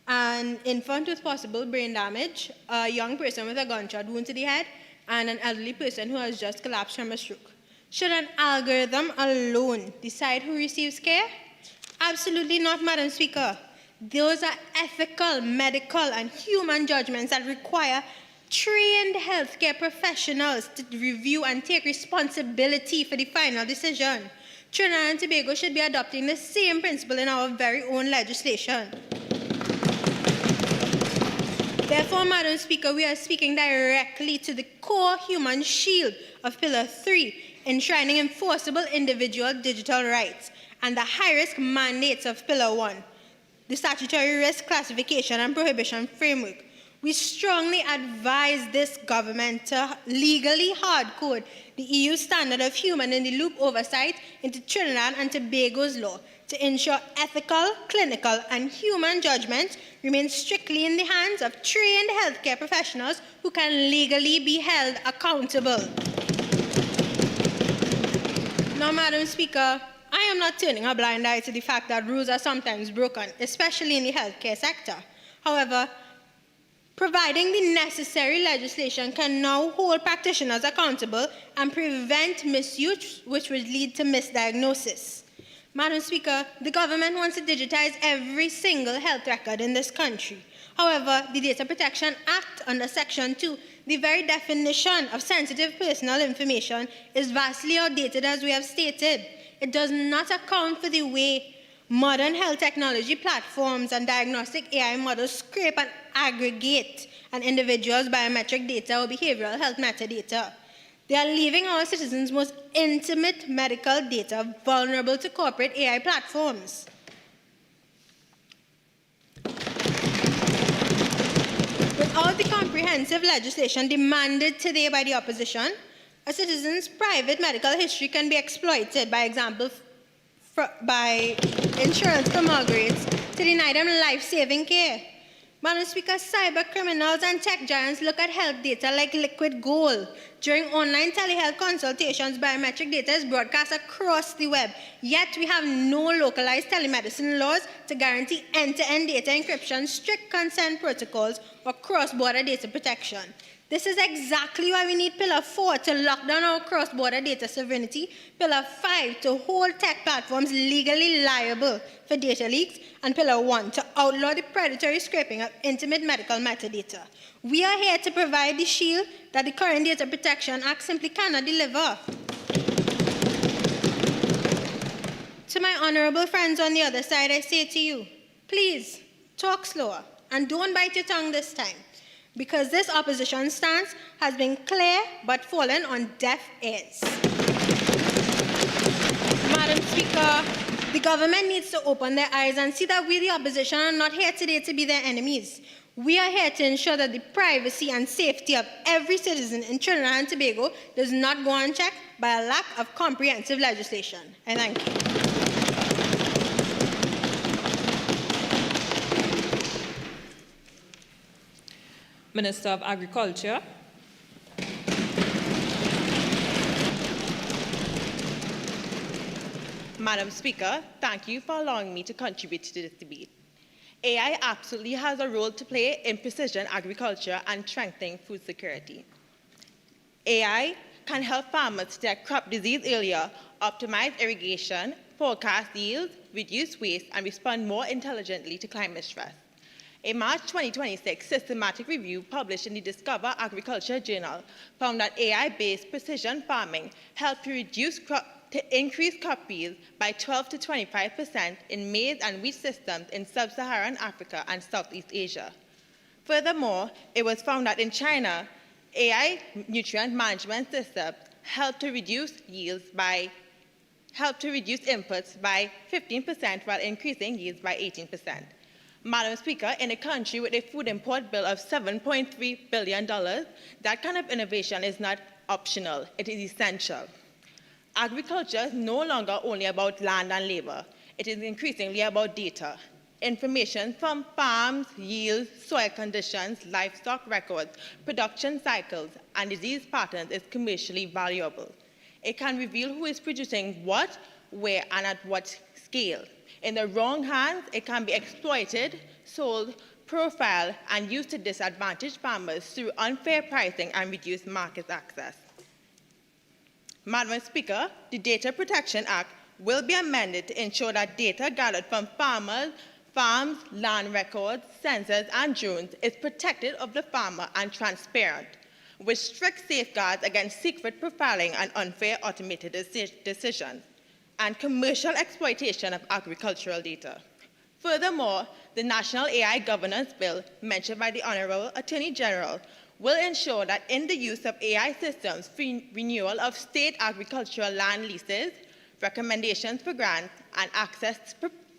an infant with possible brain damage, a young person with a gunshot wound to the head, and an elderly person who has just collapsed from a stroke. Should an algorithm alone decide who receives care? Absolutely not, Madam Speaker. Those are ethical, medical, and human judgments that require trained healthcare professionals to review and take responsibility for the final decision. Trinidad and Tobago should be adopting the same principle in our very own legislation. Therefore, Madam Speaker, we are speaking directly to the core human shield of Pillar 3, enshrining enforceable individual digital rights, and the high-risk mandates of Pillar 1, the statutory risk classification and prohibition framework. We strongly advise this government to legally hard-code the EU standard of human-in-the-loop oversight into Trinidad and Tobago's law to ensure ethical, clinical, and human judgments remain strictly in the hands of trained healthcare professionals who can legally be held accountable. Now, Madam Speaker, I am not turning a blind eye to the fact that rules are sometimes broken, especially in the healthcare sector. However, Providing the necessary legislation can now hold practitioners accountable and prevent misuse, which would lead to misdiagnosis. Madam Speaker, the government wants to digitize every single health record in this country. However, the Data Protection Act under Section 2, the very definition of sensitive personal information, is vastly outdated, as we have stated. It does not account for the way modern health technology platforms and diagnostic AI models scrape and aggregate an individual's biometric data or behavioral health metadata. They are leaving our citizens' most intimate medical data vulnerable to corporate AI platforms. Without the comprehensive legislation demanded today by the opposition, a citizen's private medical history can be exploited, by example, by insurance conglomerates to deny them life-saving care. Madam Speaker, cyber criminals and tech giants look at health data like liquid gold. During online telehealth consultations, biometric data is broadcast across the web, yet we have no localized telemedicine laws to guarantee end-to-end data encryption, strict consent protocols, or cross-border data protection. This is exactly why we need Pillar 4 to lock down our cross-border data sovereignty, Pillar 5 to hold tech platforms legally liable for data leaks, and Pillar 1 to outlaw the predatory scraping of intimate medical metadata. We are here to provide the shield that the current Data Protection Act simply cannot deliver. To my honorable friends on the other side, I say to you, please talk slower and don't bite your tongue this time, because this opposition stance has been clear but fallen on deaf ears. Madam Speaker, the government needs to open their eyes and see that we, the opposition, are not here today to be their enemies. We are here to ensure that the privacy and safety of every citizen in Trinidad and Tobago does not go unchecked by a lack of comprehensive legislation. I thank you. Minister of Agriculture. Madam Speaker, thank you for allowing me to contribute to this debate. AI absolutely has a role to play in precision agriculture and strengthening food security. AI can help farmers detect crop disease earlier, optimize irrigation, forecast yields, reduce waste, and respond more intelligently to climate stress. A March 2026 systematic review published in the Discover Agriculture Journal found that AI-based precision farming helped to increase crop yields by 12 to 25% in maize and wheat systems in sub-Saharan Africa and Southeast Asia. Furthermore, it was found that in China, AI nutrient management systems helped to reduce inputs by 15% while increasing yields by 18%. Madam Speaker, in a country with a food import bill of $7.3 billion, that kind of innovation is not optional, it is essential. Agriculture is no longer only about land and labor. It is increasingly about data. Information from farms, yields, soil conditions, livestock records, production cycles, and disease patterns is commercially valuable. It can reveal who is producing what, where, and at what scale. In the wrong hands, it can be exploited, sold, profiled, and used to disadvantage farmers through unfair pricing and reduced market access. Madam Speaker, the Data Protection Act will be amended to ensure that data gathered from farmers, farms, land records, sensors, and drones is protected of the farmer and transparent, with strict safeguards against secret profiling and unfair automated decisions, and commercial exploitation of agricultural data. Furthermore, the National AI Governance Bill, mentioned by the Honorable Attorney General, will ensure that in the use of AI systems, renewal of state agricultural land leases, recommendations for grants, and access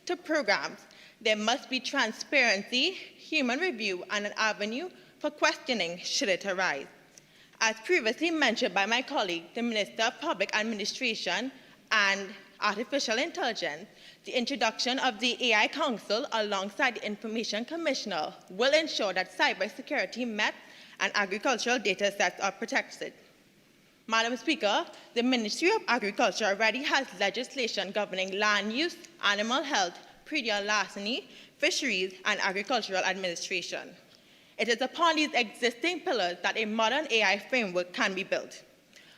to programs, there must be transparency, human review, and an avenue for questioning should it arise. As previously mentioned by my colleague, the Minister of Public Administration and Artificial Intelligence, the introduction of the AI Council alongside the Information Commissioner will ensure that cybersecurity met and agricultural data sets are protected. Madam Speaker, the Ministry of Agriculture already has legislation governing land use, animal health, predial larceny, fisheries, and agricultural administration. It is upon these existing pillars that a modern AI framework can be built.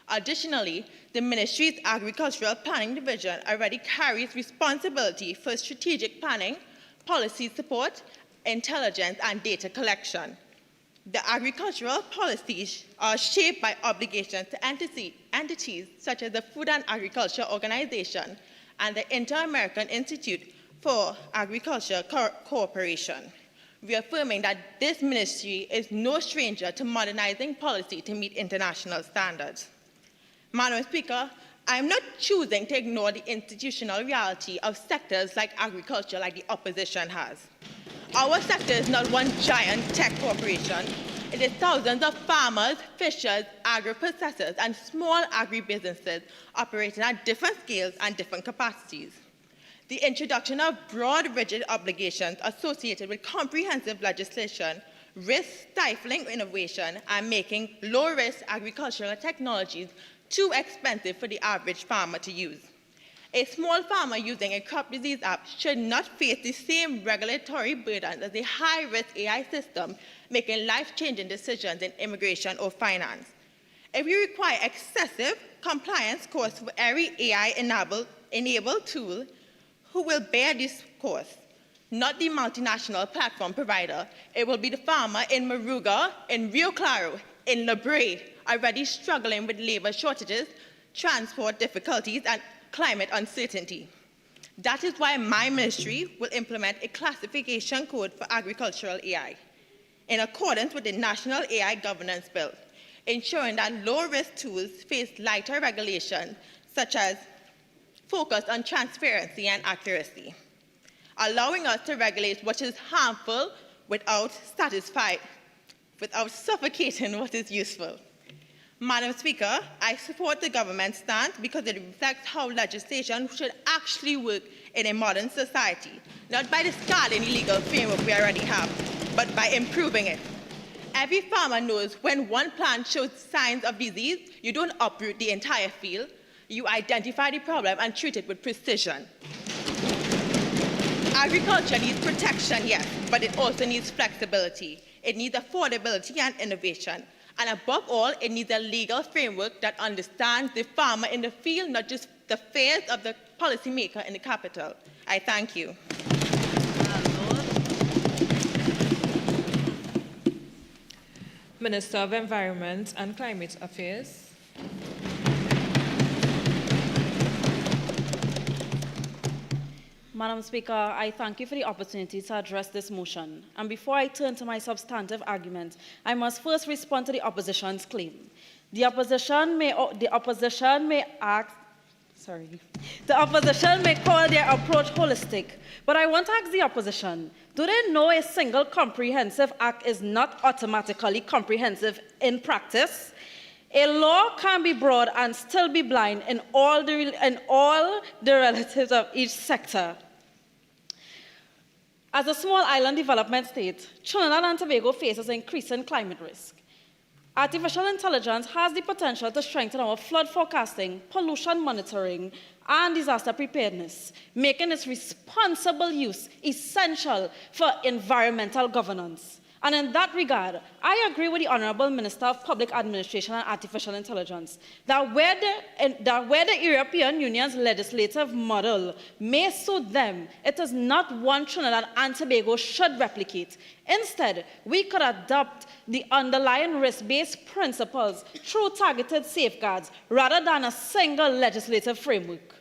Additionally, the Ministry's Agricultural Planning Division already carries responsibility for strategic planning, policy support, intelligence, and data collection. The agricultural policies are shaped by obligations to entities such as the Food and Agriculture Organization and the Inter-American Institute for Agriculture Cooperation, reaffirming that this ministry is no stranger to modernizing policy to meet international standards. Madam Speaker, I am not choosing to ignore the institutional reality of sectors like agriculture like the opposition has. Our sector is not one giant tech corporation. It is thousands of farmers, fishers, agri-processors, and small agribusinesses operating at different scales and different capacities. The introduction of broad, rigid obligations associated with comprehensive legislation risks stifling innovation and making low-risk agricultural technologies too expensive for the average farmer to use. A small farmer using a crop disease app should not face the same regulatory burdens as a high-risk AI system making life-changing decisions in immigration or finance. If we require excessive compliance costs for every AI-enabled tool, who will bear this cost? Not the multinational platform provider. It will be the farmer in Moruga, in Rio Claro, in La Brea, already struggling with labor shortages, transport difficulties, and climate uncertainty. That is why my ministry will implement a classification code for agricultural AI in accordance with the National AI Governance Bill, ensuring that low-risk tools face lighter regulation, such as focus on transparency and accuracy, allowing us to regulate what is harmful without suffocating what is useful. Madam Speaker, I support the government's stance because it reflects how legislation should actually work in a modern society, not by discarding the legal framework we already have, but by improving it. Every farmer knows when one plant shows signs of disease, you don't uproot the entire field. You identify the problem and treat it with precision. Agriculture needs protection, yes, but it also needs flexibility. It needs affordability and innovation. And above all, it needs a legal framework that understands the farmer in the field, not just the fears of the policymaker in the capital. I thank you. Minister of Environment and Climate Affairs. Madam Speaker, I thank you for the opportunity to address this motion. And before I turn to my substantive argument, I must first respond to the opposition's claim. The opposition may call their approach holistic, but I want to ask the opposition, do they know a single comprehensive act is not automatically comprehensive in practice? A law can be broad and still be blind in all the relatives of each sector. As a small island development state, Trinidad and Tobago faces increasing climate risk. Artificial intelligence has the potential to strengthen our flood forecasting, pollution monitoring, and disaster preparedness, making its responsible use essential for environmental governance. And in that regard, I agree with the Honorable Minister of Public Administration and Artificial Intelligence that where the European Union's legislative model may suit them, it is not one Trinidad and Tobago should replicate. Instead, we could adopt the underlying risk-based principles through targeted safeguards rather than a single legislative framework.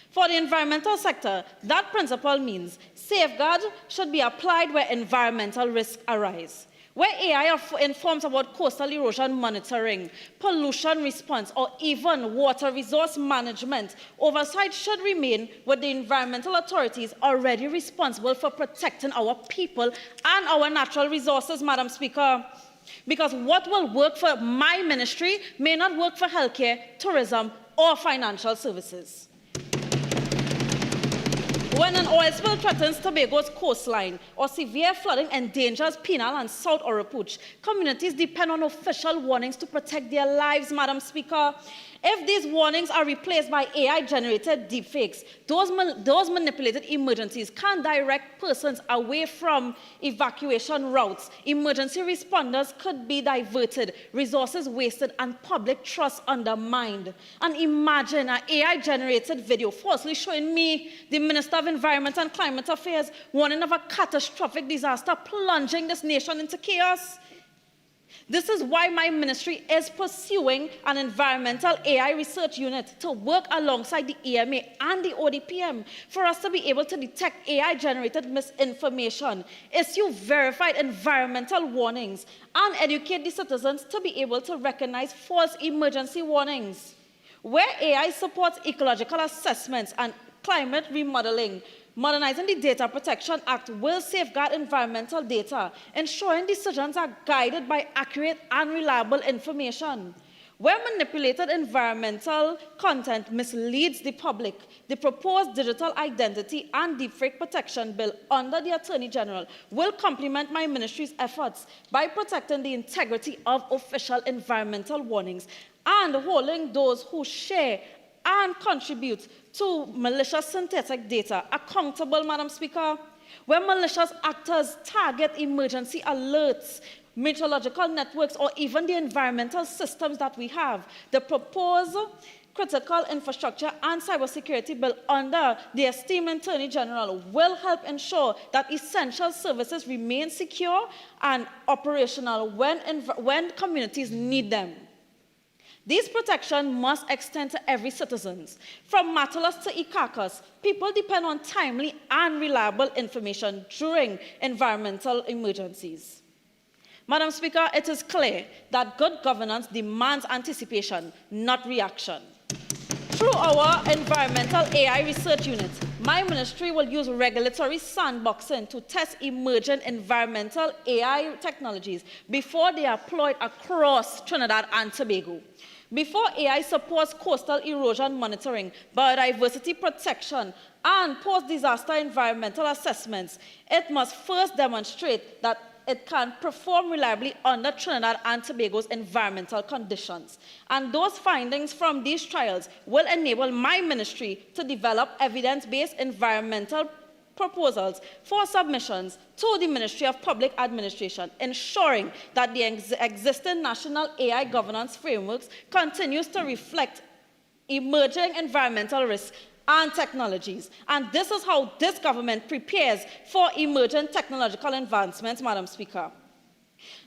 For the environmental sector, that principle means safeguards should be applied where environmental risks arise. Where AI informs about coastal erosion monitoring, pollution response, or even water resource management, oversight should remain with the environmental authorities already responsible for protecting our people and our natural resources, Madam Speaker. Because what will work for my ministry may not work for healthcare, tourism, or financial services. When an oil spill threatens Tobago's coastline or severe flooding endangers Penal and South Oropouche, communities depend on official warnings to protect their lives, Madam Speaker. If these warnings are replaced by AI-generated deepfakes, those manipulated emergencies can direct persons away from evacuation routes. Emergency responders could be diverted, resources wasted, and public trust undermined. And imagine an AI-generated video falsely showing me, the Minister of Environment and Climate Affairs, warning of a catastrophic disaster plunging this nation into chaos. This is why my ministry is pursuing an environmental AI research unit to work alongside the EMA and the ODPM for us to be able to detect AI-generated misinformation, issue verified environmental warnings, and educate the citizens to be able to recognize false emergency warnings. Where AI supports ecological assessments and climate remodeling, modernizing the Data Protection Act will safeguard environmental data, ensuring decisions are guided by accurate and reliable information. Where manipulated environmental content misleads the public, the proposed Digital Identity and Deepfake Protection Bill under the Attorney General will complement my ministry's efforts by protecting the integrity of official environmental warnings and holding those who share and contribute to malicious synthetic data accountable, Madam Speaker. When malicious actors target emergency alerts, meteorological networks, or even the environmental systems that we have, the proposed Critical Infrastructure and Cybersecurity Bill under the esteemed Attorney General will help ensure that essential services remain secure and operational when communities need them. These protections must extend to every citizen. From Matalas to Ikakas, people depend on timely and reliable information during environmental emergencies. Madam Speaker, it is clear that good governance demands anticipation, not reaction. Through our environmental AI research unit, my ministry will use regulatory sandboxing to test emerging environmental AI technologies before they are deployed across Trinidad and Tobago. Before AI supports coastal erosion monitoring, biodiversity protection, and post-disaster environmental assessments, it must first demonstrate that it can perform reliably under Trinidad and Tobago's environmental conditions. And those findings from these trials will enable my ministry to develop evidence-based environmental proposals for submissions to the Ministry of Public Administration, ensuring that the existing national AI governance frameworks continues to reflect emerging environmental risks and technologies. And this is how this government prepares for emerging technological advancements, Madam Speaker.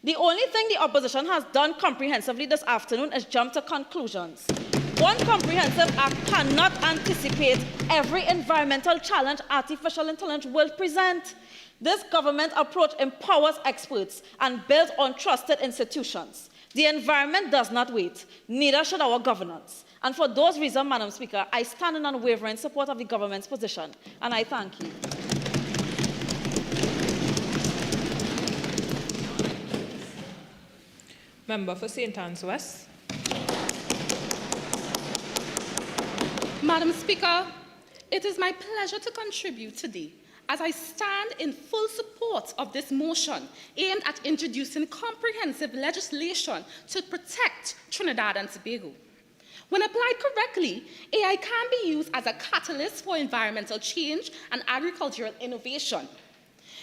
The only thing the opposition has done comprehensively this afternoon is jump to conclusions. One comprehensive act cannot anticipate every environmental challenge artificial intelligence will present. This government approach empowers experts and builds on trusted institutions. The environment does not wait, neither should our governance. And for those reasons, Madam Speaker, I stand in unwavering support of the government's position, and I thank you. Member for St. Anne's West. Madam Speaker, it is my pleasure to contribute today as I stand in full support of this motion aimed at introducing comprehensive legislation to protect Trinidad and Tobago. When applied correctly, AI can be used as a catalyst for environmental change and agricultural innovation.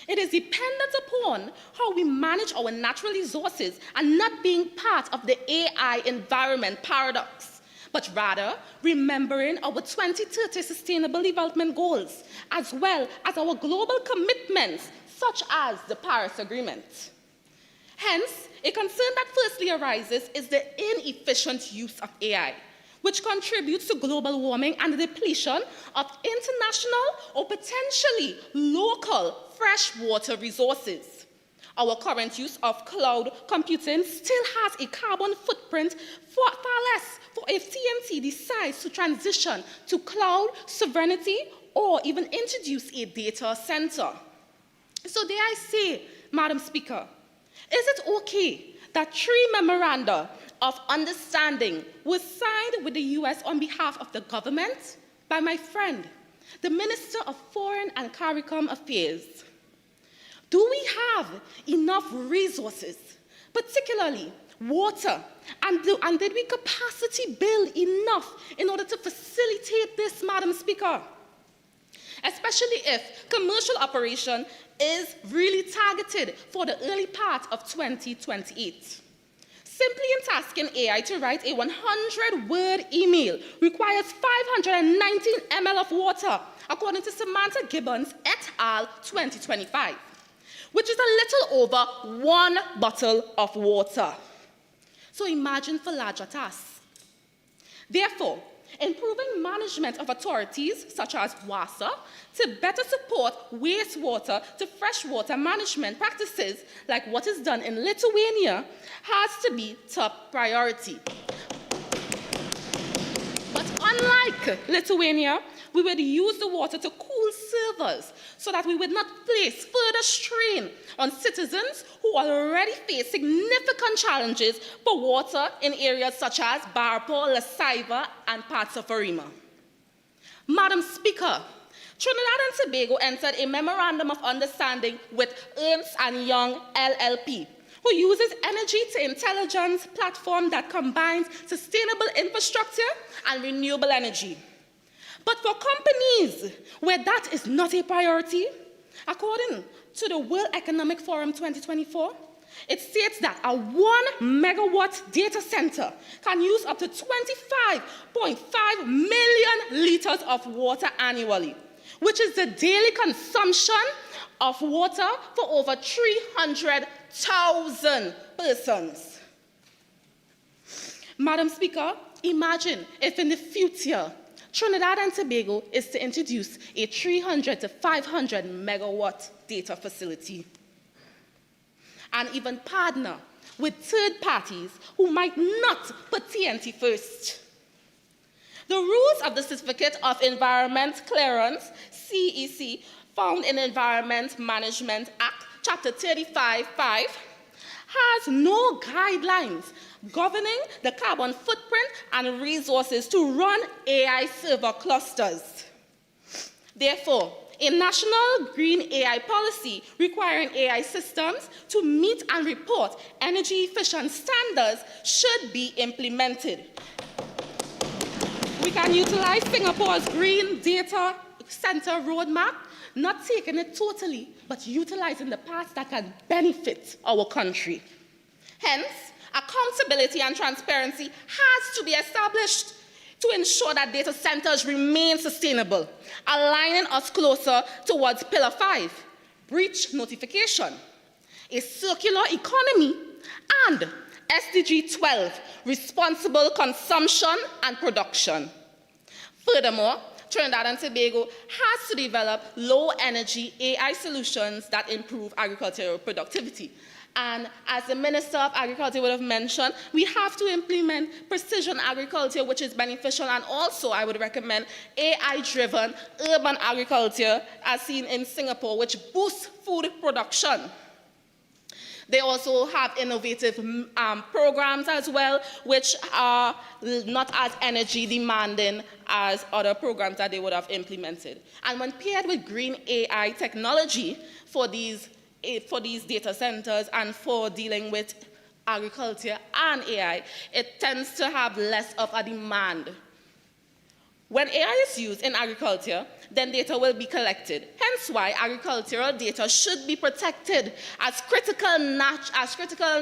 It is dependent upon how we manage our natural resources and not being part of the AI environment paradox, but rather remembering our 2030 Sustainable Development Goals, as well as our global commitments, such as the Paris Agreement. Hence, a concern that firstly arises is the inefficient use of AI, which contributes to global warming and the depletion of international or potentially local freshwater resources. Our current use of cloud computing still has a carbon footprint far less for if TNT decides to transition to cloud sovereignty or even introduce a data center. So dare I say, Madam Speaker, is it okay that 3 memoranda of understanding was signed with the US on behalf of the government by my friend, the Minister of Foreign and CARICOM Affairs, do we have enough resources, particularly water, and did we capacity build enough in order to facilitate this, Madam Speaker? Especially if commercial operation is really targeted for the early part of 2028. Simply tasking AI to write a 100-word email requires 519 ml of water, according to Samantha Gibbons et al. 2025, which is a little over 1 bottle of water. So imagine for larger tasks. Therefore, improving management of authorities such as WASA to better support wastewater to freshwater management practices like what is done in Lithuania has to be top priority. But unlike Lithuania, we would use the water to cool servers so that we would not place further strain on citizens who already face significant challenges for water in areas such as Barpo, Lasaiva, and parts of Arima. Madam Speaker, Trinidad and Tobago entered a memorandum of understanding with Ernst & Young LLP, who uses energy to intelligence platform that combines sustainable infrastructure and renewable energy. But for companies where that is not a priority, according to the World Economic Forum 2024, it states that a 1 megawatt data center can use up to 25.5 million liters of water annually, which is the daily consumption of water for over 300,000 persons. Madam Speaker, imagine if in the future, Trinidad and Tobago is to introduce a 300 to 500 megawatt data facility and even partner with third parties who might not put TNT first. The rules of the Certificate of Environment Clearance, CEC, found in Environment Management Act, Chapter 35(5), has no guidelines governing the carbon footprint and resources to run AI server clusters. Therefore, a national green AI policy requiring AI systems to meet and report energy efficient standards should be implemented. We can utilize Singapore's Green Data Center roadmap, not taking it totally, but utilizing the parts that can benefit our country. Hence, accountability and transparency has to be established to ensure that data centers remain sustainable, aligning us closer towards Pillar 5, breach notification, a circular economy, and SDG 12, responsible consumption and production. Furthermore, Trinidad and Tobago has to develop low-energy AI solutions that improve agricultural productivity. And as the Minister of Agriculture would have mentioned, we have to implement precision agriculture, which is beneficial, and also I would recommend AI-driven urban agriculture, as seen in Singapore, which boosts food production. They also have innovative programs as well, which are not as energy demanding as other programs that they would have implemented. And when paired with green AI technology for these data centers and for dealing with agriculture and AI, it tends to have less of a demand. When AI is used in agriculture, then data will be collected. Hence why agricultural data should be protected as critical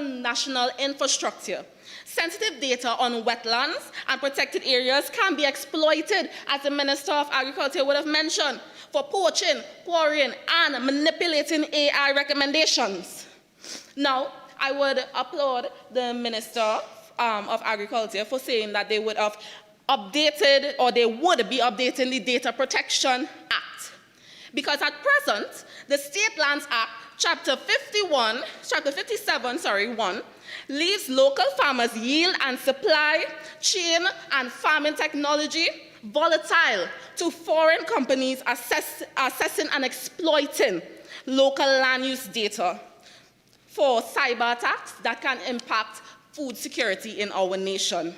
national infrastructure. Sensitive data on wetlands and protected areas can be exploited, as the Minister of Agriculture would have mentioned, for poaching, quarrying, and manipulating AI recommendations. Now, I would applaud the Minister of Agriculture for saying that they would have updated, or they would be updating the Data Protection Act. Because at present, the State Lands Act, Chapter 57, 1, leaves local farmers' yield and supply chain and farming technology volatile to foreign companies assessing and exploiting local land use data for cyber attacks that can impact food security in our nation.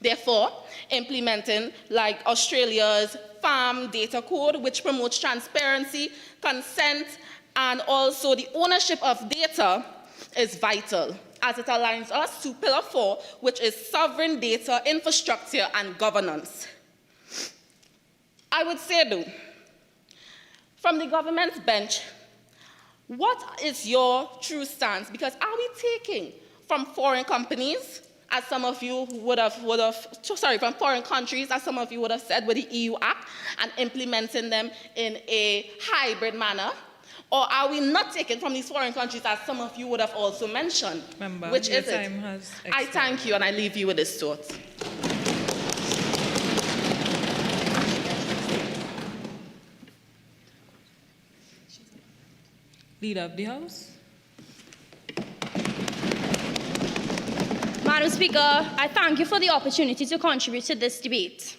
Therefore, implementing like Australia's Farm Data Code, which promotes transparency, consent, and also the ownership of data is vital, as it aligns us to Pillar 4, which is sovereign data, infrastructure, and governance. I would say, though, from the government's bench, what is your true stance? Because are we taking from foreign companies, as some of you from foreign countries, as some of you would have said with the EU Act, and implementing them in a hybrid manner? Or are we not taking from these foreign countries, as some of you would have also mentioned? Member, Which is it? time has I thank you, and I leave you with this thought. Leader of the House. Madam Speaker, I thank you for the opportunity to contribute to this debate.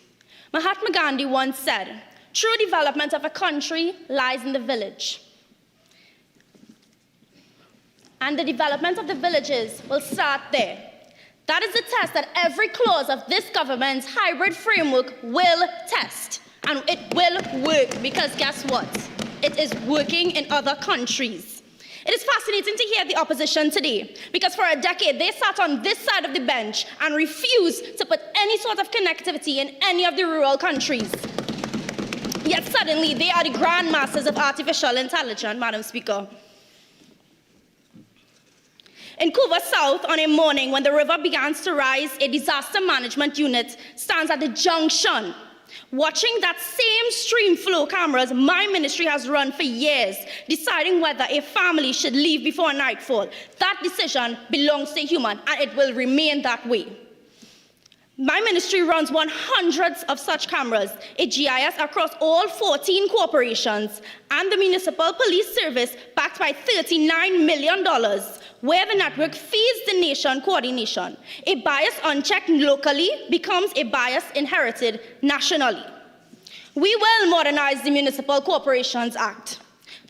Mahatma Gandhi once said, "True development of a country lies in the village." And the development of the villages will start there. That is the test that every clause of this government's hybrid framework will test. And it will work, because guess what? It is working in other countries. It is fascinating to hear the opposition today, because for a decade they sat on this side of the bench and refused to put any sort of connectivity in any of the rural countries. Yet suddenly they are the grandmasters of artificial intelligence, Madam Speaker. In Cuba South, on a morning when the river begins to rise, a disaster management unit stands at the junction. Watching that same stream flow cameras my ministry has run for years, deciding whether a family should leave before nightfall. That decision belongs to a human, and it will remain that way. My ministry runs 100 of such cameras, a GIS across all 14 corporations, and the municipal police service backed by $39 million, where the network feeds the nation coordination. A bias unchecked locally becomes a bias inherited nationally. We will modernize the Municipal Corporations Act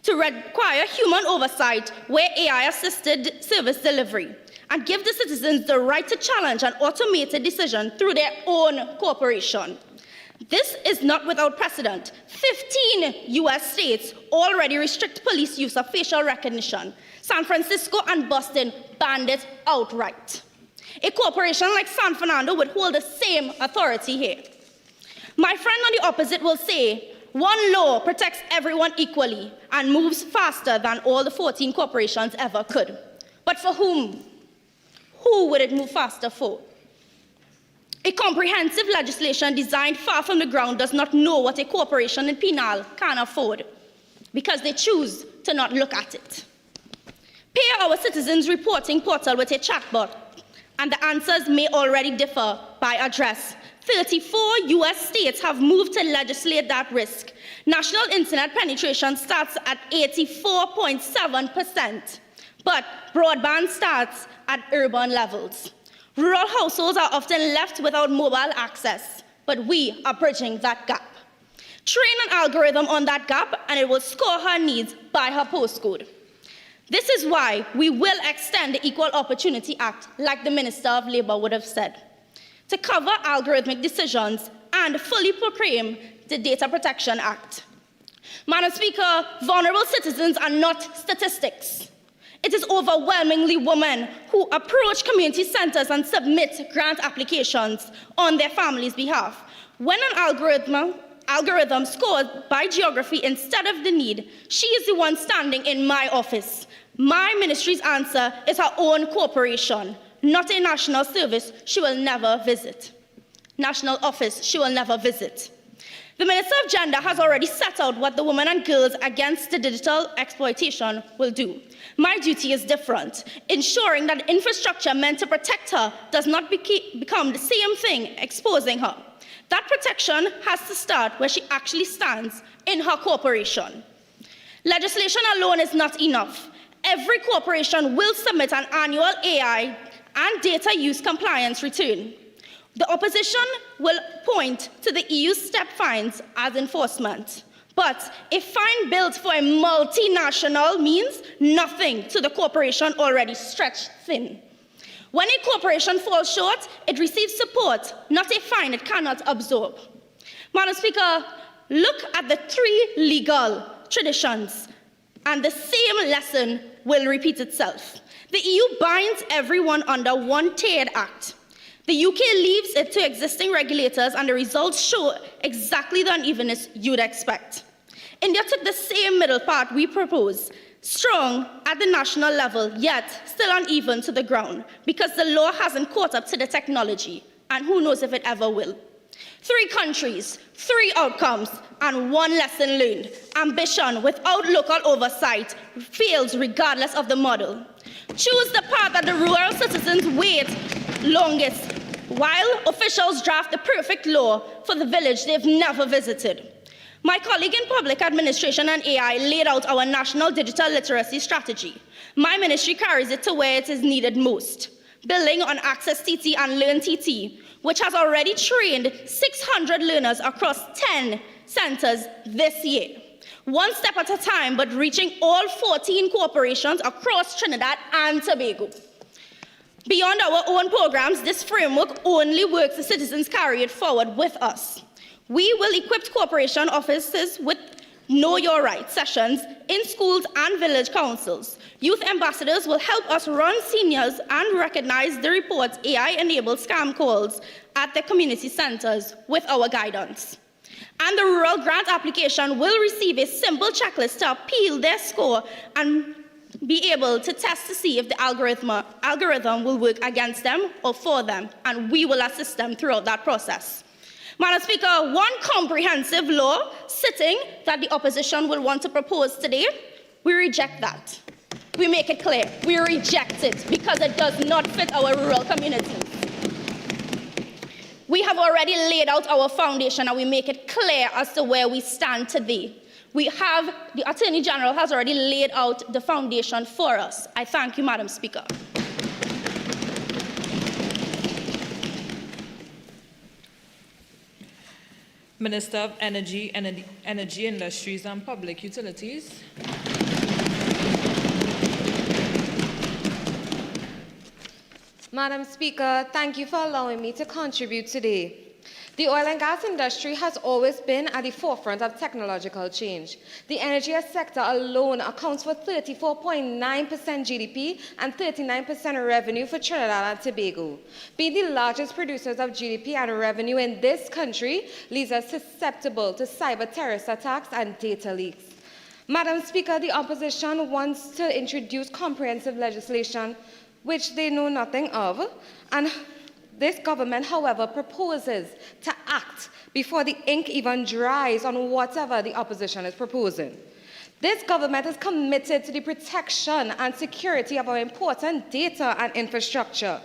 to require human oversight where AI-assisted service delivery, and give the citizens the right to challenge an automated decision through their own corporation. This is not without precedent. 15 US states already restrict police use of facial recognition. San Francisco and Boston banned it outright. A corporation like San Fernando would hold the same authority here. My friend on the opposite will say, one law protects everyone equally and moves faster than all the 14 corporations ever could. But for whom? Who would it move faster for? A comprehensive legislation designed far from the ground does not know what a corporation in penal can afford, because they choose to not look at it. Pair our citizens' reporting portal with a chatbot, and the answers may already differ by address. 34 US states have moved to legislate that risk. National internet penetration starts at 84.7%, but broadband starts at urban levels. Rural households are often left without mobile access, but we are bridging that gap. Train an algorithm on that gap, and it will score her needs by her postcode. This is why we will extend the Equal Opportunity Act, like the Minister of Labour would have said, to cover algorithmic decisions and fully proclaim the Data Protection Act. Madam Speaker, vulnerable citizens are not statistics. It is overwhelmingly women who approach community centers and submit grant applications on their family's behalf. When an algorithm scores by geography instead of the need, she is the one standing in my office. My ministry's answer is her own corporation, not a national service she will never visit. National office she will never visit. The Minister of Gender has already set out what the Women and Girls Against the Digital Exploitation will do. My duty is different, ensuring that infrastructure meant to protect her does not become the same thing exposing her. That protection has to start where she actually stands, in her corporation. Legislation alone is not enough. Every corporation will submit an annual AI and data use compliance return. The opposition will point to the EU step fines as enforcement. But a fine built for a multinational means nothing to the corporation already stretched thin. When a corporation falls short, it receives support, not a fine it cannot absorb. Madam Speaker, look at the three legal traditions, and the same lesson will repeat itself. The EU binds everyone under one tiered act. The UK leaves it to existing regulators, and the results show exactly the unevenness you'd expect. India took the same middle path we propose, strong at the national level, yet still uneven to the ground, because the law hasn't caught up to the technology, and who knows if it ever will. 3 countries, 3 outcomes, and 1 lesson learned. Ambition without local oversight fails regardless of the model. Choose the path that the rural citizens wait longest, while officials draft the perfect law for the village they've never visited. My colleague in Public Administration and AI laid out our national digital literacy strategy. My ministry carries it to where it is needed most, building on Access TT and Learn TT, which has already trained 600 learners across 10 centers this year. One step at a time, but reaching all 14 corporations across Trinidad and Tobago. Beyond our own programs, this framework only works if citizens carry it forward with us. We will equip corporation offices with Know Your Rights sessions in schools and village councils. Youth ambassadors will help us run seniors and recognize the reports AI-enabled scam calls at the community centers with our guidance. And the rural grant application will receive a simple checklist to appeal their score and be able to test to see if the algorithm will work against them or for them, and we will assist them throughout that process. Madam Speaker, one comprehensive law sitting that the opposition will want to propose today, we reject that. We make it clear, we reject it because it does not fit our rural communities. We have already laid out our foundation and we make it clear as to where we stand today. The Attorney General has already laid out the foundation for us. I thank you, Madam Speaker. Minister of Energy, Industries and Public Utilities. Madam Speaker, thank you for allowing me to contribute today. The oil and gas industry has always been at the forefront of technological change. The energy sector alone accounts for 34.9% GDP and 39% revenue for Trinidad and Tobago. Being the largest producers of GDP and revenue in this country leaves us susceptible to cyber terrorist attacks and data leaks. Madam Speaker, the opposition wants to introduce comprehensive legislation which they know nothing of, and this government, however, proposes to act before the ink even dries on whatever the opposition is proposing. This government is committed to the protection and security of our important data and infrastructure.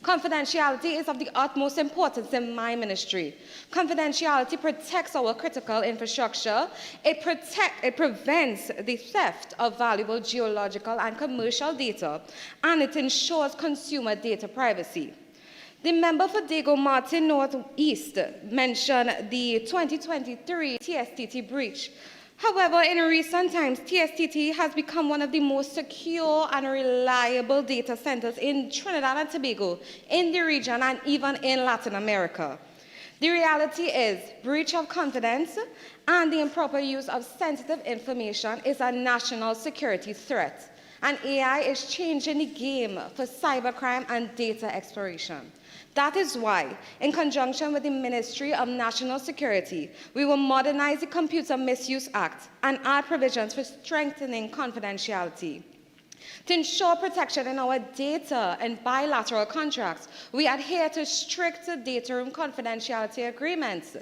Confidentiality is of the utmost importance in my ministry. Confidentiality protects our critical infrastructure. It prevents the theft of valuable geological and commercial data, and it ensures consumer data privacy. The member for Dago Martin Northeast mentioned the 2023 TSTT breach. However, in recent times, TSTT has become one of the most secure and reliable data centers in Trinidad and Tobago, in the region, and even in Latin America. The reality is, breach of confidence and the improper use of sensitive information is a national security threat, and AI is changing the game for cybercrime and data exploration. That is why, in conjunction with the Ministry of National Security, we will modernize the Computer Misuse Act and add provisions for strengthening confidentiality. To ensure protection in our data and bilateral contracts, we adhere to strict data room confidentiality agreements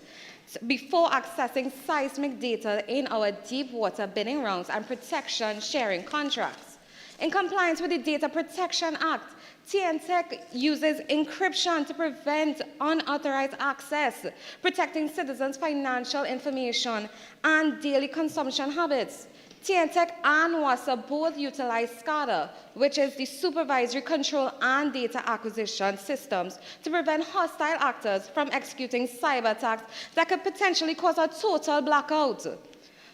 before accessing seismic data in our deep water bidding rounds and protection sharing contracts. In compliance with the Data Protection Act, TNTech uses encryption to prevent unauthorized access, protecting citizens' financial information and daily consumption habits. TNTech and WASA both utilize SCADA, which is the supervisory control and data acquisition systems, to prevent hostile actors from executing cyber attacks that could potentially cause a total blackout.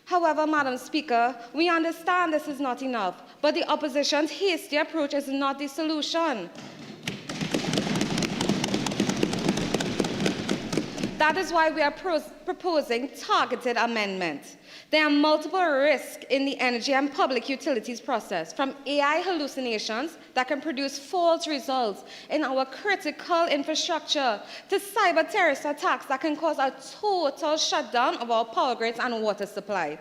However, Madam Speaker, we understand this is not enough, but the opposition's hasty approach is not the solution. That is why we are proposing targeted amendments. There are multiple risks in the energy and public utilities process, from AI hallucinations that can produce false results in our critical infrastructure to cyber terrorist attacks that can cause a total shutdown of our power grids and water supply.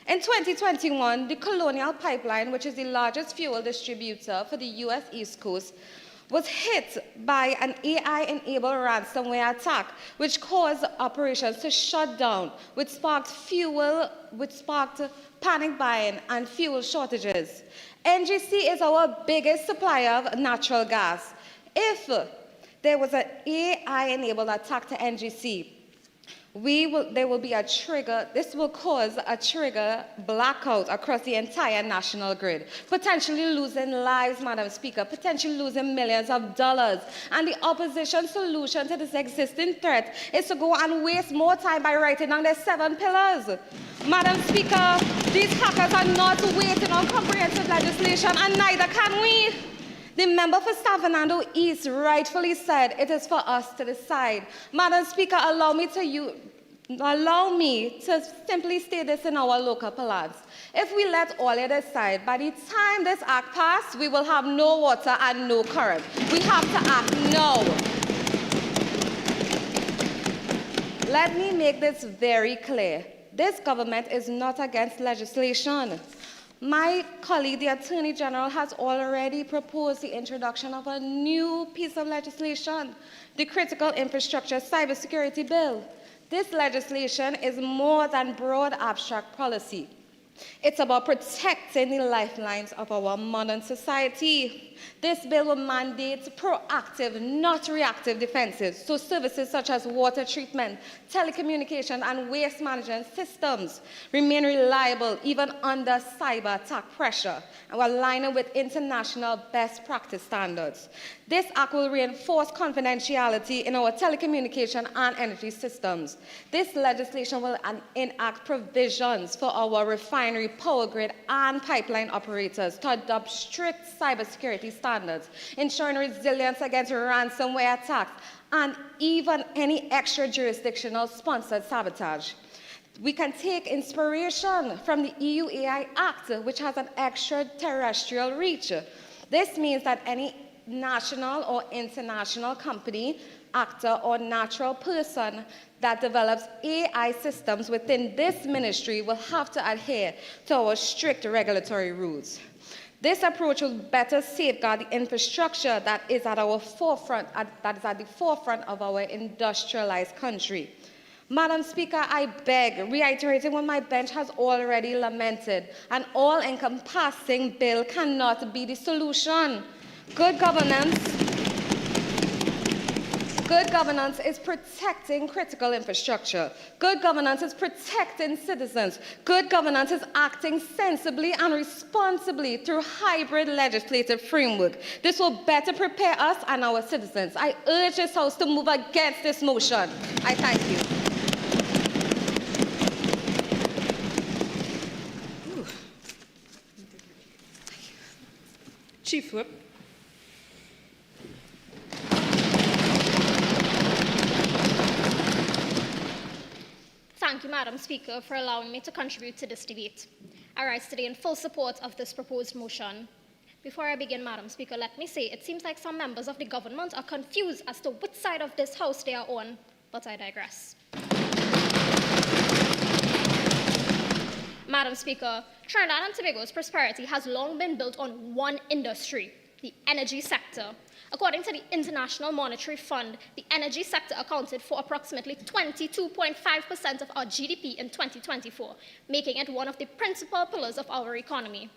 In 2021, the Colonial Pipeline, which is the largest fuel distributor for the U.S. East Coast, was hit by an AI-enabled ransomware attack, which caused operations to shut down, which sparked panic buying and fuel shortages. NGC is our biggest supplier of natural gas. If there was an AI-enabled attack to NGC, there will be a trigger. This will cause a trigger blackout across the entire national grid, potentially losing lives, Madam Speaker, potentially losing millions of dollars. And the opposition's solution to this existing threat is to go and waste more time by writing down their 7 pillars. Madam Speaker, these hackers are not waiting on comprehensive legislation, and neither can we. The member for San Fernando East rightfully said it is for us to decide. Madam Speaker, allow me to simply state this in our local plans. If we let Olia decide, by the time this act passes, we will have no water and no current. We have to act now. Let me make this very clear. This government is not against legislation. My colleague, the Attorney General, has already proposed the introduction of a new piece of legislation, the Critical Infrastructure Cybersecurity Bill. This legislation is more than broad abstract policy. It's about protecting the lifelines of our modern society. This bill will mandate proactive, not reactive defenses, so services such as water treatment, telecommunication, and waste management systems remain reliable even under cyber attack pressure, and will align with international best practice standards. This act will reinforce confidentiality in our telecommunication and energy systems. This legislation will enact provisions for our refinery, power grid, and pipeline operators to adopt strict cybersecurity standards, ensuring resilience against ransomware attacks and even any extra-jurisdictional sponsored sabotage. We can take inspiration from the EU AI Act, which has an extraterrestrial reach. This means that any national or international company, actor, or natural person that develops AI systems within this ministry will have to adhere to our strict regulatory rules. This approach will better safeguard the infrastructure that is at the forefront of our industrialized country. Madam Speaker, I beg, reiterating what my bench has already lamented, an all-encompassing bill cannot be the solution. Good governance is protecting critical infrastructure. Good governance is protecting citizens. Good governance is acting sensibly and responsibly through hybrid legislative framework. This will better prepare us and our citizens. I urge this House to move against this motion. I thank you. Chief Whip. Thank you, Madam Speaker, for allowing me to contribute to this debate. I rise today in full support of this proposed motion. Before I begin, Madam Speaker, let me say it seems like some members of the government are confused as to which side of this House they are on, but I digress. Madam Speaker, Trinidad and Tobago's prosperity has long been built on one industry, the energy sector. According to the International Monetary Fund, the energy sector accounted for approximately 22.5% of our GDP in 2024, making it one of the principal pillars of our economy.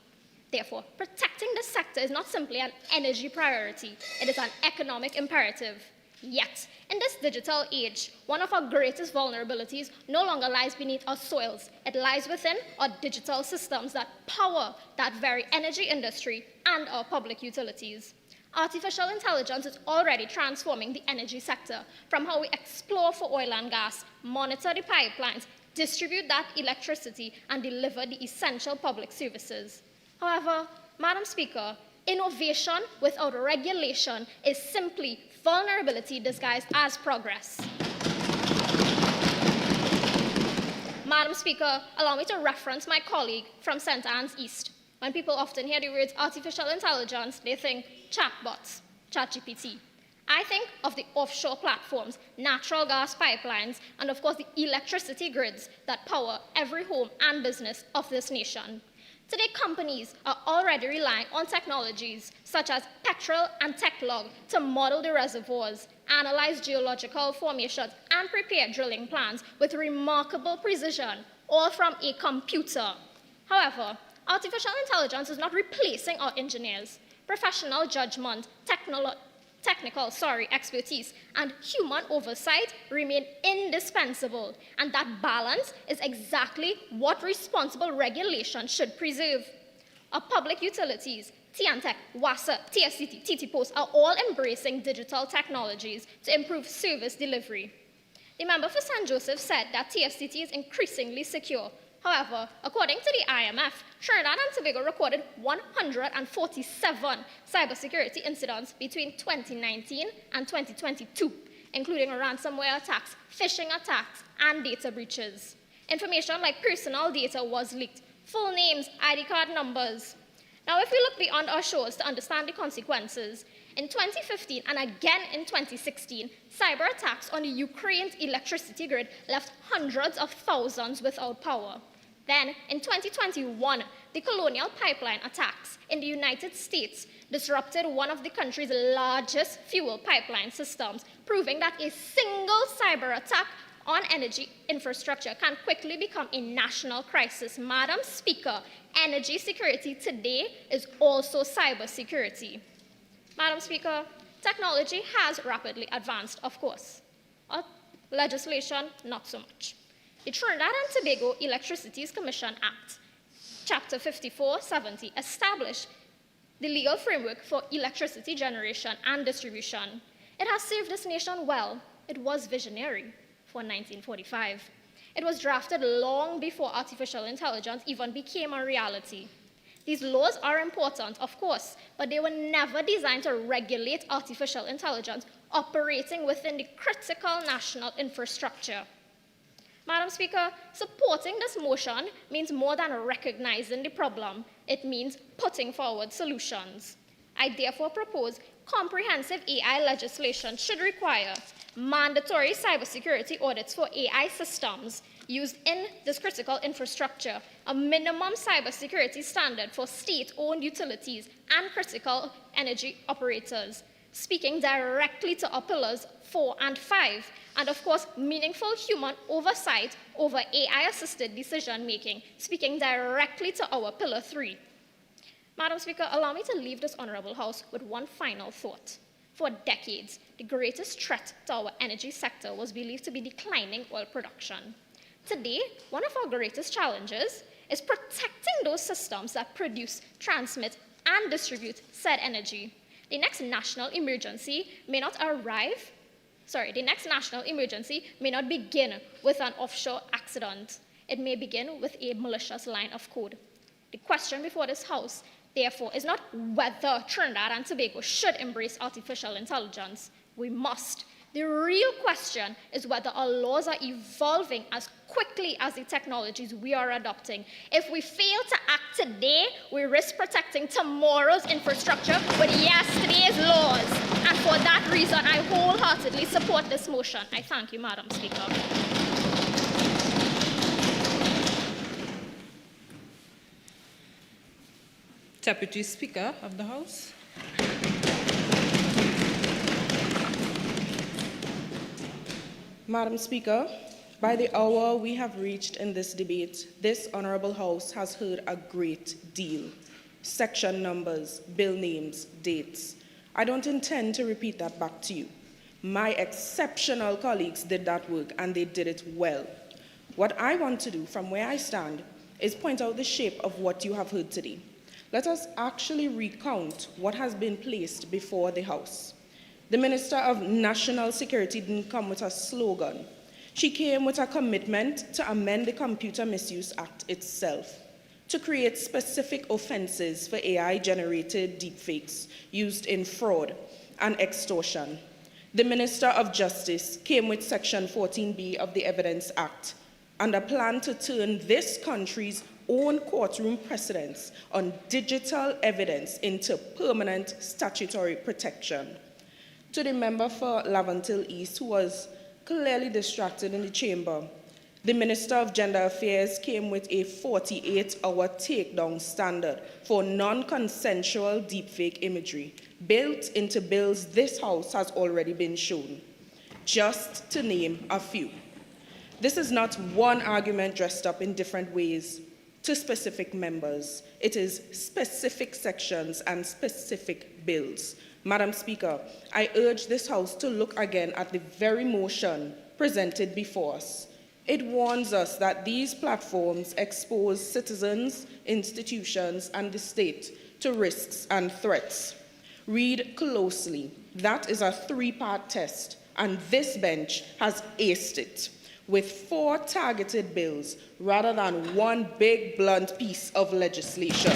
Therefore, protecting this sector is not simply an energy priority, it is an economic imperative. Yet, in this digital age, one of our greatest vulnerabilities no longer lies beneath our soils. It lies within our digital systems that power that very energy industry and our public utilities. Artificial intelligence is already transforming the energy sector, from how we explore for oil and gas, monitor the pipelines, distribute that electricity, and deliver the essential public services. However, Madam Speaker, innovation without regulation is simply vulnerability disguised as progress. Madam Speaker, allow me to reference my colleague from St. Anne's East. When people often hear the words artificial intelligence, they think chatbots, ChatGPT. I think of the offshore platforms, natural gas pipelines, and of course the electricity grids that power every home and business of this nation. Today, companies are already relying on technologies such as Petrel and Techlog to model the reservoirs, analyze geological formations, and prepare drilling plans with remarkable precision, all from a computer. However, artificial intelligence is not replacing our engineers. Professional judgment, technical expertise, and human oversight remain indispensable, and that balance is exactly what responsible regulation should preserve. Our public utilities, TNTech, WASA, TSCT, TT Post are all embracing digital technologies to improve service delivery. The member for St. Joseph said that TFCT is increasingly secure. However, according to the IMF, Trinidad and Tobago recorded 147 cybersecurity incidents between 2019 and 2022, including ransomware attacks, phishing attacks, and data breaches. Information like personal data was leaked, full names, ID card numbers. Now, if we look beyond our shores to understand the consequences, in 2015 and again in 2016, cyber attacks on the Ukraine's electricity grid left hundreds of thousands without power. Then, in 2021, the Colonial Pipeline attacks in the United States disrupted one of the country's largest fuel pipeline systems, proving that a single cyber attack on energy infrastructure can quickly become a national crisis. Madam Speaker, energy security today is also cyber security. Madam Speaker, technology has rapidly advanced, of course. Our legislation, not so much. The Trinidad and Tobago Electricities Commission Act, Chapter 5470, established the legal framework for electricity generation and distribution. It has served this nation well. It was visionary for 1945. It was drafted long before artificial intelligence even became a reality. These laws are important, of course, but they were never designed to regulate artificial intelligence operating within the critical national infrastructure. Madam Speaker, supporting this motion means more than recognizing the problem. It means putting forward solutions. I therefore propose comprehensive AI legislation should require mandatory cybersecurity audits for AI systems used in this critical infrastructure, a minimum cybersecurity standard for state-owned utilities and critical energy operators, speaking directly to our pillars 4 and 5, and of course, meaningful human oversight over AI-assisted decision-making, speaking directly to our pillar 3. Madam Speaker, allow me to leave this honorable House with one final thought. For decades, the greatest threat to our energy sector was believed to be declining oil production. Today, one of our greatest challenges is protecting those systems that produce, transmit, and distribute said energy. The next national emergency may not begin with an offshore accident. It may begin with a malicious line of code. The question before this House, therefore, is not whether Trinidad and Tobago should embrace artificial intelligence. We must. The real question is whether our laws are evolving as quickly as the technologies we are adopting. If we fail to act today, we risk protecting tomorrow's infrastructure with yesterday's laws. And for that reason, I wholeheartedly support this motion. I thank you, Madam Speaker. Deputy Speaker of the House. Madam Speaker, by the hour we have reached in this debate, this Honourable House has heard a great deal. Section numbers, bill names, dates. I don't intend to repeat that back to you. My exceptional colleagues did that work and they did it well. What I want to do from where I stand is point out the shape of what you have heard today. Let us actually recount what has been placed before the House. The Minister of National Security didn't come with a slogan. She came with a commitment to amend the Computer Misuse Act itself, to create specific offenses for AI-generated deepfakes used in fraud and extortion. The Minister of Justice came with Section 14B of the Evidence Act, and a plan to turn this country's own courtroom precedents on digital evidence into permanent statutory protection. To the member for Laventille East, who was clearly distracted in the chamber, the Minister of Gender Affairs came with a 48-hour takedown standard for non-consensual deepfake imagery built into bills this House has already been shown, just to name a few. This is not one argument dressed up in different ways to specific members. It is specific sections and specific bills. Madam Speaker, I urge this House to look again at the very motion presented before us. It warns us that these platforms expose citizens, institutions, and the state to risks and threats. Read closely. That is a three-part test, and this bench has aced it with 4 targeted bills rather than one big, blunt piece of legislation.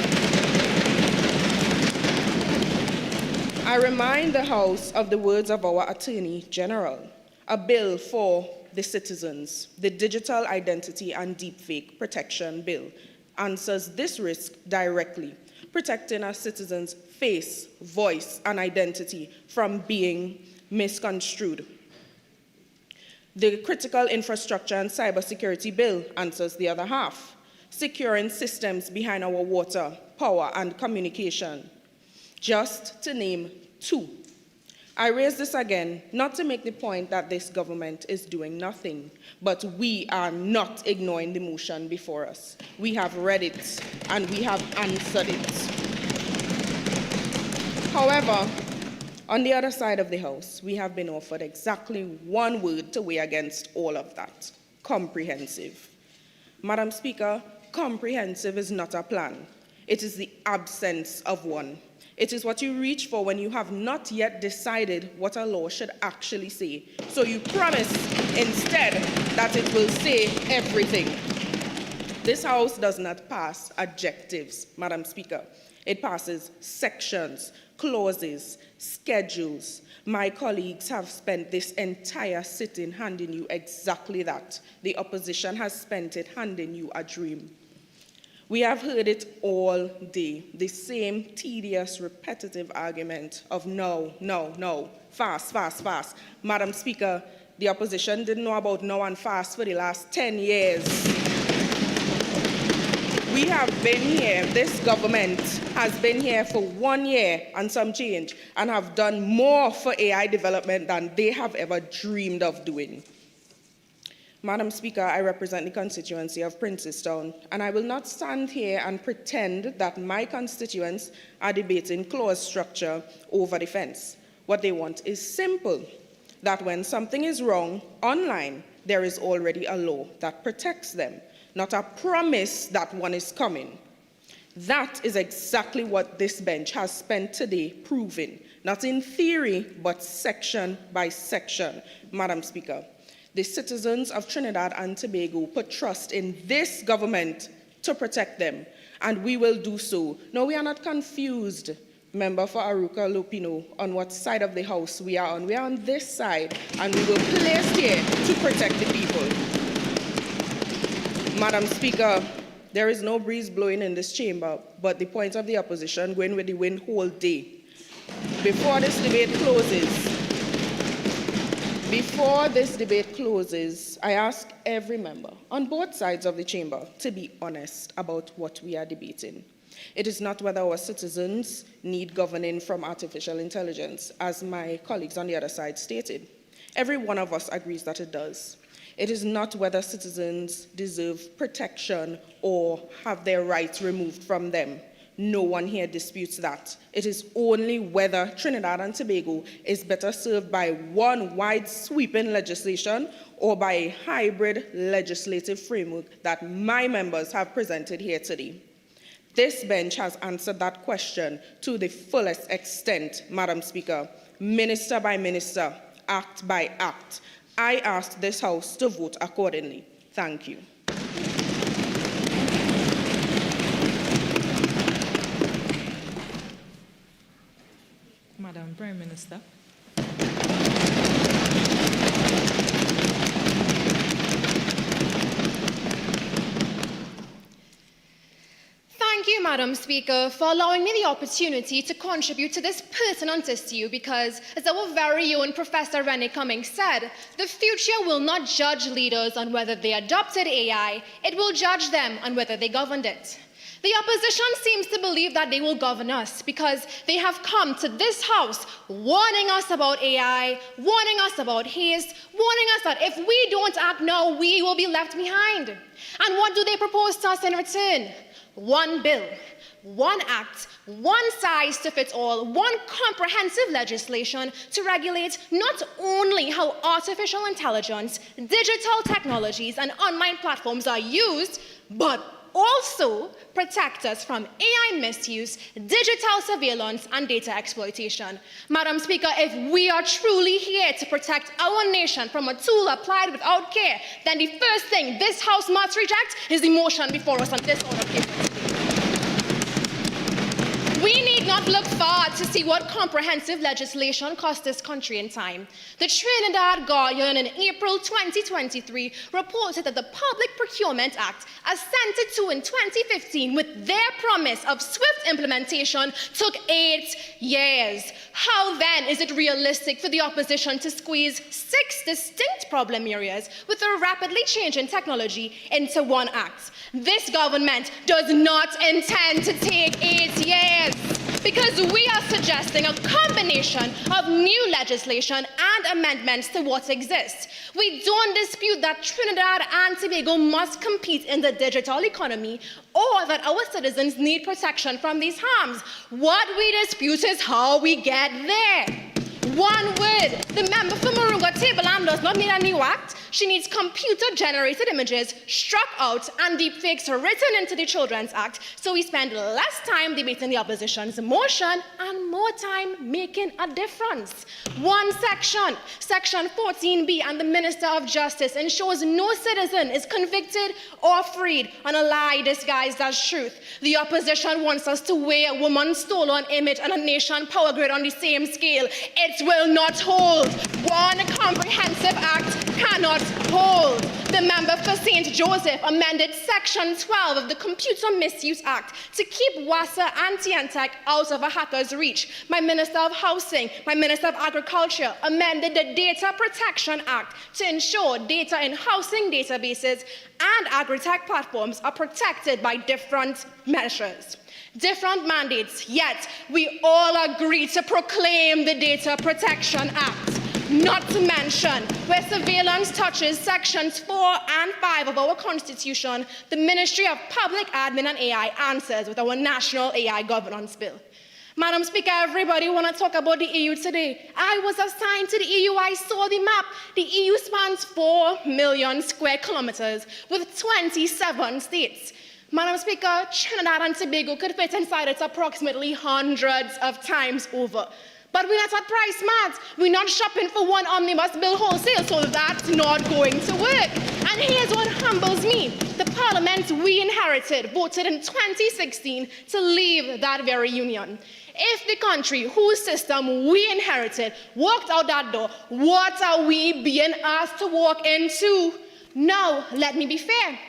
I remind the House of the words of our Attorney General. A bill for the citizens, the Digital Identity and Deepfake Protection Bill, answers this risk directly, protecting our citizens' face, voice, and identity from being misconstrued. The Critical Infrastructure and Cybersecurity Bill answers the other half, securing systems behind our water, power, and communication, just to name 2. I raise this again, not to make the point that this government is doing nothing, but we are not ignoring the motion before us. We have read it, and we have answered it. However, on the other side of the House, we have been offered exactly one word to weigh against all of that: comprehensive. Madam Speaker, comprehensive is not a plan. It is the absence of one. It is what you reach for when you have not yet decided what a law should actually say. So you promise instead that it will say everything. This House does not pass adjectives, Madam Speaker. It passes sections, clauses, schedules. My colleagues have spent this entire sitting handing you exactly that. The opposition has spent it handing you a dream. We have heard it all day, the same tedious, repetitive argument of no, no, no, fast, fast, fast. Madam Speaker, the opposition didn't know about no and fast for the last 10 years. We have been here, this government has been here for 1 year and some change, and have done more for AI development than they have ever dreamed of doing. Madam Speaker, I represent the constituency of Princestown, and I will not stand here and pretend that my constituents are debating clause structure over the fence. What they want is simple, that when something is wrong online, there is already a law that protects them, not a promise that one is coming. That is exactly what this bench has spent today proving, not in theory, but section by section, Madam Speaker. The citizens of Trinidad and Tobago put trust in this government to protect them, and we will do so. No, we are not confused, member for Aruka Lupino, on what side of the House we are on. We are on this side, and we will place here to protect the people. Madam Speaker, there is no breeze blowing in this chamber, but the point of the opposition going with the wind whole day. Before this debate closes, I ask every member on both sides of the chamber to be honest about what we are debating. It is not whether our citizens need governing from artificial intelligence, as my colleagues on the other side stated. Every one of us agrees that it does. It is not whether citizens deserve protection or have their rights removed from them. No one here disputes that. It is only whether Trinidad and Tobago is better served by one wide sweeping legislation or by a hybrid legislative framework that my members have presented here today. This bench has answered that question to the fullest extent, Madam Speaker, minister by minister, act by act. I ask this House to vote accordingly. Thank you. Madam Prime Minister. Madam Speaker, for allowing me the opportunity to contribute to this pertinent issue because, as our very own Professor Renee Cummings said, the future will not judge leaders on whether they adopted AI, it will judge them on whether they governed it. The opposition seems to believe that they will govern us because they have come to this House warning us about AI, warning us about haste, warning us that if we don't act now, we will be left behind. And what do they propose to us in return? One bill, one act, one size to fit all, one comprehensive legislation to regulate not only how artificial intelligence, digital technologies, and online platforms are used, but also protect us from AI misuse, digital surveillance, and data exploitation. Madam Speaker, if we are truly here to protect our nation from a tool applied without care, then the first thing this House must reject is the motion before us on this order of business. We need not look far to see what comprehensive legislation cost this country in time. The Trinidad Guardian in April 2023 reported that the Public Procurement Act, assented to in 2015 with their promise of swift implementation, took 8 years. How then is it realistic for the opposition to squeeze 6 distinct problem areas with a rapidly changing technology into one act? This government does not intend to take 8 years because we are suggesting a combination of new legislation and amendments to what exists. We don't dispute that Trinidad and Tobago must compete in the digital economy or that our citizens need protection from these harms. What we dispute is how we get there. One word, the member for Marunga Tableland does not need a new act. She needs computer-generated images struck out and deepfakes written into the Children's Act, so we spend less time debating the opposition's motion and more time making a difference. One section, Section 14B, and the Minister of Justice ensures no citizen is convicted or freed on a lie disguised as truth. The opposition wants us to weigh a woman's stolen image and a nation power grid on the same scale. It will not hold. One comprehensive act cannot hold. The member for St. Joseph amended Section 12 of the Computer Misuse Act to keep WASA and TNTech out of a hacker's reach. My Minister of Housing, my Minister of Agriculture amended the Data Protection Act to ensure data in housing databases and agri-tech platforms are protected by different measures. Different mandates, yet we all agree to proclaim the Data Protection Act. Not to mention, where surveillance touches Sections 4 and 5 of our Constitution, the Ministry of Public Admin and AI answers with our National AI Governance Bill. Madam Speaker, everybody want to talk about the EU today. I was assigned to the EU, I saw the map. The EU spans 4 million square kilometers with 27 states. Madam Speaker, Trinidad and Tobago could fit inside it approximately hundreds of times over. But we're not at price mats. We're not shopping for one omnibus bill wholesale, so that's not going to work. And here's what humbles me. The parliament we inherited voted in 2016 to leave that very union. If the country whose system we inherited walked out that door, what are we being asked to walk into? Now, let me be fair.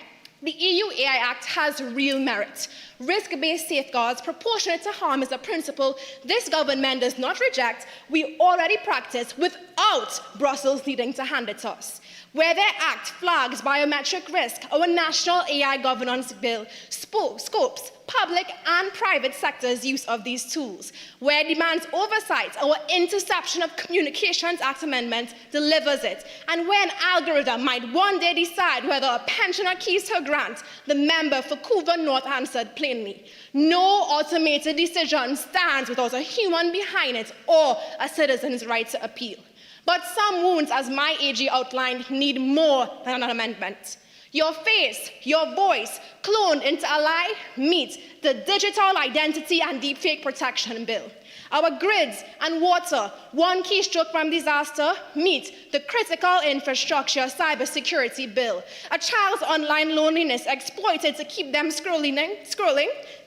The EU AI Act has real merit. Risk-based safeguards proportionate to harm is a principle this government does not reject. We already practice without Brussels needing to hand it to us. Where their act flags biometric risk, our National AI Governance Bill scopes public and private sectors' use of these tools. Where it demands oversight, our Interception of Communications Act amendment delivers it. And where an algorithm might one day decide whether a pensioner keys her grant, the member for Couva North answered plainly. No automated decision stands without a human behind it or a citizen's right to appeal. But some wounds, as my AG outlined, need more than an amendment. Your face, your voice, cloned into a lie, meet the Digital Identity and Deepfake Protection Bill. Our grids and water, one keystroke from disaster, meet the critical infrastructure cybersecurity bill. A child's online loneliness exploited to keep them scrolling,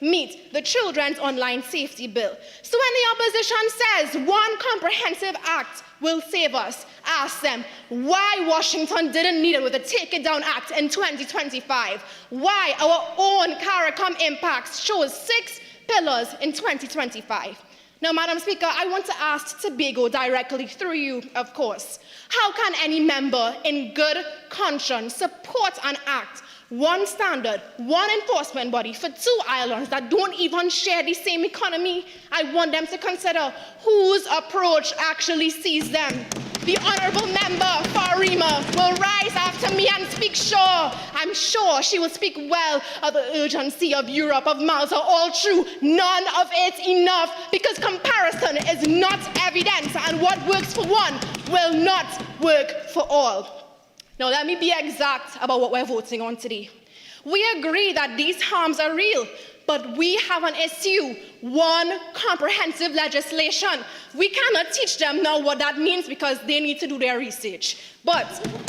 meet the children's online safety bill. So when the opposition says one comprehensive act will save us, ask them why Washington didn't need it with the Take It Down Act in 2025. Why our own CARICOM impacts shows 6 pillars in 2025. Now, Madam Speaker, I want to ask Tobago directly through you, of course. How can any member in good conscience support an act, one standard, one enforcement body for 2 islands that don't even share the same economy? I want them to consider whose approach actually sees them. The honourable member for Rima will rise after me and speak sure. I'm sure she will speak well of the urgency of Europe, of Malta, all true. None of it enough, because comparison is not evidence, and what works for one will not work for all. Now let me be exact about what we're voting on today. We agree that these harms are real, but we have an issue, one comprehensive legislation. We cannot teach them now what that means because they need to do their research. But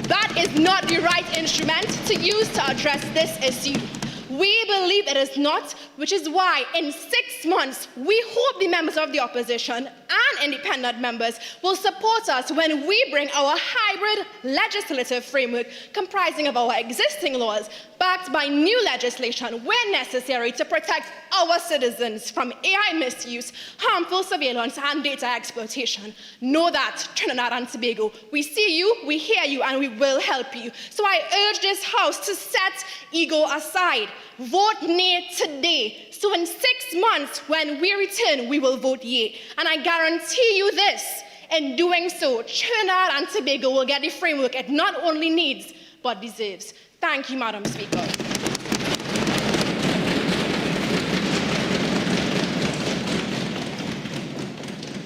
that is not the right instrument to use to address this issue. We believe it is not, which is why in 6 months, we hope the members of the opposition and independent members will support us when we bring our hybrid legislative framework comprising of our existing laws, backed by new legislation where necessary to protect our citizens from AI misuse, harmful surveillance, and data exploitation. Know that, Trinidad and Tobago, we see you, we hear you, and we will help you. So I urge this House to set ego aside. Vote nay today. So in 6 months, when we return, we will vote yea. And I guarantee you this, in doing so, Trinidad and Tobago will get the framework it not only needs, but deserves. Thank you, Madam Speaker.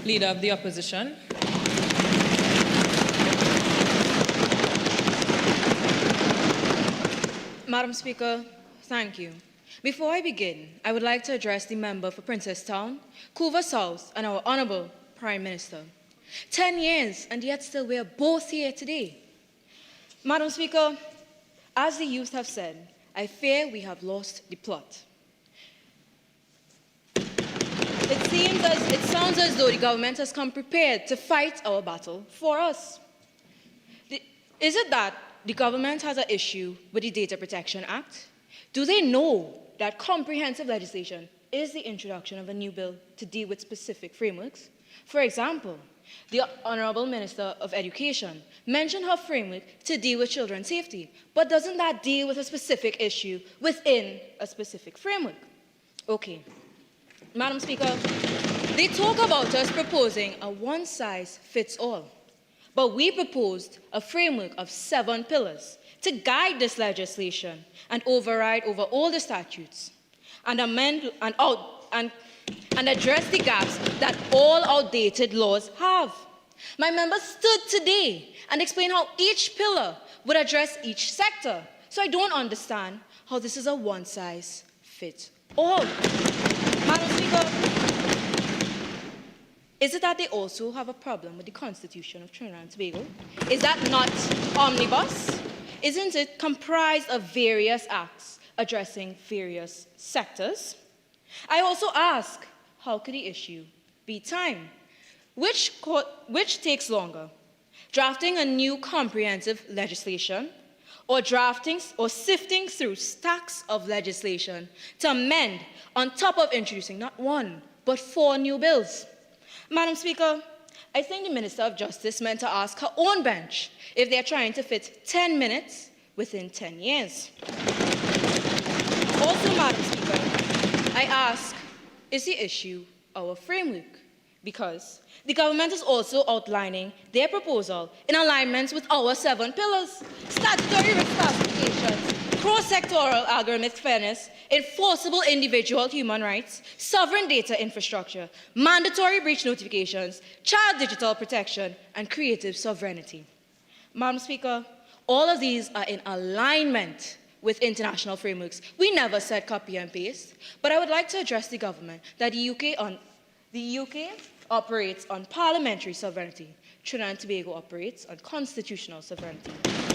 Leader of the Opposition. Madam Speaker, thank you. Before I begin, I would like to address the member for Princestown, Couva South, and our Honourable Prime Minister. 10 years, and yet still we are both here today. Madam Speaker, as the youth have said, I fear we have lost the plot. It sounds as though the government has come prepared to fight our battle for us. Is it that the government has an issue with the Data Protection Act? Do they know that comprehensive legislation is the introduction of a new bill to deal with specific frameworks? For example, the Honourable Minister of Education mentioned her framework to deal with children's safety, but doesn't that deal with a specific issue within a specific framework? Okay. Madam Speaker, they talk about us proposing a one-size-fits-all, but we proposed a framework of 7 pillars to guide this legislation and override over all the statutes and amend and address the gaps that all outdated laws have. My members stood today and explained how each pillar would address each sector. So I don't understand how this is a one-size-fits-all. Madam Speaker, is it that they also have a problem with the Constitution of Trinidad and Tobago? Is that not omnibus? Isn't it comprised of various acts addressing various sectors? I also ask, how could the issue be time? Which takes longer? Drafting a new comprehensive legislation, or drafting or sifting through stacks of legislation to amend on top of introducing not 1, but 4 new bills? Madam Speaker, I think the Minister of Justice meant to ask her own bench if they're trying to fit 10 minutes within 10 years. Also, Madam Speaker, I ask, is the issue our framework? Because the government is also outlining their proposal in alignment with our 7 pillars: statutory risk classifications, cross-sectoral algorithmic fairness, enforceable individual human rights, sovereign data infrastructure, mandatory breach notifications, child digital protection, and creative sovereignty. Madam Speaker, all of these are in alignment with international frameworks. We never said copy and paste, but I would like to address the government that the UK operates on parliamentary sovereignty. Trinidad and Tobago operates on constitutional sovereignty.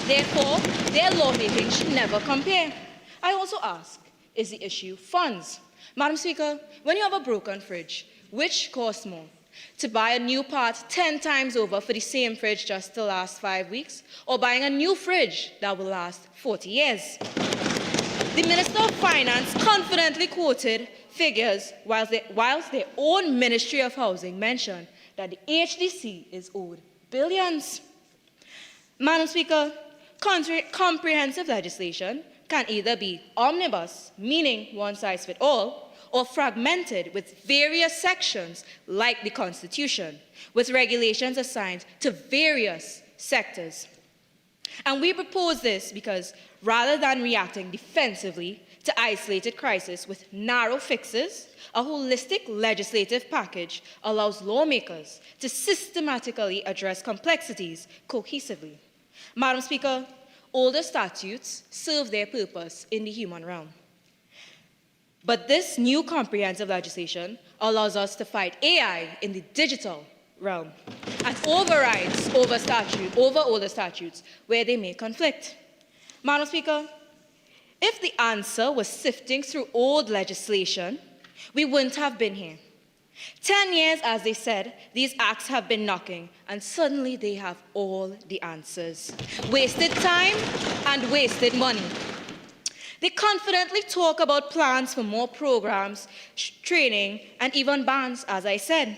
Therefore, their lawmaking should never compare. I also ask, is the issue funds? Madam Speaker, when you have a broken fridge, which costs more? To buy a new part 10 times over for the same fridge just to last 5 weeks, or buying a new fridge that will last 40 years? The Minister of Finance confidently quoted figures whilst their own Ministry of Housing mentioned that the HDC is owed billions. Madam Speaker, comprehensive legislation can either be omnibus, meaning one size fits all, or fragmented with various sections like the Constitution, with regulations assigned to various sectors. And we propose this because rather than reacting defensively to isolated crises with narrow fixes, a holistic legislative package allows lawmakers to systematically address complexities cohesively. Madam Speaker, older statutes serve their purpose in the human realm. But this new comprehensive legislation allows us to fight AI in the digital realm and overrides over older statutes where they may conflict. Madam Speaker, if the answer was sifting through old legislation, we wouldn't have been here. 10 years, as they said, these acts have been knocking, and suddenly they have all the answers. Wasted time and wasted money. They confidently talk about plans for more programs, training, and even bans, as I said.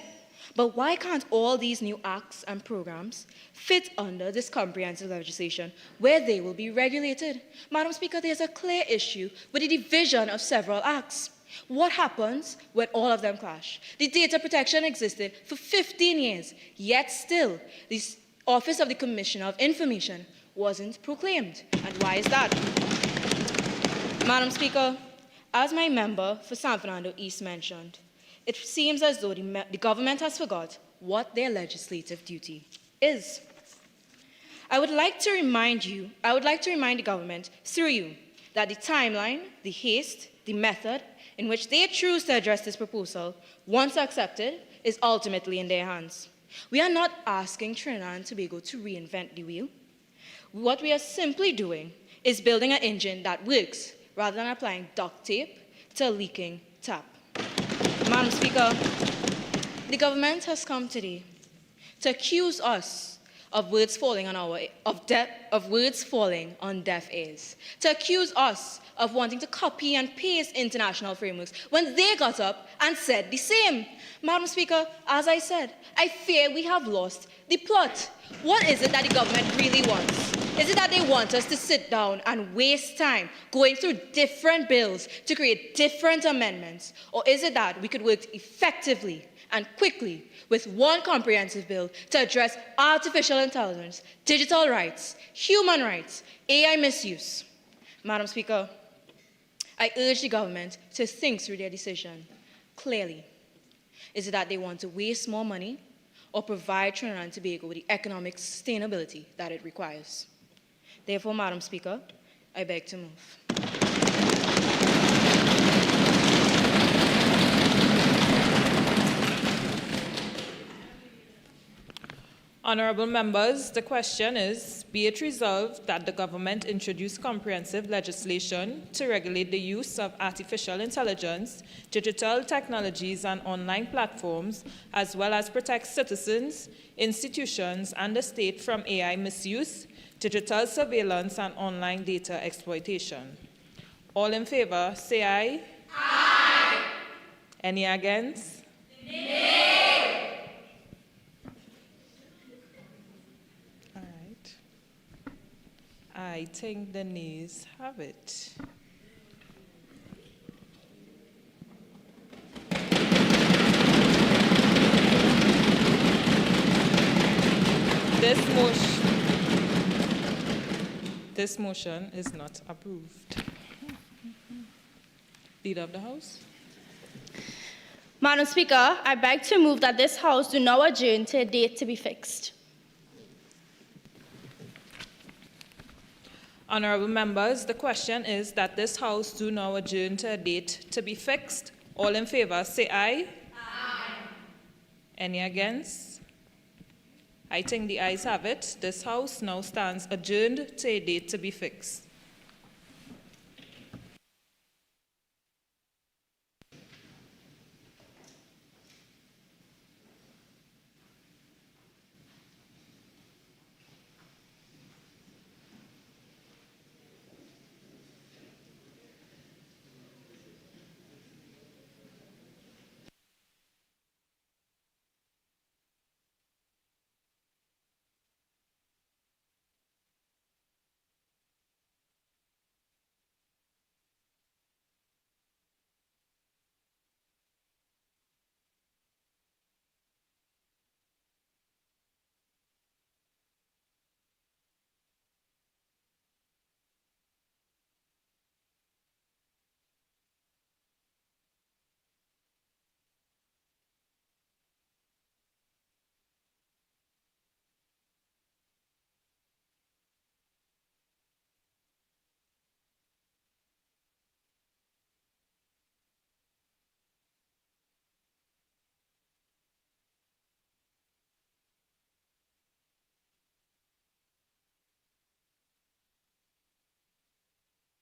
But why can't all these new acts and programs fit under this comprehensive legislation where they will be regulated? Madam Speaker, there's a clear issue with the division of several acts. What happens when all of them clash? The data protection existed for 15 years, yet still the Office of the Commissioner of Information wasn't proclaimed. And why is that? Madam Speaker, as my member for San Fernando East mentioned, it seems as though the government has forgot what their legislative duty is. I would like to remind the government, through you, that the timeline, the haste, the method in which they choose to address this proposal, once accepted, is ultimately in their hands. We are not asking Trinidad and Tobago to reinvent the wheel. What we are simply doing is building an engine that works, rather than applying duct tape to a leaking tap. Madam Speaker, the government has come today to accuse us of words falling on deaf ears, to accuse us of wanting to copy and paste international frameworks when they got up and said the same. Madam Speaker, as I said, I fear we have lost the plot. What is it that the government really wants? Is it that they want us to sit down and waste time going through different bills to create different amendments? Or is it that we could work effectively and quickly with one comprehensive bill to address artificial intelligence, digital rights, human rights, AI misuse? Madam Speaker, I urge the government to think through their decision clearly. Is it that they want to waste more money or provide Trinidad and Tobago with the economic sustainability that it requires? Therefore, Madam Speaker, I beg to move. Honourable members, the question is, be it resolved that the government introduce comprehensive legislation to regulate the use of artificial intelligence, digital technologies and online platforms, as well as protect citizens, institutions and the state from AI misuse, digital surveillance and online data exploitation. All in favour, say aye. Aye. Any against? Nay. All right. I think the nays have it. This motion is not approved. Leader of the House. Madam Speaker, I beg to move that this House do now adjourn to a date to be fixed. Honourable members, the question is that this House do now adjourn to a date to be fixed. All in favour, say aye. Aye. Any against? I think the ayes have it. This House now stands adjourned to a date to be fixed.